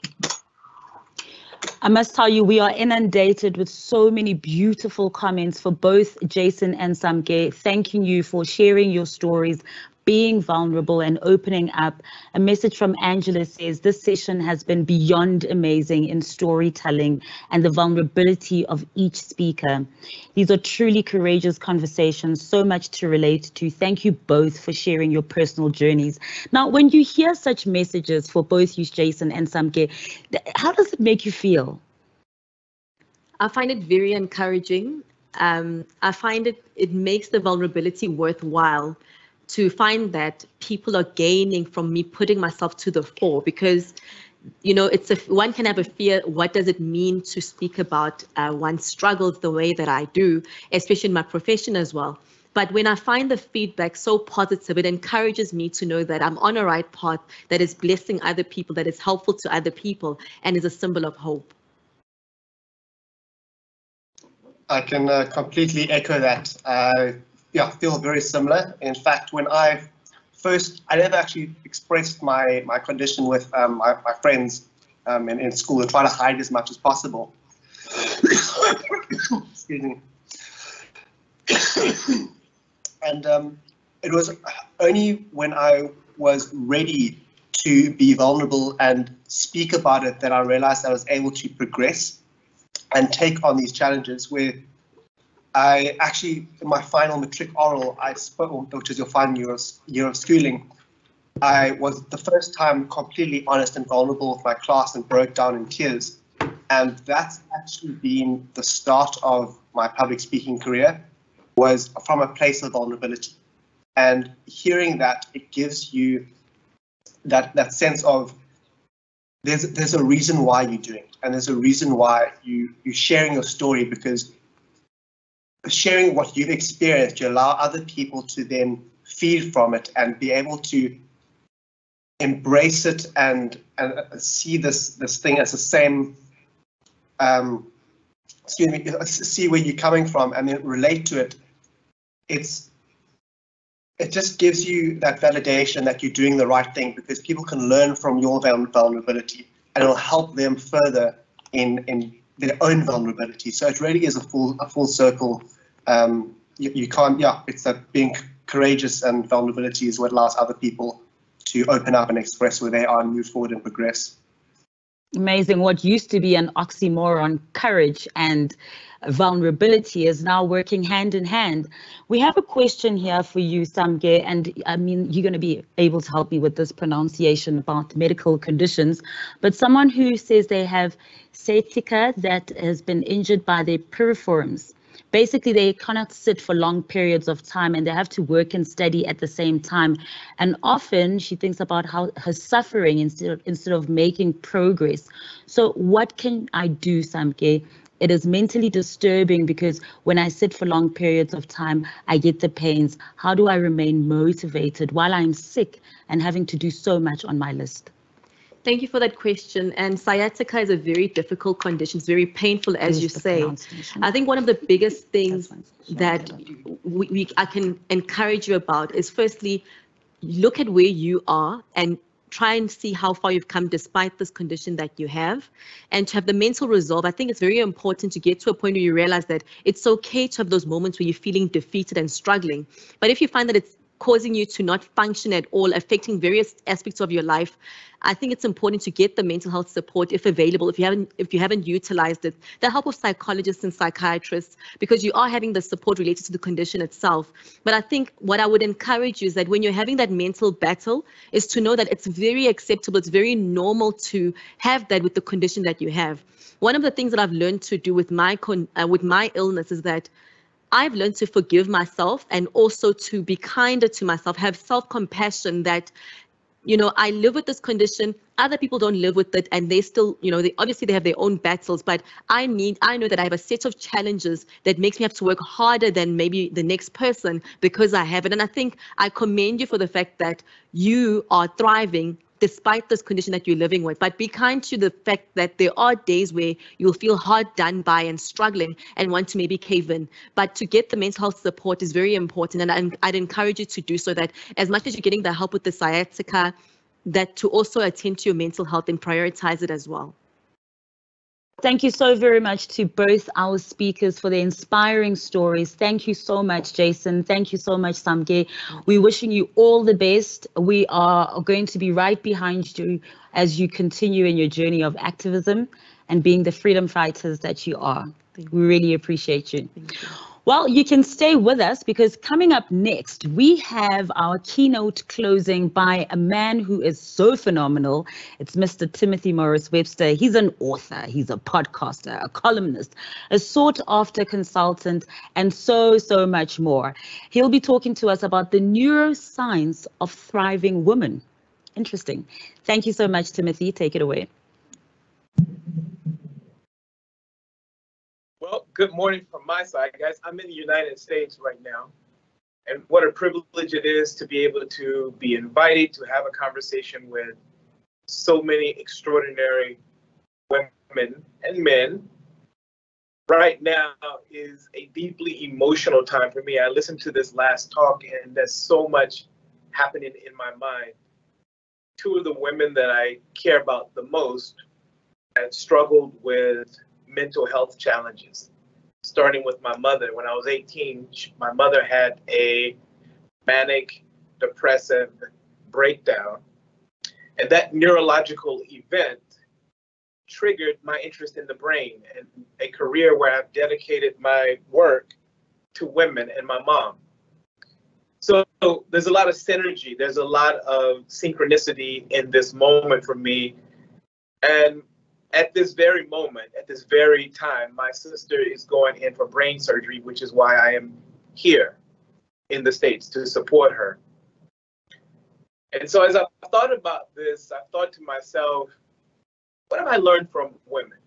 I must tell you, we are inundated with so many beautiful comments for both Jason and Samke, thanking you for sharing your stories, being vulnerable and opening up. A message from Angela says, this session has been beyond amazing in storytelling and the vulnerability of each speaker. These are truly courageous conversations, so much to relate to. Thank you both for sharing your personal journeys. Now, when you hear such messages for both you, Jason and Samke, how does it make you feel? I find it very encouraging. I find it makes the vulnerability worthwhile, to find that people are gaining from me putting myself to the fore, because, you know, one can have a fear. What does it mean to speak about one's struggles the way that I do, especially in my profession as well? But when I find the feedback so positive, it encourages me to know that I'm on a right path, that is blessing other people, that is helpful to other people, and is a symbol of hope. I can completely echo that. Yeah, feel very similar. In fact, when I never actually expressed my condition with my friends in school, and try to hide as much as possible. Excuse me. And it was only when I was ready to be vulnerable and speak about it that I realized I was able to progress and take on these challenges, where I actually, in my final matric oral, I spoke, which is your final year of schooling, I was the first time completely honest and vulnerable with my class and broke down in tears. And that's actually been the start of my public speaking career, was from a place of vulnerability. And hearing that, it gives you that sense of there's a reason why you're doing it, and there's a reason why you're sharing your story, because sharing what you've experienced, you allow other people to then feed from it and be able to embrace it and see this thing as the same, see where you're coming from and then relate to it. It just gives you that validation that you're doing the right thing, because people can learn from your vulnerability, and it'll help them further in their own vulnerability. So it really is a full circle. You can't, it's that being courageous, and vulnerability is what allows other people to open up and express where they are and move forward and progress. Amazing. What used to be an oxymoron, courage and vulnerability, is now working hand in hand. We have a question here for you, Samke, and I mean, you're going to be able to help me with this pronunciation about medical conditions, but someone who says they have sciatica that has been injured by their piriforms. Basically, they cannot sit for long periods of time, and they have to work and study at the same time. And often she thinks about how her suffering instead of making progress. So what can I do, Samke? It is mentally disturbing, because when I sit for long periods of time, I get the pains. How do I remain motivated while I'm sick and having to do so much on my list? Thank you for that question. And sciatica is a very difficult condition. It's very painful, as you say. I think one of the biggest things that I can encourage you about is, firstly, look at where you are and try and see how far you've come despite this condition that you have, and to have the mental resolve. I think it's very important to get to a point where you realize that it's okay to have those moments where you're feeling defeated and struggling. But if you find that it's causing you to not function at all, affecting various aspects of your life, I think it's important to get the mental health support if available, if you haven't utilized it, the help of psychologists and psychiatrists, because you are having the support related to the condition itself. But I think what I would encourage you is that when you're having that mental battle, is to know that it's very acceptable, it's very normal to have that with the condition that you have. One of the things that I've learned to do with my illness is that I've learned to forgive myself and also to be kinder to myself, have self-compassion that, you know, I live with this condition, other people don't live with it, and they still, you know, they have their own battles, but I know that I have a set of challenges that makes me have to work harder than maybe the next person because I have it. And I think I commend you for the fact that you are thriving despite this condition that you're living with. But be kind to the fact that there are days where you'll feel hard done by and struggling and want to maybe cave in. But to get the mental health support is very important, and I'd encourage you to do so, that as much as you're getting the help with the sciatica, that to also attend to your mental health and prioritize it as well. Thank you so very much to both our speakers for their inspiring stories. Thank you so much, Jason. Thank you so much, Samke. We're wishing you all the best. We are going to be right behind you as you continue in your journey of activism and being the freedom fighters that you are. We really appreciate you. Well, you can stay with us because coming up next, we have our keynote closing by a man who is so phenomenal. It's Mr. Timothy Morris Webster. He's an author, he's a podcaster, a columnist, a sought-after consultant, and so much more. He'll be talking to us about the neuroscience of thriving women. Interesting. Thank you so much, Timothy. Take it away. Well, good morning from my side, guys. I'm in the United States right now, and what a privilege it is to be able to be invited to have a conversation with so many extraordinary women and men. Right now is a deeply emotional time for me. I listened to this last talk, and there's so much happening in my mind. Two of the women that I care about the most had struggled with mental health challenges, starting with my mother. When I was 18, my mother had a manic depressive breakdown, and that neurological event triggered my interest in the brain and a career where I've dedicated my work to women and my mom. So there's a lot of synergy, there's a lot of synchronicity in this moment for me. And at this very moment, at this very time, my sister is going in for brain surgery, which is why I am here in the States to support her. And so as I've thought about this, I've thought to myself, what have I learned from women?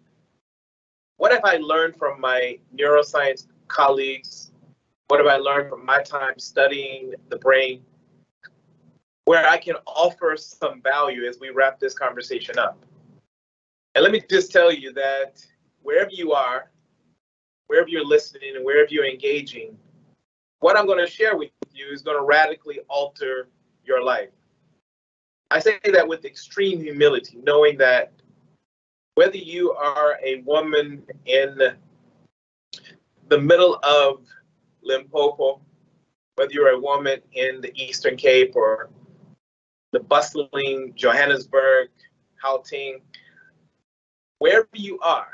What have I learned from my neuroscience colleagues? What have I learned from my time studying the brain, where I can offer some value as we wrap this conversation up? And let me just tell you that wherever you are, wherever you're listening and wherever you're engaging, what I'm going to share with you is going to radically alter your life. I say that with extreme humility, knowing that whether you are a woman in the middle of Limpopo, whether you're a woman in the Eastern Cape or the bustling Johannesburg, Gauteng, wherever you are,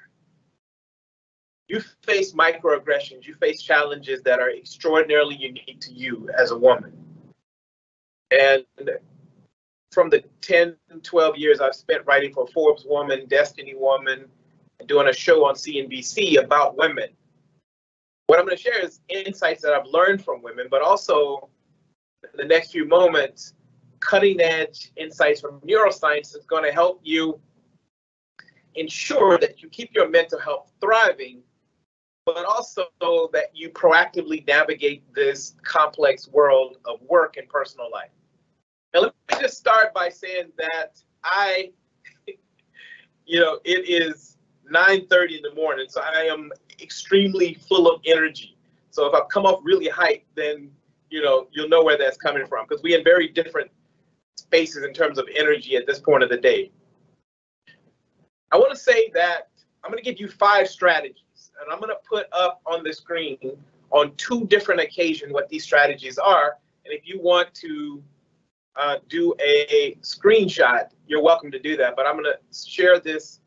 you face microaggressions, you face challenges that are extraordinarily unique to you as a woman. And from the 10, 12 years I've spent writing for Forbes Woman, Destiny Woman, and doing a show on CNBC about women, what I'm going to share is insights that I've learned from women, but also in the next few moments, cutting edge insights from neuroscience is going to help you ensure that you keep your mental health thriving, but also that you proactively navigate this complex world of work and personal life. Now, let me just start by saying that I you know, it is 9:30 in the morning, so I am extremely full of energy. So if I come off really hyped, then, you know, you'll know where that's coming from, because we're in very different spaces in terms of energy at this point of the day. I want to say that I'm going to give you 5 strategies, and I'm going to put up on the screen on 2 different occasions what these strategies are. And if you want to do a screenshot, you're welcome to do that. But I'm going to share this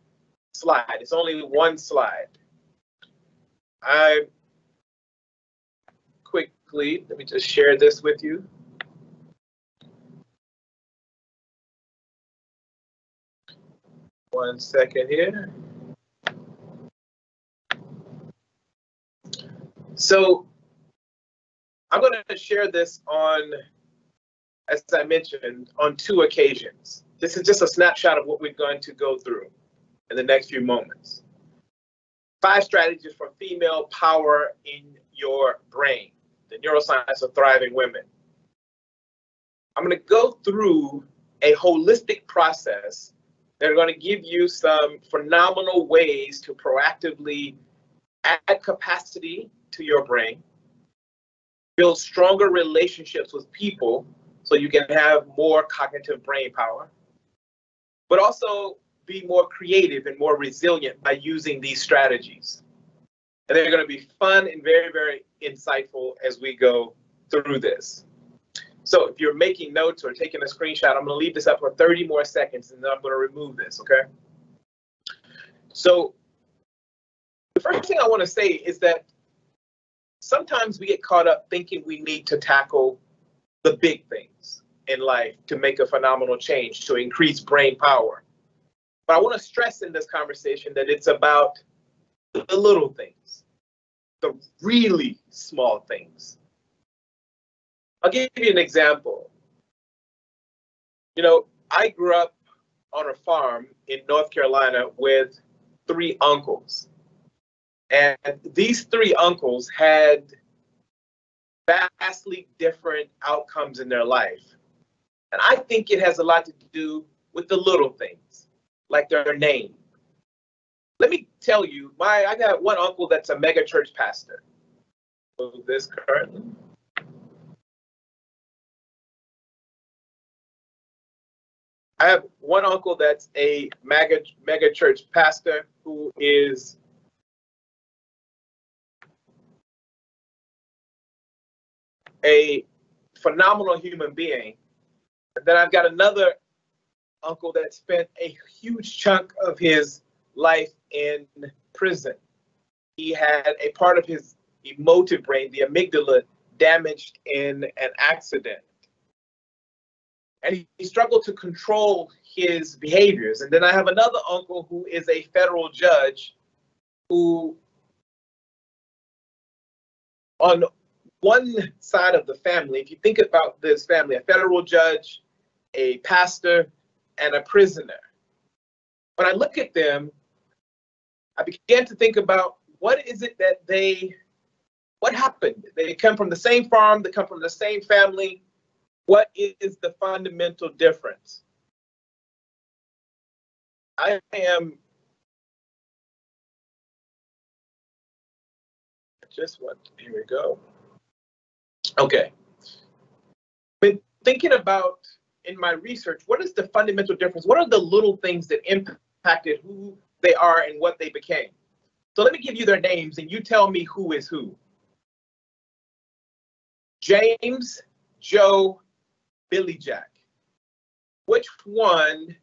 slide. It's only one slide. Let me just share this with you. One second here. So I'm going to share this on, as I mentioned, on 2 occasions. This is just a snapshot of what we're going to go through in the next few moments. 5 strategies for female power in your brain, the neuroscience of thriving women. I'm going to go through a holistic process that are going to give you some phenomenal ways to proactively add capacity to your brain, build stronger relationships with people so you can have more cognitive brain power, but also be more creative and more resilient by using these strategies. And they're going to be fun and very, very insightful as we go through this. So if you're making notes or taking a screenshot, I'm going to leave this up for 30 more seconds, and then I'm going to remove this, okay? So the first thing I want to say is that sometimes we get caught up thinking we need to tackle the big things in life to make a phenomenal change, to increase brain power. But I want to stress in this conversation that it's about the little things, the really small things. I'll give you an example. You know, I grew up on a farm in North Carolina with 3 uncles. And these 3 uncles had vastly different outcomes in their life. And I think it has a lot to do with the little things, like their name. Let me tell you, I got one uncle that's a mega church pastor. So this currently. I have one uncle that's a mega church pastor who is a phenomenal human being. And then I've got another uncle that spent a huge chunk of his life in prison. He had a part of his emotive brain, the amygdala, damaged in an accident. And he struggled to control his behaviors. And then I have another uncle who is a federal judge who, on one side of the family, if you think about this family, a federal judge, a pastor, and a prisoner. When I look at them, I began to think about what is it that what happened? They come from the same farm, they come from the same family. What is the fundamental difference? Here we go. Okay. Been thinking about, in my research, what is the fundamental difference? What are the little things that impacted who they are and what they became? So let me give you their names and you tell me who is who. James, Joe, Billy Jack. Which one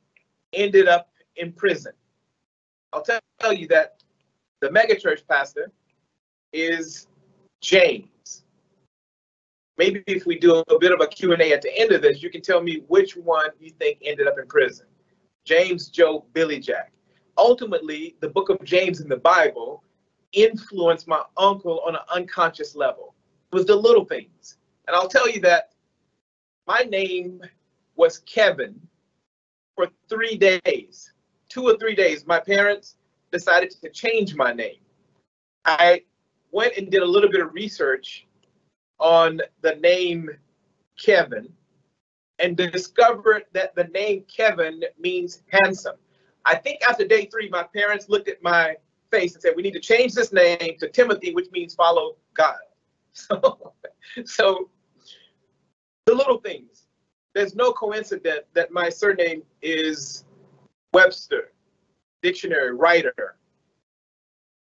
ended up in prison? I'll tell you that the megachurch pastor is James. Maybe if we do a bit of a Q&A at the end of this, you can tell me which one you think ended up in prison. James, Joe, Billy Jack. Ultimately, the book of James in the Bible influenced my uncle on an unconscious level. It was the little things. And I'll tell you that my name was Kevin for 3 days. 2 or 3 days, my parents decided to change my name. I went and did a little bit of research on the name Kevin and discovered that the name Kevin means handsome. I think after day 3, my parents looked at my face and said, we need to change this name to Timothy, which means follow God. So the little things. There's no coincidence that my surname is Webster, dictionary, writer.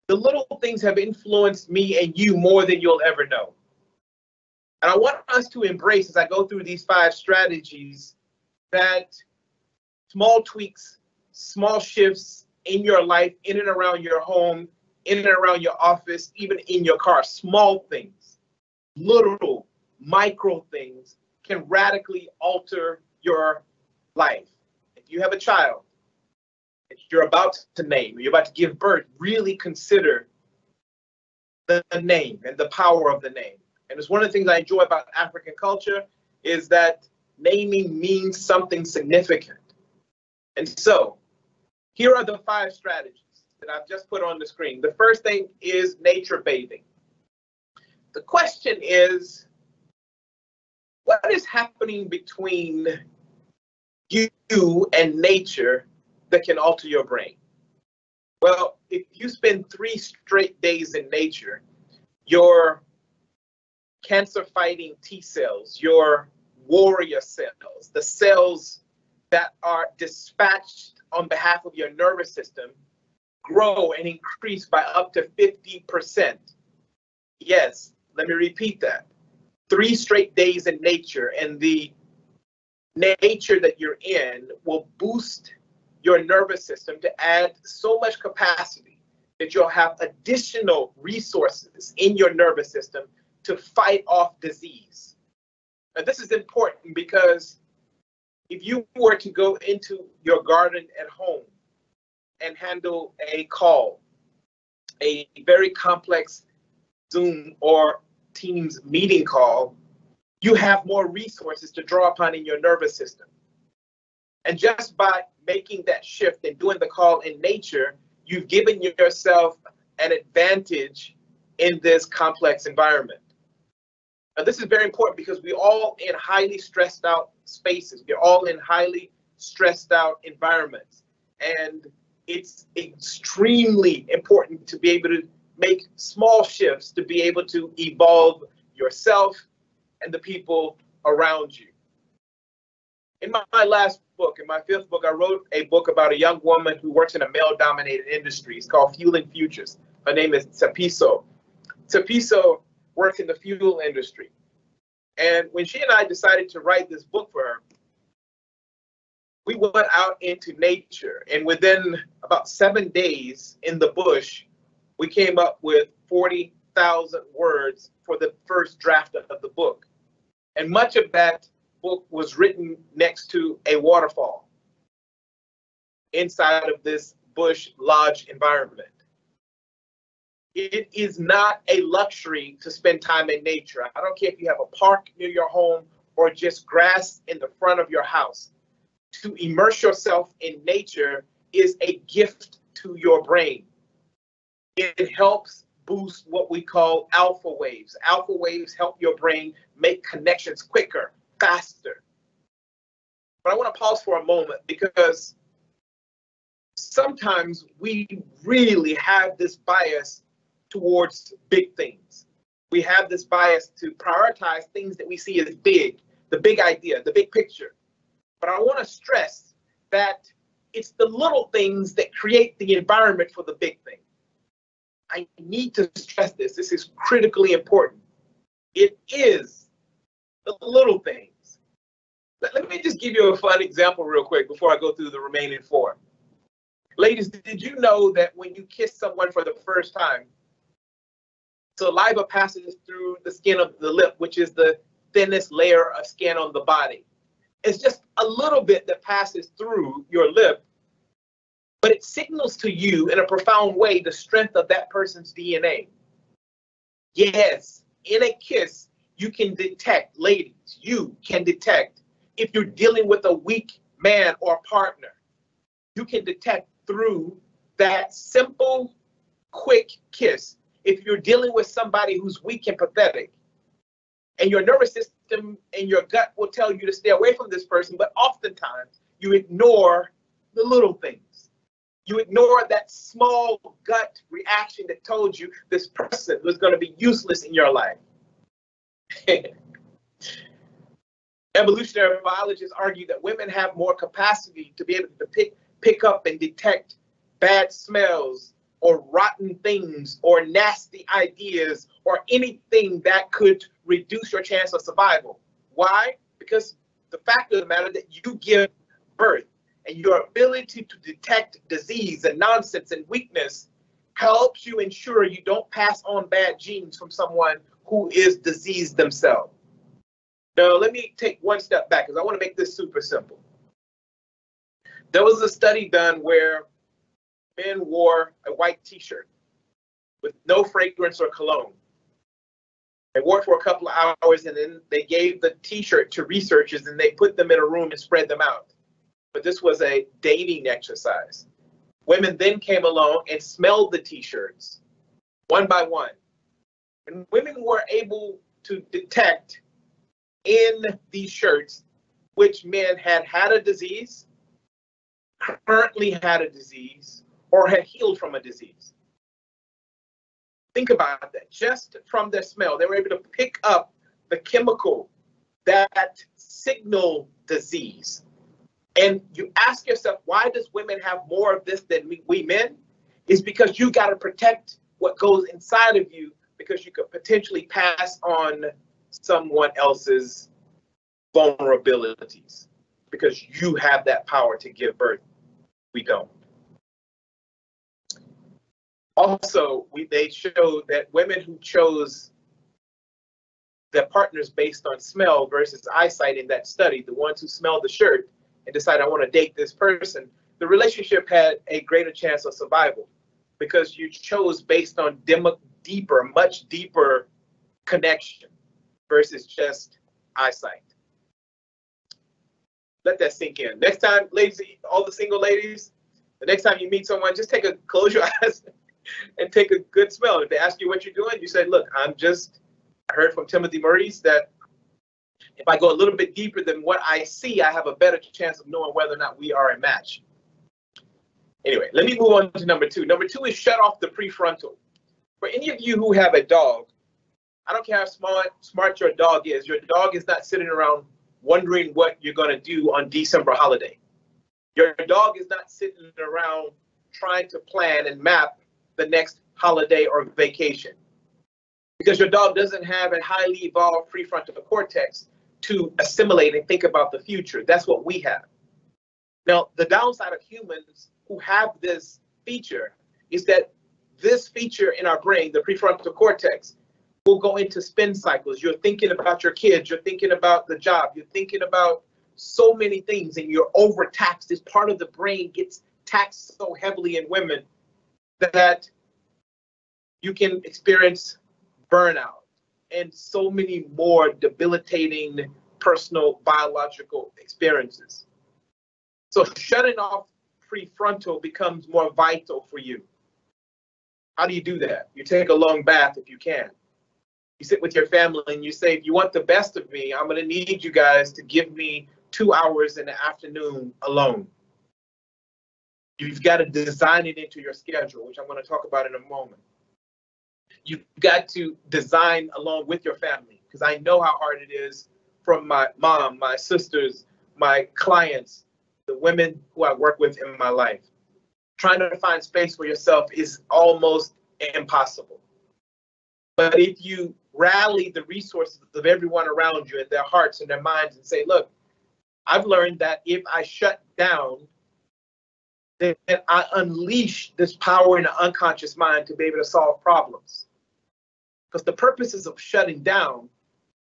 The little things have influenced me and you more than you'll ever know. And I want us to embrace, as I go through these 5 strategies, that small tweaks, small shifts in your life, in and around your home, in and around your office, even in your car, small things, little micro things can radically alter your life. If you have a child that you're about to name, or you're about to give birth, really consider the name and the power of the name. And it's one of the things I enjoy about African culture is that naming means something significant. And so here are the 5 strategies that I've just put on the screen. The first thing is nature bathing. The question is, what is happening between you and nature that can alter your brain? Well, if you spend 3 straight days in nature, your cancer-fighting T cells, your warrior cells, the cells that are dispatched on behalf of your nervous system, grow and increase by up to 50%. Yes, let me repeat that. 3 straight days in nature, and the nature that you're in will boost your nervous system to add so much capacity that you'll have additional resources in your nervous system to fight off disease. Now, this is important because if you were to go into your garden at home and handle a call, a very complex Zoom or Teams meeting call, you have more resources to draw upon in your nervous system. And just by making that shift and doing the call in nature, you've given yourself an advantage in this complex environment. Now, this is very important because we're all in highly stressed out spaces. We're all in highly stressed out environments. And it's extremely important to be able to make small shifts to be able to evolve yourself and the people around you. In my last book, in my 5th book, I wrote a book about a young woman who works in a male-dominated industry. It's called Fueling Futures. Her name is Tsepiso. Tsepiso works in the fuel industry. And when she and I decided to write this book for her, we went out into nature. And within about 7 days in the bush, we came up with 40,000 words for the first draft of the book. And much of that book was written next to a waterfall inside of this bush lodge environment. It is not a luxury to spend time in nature. I don't care if you have a park near your home or just grass in the front of your house. To immerse yourself in nature is a gift to your brain. It helps boost what we call alpha waves. Alpha waves help your brain make connections quicker, faster. But I want to pause for a moment because sometimes we really have this bias towards big things. We have this bias to prioritize things that we see as big, the big idea, the big picture. But I want to stress that it's the little things that create the environment for the big thing. I need to stress this. This is critically important. It is the little things. Let me just give you a fun example real quick before I go through the remaining 4. Ladies, did you know that when you kiss someone for the first time, saliva passes through the skin of the lip, which is the thinnest layer of skin on the body? It's just a little bit that passes through your lip, but it signals to you in a profound way the strength of that person's DNA. Yes, in a kiss, you can detect, ladies, you can detect if you're dealing with a weak man or partner. You can detect through that simple, quick kiss if you're dealing with somebody who's weak and pathetic. And your nervous system and your gut will tell you to stay away from this person, but oftentimes you ignore the little things. You ignore that small gut reaction that told you this person was going to be useless in your life. Evolutionary biologists argue that women have more capacity to be able to pick up and detect bad smells or rotten things or nasty ideas or anything that could reduce your chance of survival. Why? Because the fact of the matter that you give birth and your ability to detect disease and nonsense and weakness helps you ensure you don't pass on bad genes from someone who is diseased themselves. Now, let me take one step back because I want to make this super simple. There was a study done where men wore a white t-shirt with no fragrance or cologne. They wore it for a couple of hours and then they gave the t-shirt to researchers and they put them in a room and spread them out. But this was a dating exercise. Women then came along and smelled the t-shirts one by one. And women were able to detect in these shirts which men had had a disease, currently had a disease, or had healed from a disease. Think about that. Just from their smell, they were able to pick up the chemical that signal disease. And you ask yourself, why does women have more of this than we men? It's because you got to protect what goes inside of you because you could potentially pass on someone else's vulnerabilities because you have that power to give birth. We don't. Also, they showed that women who chose their partners based on smell versus eyesight in that study, the ones who smelled the shirt and decided I want to date this person, the relationship had a greater chance of survival because you chose based on much deeper connection versus just eyesight. Let that sink in. Next time, ladies, all the single ladies, the next time you meet someone, just close your eyes and take a good smell. If they ask you what you're doing, you say, look, I heard from Timothy Maurice that if I go a little bit deeper than what I see, I have a better chance of knowing whether or not we are a match. Anyway, let me move on to number two. Number two is shut off the prefrontal. For any of you who have a dog, I don't care how smart your dog is not sitting around wondering what you're going to do on December holiday. Your dog is not sitting around trying to plan and map the next holiday or vacation because your dog doesn't have a highly evolved prefrontal cortex to assimilate and think about the future. That's what we have. Now, the downside of humans who have this feature is that this feature in our brain, the prefrontal cortex, will go into spin cycles. You're thinking about your kids, you're thinking about the job, you're thinking about so many things, and you're overtaxed. This part of the brain gets taxed so heavily in women that you can experience burnout and so many more debilitating personal biological experiences. So shutting off prefrontal becomes more vital for you. How do you do that? You take a long bath if you can. You sit with your family and you say, if you want the best of me, I'm going to need you guys to give me 2 hours in the afternoon alone. You've got to design it into your schedule, which I'm going to talk about in a moment. You've got to design along with your family, because I know how hard it is from my mom, my sisters, my clients, the women who I work with in my life. Trying to find space for yourself is almost impossible. But if you rally the resources of everyone around you and their hearts and their minds and say, look, I've learned that if I shut down, then I unleash this power in the unconscious mind to be able to solve problems. Because the purposes of shutting down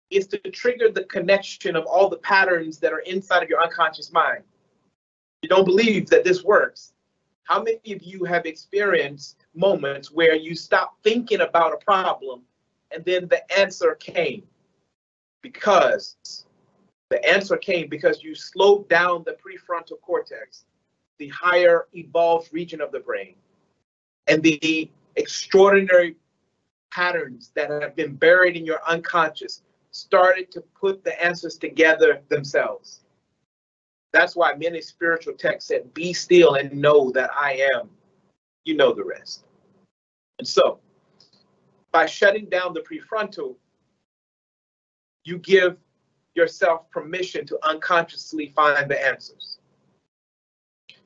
is to trigger the connection of all the patterns that are inside of your unconscious mind. You don't believe that this works. How many of you have experienced moments where you stopped thinking about a problem and then the answer came? Because the answer came because you slowed down the prefrontal cortex, the higher evolved region of the brain, and the extraordinary patterns that have been buried in your unconscious started to put the answers together themselves. That's why many spiritual texts said, be still and know that I am. You know the rest. And so, by shutting down the prefrontal, you give yourself permission to unconsciously find the answers.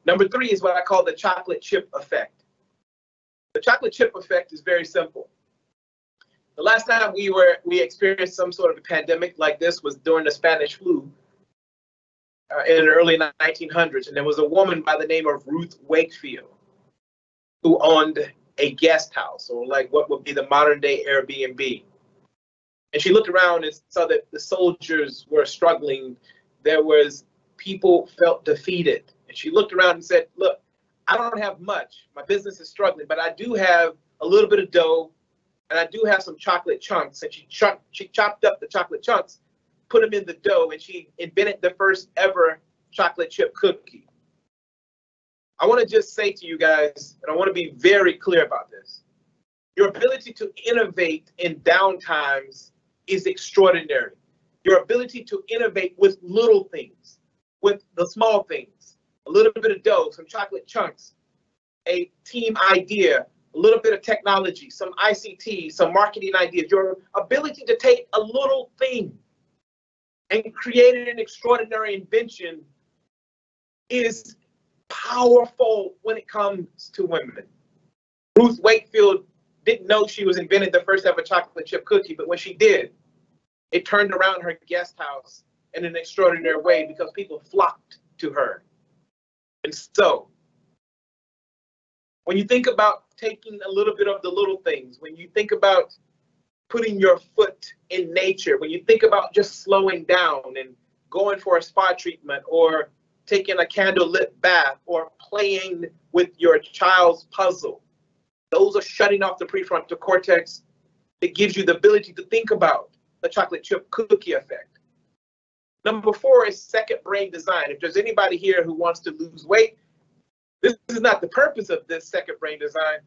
Number 3 is what I call the chocolate chip effect. The chocolate chip effect is very simple. The last time we experienced some sort of a pandemic like this was during the Spanish flu in the early 1900s, and there was a woman by the name of Ruth Wakefield who owned a guest house, or like what would be the modern day Airbnb. And she looked around and saw that the soldiers were struggling. There was people felt defeated. And she looked around and said, look, I don't have much. My business is struggling, but I do have a little bit of dough, and I do have some chocolate chunks. And she chopped up the chocolate chunks, put them in the dough, and she invented the first ever chocolate chip cookie. I want to just say to you guys, and I want to be very clear about this, your ability to innovate in downtimes is extraordinary. Your ability to innovate with little things, with the small things, a little bit of dough, some chocolate chunks, a team idea, a little bit of technology, some ICT, some marketing ideas, your ability to take a little thing and create an extraordinary invention is powerful when it comes to women. Ruth Wakefield didn't know she was inventing the first ever chocolate chip cookie, but when she did, it turned around her guest house in an extraordinary way because people flocked to her. And so, when you think about taking a little bit of the little things, when you think about putting your foot in nature, when you think about just slowing down and going for a spa treatment, or taking a candlelit bath, or playing with your child's puzzle, those are shutting off the prefrontal cortex. It gives you the ability to think about the chocolate chip cookie effect. Number 4 is second brain design. If there's anybody here who wants to lose weight, this is not the purpose of this second brain design,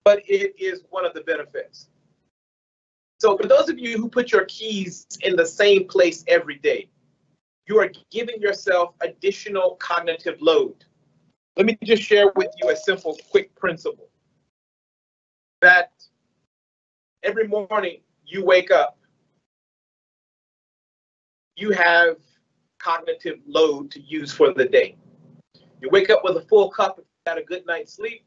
but it is one of the benefits. So for those of you who put your keys in the same place every day, you are giving yourself additional cognitive load. Let me just share with you a simple, quick principle. That every morning you wake up, you have cognitive load to use for the day. You wake up with a full cup if you had a good night's sleep,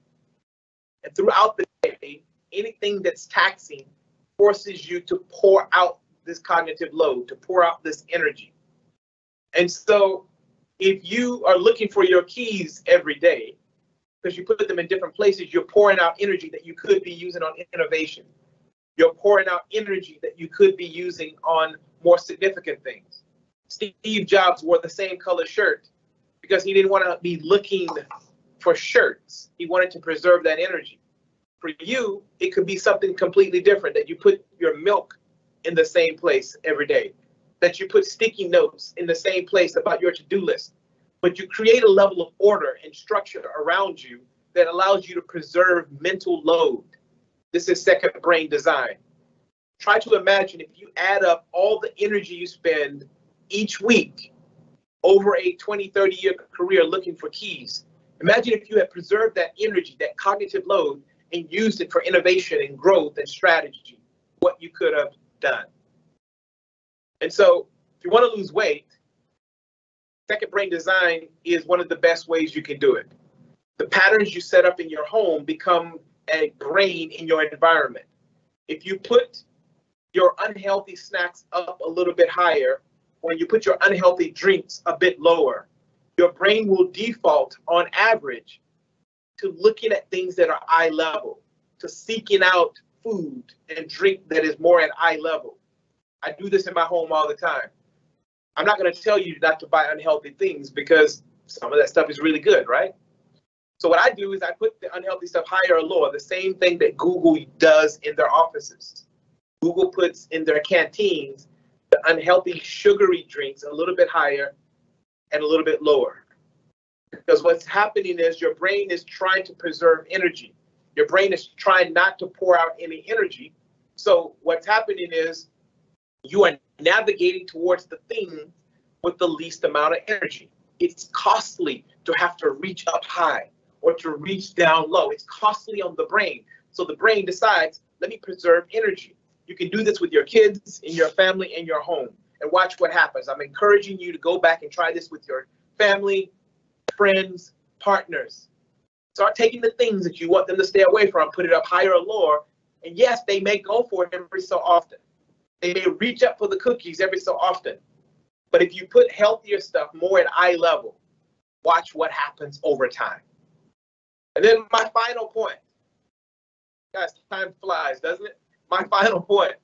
and throughout the day, anything that's taxing forces you to pour out this cognitive load, to pour out this energy. And so if you are looking for your keys every day, because you put them in different places, you're pouring out energy that you could be using on innovation. You're pouring out energy that you could be using on more significant things. Steve Jobs wore the same color shirt because he didn't want to be looking for shirts. He wanted to preserve that energy. For you, it could be something completely different, that you put your milk in the same place every day, that you put sticky notes in the same place about your to-do list, but you create a level of order and structure around you that allows you to preserve mental load. This is second brain design. Try to imagine if you add up all the energy you spend each week over a 20, 30-year career looking for keys. Imagine if you had preserved that energy, that cognitive load, and used it for innovation and growth and strategy, what you could have done. And so if you want to lose weight, second brain design is one of the best ways you can do it. The patterns you set up in your home become a brain in your environment. If you put your unhealthy snacks up a little bit higher, when you put your unhealthy drinks a bit lower, your brain will default on average to looking at things that are eye level, to seeking out food and drink that is more at eye level. I do this in my home all the time. I'm not going to tell you not to buy unhealthy things because some of that stuff is really good, right? So what I do is I put the unhealthy stuff higher or lower, the same thing that Google does in their offices. Google puts in their canteens the unhealthy sugary drinks a little bit higher and a little bit lower. Because what's happening is your brain is trying to preserve energy. Your brain is trying not to pour out any energy. So what's happening is you are navigating towards the thing with the least amount of energy. It's costly to have to reach up high or to reach down low. It's costly on the brain. So the brain decides, let me preserve energy. You can do this with your kids, in your family, in your home, and watch what happens. I'm encouraging you to go back and try this with your family, friends, partners. Start taking the things that you want them to stay away from, put it up higher or lower. And yes, they may go for it every so often. They may reach up for the cookies every so often. But if you put healthier stuff more at eye level, watch what happens over time. And then my final point. Guys, time flies, doesn't it? My final point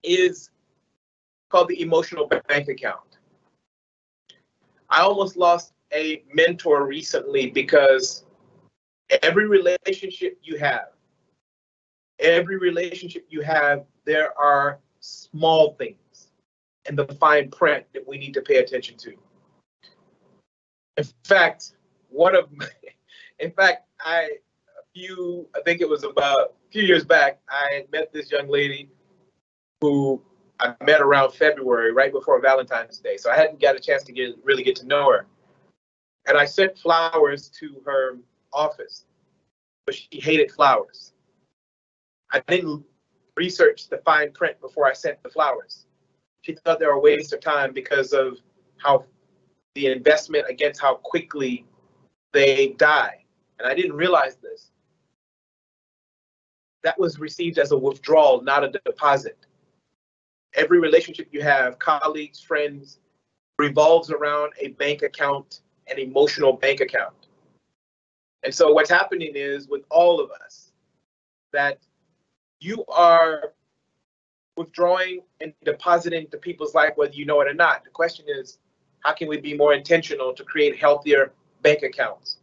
is called the emotional bank account. I almost lost a mentor recently because every relationship you have, there are small things in the fine print that we need to pay attention to. In fact, I think it was about a few years back, I met this young lady who I met around February, right before Valentine's Day. So I hadn't got a chance to really get to know her. And I sent flowers to her office, but she hated flowers. I didn't research the fine print before I sent the flowers. She thought they were a waste of time because of how the investment against how quickly they die. And I didn't realize this. That was received as a withdrawal, not a deposit. Every relationship you have, colleagues, friends, revolves around a bank account, an emotional bank account. And so what's happening is with all of us, that you are withdrawing and depositing to people's life, whether you know it or not. The question is, how can we be more intentional to create healthier bank accounts?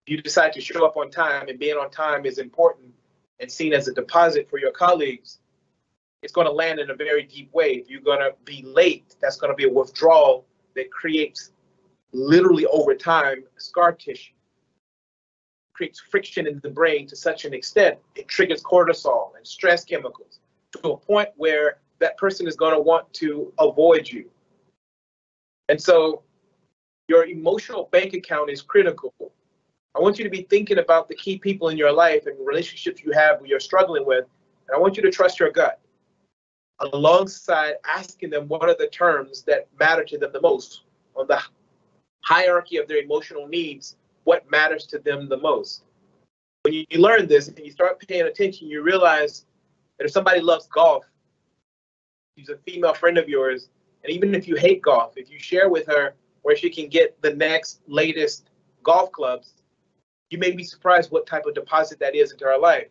If you decide to show up on time, and being on time is important and seen as a deposit for your colleagues, it's going to land in a very deep way. If you're going to be late, that's going to be a withdrawal that creates, literally over time, scar tissue. Creates friction in the brain to such an extent, it triggers cortisol and stress chemicals to a point where that person is going to want to avoid you. And so your emotional bank account is critical. I want you to be thinking about the key people in your life and relationships you have who you're struggling with. And I want you to trust your gut alongside asking them what are the terms that matter to them the most on the hierarchy of their emotional needs. What matters to them the most. When you learn this and you start paying attention, you realize that if somebody loves golf, she's a female friend of yours, and even if you hate golf, if you share with her where she can get the next latest golf clubs, you may be surprised what type of deposit that is into her life.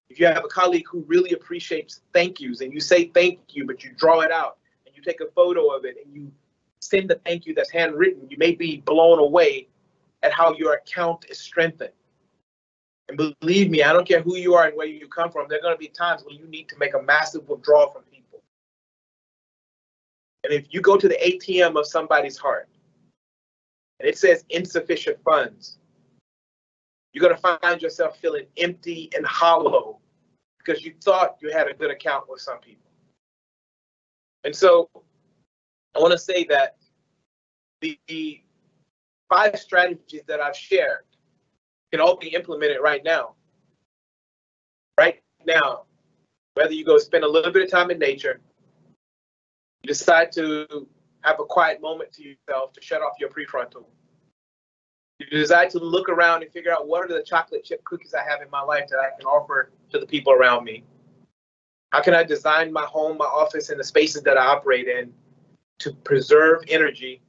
If you have a colleague who really appreciates thank yous and you say thank you, but you draw it out and you take a photo of it and you send the thank you that's handwritten, you may be blown away at how your account is strengthened. And believe me, I don't care who you are and where you come from, there are going to be times when you need to make a massive withdrawal from people. And if you go to the ATM of somebody's heart and it says insufficient funds, you're going to find yourself feeling empty and hollow because you thought you had a good account with some people. And so I want to say that the 5 strategies that I've shared can all be implemented right now. Right now, whether you go spend a little bit of time in nature, you decide to have a quiet moment to yourself to shut off your prefrontal. You decide to look around and figure out what are the chocolate chip cookies I have in my life that I can offer to the people around me. How can I design my home, my office, and the spaces that I operate in to preserve energy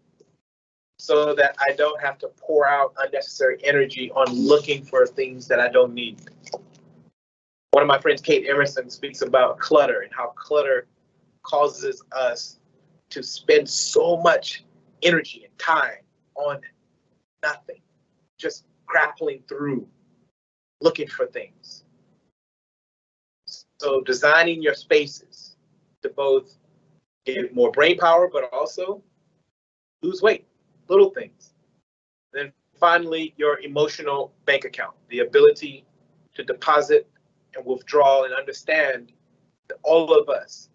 so that I don't have to pour out unnecessary energy on looking for things that I don't need. One of my friends, Kate Emerson, speaks about clutter and how clutter causes us to spend so much energy and time on nothing, just grappling through, looking for things. So designing your spaces to both get more brain power, but also lose weight. Little things. Then finally, your emotional bank account, the ability to deposit and withdraw and understand that all of us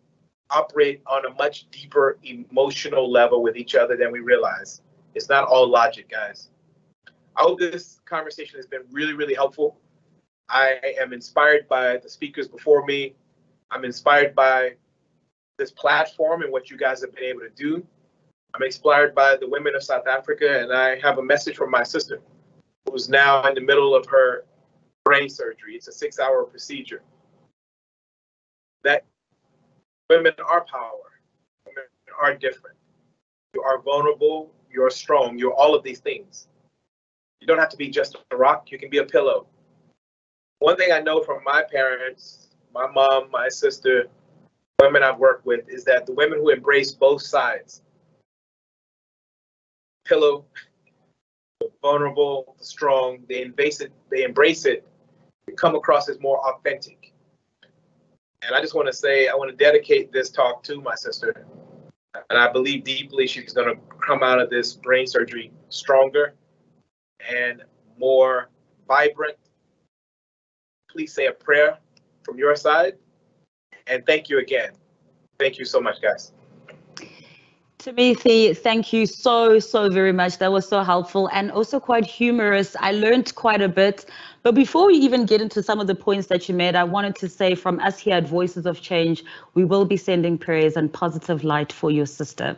operate on a much deeper emotional level with each other than we realize. It's not all logic, guys. I hope this conversation has been really, really helpful. I am inspired by the speakers before me. I'm inspired by this platform and what you guys have been able to do. I'm inspired by the women of South Africa, and I have a message from my sister, who's now in the middle of her brain surgery. It's a 6-hour procedure. That women are power. Women are different. You are vulnerable. You're strong. You're all of these things. You don't have to be just a rock. You can be a pillow. One thing I know from my parents, my mom, my sister, women I've worked with, is that the women who embrace both sides, pillow, the vulnerable, the strong, they embrace it, they come across as more authentic. And I just want to say, I want to dedicate this talk to my sister. And I believe deeply she's going to come out of this brain surgery stronger and more vibrant. Please say a prayer from your side. And thank you again. Thank you so much, guys. Timothy, thank you so very much. That was so helpful and also quite humorous. I learned quite a bit. But before we even get into some of the points that you made, I wanted to say from us here at Voices of Change, we will be sending prayers and positive light for your sister.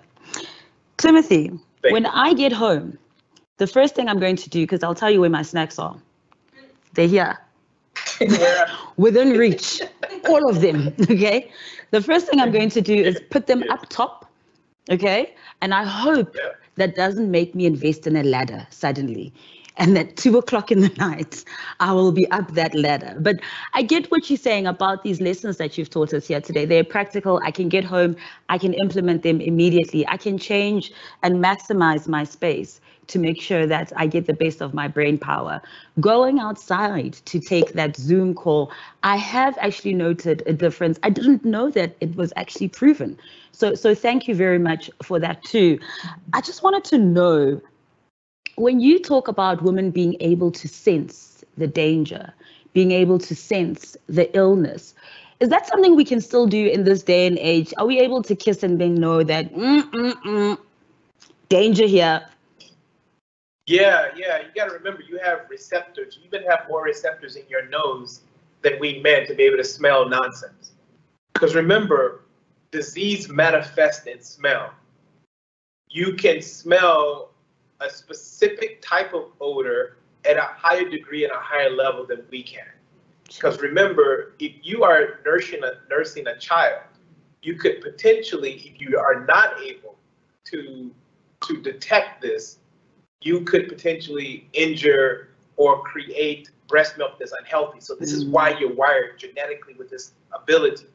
Timothy, when I get home, the first thing I'm going to do, because I'll tell you where my snacks are. They're here. Within reach, all of them, okay? The first thing I'm going to do is put them up top. Okay, and I hope that doesn't make me invest in a ladder suddenly, and that 2 o'clock in the night, I will be up that ladder. But I get what you're saying about these lessons that you've taught us here today. They're practical. I can get home. I can implement them immediately. I can change and maximize my space to make sure that I get the best of my brain power. Going outside to take that Zoom call, I have actually noted a difference. I didn't know that it was actually proven. So thank you very much for that too. I just wanted to know, when you talk about women being able to sense the danger, being able to sense the illness, is that something we can still do in this day and age? Are we able to kiss and then know that danger here? Yeah, you got to remember, you have receptors. You even have more receptors in your nose than we men to be able to smell nonsense. Because remember, disease manifests in smell. You can smell a specific type of odor at a higher degree and a higher level than we can. Because remember, if you are nursing a child, you could potentially, if you are not able to detect this, you could potentially injure or create breast milk that's unhealthy. So this is why you're wired genetically with this ability.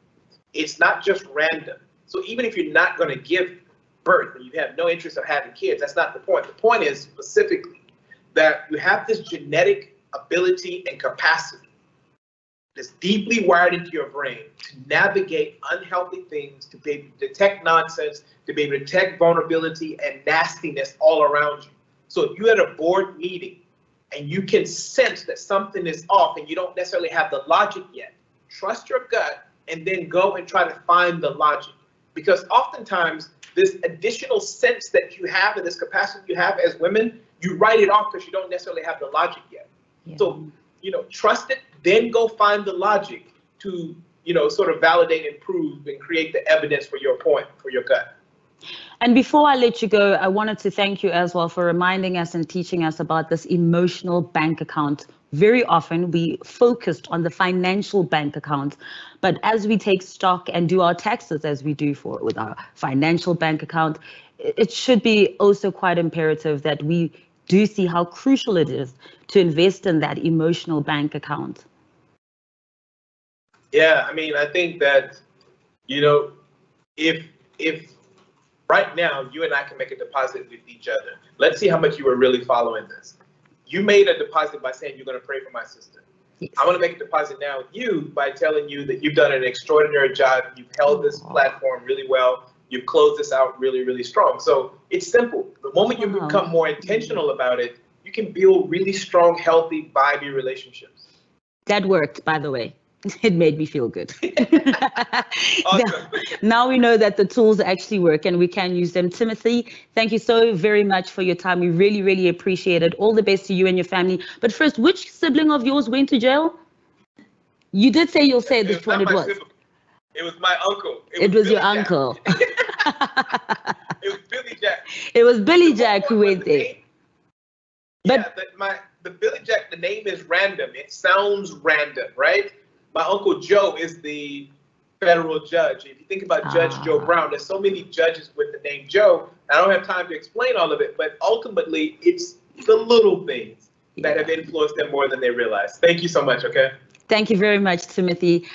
It's not just random. So even if you're not going to give birth and you have no interest of having kids, that's not the point. The point is specifically that you have this genetic ability and capacity that's deeply wired into your brain to navigate unhealthy things, to be able to detect nonsense, to be able to detect vulnerability and nastiness all around you. So if you're at a board meeting and you can sense that something is off and you don't necessarily have the logic yet, trust your gut and then go and try to find the logic. Because oftentimes this additional sense that you have and this capacity you have as women, you write it off because you don't necessarily have the logic yet. Yeah. So, trust it, then go find the logic to, sort of validate and prove and create the evidence for your point, for your gut. And before I let you go, I wanted to thank you as well for reminding us and teaching us about this emotional bank account. Very often we focused on the financial bank account, but as we take stock and do our taxes as we do with our financial bank account, it should be also quite imperative that we do see how crucial it is to invest in that emotional bank account. Yeah, I think that, if right now you and I can make a deposit with each other, let's see how much you were really following this. You made a deposit by saying you're going to pray for my sister. Yes. I want to make a deposit now with you by telling you that you've done an extraordinary job. You've held this platform really well. You've closed this out really, really strong. So it's simple. The moment you become more intentional about it, you can build really strong, healthy, vibey relationships. That worked, by the way. It made me feel good. Awesome. Now we know that the tools actually work and we can use them. Timothy, thank you so very much for your time. We really, really appreciate it. All the best to you and your family. But first, which sibling of yours went to jail? You did say you'll say this one. It was. It was my uncle. It was your uncle. It was Billy Jack. It was Billy Jack who went there. But the Billy Jack, the name is random. It sounds random, right? My Uncle Joe is the federal judge. If you think about Judge Joe Brown, there's so many judges with the name Joe. I don't have time to explain all of it, but ultimately it's the little things that have influenced them more than they realize. Thank you so much, okay? Thank you very much, Timothy.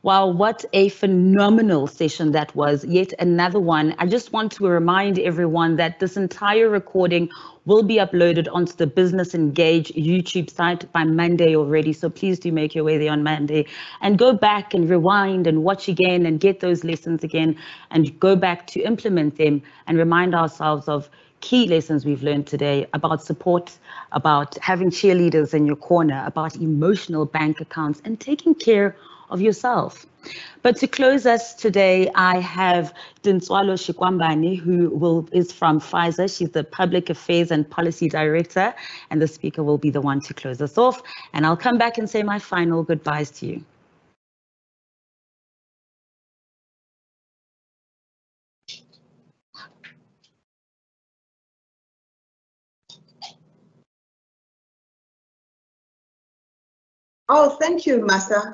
Wow, what a phenomenal session that was. Yet another one. I just want to remind everyone that this entire recording will be uploaded onto the Business Engage YouTube site by Monday already. So please do make your way there on Monday and go back and rewind and watch again and get those lessons again and go back to implement them and remind ourselves of key lessons we've learned today about support, about having cheerleaders in your corner, about emotional bank accounts and taking care of yourself. But to close us today, I have Dinswalo Shikwambani, who is from Pfizer. She's the Public Affairs and Policy Director, and the speaker will be the one to close us off. And I'll come back and say my final goodbyes to you. Oh, thank you, Masa.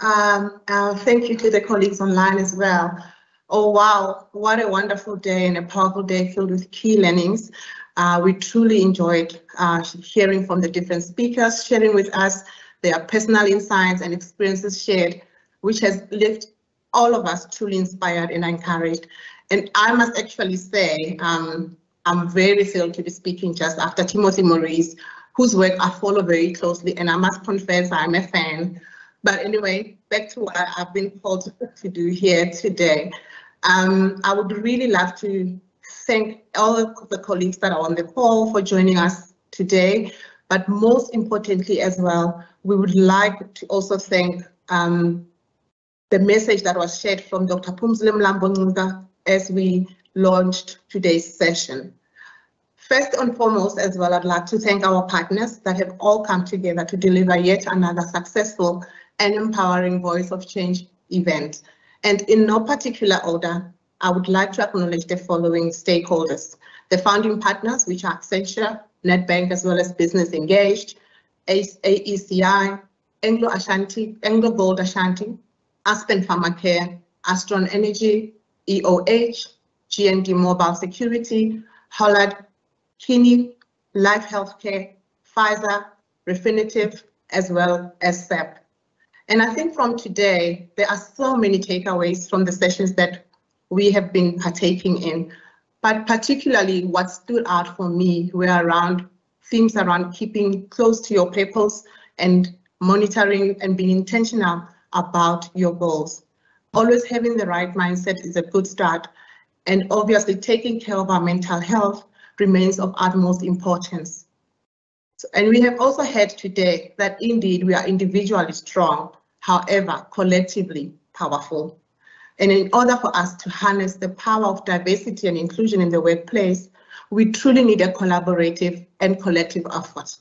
Thank you to the colleagues online as well. Oh, wow, what a wonderful day and a powerful day filled with key learnings. We truly enjoyed hearing from the different speakers, sharing with us their personal insights and experiences shared, which has left all of us truly inspired and encouraged. And I must actually say, I'm very thrilled to be speaking just after Timothy Maurice, whose work I follow very closely, and I must confess I'm a fan. But anyway, back to what I've been called to do here today. I would really love to thank all of the colleagues that are on the call for joining us today, but most importantly as well, we would like to also thank the message that was shared from Dr. Phumzile Mlambo as we launched today's session. First and foremost as well, I'd like to thank our partners that have all come together to deliver yet another successful and empowering Voice of Change event. And in no particular order, I would like to acknowledge the following stakeholders: the founding partners, which are Accenture, Nedbank, as well as Business Engage, AECI, Anglo Gold Ashanti, Aspen Pharmacare, Astron Energy, EOH, G&D Mobile Security, Hollard, Kini, Life Healthcare, Pfizer, Refinitiv, as well as SEP. And I think from today, there are so many takeaways from the sessions that we have been partaking in, but particularly what stood out for me were around themes around keeping close to your purpose and monitoring and being intentional about your goals. Always having the right mindset is a good start, and obviously taking care of our mental health remains of utmost importance. And we have also heard today that indeed we are individually strong, however, collectively powerful. And in order for us to harness the power of diversity and inclusion in the workplace, we truly need a collaborative and collective effort.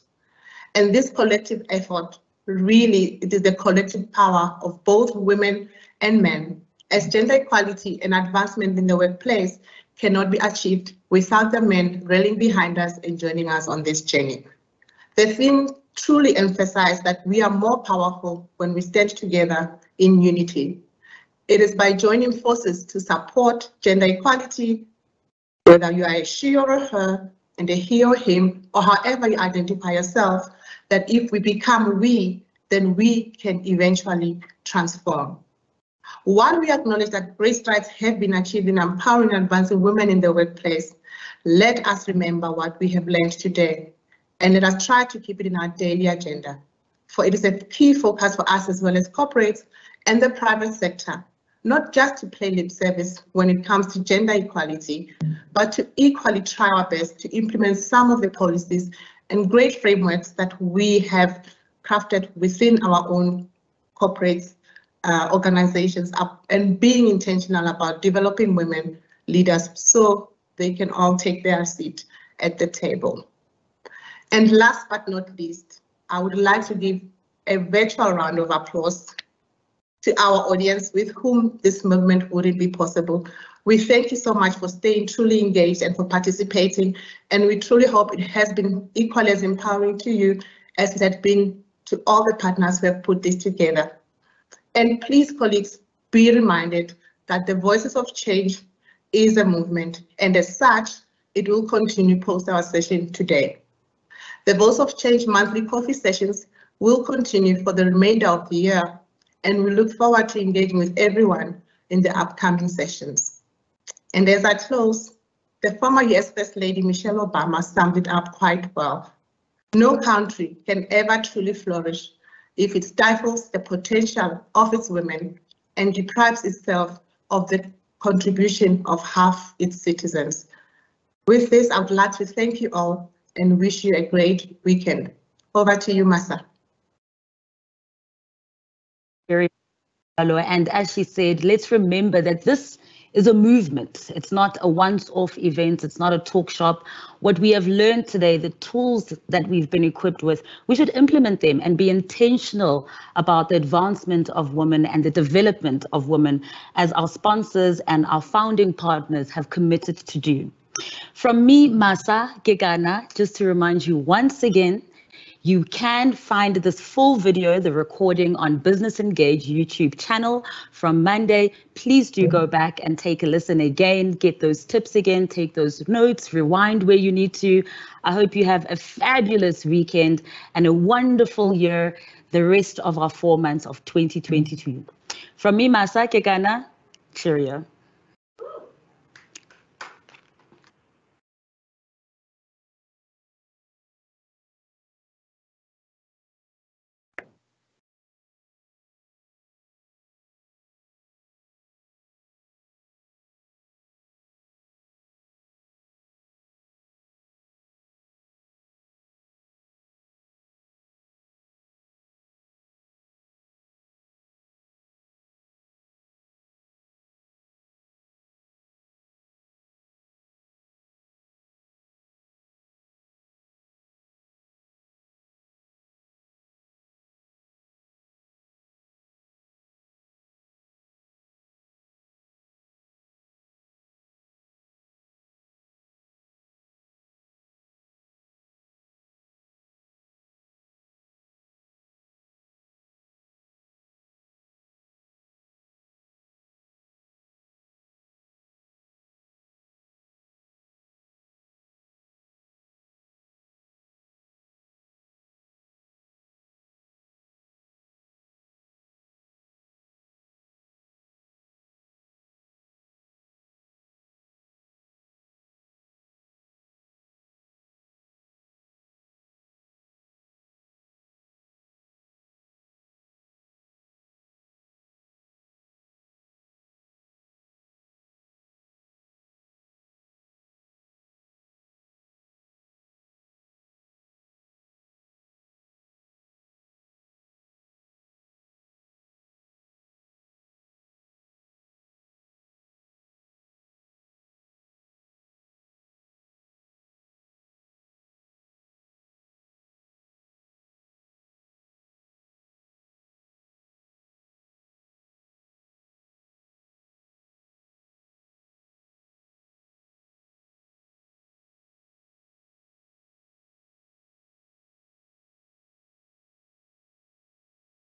And this collective effort, really, it is the collective power of both women and men, as gender equality and advancement in the workplace cannot be achieved without the men rallying behind us and joining us on this journey. The theme truly emphasized that we are more powerful when we stand together in unity. It is by joining forces to support gender equality, whether you are a she or a her, and a he or him, or however you identify yourself, that if we become we, then we can eventually transform. While we acknowledge that great strides have been achieved in empowering and advancing women in the workplace, let us remember what we have learned today, and let us try to keep it in our daily agenda. For it is a key focus for us as well as corporates and the private sector, not just to play lip service when it comes to gender equality, but to equally try our best to implement some of the policies and great frameworks that we have crafted within our own corporates organizations up and being intentional about developing women leaders so they can all take their seat at the table. And last but not least, I would like to give a virtual round of applause to our audience with whom this movement wouldn't be possible. We thank you so much for staying truly engaged and for participating, and we truly hope it has been equally as empowering to you as it has been to all the partners who have put this together. And please, colleagues, be reminded that the Voices of Change is a movement, and as such, it will continue post our session today. The Voice of Change monthly coffee sessions will continue for the remainder of the year, and we look forward to engaging with everyone in the upcoming sessions. And as I close, the former US First Lady Michelle Obama summed it up quite well. No country can ever truly flourish if it stifles the potential of its women and deprives itself of the contribution of half its citizens. With this, I would like to thank you all and wish you a great weekend. Over to you, Masa. Very well, and as she said, let's remember that this is a movement. It's not a once-off event. It's not a talk shop. What we have learned today, the tools that we've been equipped with, we should implement them and be intentional about the advancement of women and the development of women, as our sponsors and our founding partners have committed to do. From me, Masa Gegana, just to remind you once again, you can find this full video, the recording, on Business Engage YouTube channel from Monday. Please do go back and take a listen again, get those tips again, take those notes, rewind where you need to. I hope you have a fabulous weekend and a wonderful year, the rest of our 4 months of 2022. From me, Masa Gegana, cheerio.